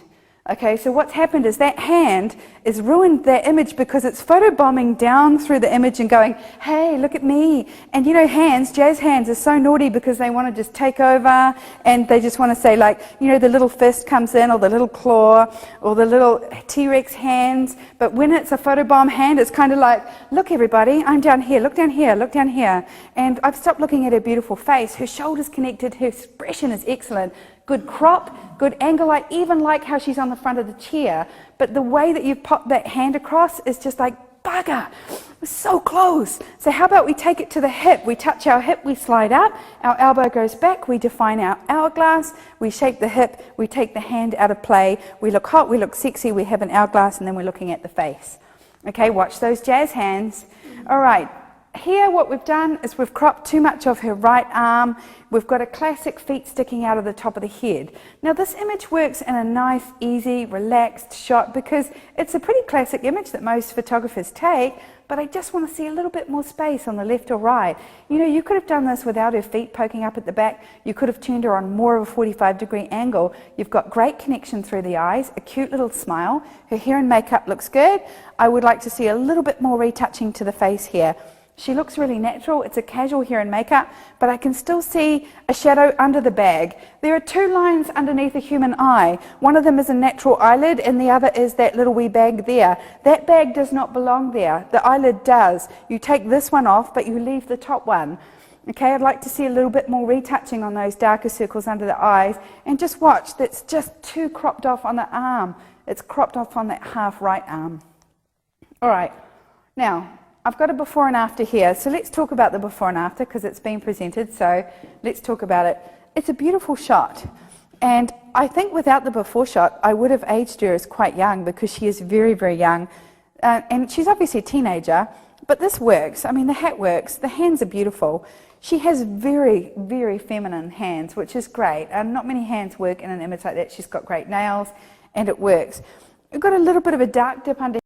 Okay, so what's happened is that hand has ruined that image because it's photobombing down through the image and going, hey, look at me. And you know, hands, jazz hands, are so naughty because they want to just take over, and they just want to say, like, you know, the little fist comes in, or the little claw, or the little T-Rex hands. But when it's a photobomb hand, it's kind of like, look everybody, I'm down here, look down here, look down here. And I've stopped looking at her beautiful face. Her shoulder's connected, her expression is excellent. Good crop, good angle. I even like how she's on the front of the chair, but the way that you've popped that hand across is just like, bugger, we're so close. So how about we take it to the hip? We touch our hip, we slide up, our elbow goes back, we define our hourglass, we shape the hip, we take the hand out of play, we look hot, we look sexy, we have an hourglass, and then we're looking at the face. Okay, watch those jazz hands. All right, here what we've done is we've cropped too much of her right arm. We've got a classic feet sticking out of the top of the head. Now this image works in a nice, easy, relaxed shot because it's a pretty classic image that most photographers take, but I just want to see a little bit more space on the left or right. You know, you could have done this without her feet poking up at the back. You could have turned her on more of a 45-degree angle. You've got great connection through the eyes, a cute little smile. Her hair and makeup looks good. I would like to see a little bit more retouching to the face here. She looks really natural. It's a casual hair and makeup, but I can still see a shadow under the bag. There are two lines underneath a human eye. One of them is a natural eyelid, and the other is that little wee bag there. That bag does not belong there. The eyelid does. You take this one off, but you leave the top one. Okay, I'd like to see a little bit more retouching on those darker circles under the eyes. And just watch, that's just too cropped off on the arm. It's cropped off on that half right arm. All right, now, I've got a before and after here, so let's talk about the before and after because it's been presented, so let's talk about it. It's a beautiful shot, and I think without the before shot, I would have aged her as quite young because she is very, very young, and she's obviously a teenager, but this works. I mean, the hat works, the hands are beautiful. She has very, very feminine hands, which is great, and not many hands work in an image like that. She's got great nails, and it works. We've got a little bit of a dark dip under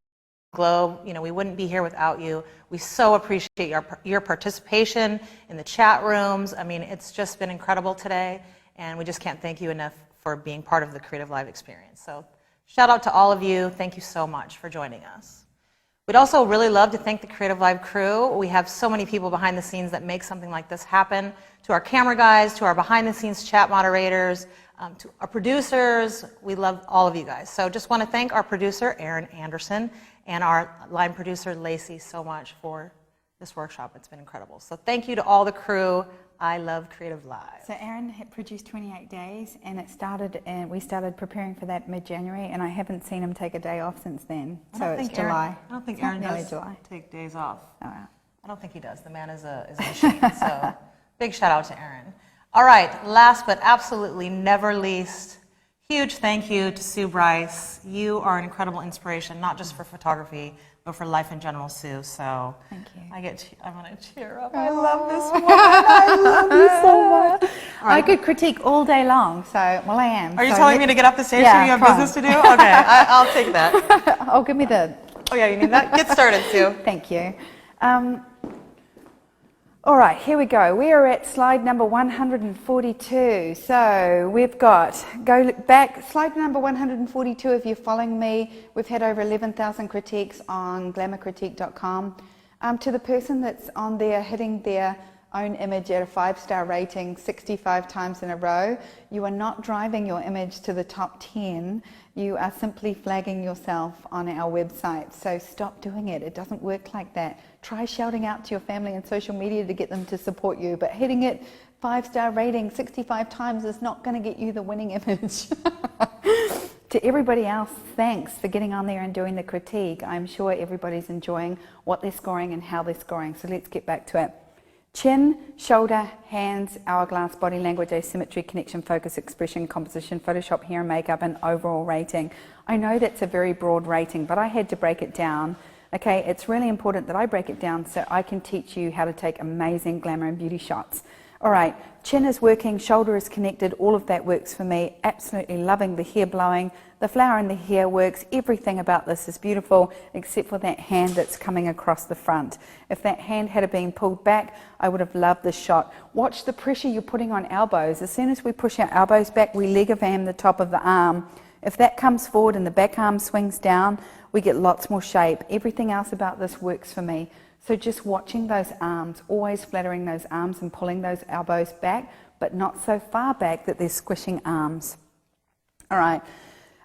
Globe. You know, we wouldn't be here without you. We so appreciate your participation in the chat rooms. I mean, it's just been incredible today, and we just can't thank you enough for being part of the Creative Live experience. So shout out to all of you. Thank you so much for joining us. We'd also really love to thank the Creative Live crew. We have so many people behind the scenes that make something like this happen. To our camera guys, to our behind the scenes chat moderators, to our producers, we love all of you guys. So just want to thank our producer, Aaron Anderson, and our line producer, Lacey, so much for this workshop. It's been incredible. So thank you to all the crew. I love Creative Live. So Aaron had produced 28 days, and it started, and we started preparing for that mid-January, and I haven't seen him take a day off since then. So it's July. I don't think Aaron does July. take days off. Oh, wow. I don't think he does. The man is a machine. So big shout out to Aaron. All right, last but absolutely never least, huge thank you to Sue Bryce. You are an incredible inspiration, not just for photography, but for life in general, Sue. So thank you. I'm going to cheer up. I love this woman. I love you so much. Right. I could critique all day long, so, well, I am. Are you so telling me to get off the stage yeah, so you have fine. business to do? Okay, I'll take that. Oh, give me the... Oh, yeah, you need that? Get started, Sue. Thank you. All right, here we go. We are at slide number 142. So we've got, go back, slide number 142, if you're following me, we've had over 11,000 critiques on glamourcritique.com. To the person that's on there hitting their own image at a 5-star rating 65 times in a row, you are not driving your image to the top 10. You are simply flagging yourself on our website. So stop doing it. It doesn't work like that. Try shouting out to your family and social media to get them to support you, but hitting it 5-star rating 65 times is not going to get you the winning image. To everybody else, thanks for getting on there and doing the critique. I'm sure everybody's enjoying what they're scoring and how they're scoring. So let's get back to it. Chin, shoulder, hands, hourglass, body language, asymmetry, connection, focus, expression, composition, Photoshop, hair and makeup, and overall rating. I know that's a very broad rating, but I had to break it down. Okay, it's really important that I break it down so I can teach you how to take amazing glamour and beauty shots. All right, chin is working, shoulder is connected, all of that works for me. Absolutely loving the hair blowing. The flower in the hair works. Everything about this is beautiful except for that hand that's coming across the front. If that hand had been pulled back, I would have loved this shot. Watch the pressure you're putting on elbows. As soon as we push our elbows back, we leg van the top of the arm. If that comes forward and the back arm swings down, we get lots more shape. Everything else about this works for me. So just watching those arms, always flattering those arms and pulling those elbows back, but not so far back that they're squishing arms. All right.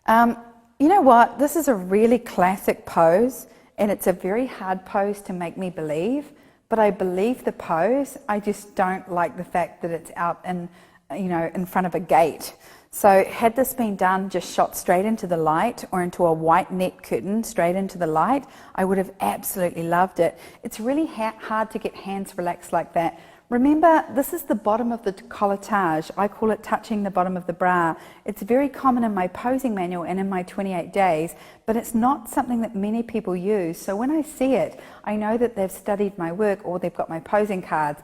You know what? This is a really classic pose, and it's a very hard pose to make me believe, but I believe the pose. I just don't like the fact that it's out in in front of a gate. So had this been done just shot straight into the light or into a white net curtain straight into the light, I would have absolutely loved it. It's really hard to get hands relaxed like that. Remember, this is the bottom of the colletage. I call it touching the bottom of the bra. It's very common in my posing manual and in my 28 days, but it's not something that many people use. So when I see it, I know that they've studied my work or they've got my posing cards,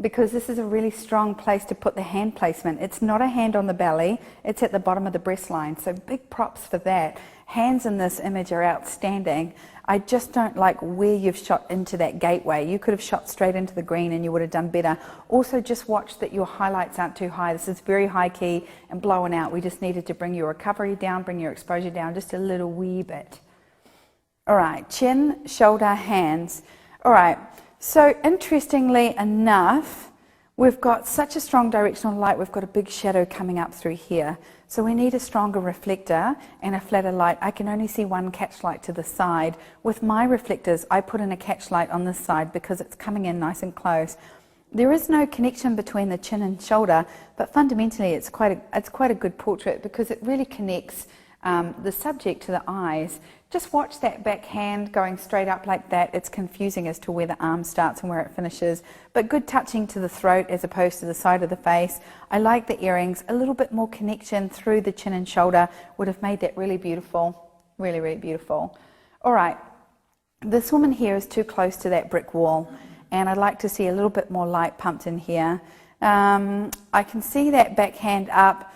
because this is a really strong place to put the hand placement. It's not a hand on the belly, it's at the bottom of the breast line. So big props for that. Hands in this image are outstanding. I just don't like where you've shot into that gateway. You could have shot straight into the green and you would have done better. Also, just watch that your highlights aren't too high. This is very high key and blowing out. We just needed to bring your recovery down, bring your exposure down just a little wee bit. All right, chin, shoulder, hands. All right. So interestingly enough, we've got such a strong directional light, we've got a big shadow coming up through here. So we need a stronger reflector and a flatter light. I can only see one catch light to the side. With my reflectors, I put in a catch light on this side because it's coming in nice and close. There is no connection between the chin and shoulder, but fundamentally it's quite a good portrait because it really connects the subject to the eyes. Just watch that back hand going straight up like that. It's confusing as to where the arm starts and where it finishes, but good touching to the throat as opposed to the side of the face. I like the earrings. A little bit more connection through the chin and shoulder would have made that really beautiful, really, really beautiful. All right, this woman here is too close to that brick wall, and I'd like to see a little bit more light pumped in here. I can see that back hand up.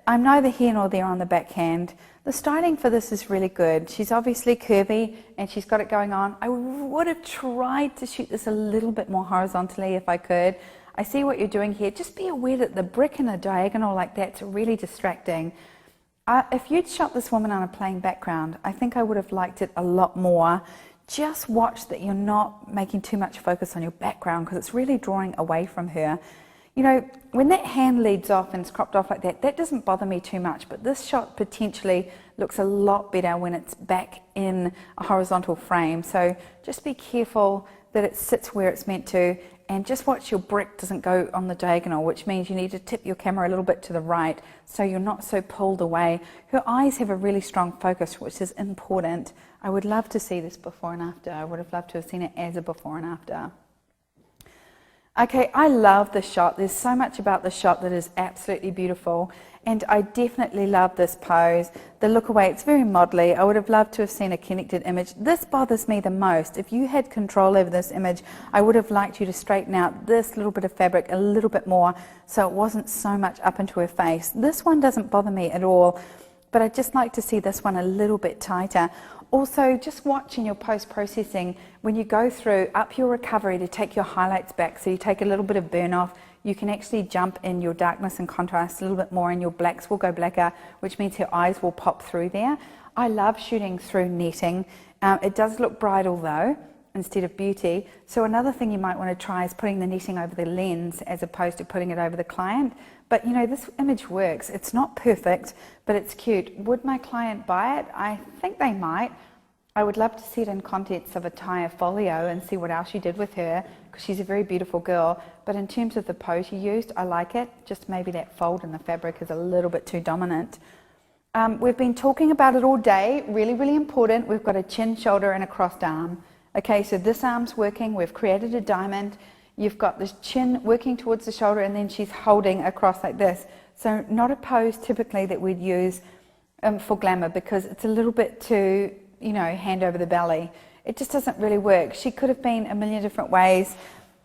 I'm neither here nor there on the backhand. The styling for this is really good. She's obviously curvy and she's got it going on. I would have tried to shoot this a little bit more horizontally if I could. I see what you're doing here. Just be aware that the brick in a diagonal like that's really distracting. If you'd shot this woman on a plain background, I think I would have liked it a lot more. Just watch that you're not making too much focus on your background because it's really drawing away from her. You know, when that hand leads off and it's cropped off like that, that doesn't bother me too much, but this shot potentially looks a lot better when it's back in a horizontal frame. So just be careful that it sits where it's meant to, and just watch your brick doesn't go on the diagonal, which means you need to tip your camera a little bit to the right so you're not so pulled away. Her eyes have a really strong focus, which is important. I would love to see this before and after. I would have loved to have seen it as a before and after. Okay, I love this shot. There's so much about this shot that is absolutely beautiful, and I definitely love this pose. The look away, it's very modelly. I would have loved to have seen a connected image. This bothers me the most. If you had control over this image, I would have liked you to straighten out this little bit of fabric a little bit more so it wasn't so much up into her face. This one doesn't bother me at all, but I'd just like to see this one a little bit tighter. Also, just watch in your post-processing, when you go through, up your recovery to take your highlights back, so you take a little bit of burn off, you can actually jump in your darkness and contrast a little bit more, and your blacks will go blacker, which means her eyes will pop through there. I love shooting through netting. It does look bridal though, instead of beauty. So another thing you might want to try is putting the netting over the lens as opposed to putting it over the client. But you know, this image works. It's not perfect, but it's cute. Would my client buy it? I think they might. I would love to see it in contents of a tie folio and see what else you did with her, because she's a very beautiful girl. But in terms of the pose you used, I like it. Just maybe that fold in the fabric is a little bit too dominant. We've been talking about it all day. Really, really important. We've got a chin, shoulder, and a crossed arm. Okay, so this arm's working. We've created a diamond. You've got this chin working towards the shoulder, and then she's holding across like this. So not a pose typically that we'd use for glamour, because it's a little bit too, you know, hand over the belly. It just doesn't really work. She could have been a million different ways.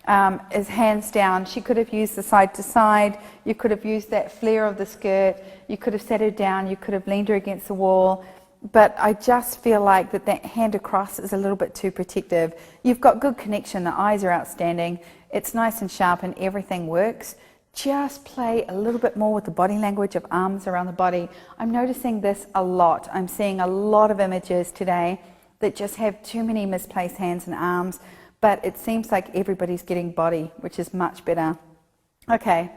As hands down, she could have used the side to side. You could have used that flare of the skirt. You could have set her down. You could have leaned her against the wall. But I just feel like that hand across is a little bit too protective. You've got good connection. The eyes are outstanding. It's nice and sharp and everything works. Just play a little bit more with the body language of arms around the body. I'm noticing this a lot. I'm seeing a lot of images today that just have too many misplaced hands and arms, but it seems like everybody's getting body, which is much better. Okay,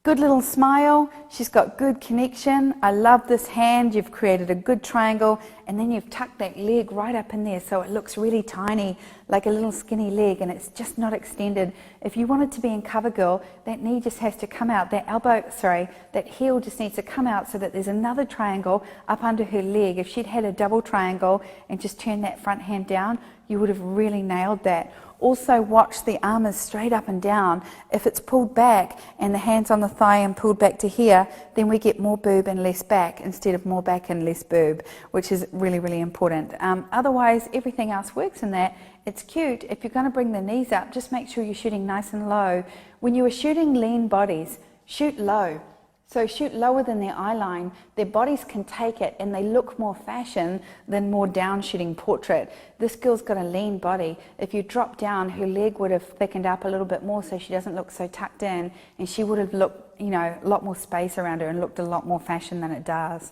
Good little smile. She's got good connection. I love this hand. You've created a good triangle, and then you've tucked that leg right up in there so it looks really tiny, like a little skinny leg, and it's just not extended. If you want it to be in cover girl, that knee just has to come out. That heel just needs to come out so that there's another triangle up under her leg. If she'd had a double triangle and just turned that front hand down, you would have really nailed that. Also watch the arm is straight up and down. If it's pulled back and the hand's on the thigh and pulled back to here, then we get more boob and less back instead of more back and less boob, which is really, really important. Otherwise, everything else works in that. It's cute. If you're going to bring the knees up, just make sure you're shooting nice and low. When you are shooting lean bodies, shoot low. So shoot lower than their eye line. Their bodies can take it and they look more fashion than more down shooting portrait. This girl's got a lean body. If you drop down, her leg would have thickened up a little bit more so she doesn't look so tucked in, and she would have looked, a lot more space around her and looked a lot more fashion than it does.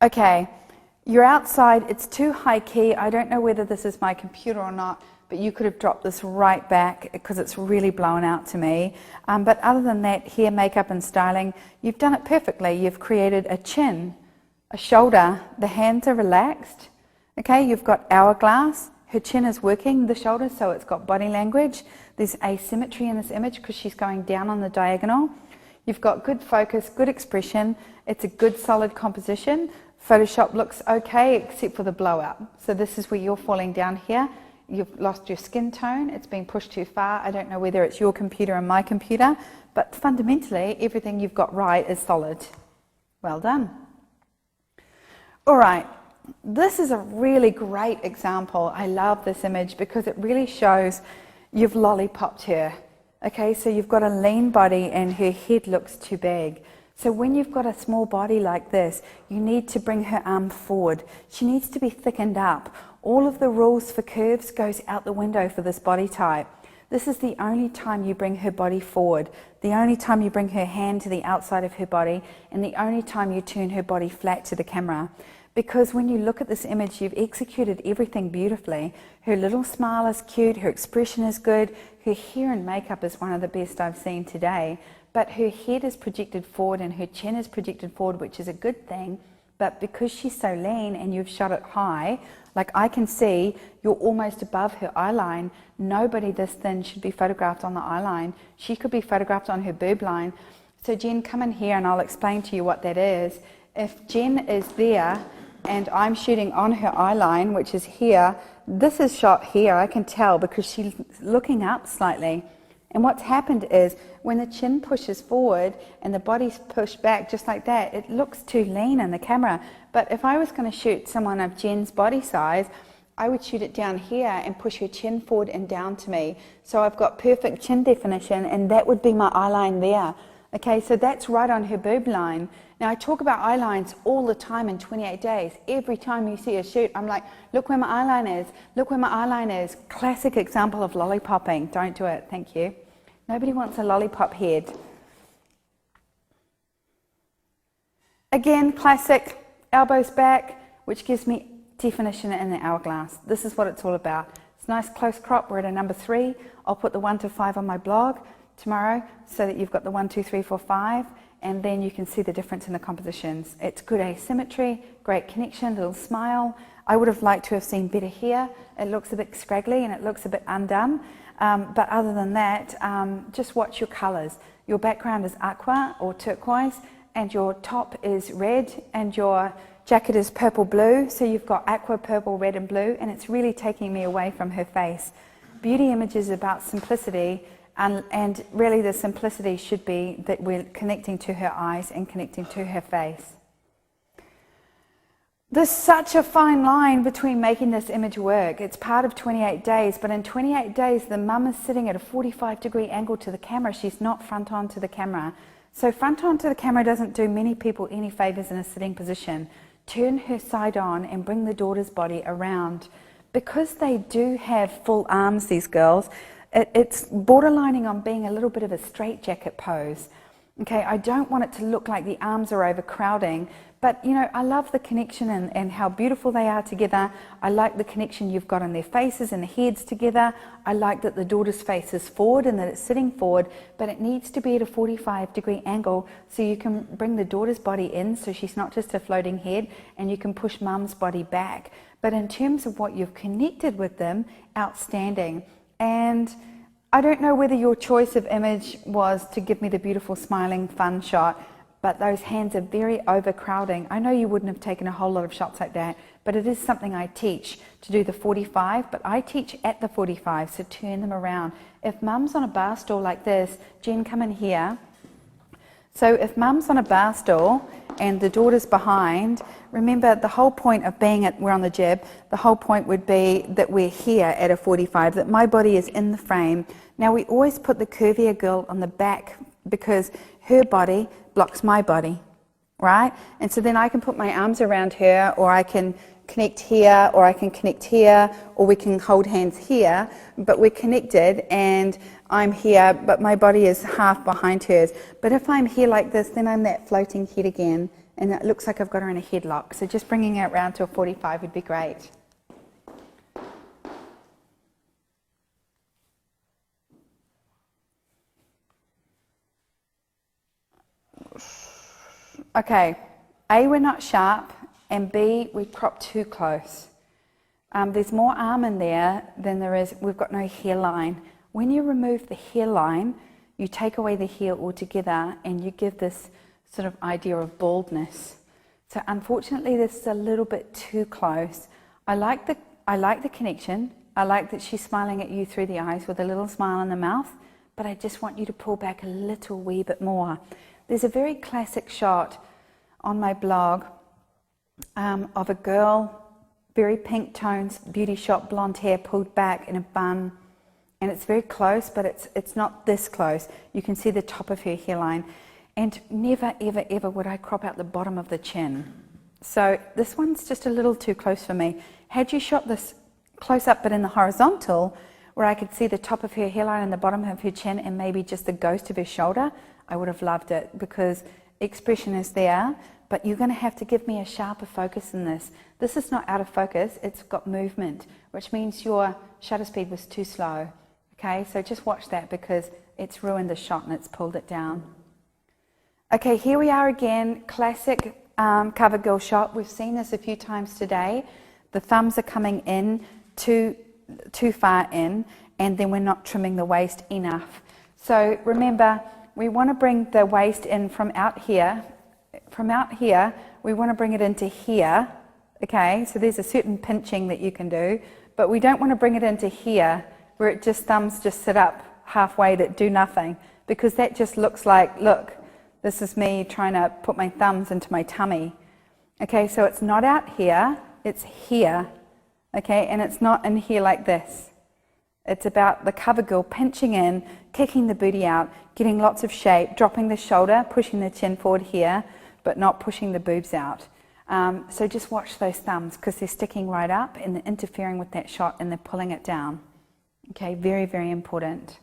Okay, you're outside. It's too high key. I don't know whether this is my computer or not, but you could have dropped this right back because it's really blown out to me. But other than that, hair, makeup and styling, you've done it perfectly. You've created a chin, a shoulder, the hands are relaxed. Okay, you've got hourglass, her chin is working the shoulder, so it's got body language. There's asymmetry in this image because she's going down on the diagonal. You've got good focus, good expression. It's a good solid composition. Photoshop looks okay except for the blowout. So this is where you're falling down here. You've lost your skin tone, it's been pushed too far. I don't know whether it's your computer and my computer, but fundamentally everything you've got right is solid. Well done. All right, this is a really great example. I love this image because it really shows you've lollipopped her. Okay, so you've got a lean body and her head looks too big. So when you've got a small body like this, you need to bring her arm forward. She needs to be thickened up. All of the rules for curves goes out the window for this body type. This is the only time you bring her body forward, the only time you bring her hand to the outside of her body, and the only time you turn her body flat to the camera. Because when you look at this image, you've executed everything beautifully. Her little smile is cute, her expression is good, her hair and makeup is one of the best I've seen today. But her head is projected forward and her chin is projected forward, which is a good thing. But because she's so lean and you've shot it high, like I can see you're almost above her eye line. Nobody this thin should be photographed on the eye line. She could be photographed on her boob line. So Jen, come in here and I'll explain to you what that is. If Jen is there and I'm shooting on her eye line, which is here, this is shot here, I can tell because she's looking up slightly. And what's happened is when the chin pushes forward and the body's pushed back just like that, it looks too lean in the camera. But if I was going to shoot someone of Jen's body size, I would shoot it down here and push her chin forward and down to me. So I've got perfect chin definition and that would be my eye line there. Okay, so that's right on her boob line. Now I talk about eye lines all the time in 28 days. Every time you see a shoot, I'm like, look where my eye line is, look where my eye line is. Classic example of lollipopping. Don't do it, thank you. Nobody wants a lollipop head. Again, classic, elbows back, which gives me definition in the hourglass. This is what it's all about. It's nice close crop, we're at a number 3. I'll put the 1 to 5 on my blog tomorrow so that you've got the 1, 2, 3, 4, 5, and then you can see the difference in the compositions. It's good asymmetry, great connection, little smile. I would have liked to have seen better here. It looks a bit scraggly and it looks a bit undone. But other than that, just watch your colours. Your background is aqua or turquoise, and your top is red, and your jacket is purple blue. So you've got aqua, purple, red, and blue, and it's really taking me away from her face. Beauty images is about simplicity, and really the simplicity should be that we're connecting to her eyes and connecting to her face. There's such a fine line between making this image work. It's part of 28 days, but in 28 days, the mum is sitting at a 45-degree angle to the camera. She's not front on to the camera. So front on to the camera doesn't do many people any favors in a sitting position. Turn her side on and bring the daughter's body around. Because they do have full arms, these girls, it's borderlining on being a little bit of a straitjacket pose. Okay, I don't want it to look like the arms are overcrowding, But, you know, I love the connection and how beautiful they are together. I like the connection you've got on their faces and the heads together. I like that the daughter's face is forward and that it's sitting forward, but it needs to be at a 45-degree angle so you can bring the daughter's body in so she's not just a floating head, and you can push mum's body back. But in terms of what you've connected with them, outstanding. And I don't know whether your choice of image was to give me the beautiful smiling fun shot, but those hands are very overcrowding. I know you wouldn't have taken a whole lot of shots like that, but it is something I teach to do the 45, but I teach at the 45, so turn them around. If mum's on a bar stool like this, Jen, come in here. So if mum's on a bar stool and the daughter's behind, remember the whole point of we're on the jib, the whole point would be that we're here at a 45, that my body is in the frame. Now we always put the curvier girl on the back because her body blocks my body, right? And so then I can put my arms around her, or I can connect here, or I can connect here, or we can hold hands here, but we're connected and I'm here, but my body is half behind hers. But if I'm here like this, then I'm that floating head again, and it looks like I've got her in a headlock. So just bringing it around to a 45 would be great. Okay, A, we're not sharp, and B, we crop too close. There's more arm in there than there is, we've got no hairline. When you remove the hairline, you take away the hair altogether and you give this sort of idea of baldness. So unfortunately, this is a little bit too close. I like the connection. I like that she's smiling at you through the eyes with a little smile in the mouth, but I just want you to pull back a little wee bit more. There's a very classic shot on my blog of a girl, very pink tones, beauty shot, blonde hair pulled back in a bun, and it's very close, but it's not this close. You can see the top of her hairline, and never, ever, ever would I crop out the bottom of the chin. So this one's just a little too close for me. Had you shot this close up but in the horizontal, where I could see the top of her hairline and the bottom of her chin and maybe just the ghost of her shoulder, I would have loved it, because expression is there, but you're going to have to give me a sharper focus in this. This is not out of focus, it's got movement, which means your shutter speed was too slow. Okay, so just watch that, because it's ruined the shot and it's pulled it down. Okay, here we are again, classic cover girl shot. We've seen this a few times today. The thumbs are coming in too far in, and then we're not trimming the waist enough. So remember, we want to bring the waist in from out here. From out here, we want to bring it into here. Okay, so there's a certain pinching that you can do, but we don't want to bring it into here, where it just thumbs just sit up halfway that do nothing, because that just looks like, look, this is me trying to put my thumbs into my tummy. Okay, so it's not out here, it's here. Okay, and it's not in here like this. It's about the cover girl pinching in, kicking the booty out, getting lots of shape, dropping the shoulder, pushing the chin forward here, but not pushing the boobs out. So just watch those thumbs, because they're sticking right up and they're interfering with that shot and they're pulling it down. Okay, very, very important.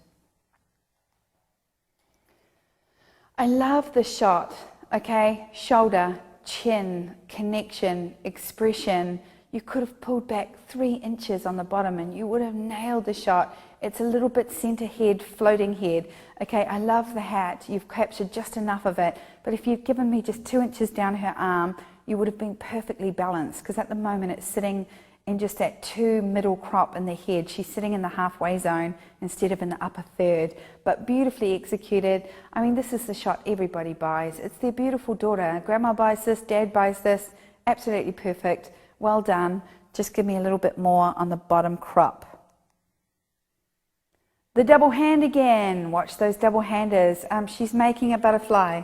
I love the shot, okay? Shoulder, chin, connection, expression. You could have pulled back 3 inches on the bottom and you would have nailed the shot. It's a little bit center head, floating head. Okay, I love the hat. You've captured just enough of it. But if you'd given me just 2 inches down her arm, you would have been perfectly balanced, because at the moment it's sitting in just that 2 middle crop in the head. She's sitting in the halfway zone instead of in the upper third, but beautifully executed. I mean, this is the shot everybody buys. It's their beautiful daughter. Grandma buys this, Dad buys this. Absolutely perfect. Well done. Just give me a little bit more on the bottom crop. The double hand again. Watch those double handers. She's making a butterfly.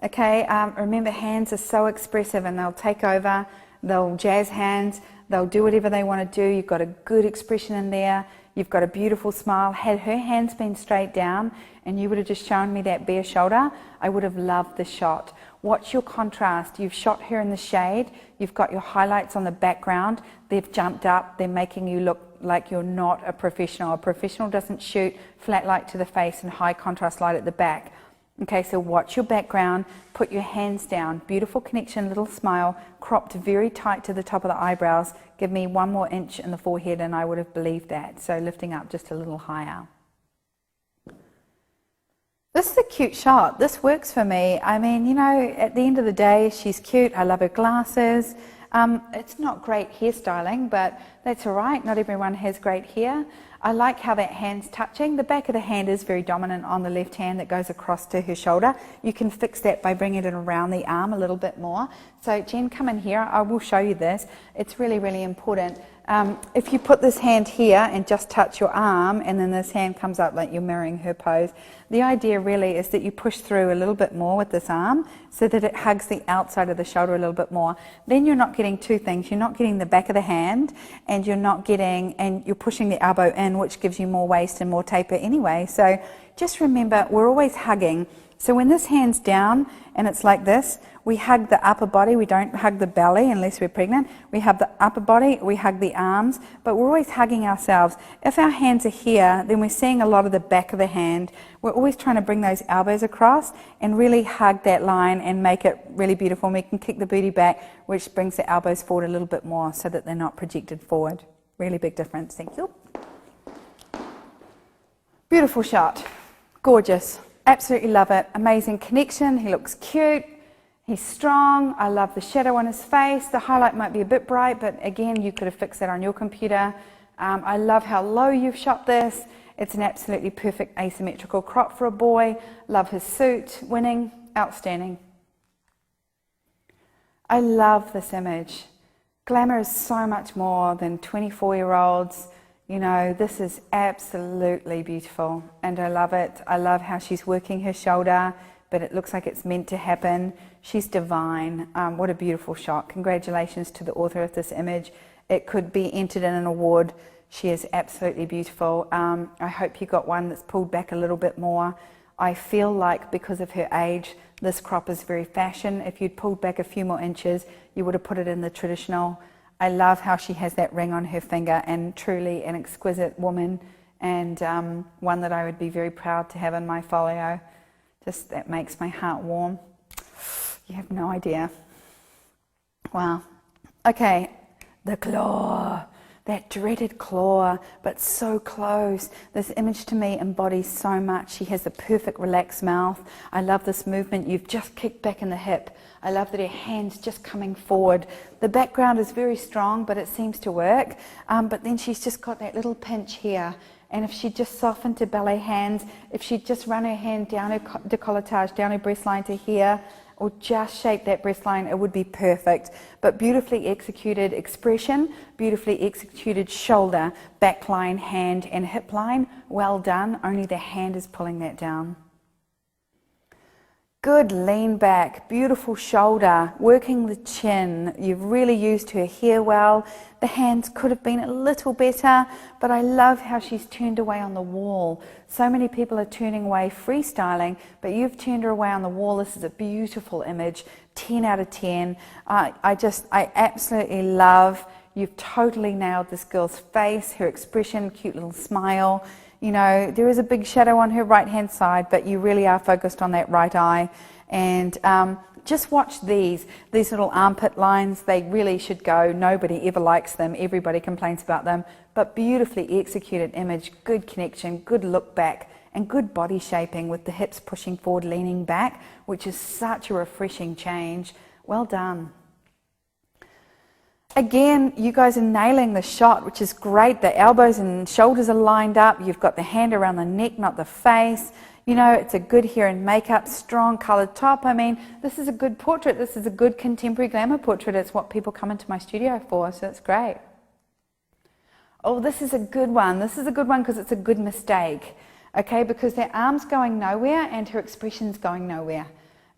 Okay, remember, hands are so expressive and they'll take over. They'll jazz hands. They'll do whatever they want to do. You've got a good expression in there. You've got a beautiful smile. Had her hands been straight down and you would have just shown me that bare shoulder, I would have loved the shot. Watch your contrast. You've shot her in the shade. You've got your highlights on the background. They've jumped up. They're making you look like you're not a professional. A professional doesn't shoot flat light to the face and high contrast light at the back. Okay, so watch your background, put your hands down, beautiful connection, little smile, cropped very tight to the top of the eyebrows. Give me 1 more inch in the forehead and I would have believed that. So lifting up just a little higher. This is a cute shot. This works for me. I mean, you know, at the end of the day, she's cute. I love her glasses. It's not great hairstyling, but that's all right. Not everyone has great hair. I like how that hand's touching. The back of the hand is very dominant on the left hand that goes across to her shoulder. You can fix that by bringing it around the arm a little bit more. So Jen, come in here. I will show you this. It's really, really important. If you put this hand here and just touch your arm, and then this hand comes up like you're mirroring her pose, the idea really is that you push through a little bit more with this arm so that it hugs the outside of the shoulder a little bit more. Then you're not getting two things. You're not getting the back of the hand, and you're pushing the elbow in, which gives you more waist and more taper anyway. So just remember, we're always hugging. So when this hand's down and it's like this, we hug the upper body. We don't hug the belly unless we're pregnant. We hug the upper body, we hug the arms, but we're always hugging ourselves. If our hands are here, then we're seeing a lot of the back of the hand. We're always trying to bring those elbows across and really hug that line and make it really beautiful. And we can kick the booty back, which brings the elbows forward a little bit more so that they're not projected forward. Really big difference. Thank you. Beautiful shot. Gorgeous. Absolutely love it. Amazing connection. He looks cute. He's strong. I love the shadow on his face. The highlight might be a bit bright, but again, you could have fixed that on your computer. I love how low you've shot this. It's an absolutely perfect asymmetrical crop for a boy. Love his suit. Winning. Outstanding. I love this image. Glamour is so much more than 24-year-olds. You know, this is absolutely beautiful, and I love it. I love how she's working her shoulder, but it looks like it's meant to happen. She's divine. What a beautiful shot. Congratulations to the author of this image. It could be entered in an award. She is absolutely beautiful. I hope you got one that's pulled back a little bit more. I feel like because of her age, this crop is very fashion. If you'd pulled back a few more inches, you would have put it in the traditional. I love how she has that ring on her finger, and truly an exquisite woman, and one that I would be very proud to have in my folio. Just that makes my heart warm. You have no idea. Wow. Okay, the claw. That dreaded claw, but so close. This image to me embodies so much. She has the perfect relaxed mouth. I love this movement. You've just kicked back in the hip. I love that her hand's just coming forward. The background is very strong, but it seems to work. But then she's just got that little pinch here. And if she just softened to ballet hands, if she'd just run her hand down her décolletage, down her breast line to here, or just shape that breast line, it would be perfect. But beautifully executed expression, beautifully executed shoulder, back line, hand, and hip line. Well done. Only the hand is pulling that down. Good lean back, beautiful shoulder, working the chin. You've really used her hair well. The hands could have been a little better, but I love how she's turned away on the wall. So many people are turning away freestyling, but you've turned her away on the wall. This is a beautiful image, 10 out of 10. I absolutely love, you've totally nailed this girl's face, her expression, cute little smile. You know, there is a big shadow on her right-hand side, but you really are focused on that right eye. And just watch these little armpit lines. They really should go. Nobody ever likes them. Everybody complains about them. But beautifully executed image, good connection, good look back, and good body shaping with the hips pushing forward, leaning back, which is such a refreshing change. Well done. Again, you guys are nailing the shot, which is great. The elbows and shoulders are lined up. You've got the hand around the neck, not the face. You know, it's a good hair and makeup, strong coloured top. I mean, this is a good portrait. This is a good contemporary glamour portrait. It's what people come into my studio for, so it's great. Oh, this is a good one. This is a good one because it's a good mistake, okay, because their arm's going nowhere and her expression's going nowhere.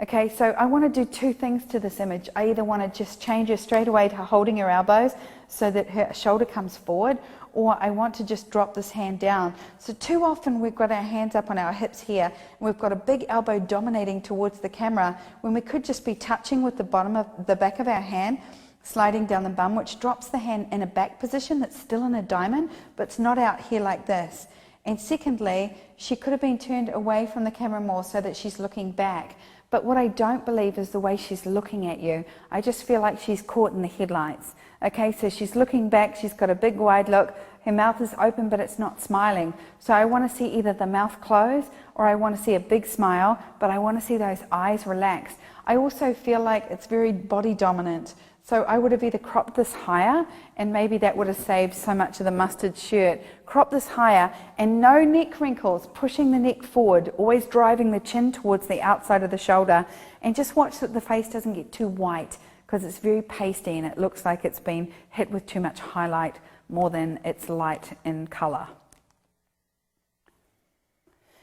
Okay, so I want to do two things to this image. I either want to just change her straight away to holding her elbows so that her shoulder comes forward, or I want to just drop this hand down. So too often we've got our hands up on our hips here, and we've got a big elbow dominating towards the camera when we could just be touching with the bottom of the back of our hand, sliding down the bum, which drops the hand in a back position that's still in a diamond, but it's not out here like this. And secondly, she could have been turned away from the camera more so that she's looking back. But what I don't believe is the way she's looking at you. I just feel like she's caught in the headlights. Okay, so she's looking back, she's got a big wide look, her mouth is open but it's not smiling. So I want to see either the mouth close or I want to see a big smile, but I want to see those eyes relaxed. I also feel like it's very body dominant. So I would have either cropped this higher, and maybe that would have saved so much of the mustard shirt. Crop this higher, and no neck wrinkles, pushing the neck forward, always driving the chin towards the outside of the shoulder, and just watch that the face doesn't get too white, because it's very pasty and it looks like it's been hit with too much highlight more than it's light in colour.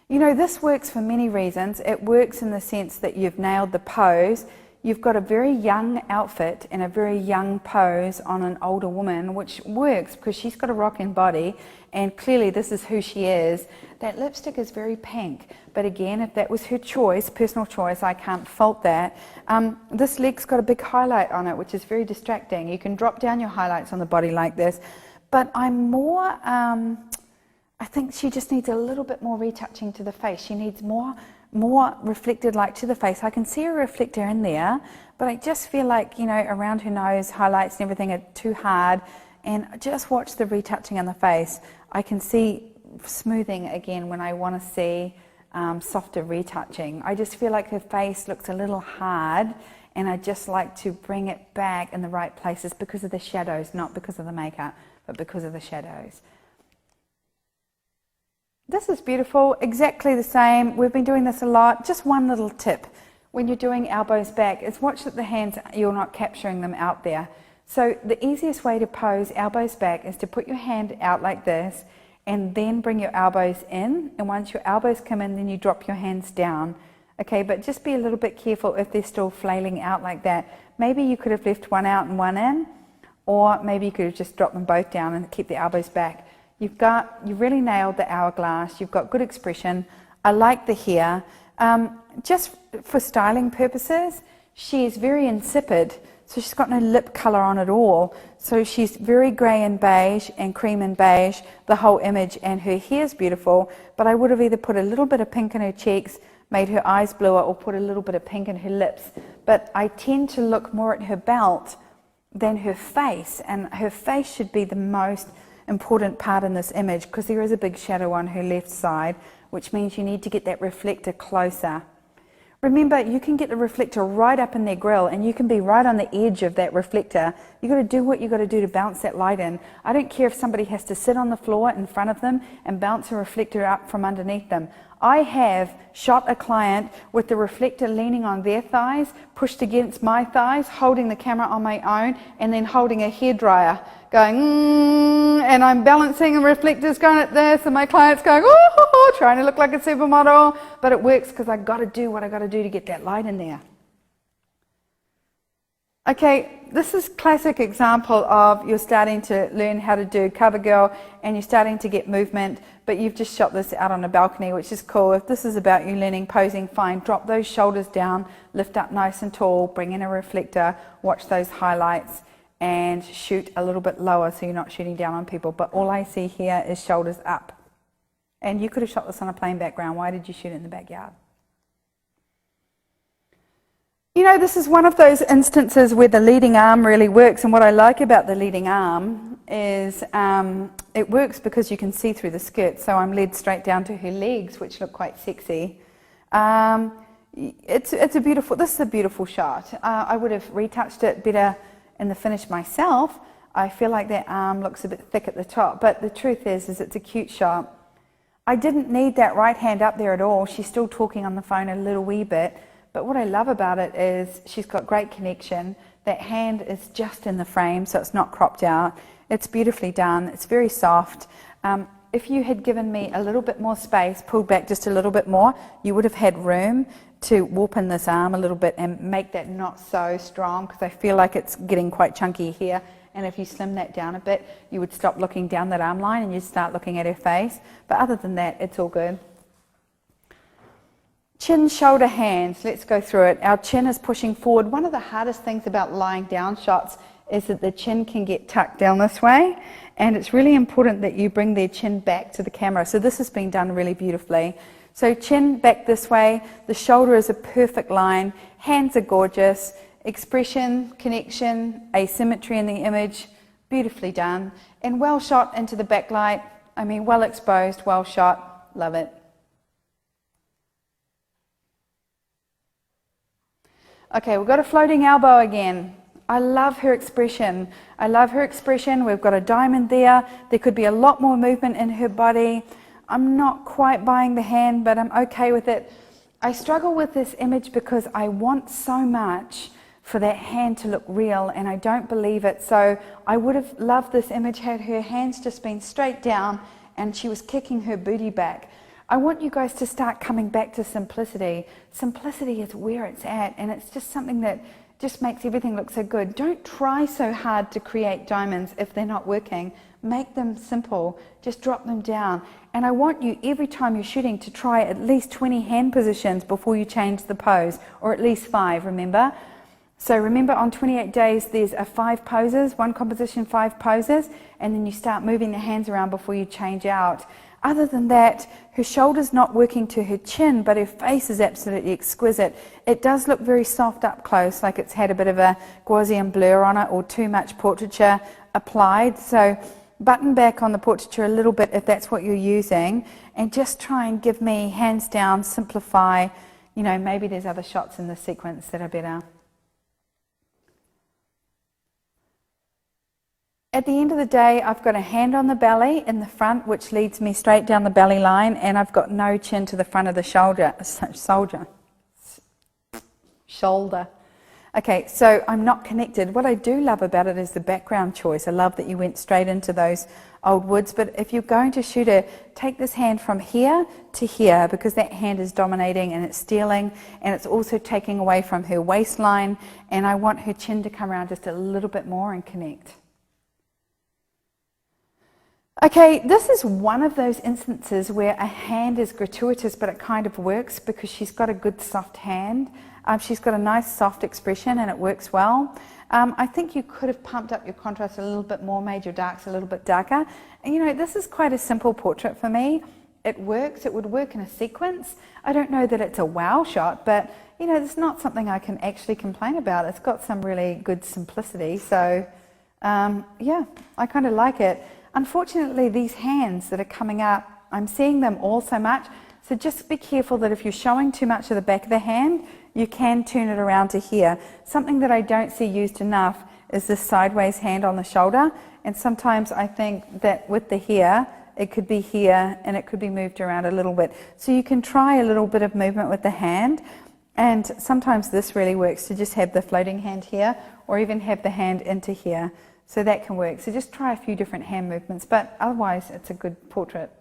You know, this works for many reasons. It works in the sense that you've nailed the pose. You've got a very young outfit and a very young pose on an older woman, which works because she's got a rockin' body and clearly this is who she is. That lipstick is very pink, but again, if that was her choice, personal choice, I can't fault that. This leg's got a big highlight on it, which is very distracting. You can drop down your highlights on the body like this, but I'm more, I think she just needs a little bit more retouching to the face. She needs more reflected like to the face. I can see a reflector in there, but I just feel like, you know, around her nose, highlights and everything are too hard, and just watch the retouching on the face. I can see smoothing again when I want to see softer retouching. I just feel like her face looks a little hard, and I just like to bring it back in the right places because of the shadows, not because of the makeup, but because of the shadows. This is beautiful, exactly the same. We've been doing this a lot. Just one little tip when you're doing elbows back is watch that the hands, you're not capturing them out there. So the easiest way to pose elbows back is to put your hand out like this and then bring your elbows in. And once your elbows come in, then you drop your hands down. Okay, but just be a little bit careful if they're still flailing out like that. Maybe you could have left one out and one in, or maybe you could have just dropped them both down and keep the elbows back. You've really nailed the hourglass. You've got good expression. I like the hair. Just for styling purposes, she is very insipid, so she's got no lip colour on at all. So she's very grey and beige and cream and beige, the whole image, and her hair's beautiful, but I would have either put a little bit of pink in her cheeks, made her eyes bluer, or put a little bit of pink in her lips. But I tend to look more at her belt than her face, and her face should be the most important part in this image because there is a big shadow on her left side, which means you need to get that reflector closer. Remember, you can get the reflector right up in their grill and you can be right on the edge of that reflector. You've got to do what you've got to do to bounce that light in. I don't care if somebody has to sit on the floor in front of them and bounce a reflector up from underneath them. I have shot a client with the reflector leaning on their thighs, pushed against my thighs, holding the camera on my own, and then holding a hairdryer, going, and I'm balancing the reflectors going at this, and my client's going, oh, trying to look like a supermodel, but it works because I've got to do what I've got to do to get that light in there. Okay, this is a classic example of you're starting to learn how to do cover girl and you're starting to get movement, but you've just shot this out on a balcony, which is cool. If this is about you learning posing, fine. Drop those shoulders down, lift up nice and tall, bring in a reflector, watch those highlights, and shoot a little bit lower so you're not shooting down on people. But all I see here is shoulders up. And you could have shot this on a plain background. Why did you shoot it in the backyard? You know, this is one of those instances where the leading arm really works, and what I like about the leading arm is it works because you can see through the skirt, so I'm led straight down to her legs, which look quite sexy. This is a beautiful shot. I would have retouched it better in the finish myself. I feel like that arm looks a bit thick at the top, but the truth is it's a cute shot. I didn't need that right hand up there at all. She's still talking on the phone a little wee bit. But what I love about it is she's got great connection. That hand is just in the frame, so it's not cropped out. It's beautifully done. It's very soft. If you had given me a little bit more space, pulled back just a little bit more, you would have had room to warp in this arm a little bit and make that not so strong, because I feel like it's getting quite chunky here. And if you slim that down a bit, you would stop looking down that arm line and you'd start looking at her face. But other than that, it's all good. Chin, shoulder, hands. Let's go through it. Our chin is pushing forward. One of the hardest things about lying down shots is that the chin can get tucked down this way, and it's really important that you bring their chin back to the camera. So this has been done really beautifully. So chin back this way, the shoulder is a perfect line, hands are gorgeous, expression, connection, asymmetry in the image, beautifully done, and well shot into the backlight. I mean, well exposed, well shot, love it. Okay, we've got a floating elbow again. I love her expression. I love her expression. We've got a diamond there. There could be a lot more movement in her body. I'm not quite buying the hand, but I'm okay with it. I struggle with this image because I want so much for that hand to look real, and I don't believe it. So I would have loved this image had her hands just been straight down and she was kicking her booty back. I want you guys to start coming back to simplicity. Simplicity is where it's at, and it's just something that just makes everything look so good. Don't try so hard to create diamonds if they're not working. Make them simple. Just drop them down. And I want you, every time you're shooting, to try at least 20 hand positions before you change the pose, or at least 5, remember? So remember, on 28 days, there's 5 poses, 1 composition, 5 poses, and then you start moving the hands around before you change out. Other than that, her shoulder's not working to her chin, but her face is absolutely exquisite. It does look very soft up close, like it's had a bit of a Gaussian blur on it or too much portraiture applied. So button back on the portraiture a little bit if that's what you're using, and just try and give me hands down, simplify. You know, maybe there's other shots in the sequence that are better. At the end of the day, I've got a hand on the belly in the front, which leads me straight down the belly line, and I've got no chin to the front of the shoulder. Okay, so I'm not connected. What I do love about it is the background choice. I love that you went straight into those old woods, but if you're going to shoot her, take this hand from here to here, because that hand is dominating and it's stealing, and it's also taking away from her waistline, and I want her chin to come around just a little bit more and connect. Okay, this is one of those instances where a hand is gratuitous, but it kind of works because she's got a good soft hand. She's got a nice soft expression and it works well. I think you could have pumped up your contrast a little bit more, made your darks a little bit darker. And you know, this is quite a simple portrait for me. It works, it would work in a sequence. I don't know that it's a wow shot, but you know, it's not something I can actually complain about. It's got some really good simplicity. So yeah, I kind of like it. Unfortunately, these hands that are coming up, I'm seeing them all so much, so just be careful that if you're showing too much of the back of the hand, you can turn it around to here. Something that I don't see used enough is this sideways hand on the shoulder, and sometimes I think that with the here, it could be here and it could be moved around a little bit. So you can try a little bit of movement with the hand, and sometimes this really works to just have the floating hand here, or even have the hand into here. So that can work. So just try a few different hand movements, but otherwise it's a good portrait.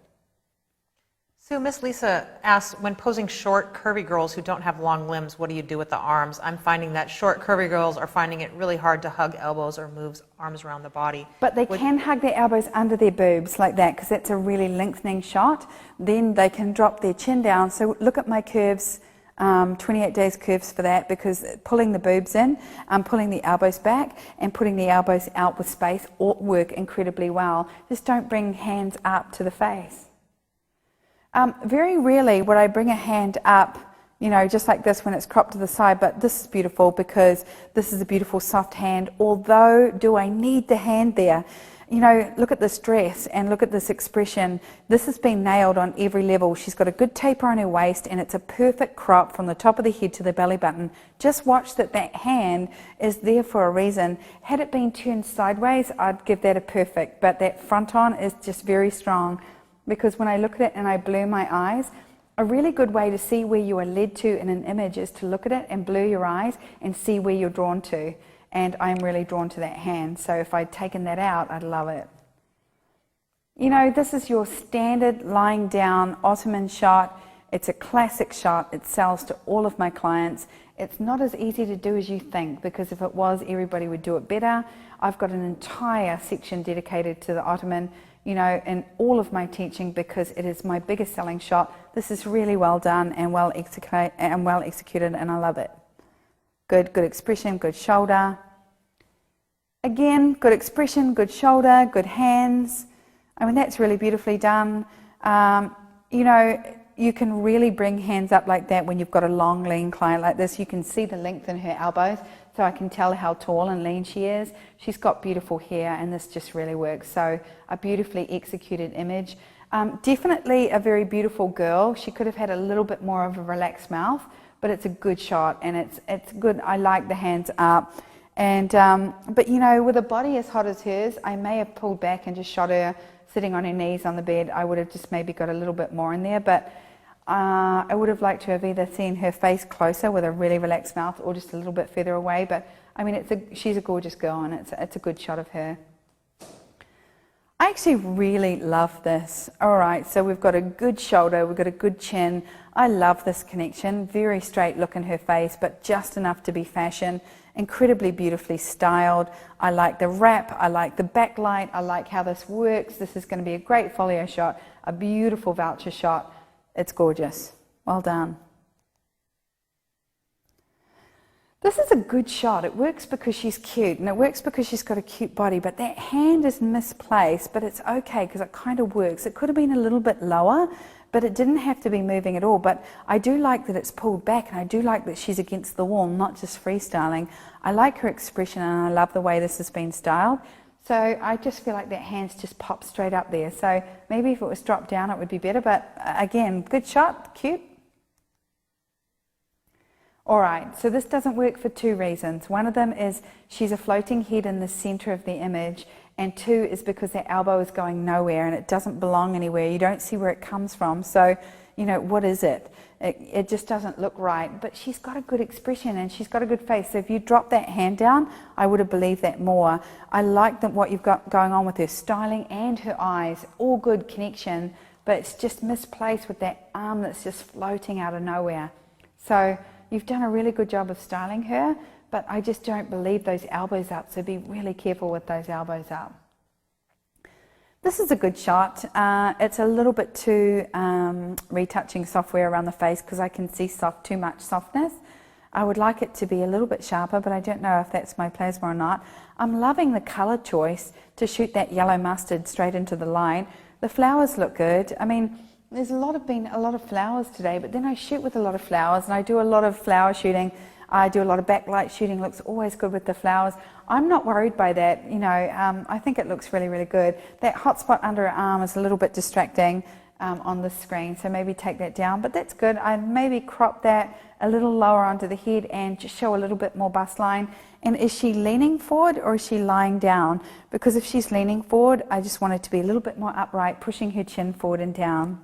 So Miss Lisa asked, when posing short, curvy girls who don't have long limbs, what do you do with the arms? I'm finding that short, curvy girls are finding it really hard to hug elbows or move arms around the body. But they can hug their elbows under their boobs like that, because that's a really lengthening shot. Then they can drop their chin down. So look at my curves. 28 days curves for that, because pulling the boobs in, pulling the elbows back and putting the elbows out with space all work incredibly well. Just don't bring hands up to the face. Very rarely would I bring a hand up, you know, just like this when it's cropped to the side, but this is beautiful because this is a beautiful soft hand. Although, do I need the hand there? You know, look at this dress and look at this expression. This has been nailed on every level. She's got a good taper on her waist, and it's a perfect crop from the top of the head to the belly button. Just watch that hand is there for a reason. Had it been turned sideways, I'd give that a perfect, but that front on is just very strong, because when I look at it and I blur my eyes, a really good way to see where you are led to in an image is to look at it and blur your eyes and see where you're drawn to. And I'm really drawn to that hand, so if I'd taken that out, I'd love it. You know, this is your standard lying down Ottoman shot. It's a classic shot. It sells to all of my clients. It's not as easy to do as you think, because if it was, everybody would do it better. I've got an entire section dedicated to the Ottoman, you know, in all of my teaching, because it is my biggest selling shot. This is really well done and well executed, and I love it. Good expression, good shoulder. Again, good expression, good shoulder, good hands. I mean, that's really beautifully done. You know, you can really bring hands up like that when you've got a long, lean client like this. You can see the length in her elbows, so I can tell how tall and lean she is. She's got beautiful hair, and this just really works. So a beautifully executed image. Definitely a very beautiful girl. She could have had a little bit more of a relaxed mouth, but it's a good shot, and it's good. I like the hands up. And but you know, with a body as hot as hers, I may have pulled back and just shot her sitting on her knees on the bed. I would have just maybe got a little bit more in there, but I would have liked to have either seen her face closer with a really relaxed mouth or just a little bit further away. But I mean, she's a gorgeous girl, and it's a good shot of her. I actually really love this. All right, so we've got a good shoulder, we've got a good chin. I love this connection. Very straight look in her face, but just enough to be fashion. Incredibly beautifully styled. I like the wrap, I like the backlight, I like how this works. This is going to be a great folio shot, a beautiful voucher shot. It's gorgeous. Well done. This is a good shot. It works because she's cute, and it works because she's got a cute body, but that hand is misplaced, but it's okay because it kind of works. It could have been a little bit lower, but it didn't have to be moving at all. But I do like that it's pulled back, and I do like that she's against the wall, not just freestyling. I like her expression, and I love the way this has been styled. So I just feel like that hand's just popped straight up there. So maybe if it was dropped down, it would be better. But again, good shot, cute. All right, so this doesn't work for two reasons. One of them is she's a floating head in the center of the image, and two is because that elbow is going nowhere and it doesn't belong anywhere. You don't see where it comes from. So, you know, what is it? It just doesn't look right. But she's got a good expression and she's got a good face. So if you drop that hand down, I would have believed that more. I like what you've got going on with her styling and her eyes. All good connection, but it's just misplaced with that arm that's just floating out of nowhere. So you've done a really good job of styling her, but I just don't believe those elbows up, so be really careful with those elbows up. This is a good shot. It's a little bit too retouching software around the face because I can see too much softness. I would like it to be a little bit sharper, but I don't know if that's my plasma or not. I'm loving the colour choice to shoot that yellow mustard straight into the line. The flowers look good. I mean, there's been a lot of flowers today, but then I shoot with a lot of flowers, and I do a lot of flower shooting. I do a lot of backlight shooting. Looks always good with the flowers. I'm not worried by that. You know, I think it looks really, really good. That hot spot under her arm is a little bit distracting on the screen, so maybe take that down. But that's good. I maybe crop that a little lower onto the head and just show a little bit more bust line. And is she leaning forward or is she lying down? Because if she's leaning forward, I just want it to be a little bit more upright, pushing her chin forward and down.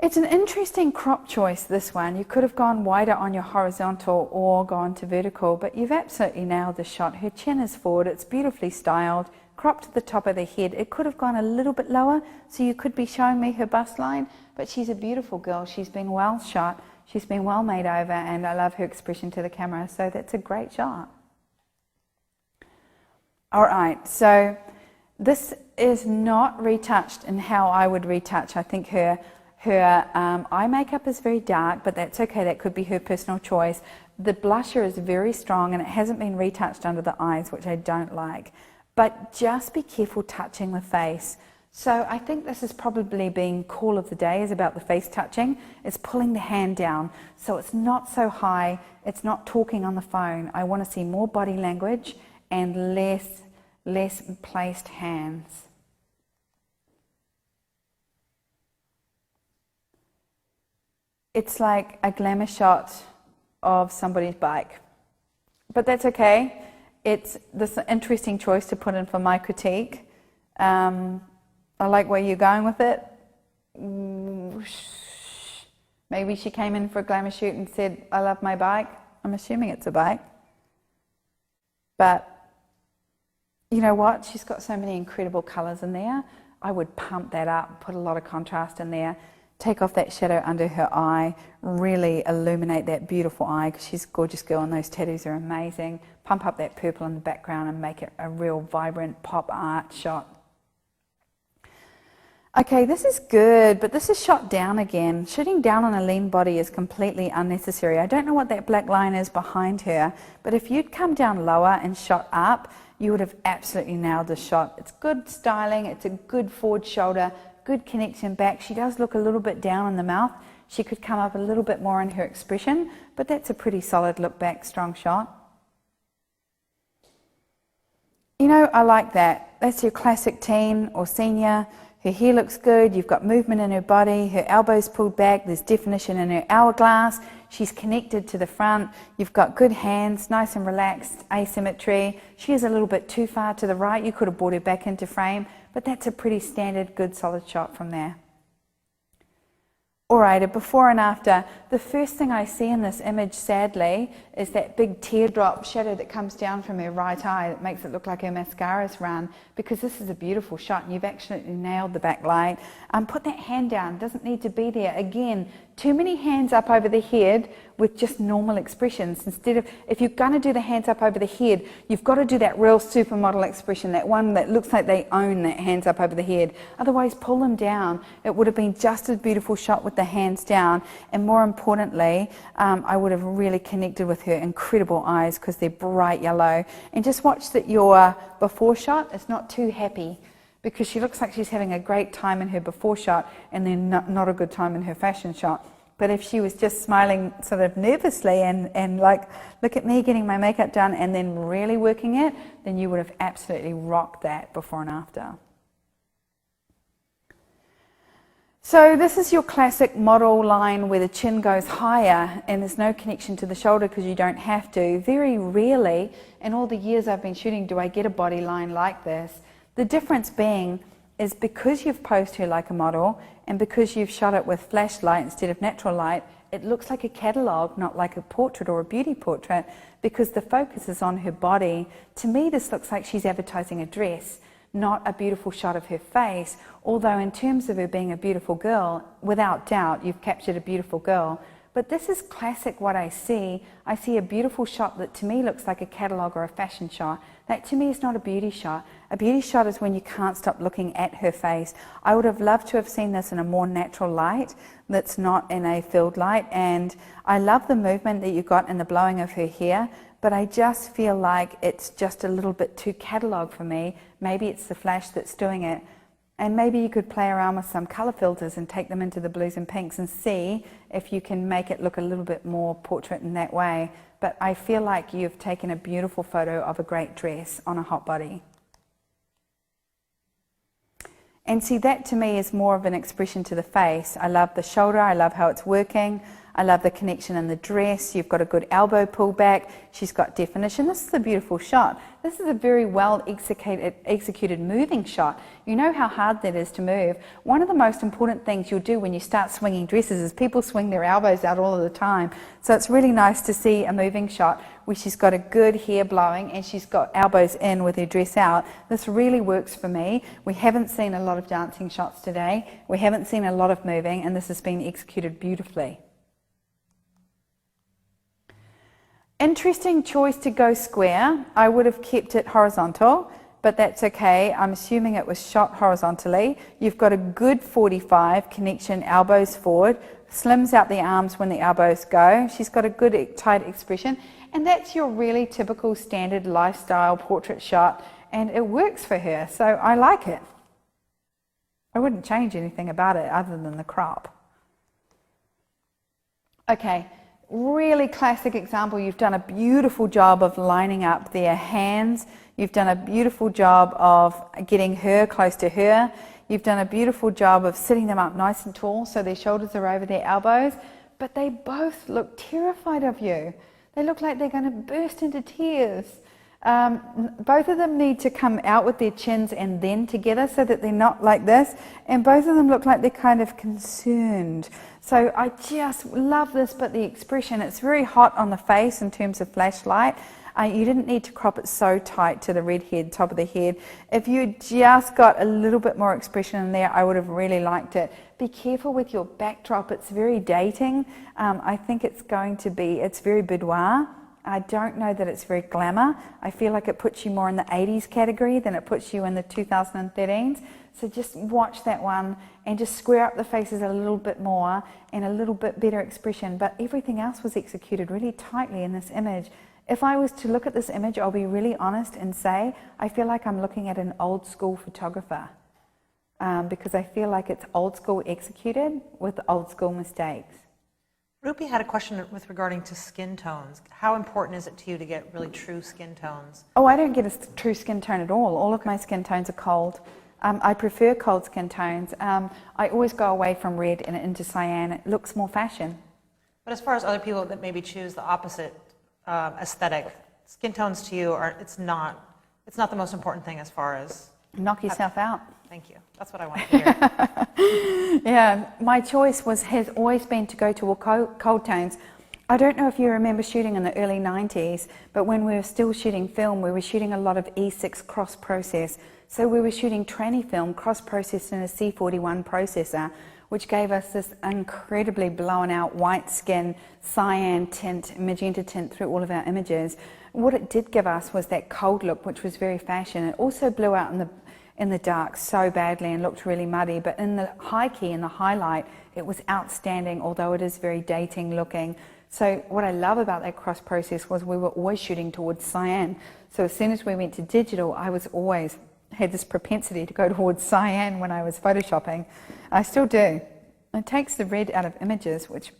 It's an interesting crop choice, this one. You could have gone wider on your horizontal or gone to vertical, but you've absolutely nailed the shot. Her chin is forward, it's beautifully styled, cropped to the top of the head. It could have gone a little bit lower, so you could be showing me her bust line, but she's a beautiful girl. She's been well shot, she's been well made over, and I love her expression to the camera, so that's a great shot. All right, so this is not retouched in how I would retouch. I think her eye makeup is very dark, but that's okay. That could be her personal choice. The blusher is very strong and it hasn't been retouched under the eyes, which I don't like. But just be careful touching the face. So I think this is probably being call of the day is about the face touching. It's pulling the hand down. So it's not so high. It's not talking on the phone. I want to see more body language and less placed hands. It's like a glamour shot of somebody's bike. But that's okay. It's this interesting choice to put in for my critique. I like where you're going with it. Maybe she came in for a glamour shoot and said, I love my bike. I'm assuming it's a bike. But you know what? She's got so many incredible colours in there. I would pump that up, put a lot of contrast in there. Take off that shadow under her eye, really illuminate that beautiful eye because she's a gorgeous girl and those tattoos are amazing. Pump up that purple in the background and make it a real vibrant pop art shot. Okay, this is good, but this is shot down again. Shooting down on a lean body is completely unnecessary. I don't know what that black line is behind her, but if you'd come down lower and shot up, you would have absolutely nailed the shot. It's good styling, it's a good forward shoulder, good connection back. She does look a little bit down in the mouth. She could come up a little bit more in her expression, but that's a pretty solid look back, strong shot. You know, I like that. That's your classic teen or senior. Her hair looks good, you've got movement in her body, her elbows pulled back, there's definition in her hourglass, she's connected to the front, you've got good hands, nice and relaxed, asymmetry. She is a little bit too far to the right, you could have brought her back into frame, but that's a pretty standard, good, solid shot from there. Alright, a before and after. The first thing I see in this image, sadly, is that big teardrop shadow that comes down from her right eye that makes it look like her mascara's run, because this is a beautiful shot and you've actually nailed the backlight. Put that hand down, doesn't need to be there. Again, too many hands up over the head with just normal expressions. Instead of, if you're going to do the hands up over the head, you've got to do that real supermodel expression, that one that looks like they own that hands up over the head. Otherwise, pull them down. It would have been just a beautiful shot with the hands down, and more importantly, I would have really connected with her incredible eyes because they're bright yellow. And just watch that your before shot is not too happy, because she looks like she's having a great time in her before shot and then not a good time in her fashion shot. But if she was just smiling sort of nervously and like, look at me getting my makeup done and then really working it, then you would have absolutely rocked that before and after. So this is your classic model line where the chin goes higher and there's no connection to the shoulder because you don't have to. Very rarely, in all the years I've been shooting, do I get a body line like this. The difference being is because you've posed her like a model and because you've shot it with flashlight instead of natural light, it looks like a catalogue, not like a portrait or a beauty portrait, because the focus is on her body. To me, this looks like she's advertising a dress, not a beautiful shot of her face, although in terms of her being a beautiful girl, without doubt, you've captured a beautiful girl. But this is classic what I see. I see a beautiful shot that to me looks like a catalogue or a fashion shot. That to me is not a beauty shot. A beauty shot is when you can't stop looking at her face. I would have loved to have seen this in a more natural light that's not in a filled light, and I love the movement that you got in the blowing of her hair, but I just feel like it's just a little bit too catalogue for me. Maybe it's the flash that's doing it. And maybe you could play around with some colour filters and take them into the blues and pinks and see if you can make it look a little bit more portrait in that way. But I feel like you've taken a beautiful photo of a great dress on a hot body. And see, that to me is more of an expression to the face. I love the shoulder, I love how it's working. I love the connection in the dress. You've got a good elbow pull back. She's got definition. This is a beautiful shot. This is a very well executed moving shot. You know how hard that is to move. One of the most important things you'll do when you start swinging dresses is people swing their elbows out all of the time. So it's really nice to see a moving shot where she's got a good hair blowing and she's got elbows in with her dress out. This really works for me. We haven't seen a lot of dancing shots today. We haven't seen a lot of moving, and this has been executed beautifully. Interesting choice to go square. I would have kept it horizontal, but that's okay. I'm assuming it was shot horizontally. You've got a good 45 connection, elbows forward, slims out the arms when the elbows go. She's got a good tight expression, and that's your really typical standard lifestyle portrait shot, and it works for her, so I like it. I wouldn't change anything about it other than the crop. Okay. Really classic example. You've done a beautiful job of lining up their hands. You've done a beautiful job of getting her close to her. You've done a beautiful job of sitting them up nice and tall so their shoulders are over their elbows. But they both look terrified of you. They look like they're going to burst into tears. Both of them need to come out with their chins and then together so that they're not like this. And both of them look like they're kind of concerned. So I just love this, but the expression, it's very hot on the face in terms of flashlight. You didn't need to crop it so tight to the red head, top of the head. If you just got a little bit more expression in there, I would have really liked it. Be careful with your backdrop. It's very dating. I think it's very boudoir. I don't know that it's very glamour. I feel like it puts you more in the 80s category than it puts you in the 2013s. So just watch that one and just square up the faces a little bit more and a little bit better expression. But everything else was executed really tightly in this image. If I was to look at this image, I'll be really honest and say, I feel like I'm looking at an old school photographer because I feel like it's old school executed with old school mistakes. Rupi had a question with regarding to skin tones. How important is it to you to get really true skin tones? Oh, I don't get a true skin tone at all. All of my skin tones are cold. I prefer cold skin tones. I always go away from red and into cyan. It looks more fashion. But as far as other people that maybe choose the opposite aesthetic, skin tones to you are it's not the most important thing as far as knock yourself out. Thank you. That's what I wanted to hear. Yeah, my choice has always been to go to cold tones. I don't know if you remember shooting in the early 90s, but when we were still shooting film, we were shooting a lot of E6 cross process. So we were shooting tranny film cross processed in a C41 processor, which gave us this incredibly blown out white skin, cyan tint, magenta tint through all of our images. What it did give us was that cold look, which was very fashion. It also blew out in the dark so badly and looked really muddy, but in the high key, in the highlight, it was outstanding, although it is very dating looking. So what I love about that cross process was we were always shooting towards cyan. So as soon as we went to digital, I was always had this propensity to go towards cyan when I was photoshopping. I still do. It takes the red out of images, which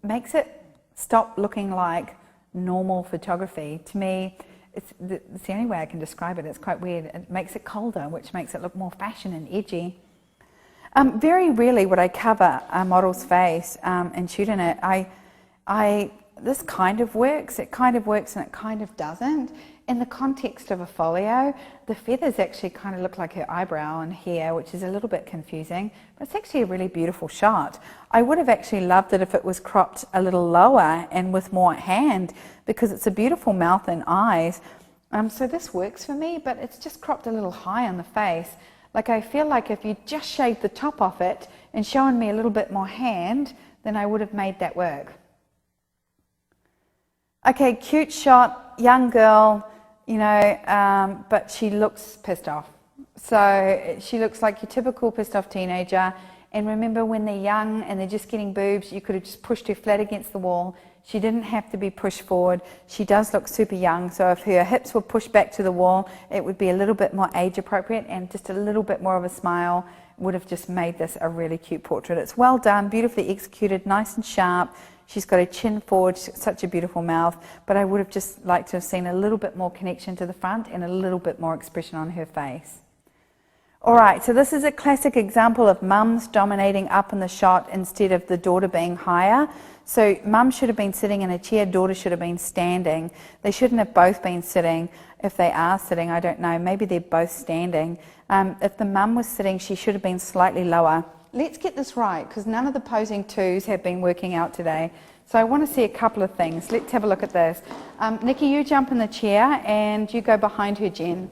makes it stop looking like normal photography. To me, it's the only way I can describe it. It's quite weird. It makes it colder, which makes it look more fashion and edgy. Very rarely would I cover a model's face and shoot in it. This kind of works. It kind of works and it kind of doesn't. In the context of a folio, the feathers actually kind of look like her eyebrow and hair, which is a little bit confusing, but it's actually a really beautiful shot. I would have actually loved it if it was cropped a little lower and with more hand, because it's a beautiful mouth and eyes. So this works for me, but it's just cropped a little high on the face. Like I feel like if you just shaved the top off it and shown me a little bit more hand, then I would have made that work. Okay, cute shot, young girl, you know, but she looks pissed off. So she looks like your typical pissed off teenager. And remember, when they're young and they're just getting boobs, you could have just pushed her flat against the wall. She didn't have to be pushed forward. She does look super young, so if her hips were pushed back to the wall, it would be a little bit more age appropriate, and just a little bit more of a smile would have just made this a really cute portrait. It's well done, beautifully executed, nice and sharp. She's got her chin forward, such a beautiful mouth, but I would have just liked to have seen a little bit more connection to the front and a little bit more expression on her face. All right, so this is a classic example of mums dominating up in the shot instead of the daughter being higher. So mum should have been sitting in a chair, daughter should have been standing. They shouldn't have both been sitting. If they are sitting, I don't know, maybe they're both standing. If the mum was sitting, she should have been slightly lower. Let's get this right, because none of the posing twos have been working out today. So I want to see a couple of things. Let's have a look at this. Nikki, you jump in the chair and you go behind her, Jen.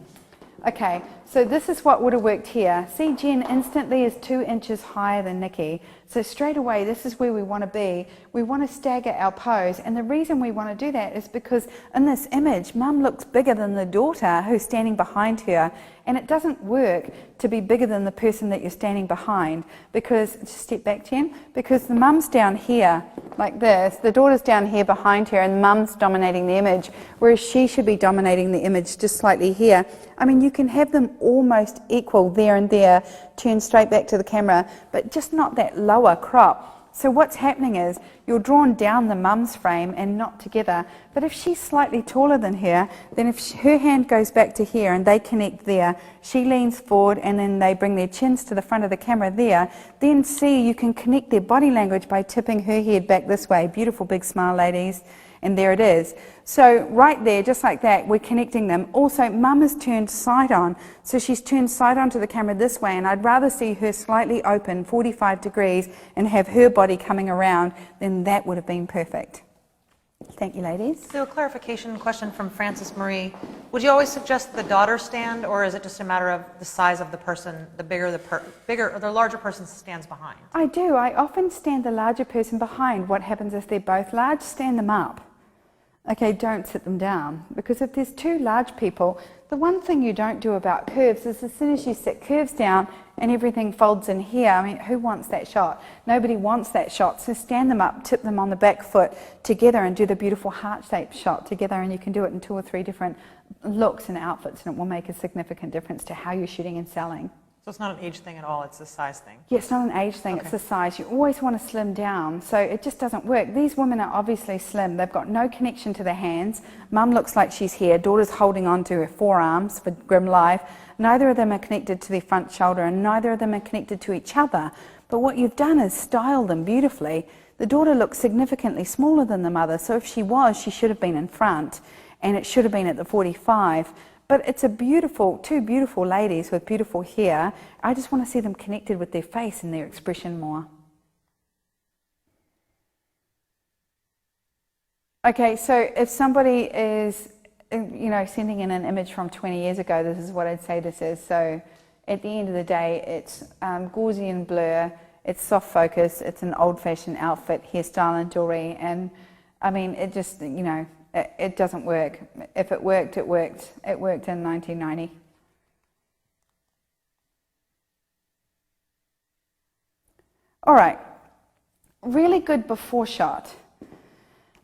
Okay, so this is what would have worked here. See, Jen instantly is 2 inches higher than Nikki. So straight away, this is where we want to be. We want to stagger our pose. And the reason we want to do that is because in this image, mum looks bigger than the daughter who's standing behind her. And it doesn't work to be bigger than the person that you're standing behind, because, just step back, Jen, because the mum's down here like this, the daughter's down here behind her, and mum's dominating the image, whereas she should be dominating the image just slightly here. I mean, you can have them almost equal there and there, turn straight back to the camera, but just not that lower crop. So what's happening is you're drawn down the mum's frame and not together. But if she's slightly taller than her, then if her hand goes back to here and they connect there, she leans forward and then they bring their chins to the front of the camera there, then see, you can connect their body language by tipping her head back this way. Beautiful big smile, ladies. And there it is. So right there, just like that, we're connecting them. Also, mum is turned side on. So she's turned side on to the camera this way, and I'd rather see her slightly open, 45 degrees, and have her body coming around, then that would have been perfect. Thank you, ladies. So a clarification question from Frances Marie. Would you always suggest the daughter stand, or is it just a matter of the size of the person, the bigger or the larger person stands behind? I do. I often stand the larger person behind. What happens if they're both large? Stand them up. Okay, don't sit them down, because if there's two large people, the one thing you don't do about curves is as soon as you sit curves down and everything folds in here, I mean, who wants that shot? Nobody wants that shot. So stand them up, tip them on the back foot together and do the beautiful heart-shaped shot together, and you can do it in 2 or 3 different looks and outfits, and it will make a significant difference to how you're shooting and selling. So it's not an age thing at all, it's a size thing. Yeah, it's not an age thing, it's a size. You always want to slim down, so it just doesn't work. These women are obviously slim. They've got no connection to their hands. Mum looks like she's here. Daughter's holding on to her forearms for grim life. Neither of them are connected to their front shoulder, and neither of them are connected to each other. But what you've done is style them beautifully. The daughter looks significantly smaller than the mother, so if she was, she should have been in front, and it should have been at the 45. But it's a beautiful, 2 beautiful ladies with beautiful hair. I just want to see them connected with their face and their expression more. Okay, so if somebody is, sending in an image from 20 years ago, this is what I'd say this is. So at the end of the day, it's Gaussian blur, it's soft focus, it's an old-fashioned outfit, hairstyle and jewelry, and I mean, it just, it doesn't work. If it worked, it worked. It worked in 1990. All right, really good before shot.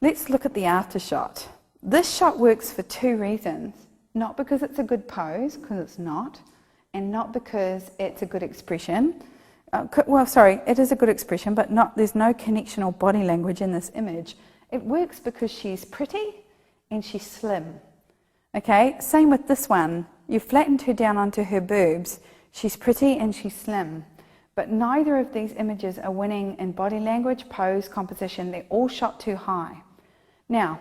Let's look at the after shot. This shot works for 2 reasons. Not because it's a good pose, because it's not, and not because it's a good expression. It is a good expression, but there's no connection or body language in this image. It works because she's pretty and she's slim. Okay, same with this one. You flattened her down onto her boobs. She's pretty and she's slim. But neither of these images are winning in body language, pose, composition. They're all shot too high. Now,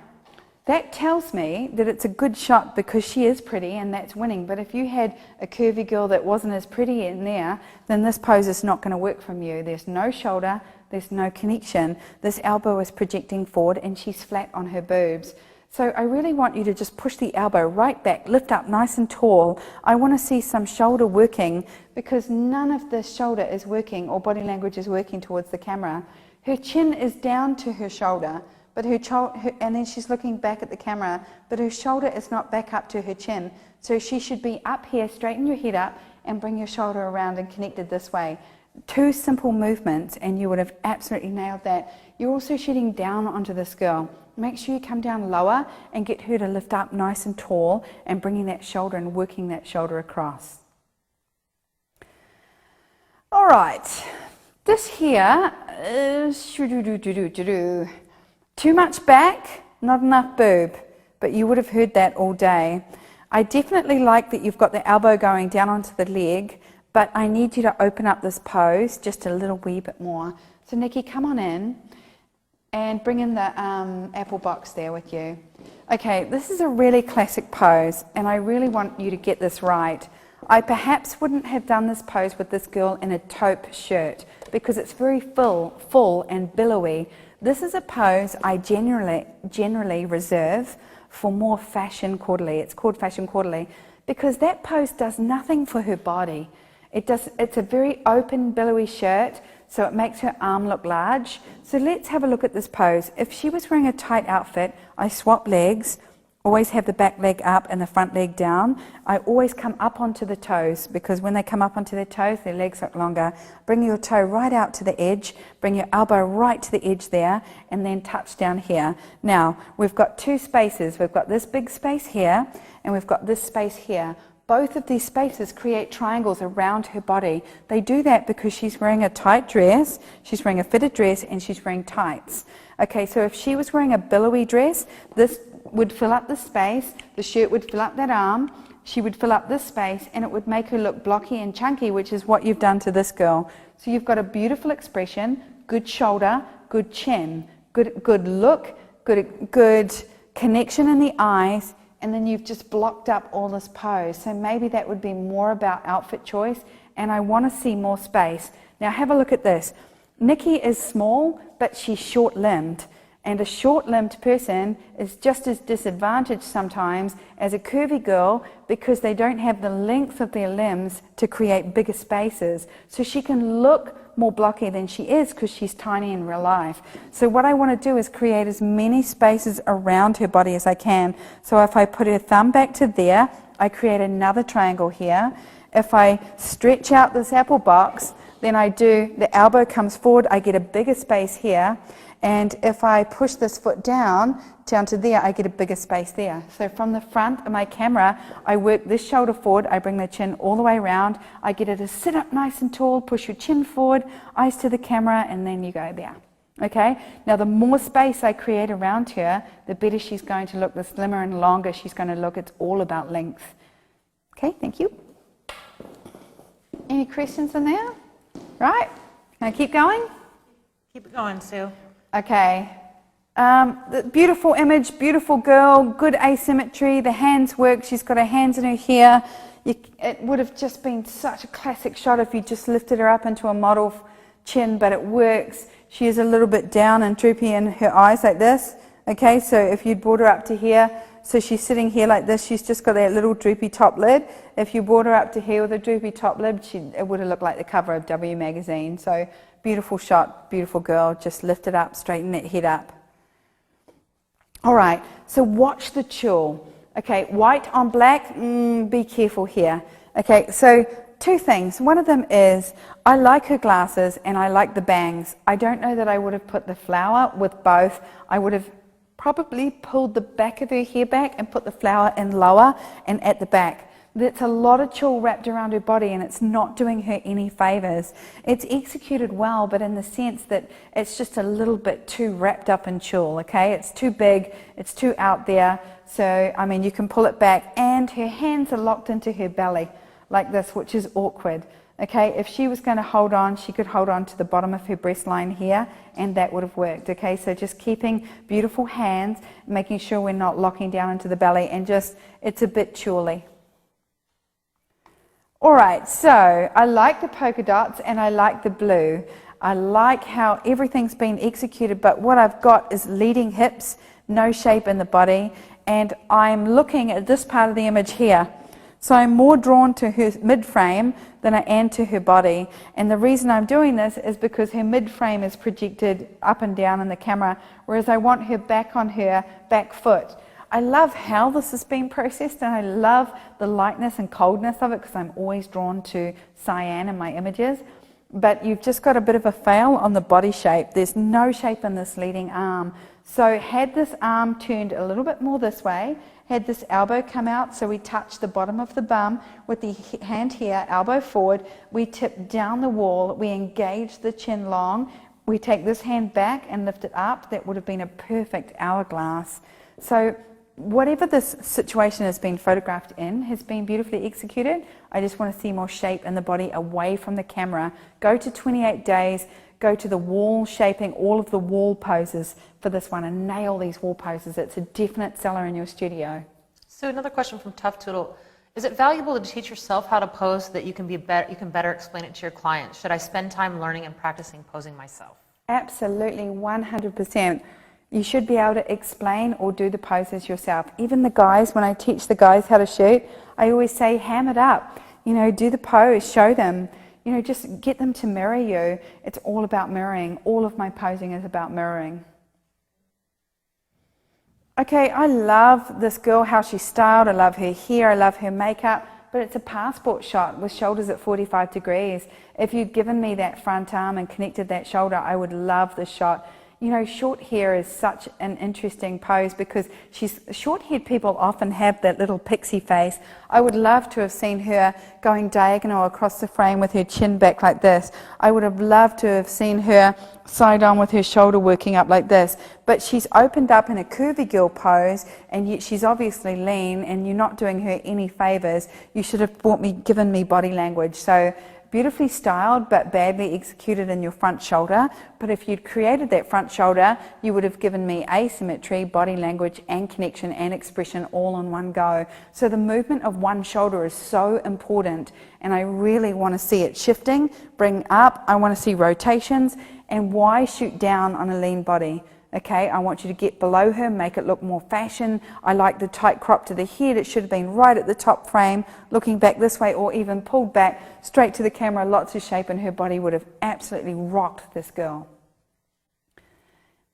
that tells me that it's a good shot because she is pretty and that's winning. But if you had a curvy girl that wasn't as pretty in there, then this pose is not going to work from you. There's no shoulder, there's no connection. This elbow is projecting forward and she's flat on her boobs. So I really want you to just push the elbow right back, lift up nice and tall. I want to see some shoulder working because none of the shoulder is working or body language is working towards the camera. Her chin is down to her shoulder, but and then she's looking back at the camera, but her shoulder is not back up to her chin. So she should be up here, straighten your head up and bring your shoulder around and connected this way. 2 simple movements and you would have absolutely nailed that. You're also shooting down onto this girl. Make sure you come down lower and get her to lift up nice and tall and bringing that shoulder and working that shoulder across. All right, this here is too much back, not enough boob, but you would have heard that all day. I definitely like that you've got the elbow going down onto the leg, but I need you to open up this pose just a little wee bit more. So Nikki, come on in and bring in the apple box there with you. Okay, this is a really classic pose and I really want you to get this right. I perhaps wouldn't have done this pose with this girl in a taupe shirt because it's very full and billowy. This is a pose I generally reserve for more fashion quarterly. It's called fashion quarterly because that pose does nothing for her body. It's a very open, billowy shirt, so it makes her arm look large. So let's have a look at this pose. If she was wearing a tight outfit, I swap legs, always have the back leg up and the front leg down. I always come up onto the toes because when they come up onto their toes, their legs look longer. Bring your toe right out to the edge, bring your elbow right to the edge there, and then touch down here. Now, we've got 2 spaces. We've got this big space here, and we've got this space here. Both of these spaces create triangles around her body. They do that because she's wearing a tight dress, she's wearing a fitted dress, and she's wearing tights. Okay, so if she was wearing a billowy dress, this would fill up the space, the shirt would fill up that arm, she would fill up this space, and it would make her look blocky and chunky, which is what you've done to this girl. So you've got a beautiful expression, good shoulder, good chin, good look, good connection in the eyes, and then you've just blocked up all this pose. So maybe that would be more about outfit choice, and I want to see more space. Now have a look at this. Nikki is small, but she's short-limbed. And a short-limbed person is just as disadvantaged sometimes as a curvy girl because they don't have the length of their limbs to create bigger spaces. So she can look more blocky than she is because she's tiny in real life. So what I want to do is create as many spaces around her body as I can. So if I put her thumb back to there, I create another triangle here. If I stretch out this apple box, then I do, the elbow comes forward, I get a bigger space here. And if I push this foot down to there, I get a bigger space there. So from the front of my camera, I work this shoulder forward, I bring the chin all the way around, I get her to sit up nice and tall, push your chin forward, eyes to the camera, and then you go there. Okay? Now the more space I create around her, the better she's going to look, the slimmer and longer she's going to look. It's all about length. Okay, thank you. Any questions in there? Right? Can I keep going? Keep it going, Sue. Okay. The beautiful image, beautiful girl, good asymmetry. The hands work. She's got her hands in her hair. It would have just been such a classic shot if you just lifted her up into a model chin, but it works. She is a little bit down and droopy in her eyes like this. Okay, so if you'd brought her up to here, so she's sitting here like this, she's just got that little droopy top lid. If you brought her up to here with a droopy top lid, it would have looked like the cover of W magazine. So beautiful shot, beautiful girl, just lift it up, straighten that head up. All right, so watch the tulle. Okay, white on black, be careful here. Okay, so two things. One of them is I like her glasses and I like the bangs. I don't know that I would have put the flower with both. I would have probably pulled the back of her hair back and put the flower in lower and at the back. That's a lot of tulle wrapped around her body and it's not doing her any favors. It's executed well, but in the sense that it's just a little bit too wrapped up in tulle, okay? It's too big, it's too out there. So, I mean, you can pull it back and her hands are locked into her belly like this, which is awkward. Okay, if she was going to hold on, she could hold on to the bottom of her breast line here, and that would have worked. Okay, so just keeping beautiful hands, making sure we're not locking down into the belly, and just, it's a bit tulle-y. All right, so I like the polka dots and I like the blue. I like how everything's been executed, but what I've got is leading hips, no shape in the body, and I'm looking at this part of the image here. So I'm more drawn to her mid-frame than I am to her body. And the reason I'm doing this is because her mid-frame is projected up and down in the camera, whereas I want her back on her back foot. I love how this has been processed, and I love the lightness and coldness of it because I'm always drawn to cyan in my images. But you've just got a bit of a fail on the body shape. There's no shape in this leading arm. So had this arm turned a little bit more this way, had this elbow come out, so we touch the bottom of the bum with the hand here, elbow forward, we tip down the wall, we engage the chin long, we take this hand back and lift it up. That would have been a perfect hourglass. So whatever this situation has been photographed in has been beautifully executed. I just want to see more shape in the body away from the camera. Go to 28 days, go to the wall shaping, all of the wall poses for this one, and nail these wall poses. It's a definite seller in your studio. So another question from Tough Toodle. Is it valuable to teach yourself how to pose so that you can better explain it to your clients? Should I spend time learning and practicing posing myself? Absolutely, 100%. You should be able to explain or do the poses yourself. Even the guys, when I teach the guys how to shoot, I always say, ham it up. You know, do the pose, show them. You know, just get them to mirror you. It's all about mirroring. All of my posing is about mirroring. Okay, I love this girl, how she's styled. I love her hair, I love her makeup, but it's a passport shot with shoulders at 45 degrees. If you'd given me that front arm and connected that shoulder, I would love this shot. You know, short hair is such an interesting pose because short-haired people often have that little pixie face. I would love to have seen her going diagonal across the frame with her chin back like this. I would have loved to have seen her side on with her shoulder working up like this. But she's opened up in a curvy girl pose, and yet she's obviously lean, and you're not doing her any favors. You should have given me body language. So beautifully styled but badly executed in your front shoulder. But if you'd created that front shoulder, you would have given me asymmetry, body language and connection and expression all in one go. So the movement of one shoulder is so important, and I really want to see it shifting, bring up. I want to see rotations. And why shoot down on a lean body? Okay, I want you to get below her, make it look more fashion. I like the tight crop to the head. It should have been right at the top frame, looking back this way, or even pulled back straight to the camera, lots of shape, and her body would have absolutely rocked this girl.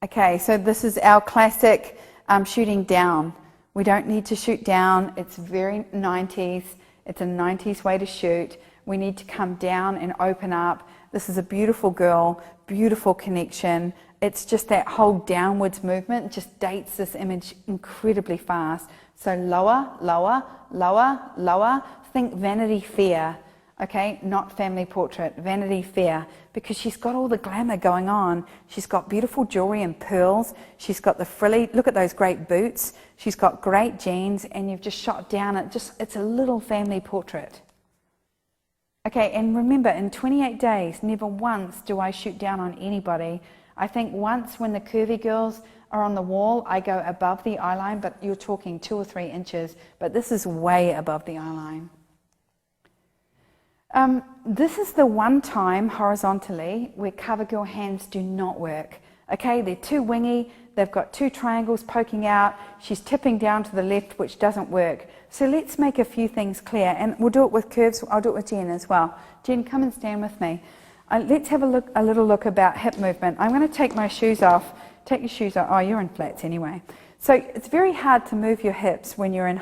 Okay, so this is our classic shooting down. We don't need to shoot down. It's very 90s. It's a 90s way to shoot. We need to come down and open up. This is a beautiful girl, beautiful connection. It's just that whole downwards movement just dates this image incredibly fast. So lower, lower, lower, lower. Think Vanity Fair, okay? Not family portrait, Vanity Fair. Because she's got all the glamour going on. She's got beautiful jewelry and pearls. She's got the frilly, look at those great boots. She's got great jeans, and you've just shot down. It's a little family portrait. Okay, and remember, in 28 days, never once do I shoot down on anybody. I think once when the curvy girls are on the wall, I go above the eye line, but you're talking 2 or 3 inches, but this is way above the eye line. This is the one time horizontally where CoverGirl hands do not work. Okay, they're too wingy, they've got 2 triangles poking out, she's tipping down to the left, which doesn't work. So let's make a few things clear, and we'll do it with curves. I'll do it with Jen as well. Jen, come and stand with me. Let's have a little look about hip movement. I'm going to take my shoes off. Take your shoes off. Oh, you're in flats anyway. So it's very hard to move your hips when you're in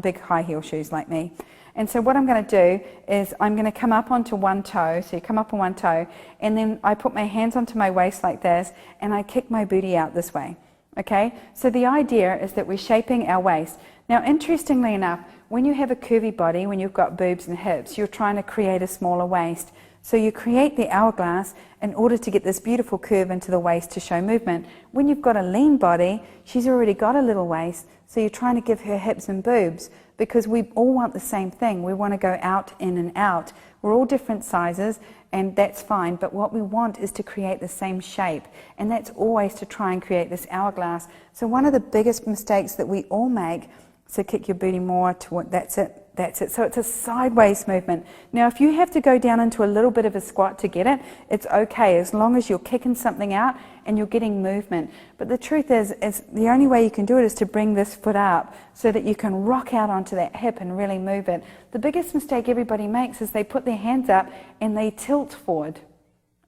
big high heel shoes like me. And so what I'm going to do is I'm going to come up onto one toe. So you come up on one toe, and then I put my hands onto my waist like this, and I kick my booty out this way. Okay? So the idea is that we're shaping our waist. Now, interestingly enough, when you have a curvy body, when you've got boobs and hips, you're trying to create a smaller waist. So you create the hourglass in order to get this beautiful curve into the waist to show movement. When you've got a lean body, she's already got a little waist, so you're trying to give her hips and boobs, because we all want the same thing. We want to go out, in and out. We're all different sizes, and that's fine, but what we want is to create the same shape, and that's always to try and create this hourglass. So one of the biggest mistakes that we all make, so kick your booty more toward, that's it. That's it. So it's a sideways movement. Now, if you have to go down into a little bit of a squat to get it, it's okay, as long as you're kicking something out and you're getting movement. But the truth is the only way you can do it is to bring this foot up so that you can rock out onto that hip and really move it. The biggest mistake everybody makes is they put their hands up and they tilt forward.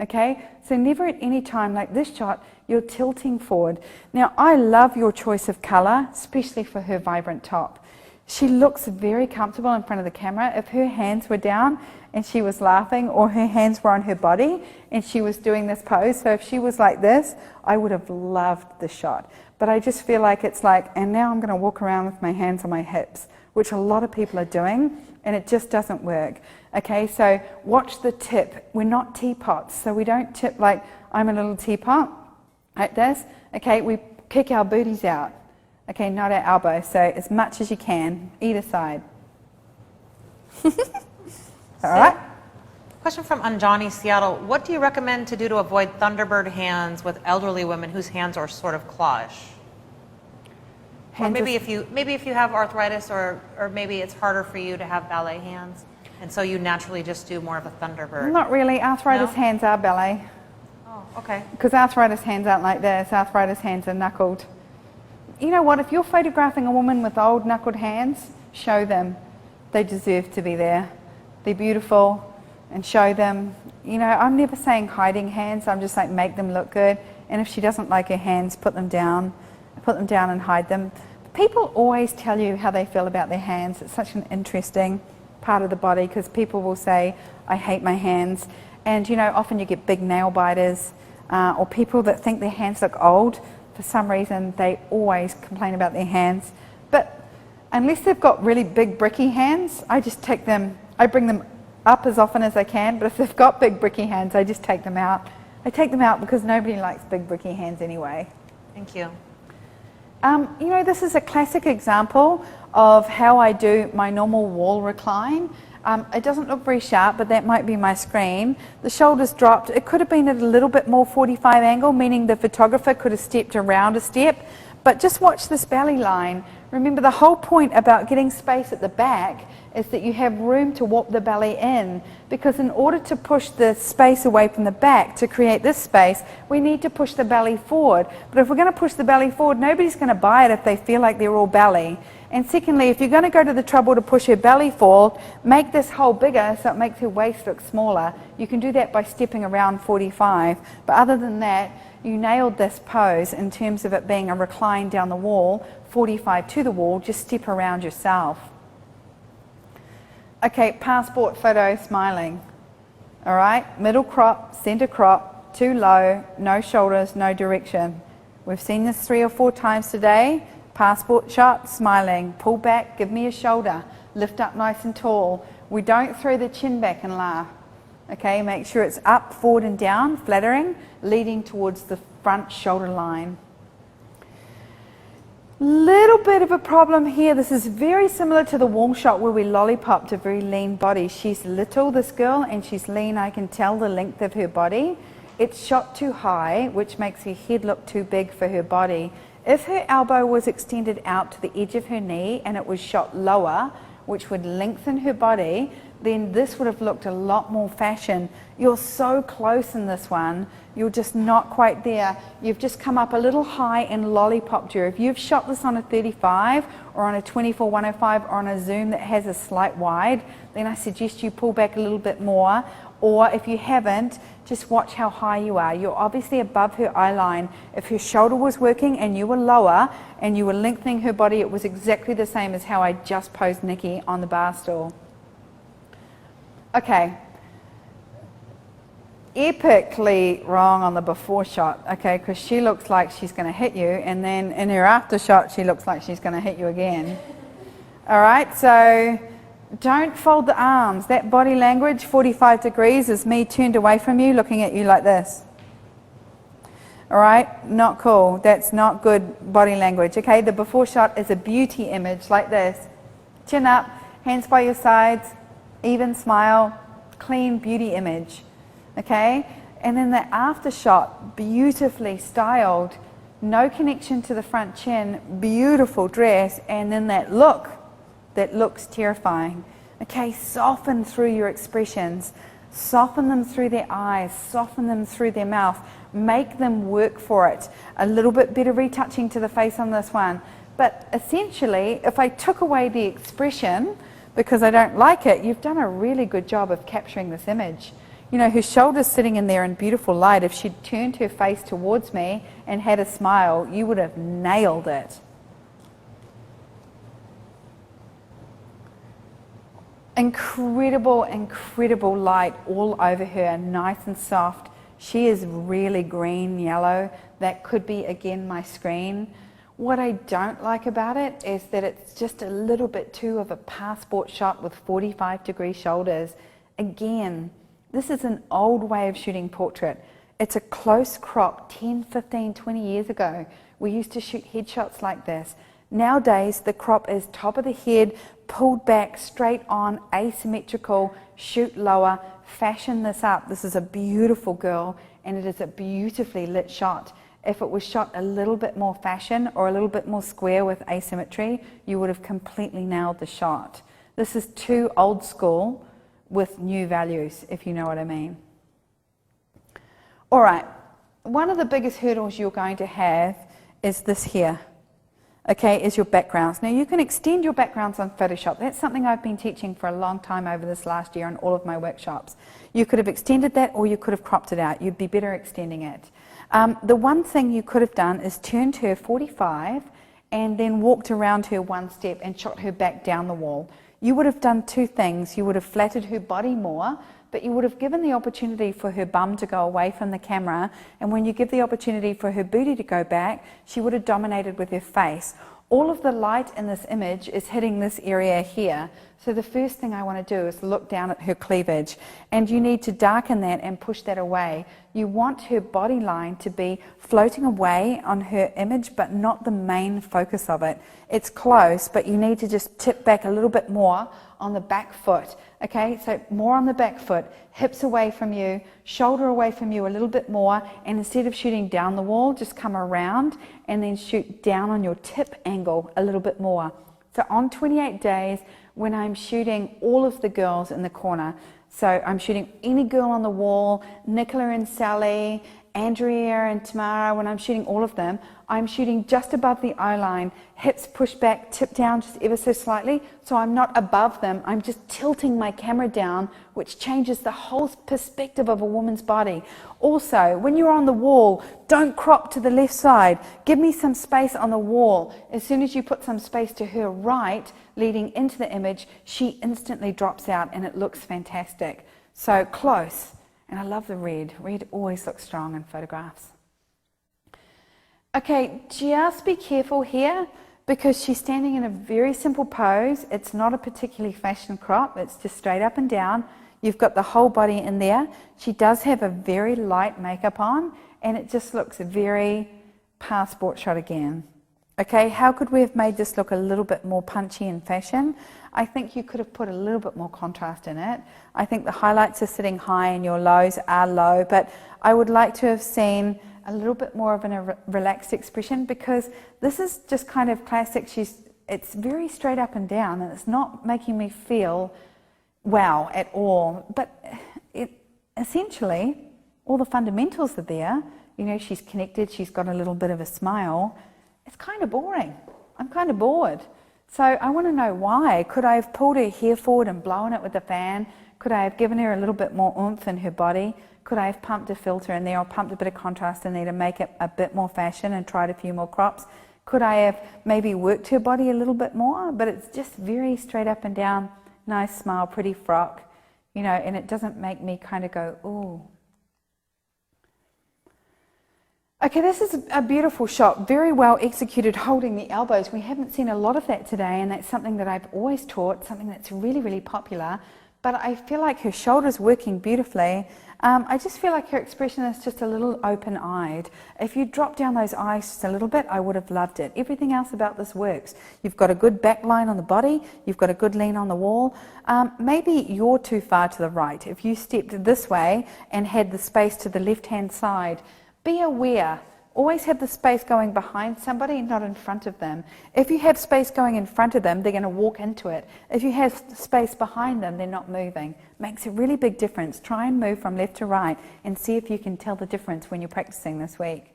Okay? So never at any time, like this shot, you're tilting forward. Now, I love your choice of color, especially for her vibrant top. She looks very comfortable in front of the camera. If her hands were down and she was laughing, or her hands were on her body and she was doing this pose, so if she was like this, I would have loved the shot. But I just feel like it's like, and now I'm going to walk around with my hands on my hips, which a lot of people are doing, and it just doesn't work. Okay, so watch the tip. We're not teapots, so we don't tip like I'm a little teapot, like this. Okay, we kick our booties out. Okay, not our elbow, so as much as you can, either side. All right? Question from Anjani, Seattle. What do you recommend to do to avoid Thunderbird hands with elderly women whose hands are sort of clawish? Or maybe if you have arthritis, or maybe it's harder for you to have ballet hands, and so you naturally just do more of a Thunderbird. Not really. Arthritis hands are ballet. Oh, okay. Because arthritis hands aren't like this. Arthritis hands are knuckled. You know what? If you're photographing a woman with old knuckled hands, show them. They deserve to be there. They're beautiful, and show them. You know, I'm never saying hiding hands. I'm just like, make them look good. And if she doesn't like her hands, put them down and hide them. People always tell you how they feel about their hands. It's such an interesting part of the body, because people will say, I hate my hands. And you know, often you get big nail biters, or people that think their hands look old. For some reason, they always complain about their hands. But unless they've got really big bricky hands, I just take them, I bring them up as often as I can. But if they've got big bricky hands, I just take them out. I take them out because nobody likes big bricky hands anyway. Thank you. You know, this is a classic example of how I do my normal wall recline. It doesn't look very sharp, but that might be my screen. The shoulders dropped. It could have been at a little bit more 45 angle, meaning the photographer could have stepped around a step. But just watch this belly line. Remember, the whole point about getting space at the back is that you have room to warp the belly in, because in order to push the space away from the back to create this space, we need to push the belly forward. But if we're going to push the belly forward, nobody's going to buy it if they feel like they're all belly. And secondly, if you're going to go to the trouble to push her belly forward, make this hole bigger so it makes her waist look smaller. You can do that by stepping around 45. But other than that, you nailed this pose in terms of it being a recline down the wall, 45 to the wall, just step around yourself. Okay, passport photo, smiling. All right, middle crop, center crop, too low, no shoulders, no direction. We've seen this 3 or 4 times today. Passport shot, smiling, pull back, give me a shoulder, lift up nice and tall. We don't throw the chin back and laugh. Okay, make sure it's up, forward and down, flattering, leading towards the front shoulder line. Little bit of a problem here. This is very similar to the wall shot where we lollipopped a very lean body. She's little, this girl, and she's lean. I can tell the length of her body. It's shot too high, which makes her head look too big for her body. If her elbow was extended out to the edge of her knee and it was shot lower, which would lengthen her body, then this would have looked a lot more fashion. You're so close in this one, you're just not quite there. You've just come up a little high and lollipopped her. If you've shot this on a 35 or on a 24-105 or on a zoom that has a slight wide, then I suggest you pull back a little bit more. Or if you haven't, just watch how high you are. You're obviously above her eye line. If her shoulder was working and you were lower and you were lengthening her body, it was exactly the same as how I just posed Nikki on the bar stool. Okay. Epically wrong on the before shot, okay, because she looks like she's going to hit you, and then in her after shot, she looks like she's going to hit you again. All right, so don't fold the arms. That body language, 45 degrees, is me turned away from you, looking at you like this. All right, not cool. That's not good body language. Okay, the before shot is a beauty image like this. Chin up, hands by your sides, even smile, clean beauty image. Okay, and then the after shot, beautifully styled, no connection to the front chin, beautiful dress, and then that look that looks terrifying. Okay, soften through your expressions, soften them through their eyes, soften them through their mouth, make them work for it. A little bit better retouching to the face on this one, but essentially, if I took away the expression because I don't like it, you've done a really good job of capturing this image. You know, her shoulders sitting in there in beautiful light. If she'd turned her face towards me and had a smile, you would have nailed it. Incredible, incredible light all over her, nice and soft. She is really green, yellow. That could be, again, my screen. What I don't like about it is that it's just a little bit too of a passport shot with 45-degree shoulders. Again, this is an old way of shooting portrait. It's a close crop 10, 15, 20 years ago. We used to shoot headshots like this. Nowadays, the crop is top of the head, pulled back, straight on, asymmetrical, shoot lower, fashion this up. This is a beautiful girl, and it is a beautifully lit shot. If it was shot a little bit more fashion or a little bit more square with asymmetry, you would have completely nailed the shot. This is too old school with new values, if you know what I mean. All right, one of the biggest hurdles you're going to have is this here, okay, is your backgrounds. Now you can extend your backgrounds on Photoshop. That's something I've been teaching for a long time over this last year in all of my workshops. You could have extended that or you could have cropped it out. You'd be better extending it. The one thing you could have done is turned her 45 and then walked around her one step and shot her back down the wall. You would have done two things. You would have flattered her body more, but you would have given the opportunity for her bum to go away from the camera, and when you give the opportunity for her booty to go back, she would have dominated with her face. All of the light in this image is hitting this area here. So the first thing I want to do is look down at her cleavage, and you need to darken that and push that away. You want her body line to be floating away on her image, but not the main focus of it. It's close, but you need to just tip back a little bit more on the back foot. Okay, so more on the back foot. hips away from you, shoulder away from you a little bit more, and instead of shooting down the wall, just come around and then shoot down on your tip angle a little bit more. So on 28 days, when I'm shooting all of the girls in the corner, so I'm shooting any girl on the wall, Nicola and Sally, Andrea and Tamara, when I'm shooting all of them, I'm shooting just above the eye line, hips pushed back, tip down just ever so slightly, so I'm not above them, I'm just tilting my camera down, which changes the whole perspective of a woman's body. Also, when you're on the wall, don't crop to the left side, give me some space on the wall. As soon as you put some space to her right, leading into the image, she instantly drops out and it looks fantastic. So close. And I love the red. Red always looks strong in photographs. Okay, just be careful here because she's standing in a very simple pose. It's not a particularly fashion crop. It's just straight up and down. You've got the whole body in there. She does have a very light makeup on and it just looks very passport shot again. Okay, how could we have made this look a little bit more punchy in fashion? I think you could have put a little bit more contrast in it. I think the highlights are sitting high and your lows are low, but I would like to have seen a little bit more of a relaxed expression because this is just kind of classic. It's very straight up and down and it's not making me feel wow at all. But essentially, all the fundamentals are there. You know, she's connected, she's got a little bit of a smile. It's kind of boring. I'm kind of bored. So I want to know why. Could I have pulled her hair forward and blown it with a fan? Could I have given her a little bit more oomph in her body? Could I have pumped a filter in there or pumped a bit of contrast in there to make it a bit more fashion and tried a few more crops? Could I have maybe worked her body a little bit more? But it's just very straight up and down, nice smile, pretty frock, you know, and it doesn't make me kind of go, ooh. Okay, this is a beautiful shot, very well executed, holding the elbows. We haven't seen a lot of that today, and that's something that I've always taught, something that's really, really popular. But I feel like her shoulder's working beautifully. I just feel like her expression is just a little open-eyed. If you drop down those eyes just a little bit, I would have loved it. Everything else about this works. You've got a good back line on the body. You've got a good lean on the wall. Maybe you're too far to the right. If you stepped this way and had the space to the left-hand side, be aware. Always have the space going behind somebody, not in front of them. If you have space going in front of them, they're going to walk into it. If you have space behind them, they're not moving. Makes a really big difference. Try and move from left to right and see if you can tell the difference when you're practicing this week.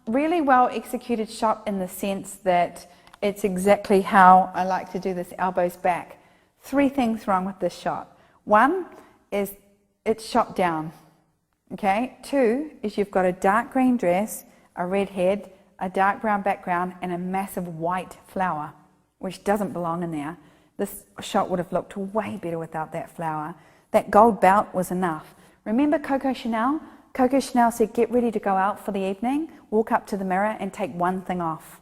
Really well executed shot in the sense that it's exactly how I like to do this, elbows back. 3 things wrong with this shot. 1 is it's shot down. Okay, 2 is you've got a dark green dress, a red head, a dark brown background, and a massive white flower, which doesn't belong in there. This shot would have looked way better without that flower. That gold belt was enough. Remember Coco Chanel? Coco Chanel said, get ready to go out for the evening, walk up to the mirror and take one thing off.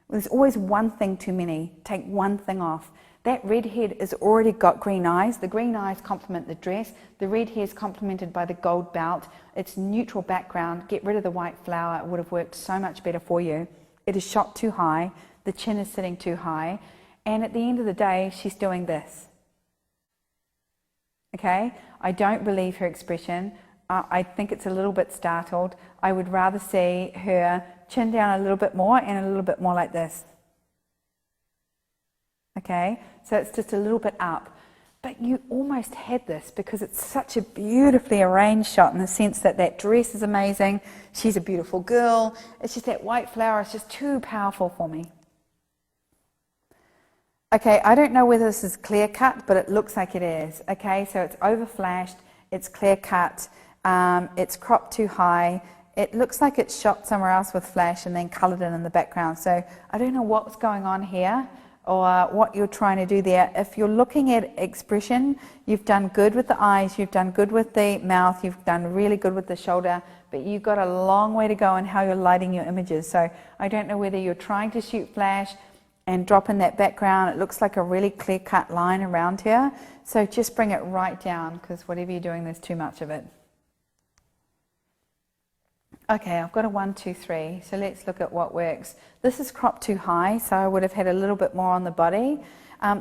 There's always one thing too many. Take one thing off. That red head has already got green eyes. The green eyes complement the dress. The red hair is complemented by the gold belt. It's neutral background. Get rid of the white flower. It would have worked so much better for you. It is shot too high. The chin is sitting too high. And at the end of the day, she's doing this. Okay? I don't believe her expression. I think it's a little bit startled. I would rather see her chin down a little bit more and a little bit more like this. Okay, so it's just a little bit up. But you almost had this because it's such a beautifully arranged shot in the sense that that dress is amazing. She's a beautiful girl. It's just that white flower is just too powerful for me. Okay, I don't know whether this is clear cut, but it looks like it is. Okay, so it's over flashed, it's clear cut, it's cropped too high. It looks like it's shot somewhere else with flash and then coloured in the background. So I don't know what's going on here or what you're trying to do there. If you're looking at expression, you've done good with the eyes, you've done good with the mouth, you've done really good with the shoulder, but you've got a long way to go in how you're lighting your images. So I don't know whether you're trying to shoot flash and drop in that background. It looks like a really clear-cut line around here. So just bring it right down because whatever you're doing, there's too much of it. Okay, I've got a 1, 2, 3, so let's look at what works. This is cropped too high, so I would have had a little bit more on the body.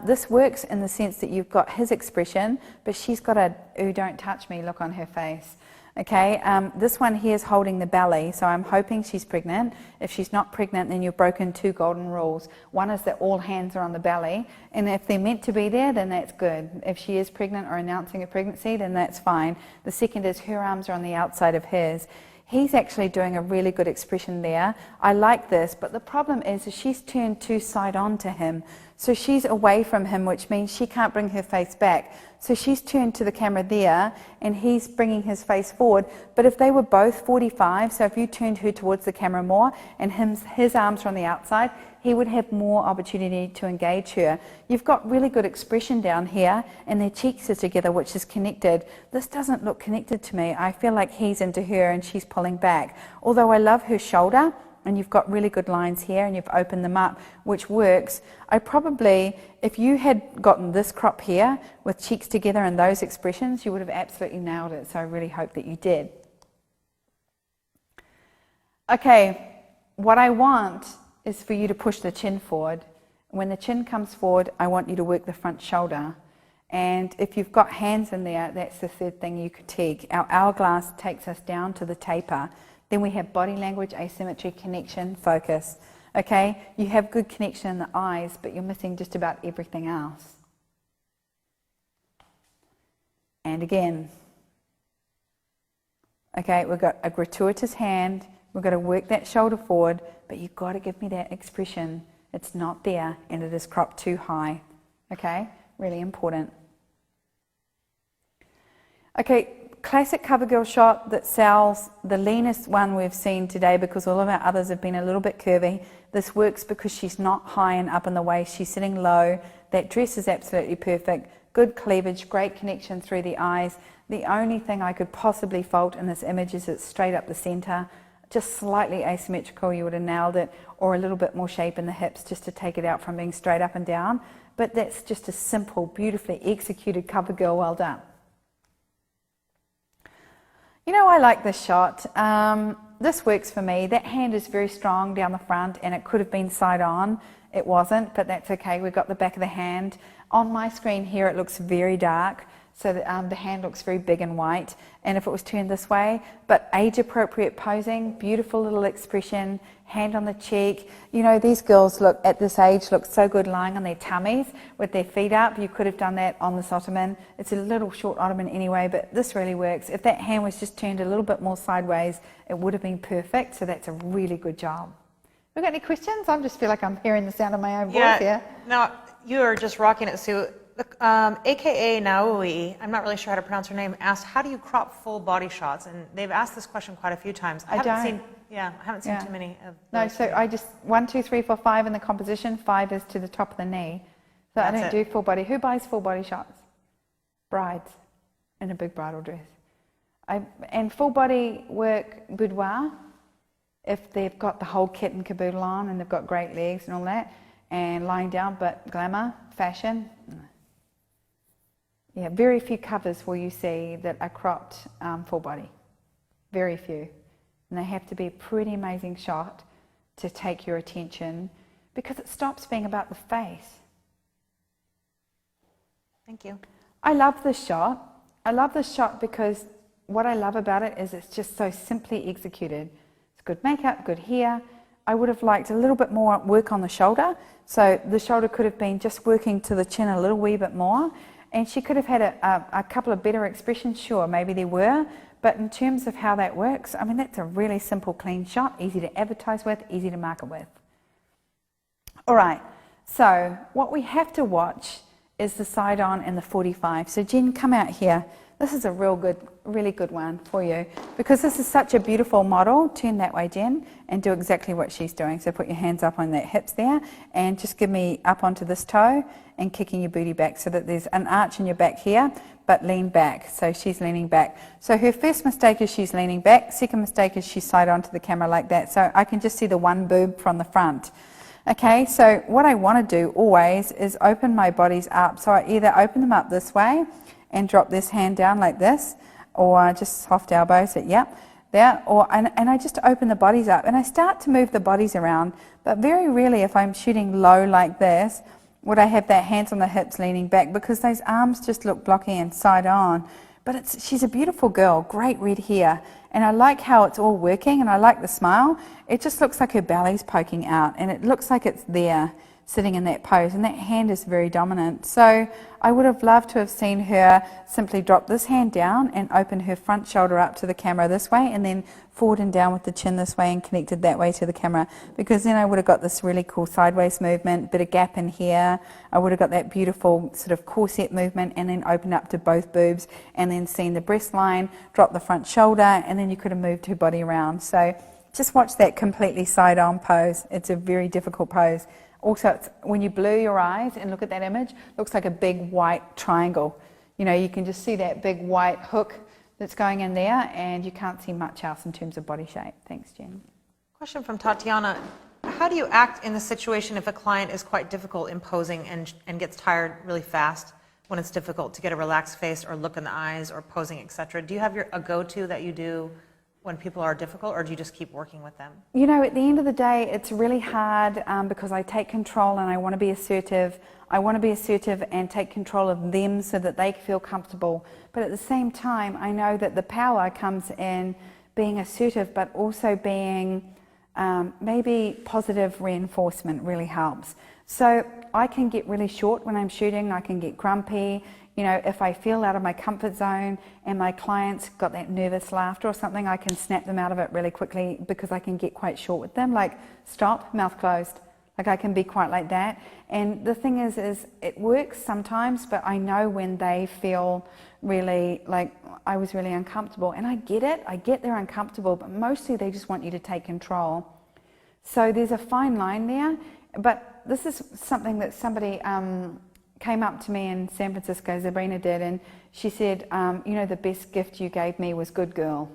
This works in the sense that you've got his expression, but she's got a "ooh, don't touch me" look on her face. Okay, this one here is holding the belly, so I'm hoping she's pregnant. If she's not pregnant, then you've broken 2 golden rules. One is that all hands are on the belly, and if they're meant to be there, then that's good. If she is pregnant or announcing a pregnancy, then that's fine. The second is her arms are on the outside of his. He's actually doing a really good expression there. I like this, but the problem is she's turned too side on to him. So she's away from him, which means she can't bring her face back. So she's turned to the camera there, and he's bringing his face forward. But if they were both 45, so if you turned her towards the camera more, and his arms are on the outside, he would have more opportunity to engage her. You've got really good expression down here, and their cheeks are together, which is connected. This doesn't look connected to me. I feel like he's into her and she's pulling back. Although I love her shoulder, and you've got really good lines here, and you've opened them up, which works. I probably, if you had gotten this crop here with cheeks together and those expressions, you would have absolutely nailed it. So I really hope that you did. Okay, what I want is for you to push the chin forward. When the chin comes forward, I want you to work the front shoulder. And if you've got hands in there, that's the third thing you critique. Our hourglass takes us down to the taper. Then we have body language, asymmetry, connection, focus. Okay, you have good connection in the eyes, but you're missing just about everything else. And again. Okay, we've got a gratuitous hand. We've got to work that shoulder forward, but you've got to give me that expression. It's not there, and it is cropped too high. Okay, really important. Okay, classic cover girl shot that sells, the leanest one we've seen today, because all of our others have been a little bit curvy. This works because she's not high and up in the waist. She's sitting low. That dress is absolutely perfect. Good cleavage, great connection through the eyes. The only thing I could possibly fault in this image is it's straight up the center. Just slightly asymmetrical, you would have nailed it, or a little bit more shape in the hips just to take it out from being straight up and down. But that's just a simple, beautifully executed cover girl. Well done. You know, I like this shot. This works for me. That hand is very strong down the front, and it could have been side on. It wasn't, but that's okay. We've got the back of the hand. On my screen here, it looks very dark. So the hand looks very big and white, and if it was turned this way, but age-appropriate posing, beautiful little expression, hand on the cheek. You know, these girls look at this age look so good lying on their tummies with their feet up. You could have done that on this ottoman. It's a little short ottoman anyway, but this really works. If that hand was just turned a little bit more sideways, it would have been perfect. So that's a really good job. We got any questions? I just feel like I'm hearing the sound of my own voice here. No, you are just rocking it, Sue. AKA Naui, I'm not really sure how to pronounce her name, asked, how do you crop full body shots? And they've asked this question quite a few times. I haven't seen too many of those. No, so I just 1, 2, 3, 4, 5 in the composition. 5 is to the top of the knee. So I don't do full body. Who buys full body shots? Brides in a big bridal dress. And full body work boudoir, if they've got the whole kit and caboodle on and they've got great legs and all that, and lying down, but glamour, fashion. Yeah, very few covers will you see that are cropped full body. Very few. And they have to be a pretty amazing shot to take your attention, because it stops being about the face. Thank you. I love this shot. I love this shot because what I love about it is it's just so simply executed. It's good makeup, good hair. I would have liked a little bit more work on the shoulder. So the shoulder could have been just working to the chin a little wee bit more. And she could have had a couple of better expressions, sure, maybe there were. But in terms of how that works, I mean, that's a really simple, clean shot, easy to advertise with, easy to market with. All right, so what we have to watch is the side on and the 45. So Jen, come out here. This is a really good one for you, because this is such a beautiful model. Turn that way, Jen, and do exactly what she's doing. So put your hands up on that hips there, and just give me up onto this toe and kicking your booty back so that there's an arch in your back here, but lean back. So she's leaning back. So her first mistake is she's leaning back. Second mistake is she's side onto the camera like that. So I can just see the one boob from the front. Okay, so what I want to do always is open my bodies up. So I either open them up this way and drop this hand down like this, or just soft elbows, there, and I just open the bodies up and I start to move the bodies around. But very rarely, if I'm shooting low like this, would I have that hands on the hips leaning back, because those arms just look blocky and side on. But she's a beautiful girl, great red hair, and I like how it's all working, and I like the smile. It just looks like her belly's poking out, and it looks like it's there, sitting in that pose, and that hand is very dominant. So I would have loved to have seen her simply drop this hand down and open her front shoulder up to the camera this way, and then forward and down with the chin this way and connected that way to the camera, because then I would have got this really cool sideways movement, bit of gap in here. I would have got that beautiful sort of corset movement, and then opened up to both boobs, and then seen the breast line, drop the front shoulder, and then you could have moved her body around. So just watch that completely side on pose. It's a very difficult pose. Also, when you blur your eyes and look at that image, it looks like a big white triangle. You know, you can just see that big white hook that's going in there, and you can't see much else in terms of body shape. Thanks, Jen. Question from Tatiana. How do you act in the situation if a client is quite difficult in posing and gets tired really fast when it's difficult to get a relaxed face or look in the eyes or posing, etc.? Do you have a go-to that you do when people are difficult, or do you just keep working with them? You know, at the end of the day, it's really hard because I take control and I want to be assertive. I want to be assertive and take control of them so that they feel comfortable. But at the same time, I know that the power comes in being assertive, but also being maybe positive reinforcement really helps. So I can get really short when I'm shooting. I can get grumpy. You know, if I feel out of my comfort zone and my client's got that nervous laughter or something, I can snap them out of it really quickly, because I can get quite short with them, like stop, mouth closed. Like I can be quite like that. And the thing is it works sometimes, but I know when they feel really like I was really uncomfortable. And I get it, I get they're uncomfortable, but mostly they just want you to take control. So there's a fine line there, but this is something that somebody came up to me in San Francisco, Sabrina did, and she said, you know, the best gift you gave me was good girl.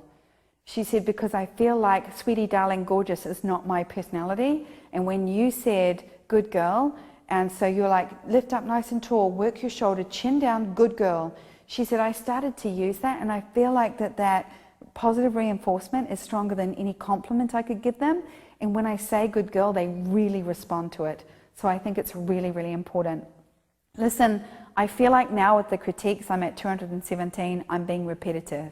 She said, because I feel like sweetie, darling, gorgeous is not my personality. And when you said good girl, and so you're like, lift up nice and tall, work your shoulder, chin down, good girl. She said, I started to use that, and I feel like that positive reinforcement is stronger than any compliment I could give them. And when I say good girl, they really respond to it. So I think it's really, really important. Listen, I feel like now with the critiques, I'm at 217, I'm being repetitive.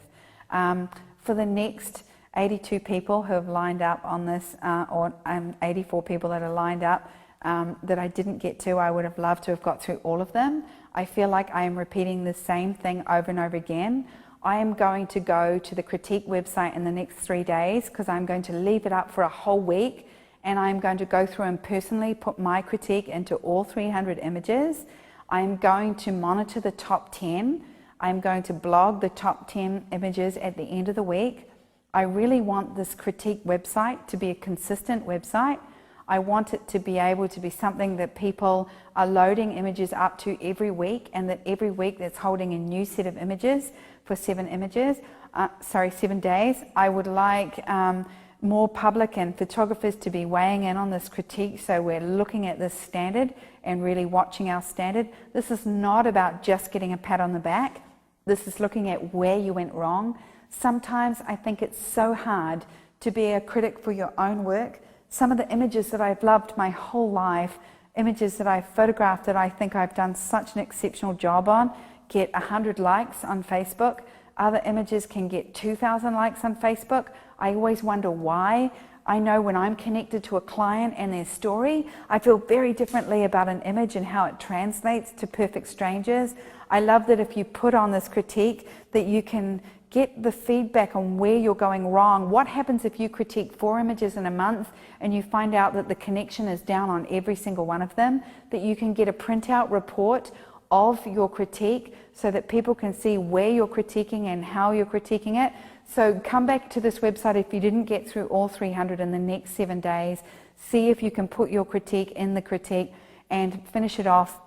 For the next 82 people who have lined up on this, or 84 people that are lined up that I didn't get to, I would have loved to have got through all of them. I feel like I am repeating the same thing over and over again. I am going to go to the critique website in the next 3 days, because I'm going to leave it up for a whole week, and I'm going to go through and personally put my critique into all 300 images. I'm going to monitor the top 10. I'm going to blog the top 10 images at the end of the week. I really want this critique website to be a consistent website. I want it to be able to be something that people are loading images up to every week, and that every week that's holding a new set of images for 7 days. I would like more public and photographers to be weighing in on this critique, so we're looking at this standard and really watching our standard. This is not about just getting a pat on the back. This is looking at where you went wrong. Sometimes I think it's so hard to be a critic for your own work. Some of the images that I've loved my whole life, images that I've photographed that I think I've done such an exceptional job on, get 100 likes on Facebook. Other images can get 2,000 likes on Facebook. I always wonder why. I know when I'm connected to a client and their story, I feel very differently about an image and how it translates to perfect strangers. I love that if you put on this critique, that you can get the feedback on where you're going wrong. What happens if you critique 4 images in a month and you find out that the connection is down on every single one of them? That you can get a printout report of your critique so that people can see where you're critiquing and how you're critiquing it. So come back to this website if you didn't get through all 300 in the next 7 days. See if you can put your critique in the critique and finish it off,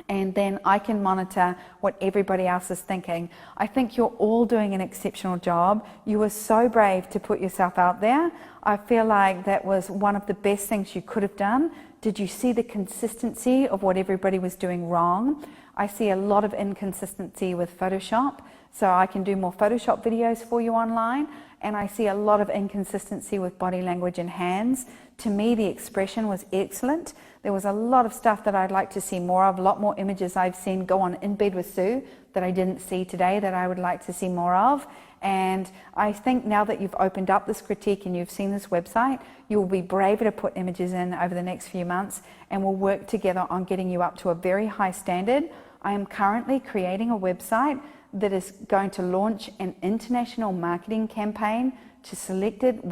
and then I can monitor what everybody else is thinking. I think you're all doing an exceptional job. You were so brave to put yourself out there. I feel like that was one of the best things you could have done. Did you see the consistency of what everybody was doing wrong? I see a lot of inconsistency with Photoshop. so I can do more Photoshop videos for you online. And I see a lot of inconsistency with body language and hands. To me, the expression was excellent. There was a lot of stuff that I'd like to see more of, a lot more images I've seen go on In Bed with Sue that I didn't see today that I would like to see more of. And I think now that you've opened up this critique and you've seen this website, you will be braver to put images in over the next few months, and we'll work together on getting you up to a very high standard. I am currently creating a website that is going to launch an international marketing campaign to selected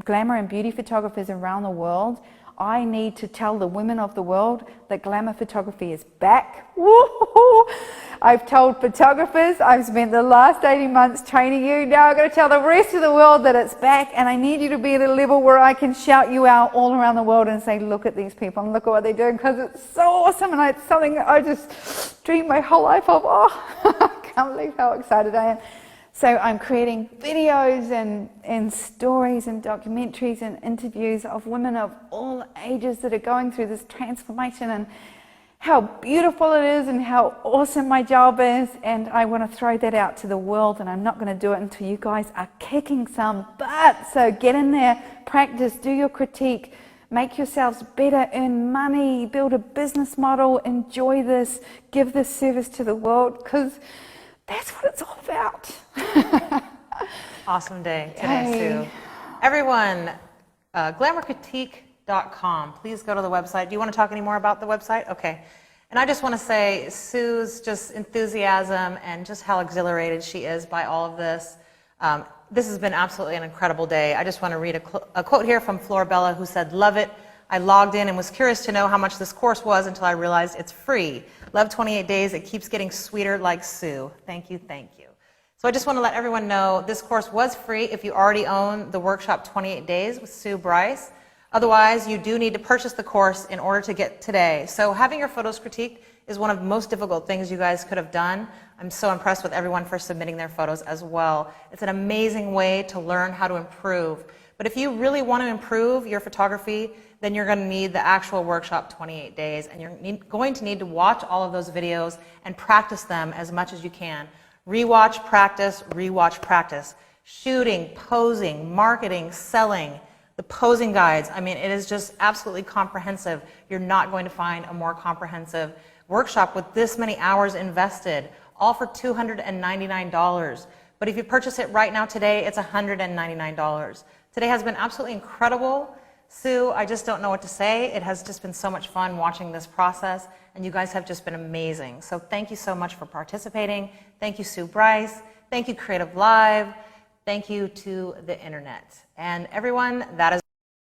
glamour and beauty photographers around the world. I need to tell the women of the world that glamour photography is back. Woo-hoo-hoo. I've told photographers, I've spent the last 18 months training you. Now I've got to tell the rest of the world that it's back, and I need you to be at a level where I can shout you out all around the world and say, look at these people and look at what they're doing, because it's so awesome, and it's something that I just dreamed my whole life of. Oh, I can't believe how excited I am. So I'm creating videos and stories and documentaries and interviews of women of all ages that are going through this transformation, and how beautiful it is and how awesome my job is. And I want to throw that out to the world, and I'm not going to do it until you guys are kicking some butt. So get in there, practice, do your critique, make yourselves better, earn money, build a business model, enjoy this, give this service to the world, because that's what it's all about. Awesome day today, Sue. Everyone, glamourcritique.com. Please go to the website. Do you want to talk any more about the website? Okay. And I just want to say Sue's just enthusiasm and just how exhilarated she is by all of this. This has been absolutely an incredible day. I just want to read a quote here from Florabella, who said, "Love it. I logged in and was curious to know how much this course was until I realized it's free. Love 28 days. It keeps getting sweeter like Sue. Thank you, thank you." So I just want to let everyone know this course was free if you already own the workshop 28 Days with Sue Bryce. Otherwise, you do need to purchase the course in order to get today. So having your photos critiqued is one of the most difficult things you guys could have done. I'm so impressed with everyone for submitting their photos as well. It's an amazing way to learn how to improve. But if you really want to improve your photography, then you're going to need the actual workshop 28 days, and you're going to need to watch all of those videos and practice them as much as you can. Rewatch, practice. Shooting, posing, marketing, selling, the posing guides. I mean, it is just absolutely comprehensive. You're not going to find a more comprehensive workshop with this many hours invested, all for $299. But if you purchase it right now today, it's $199. Today has been absolutely incredible. Sue, I just don't know what to say. It has just been so much fun watching this process, and you guys have just been amazing. So thank you so much for participating. Thank you, Sue Bryce. Thank you, Creative Live. Thank you to the internet. And everyone, that is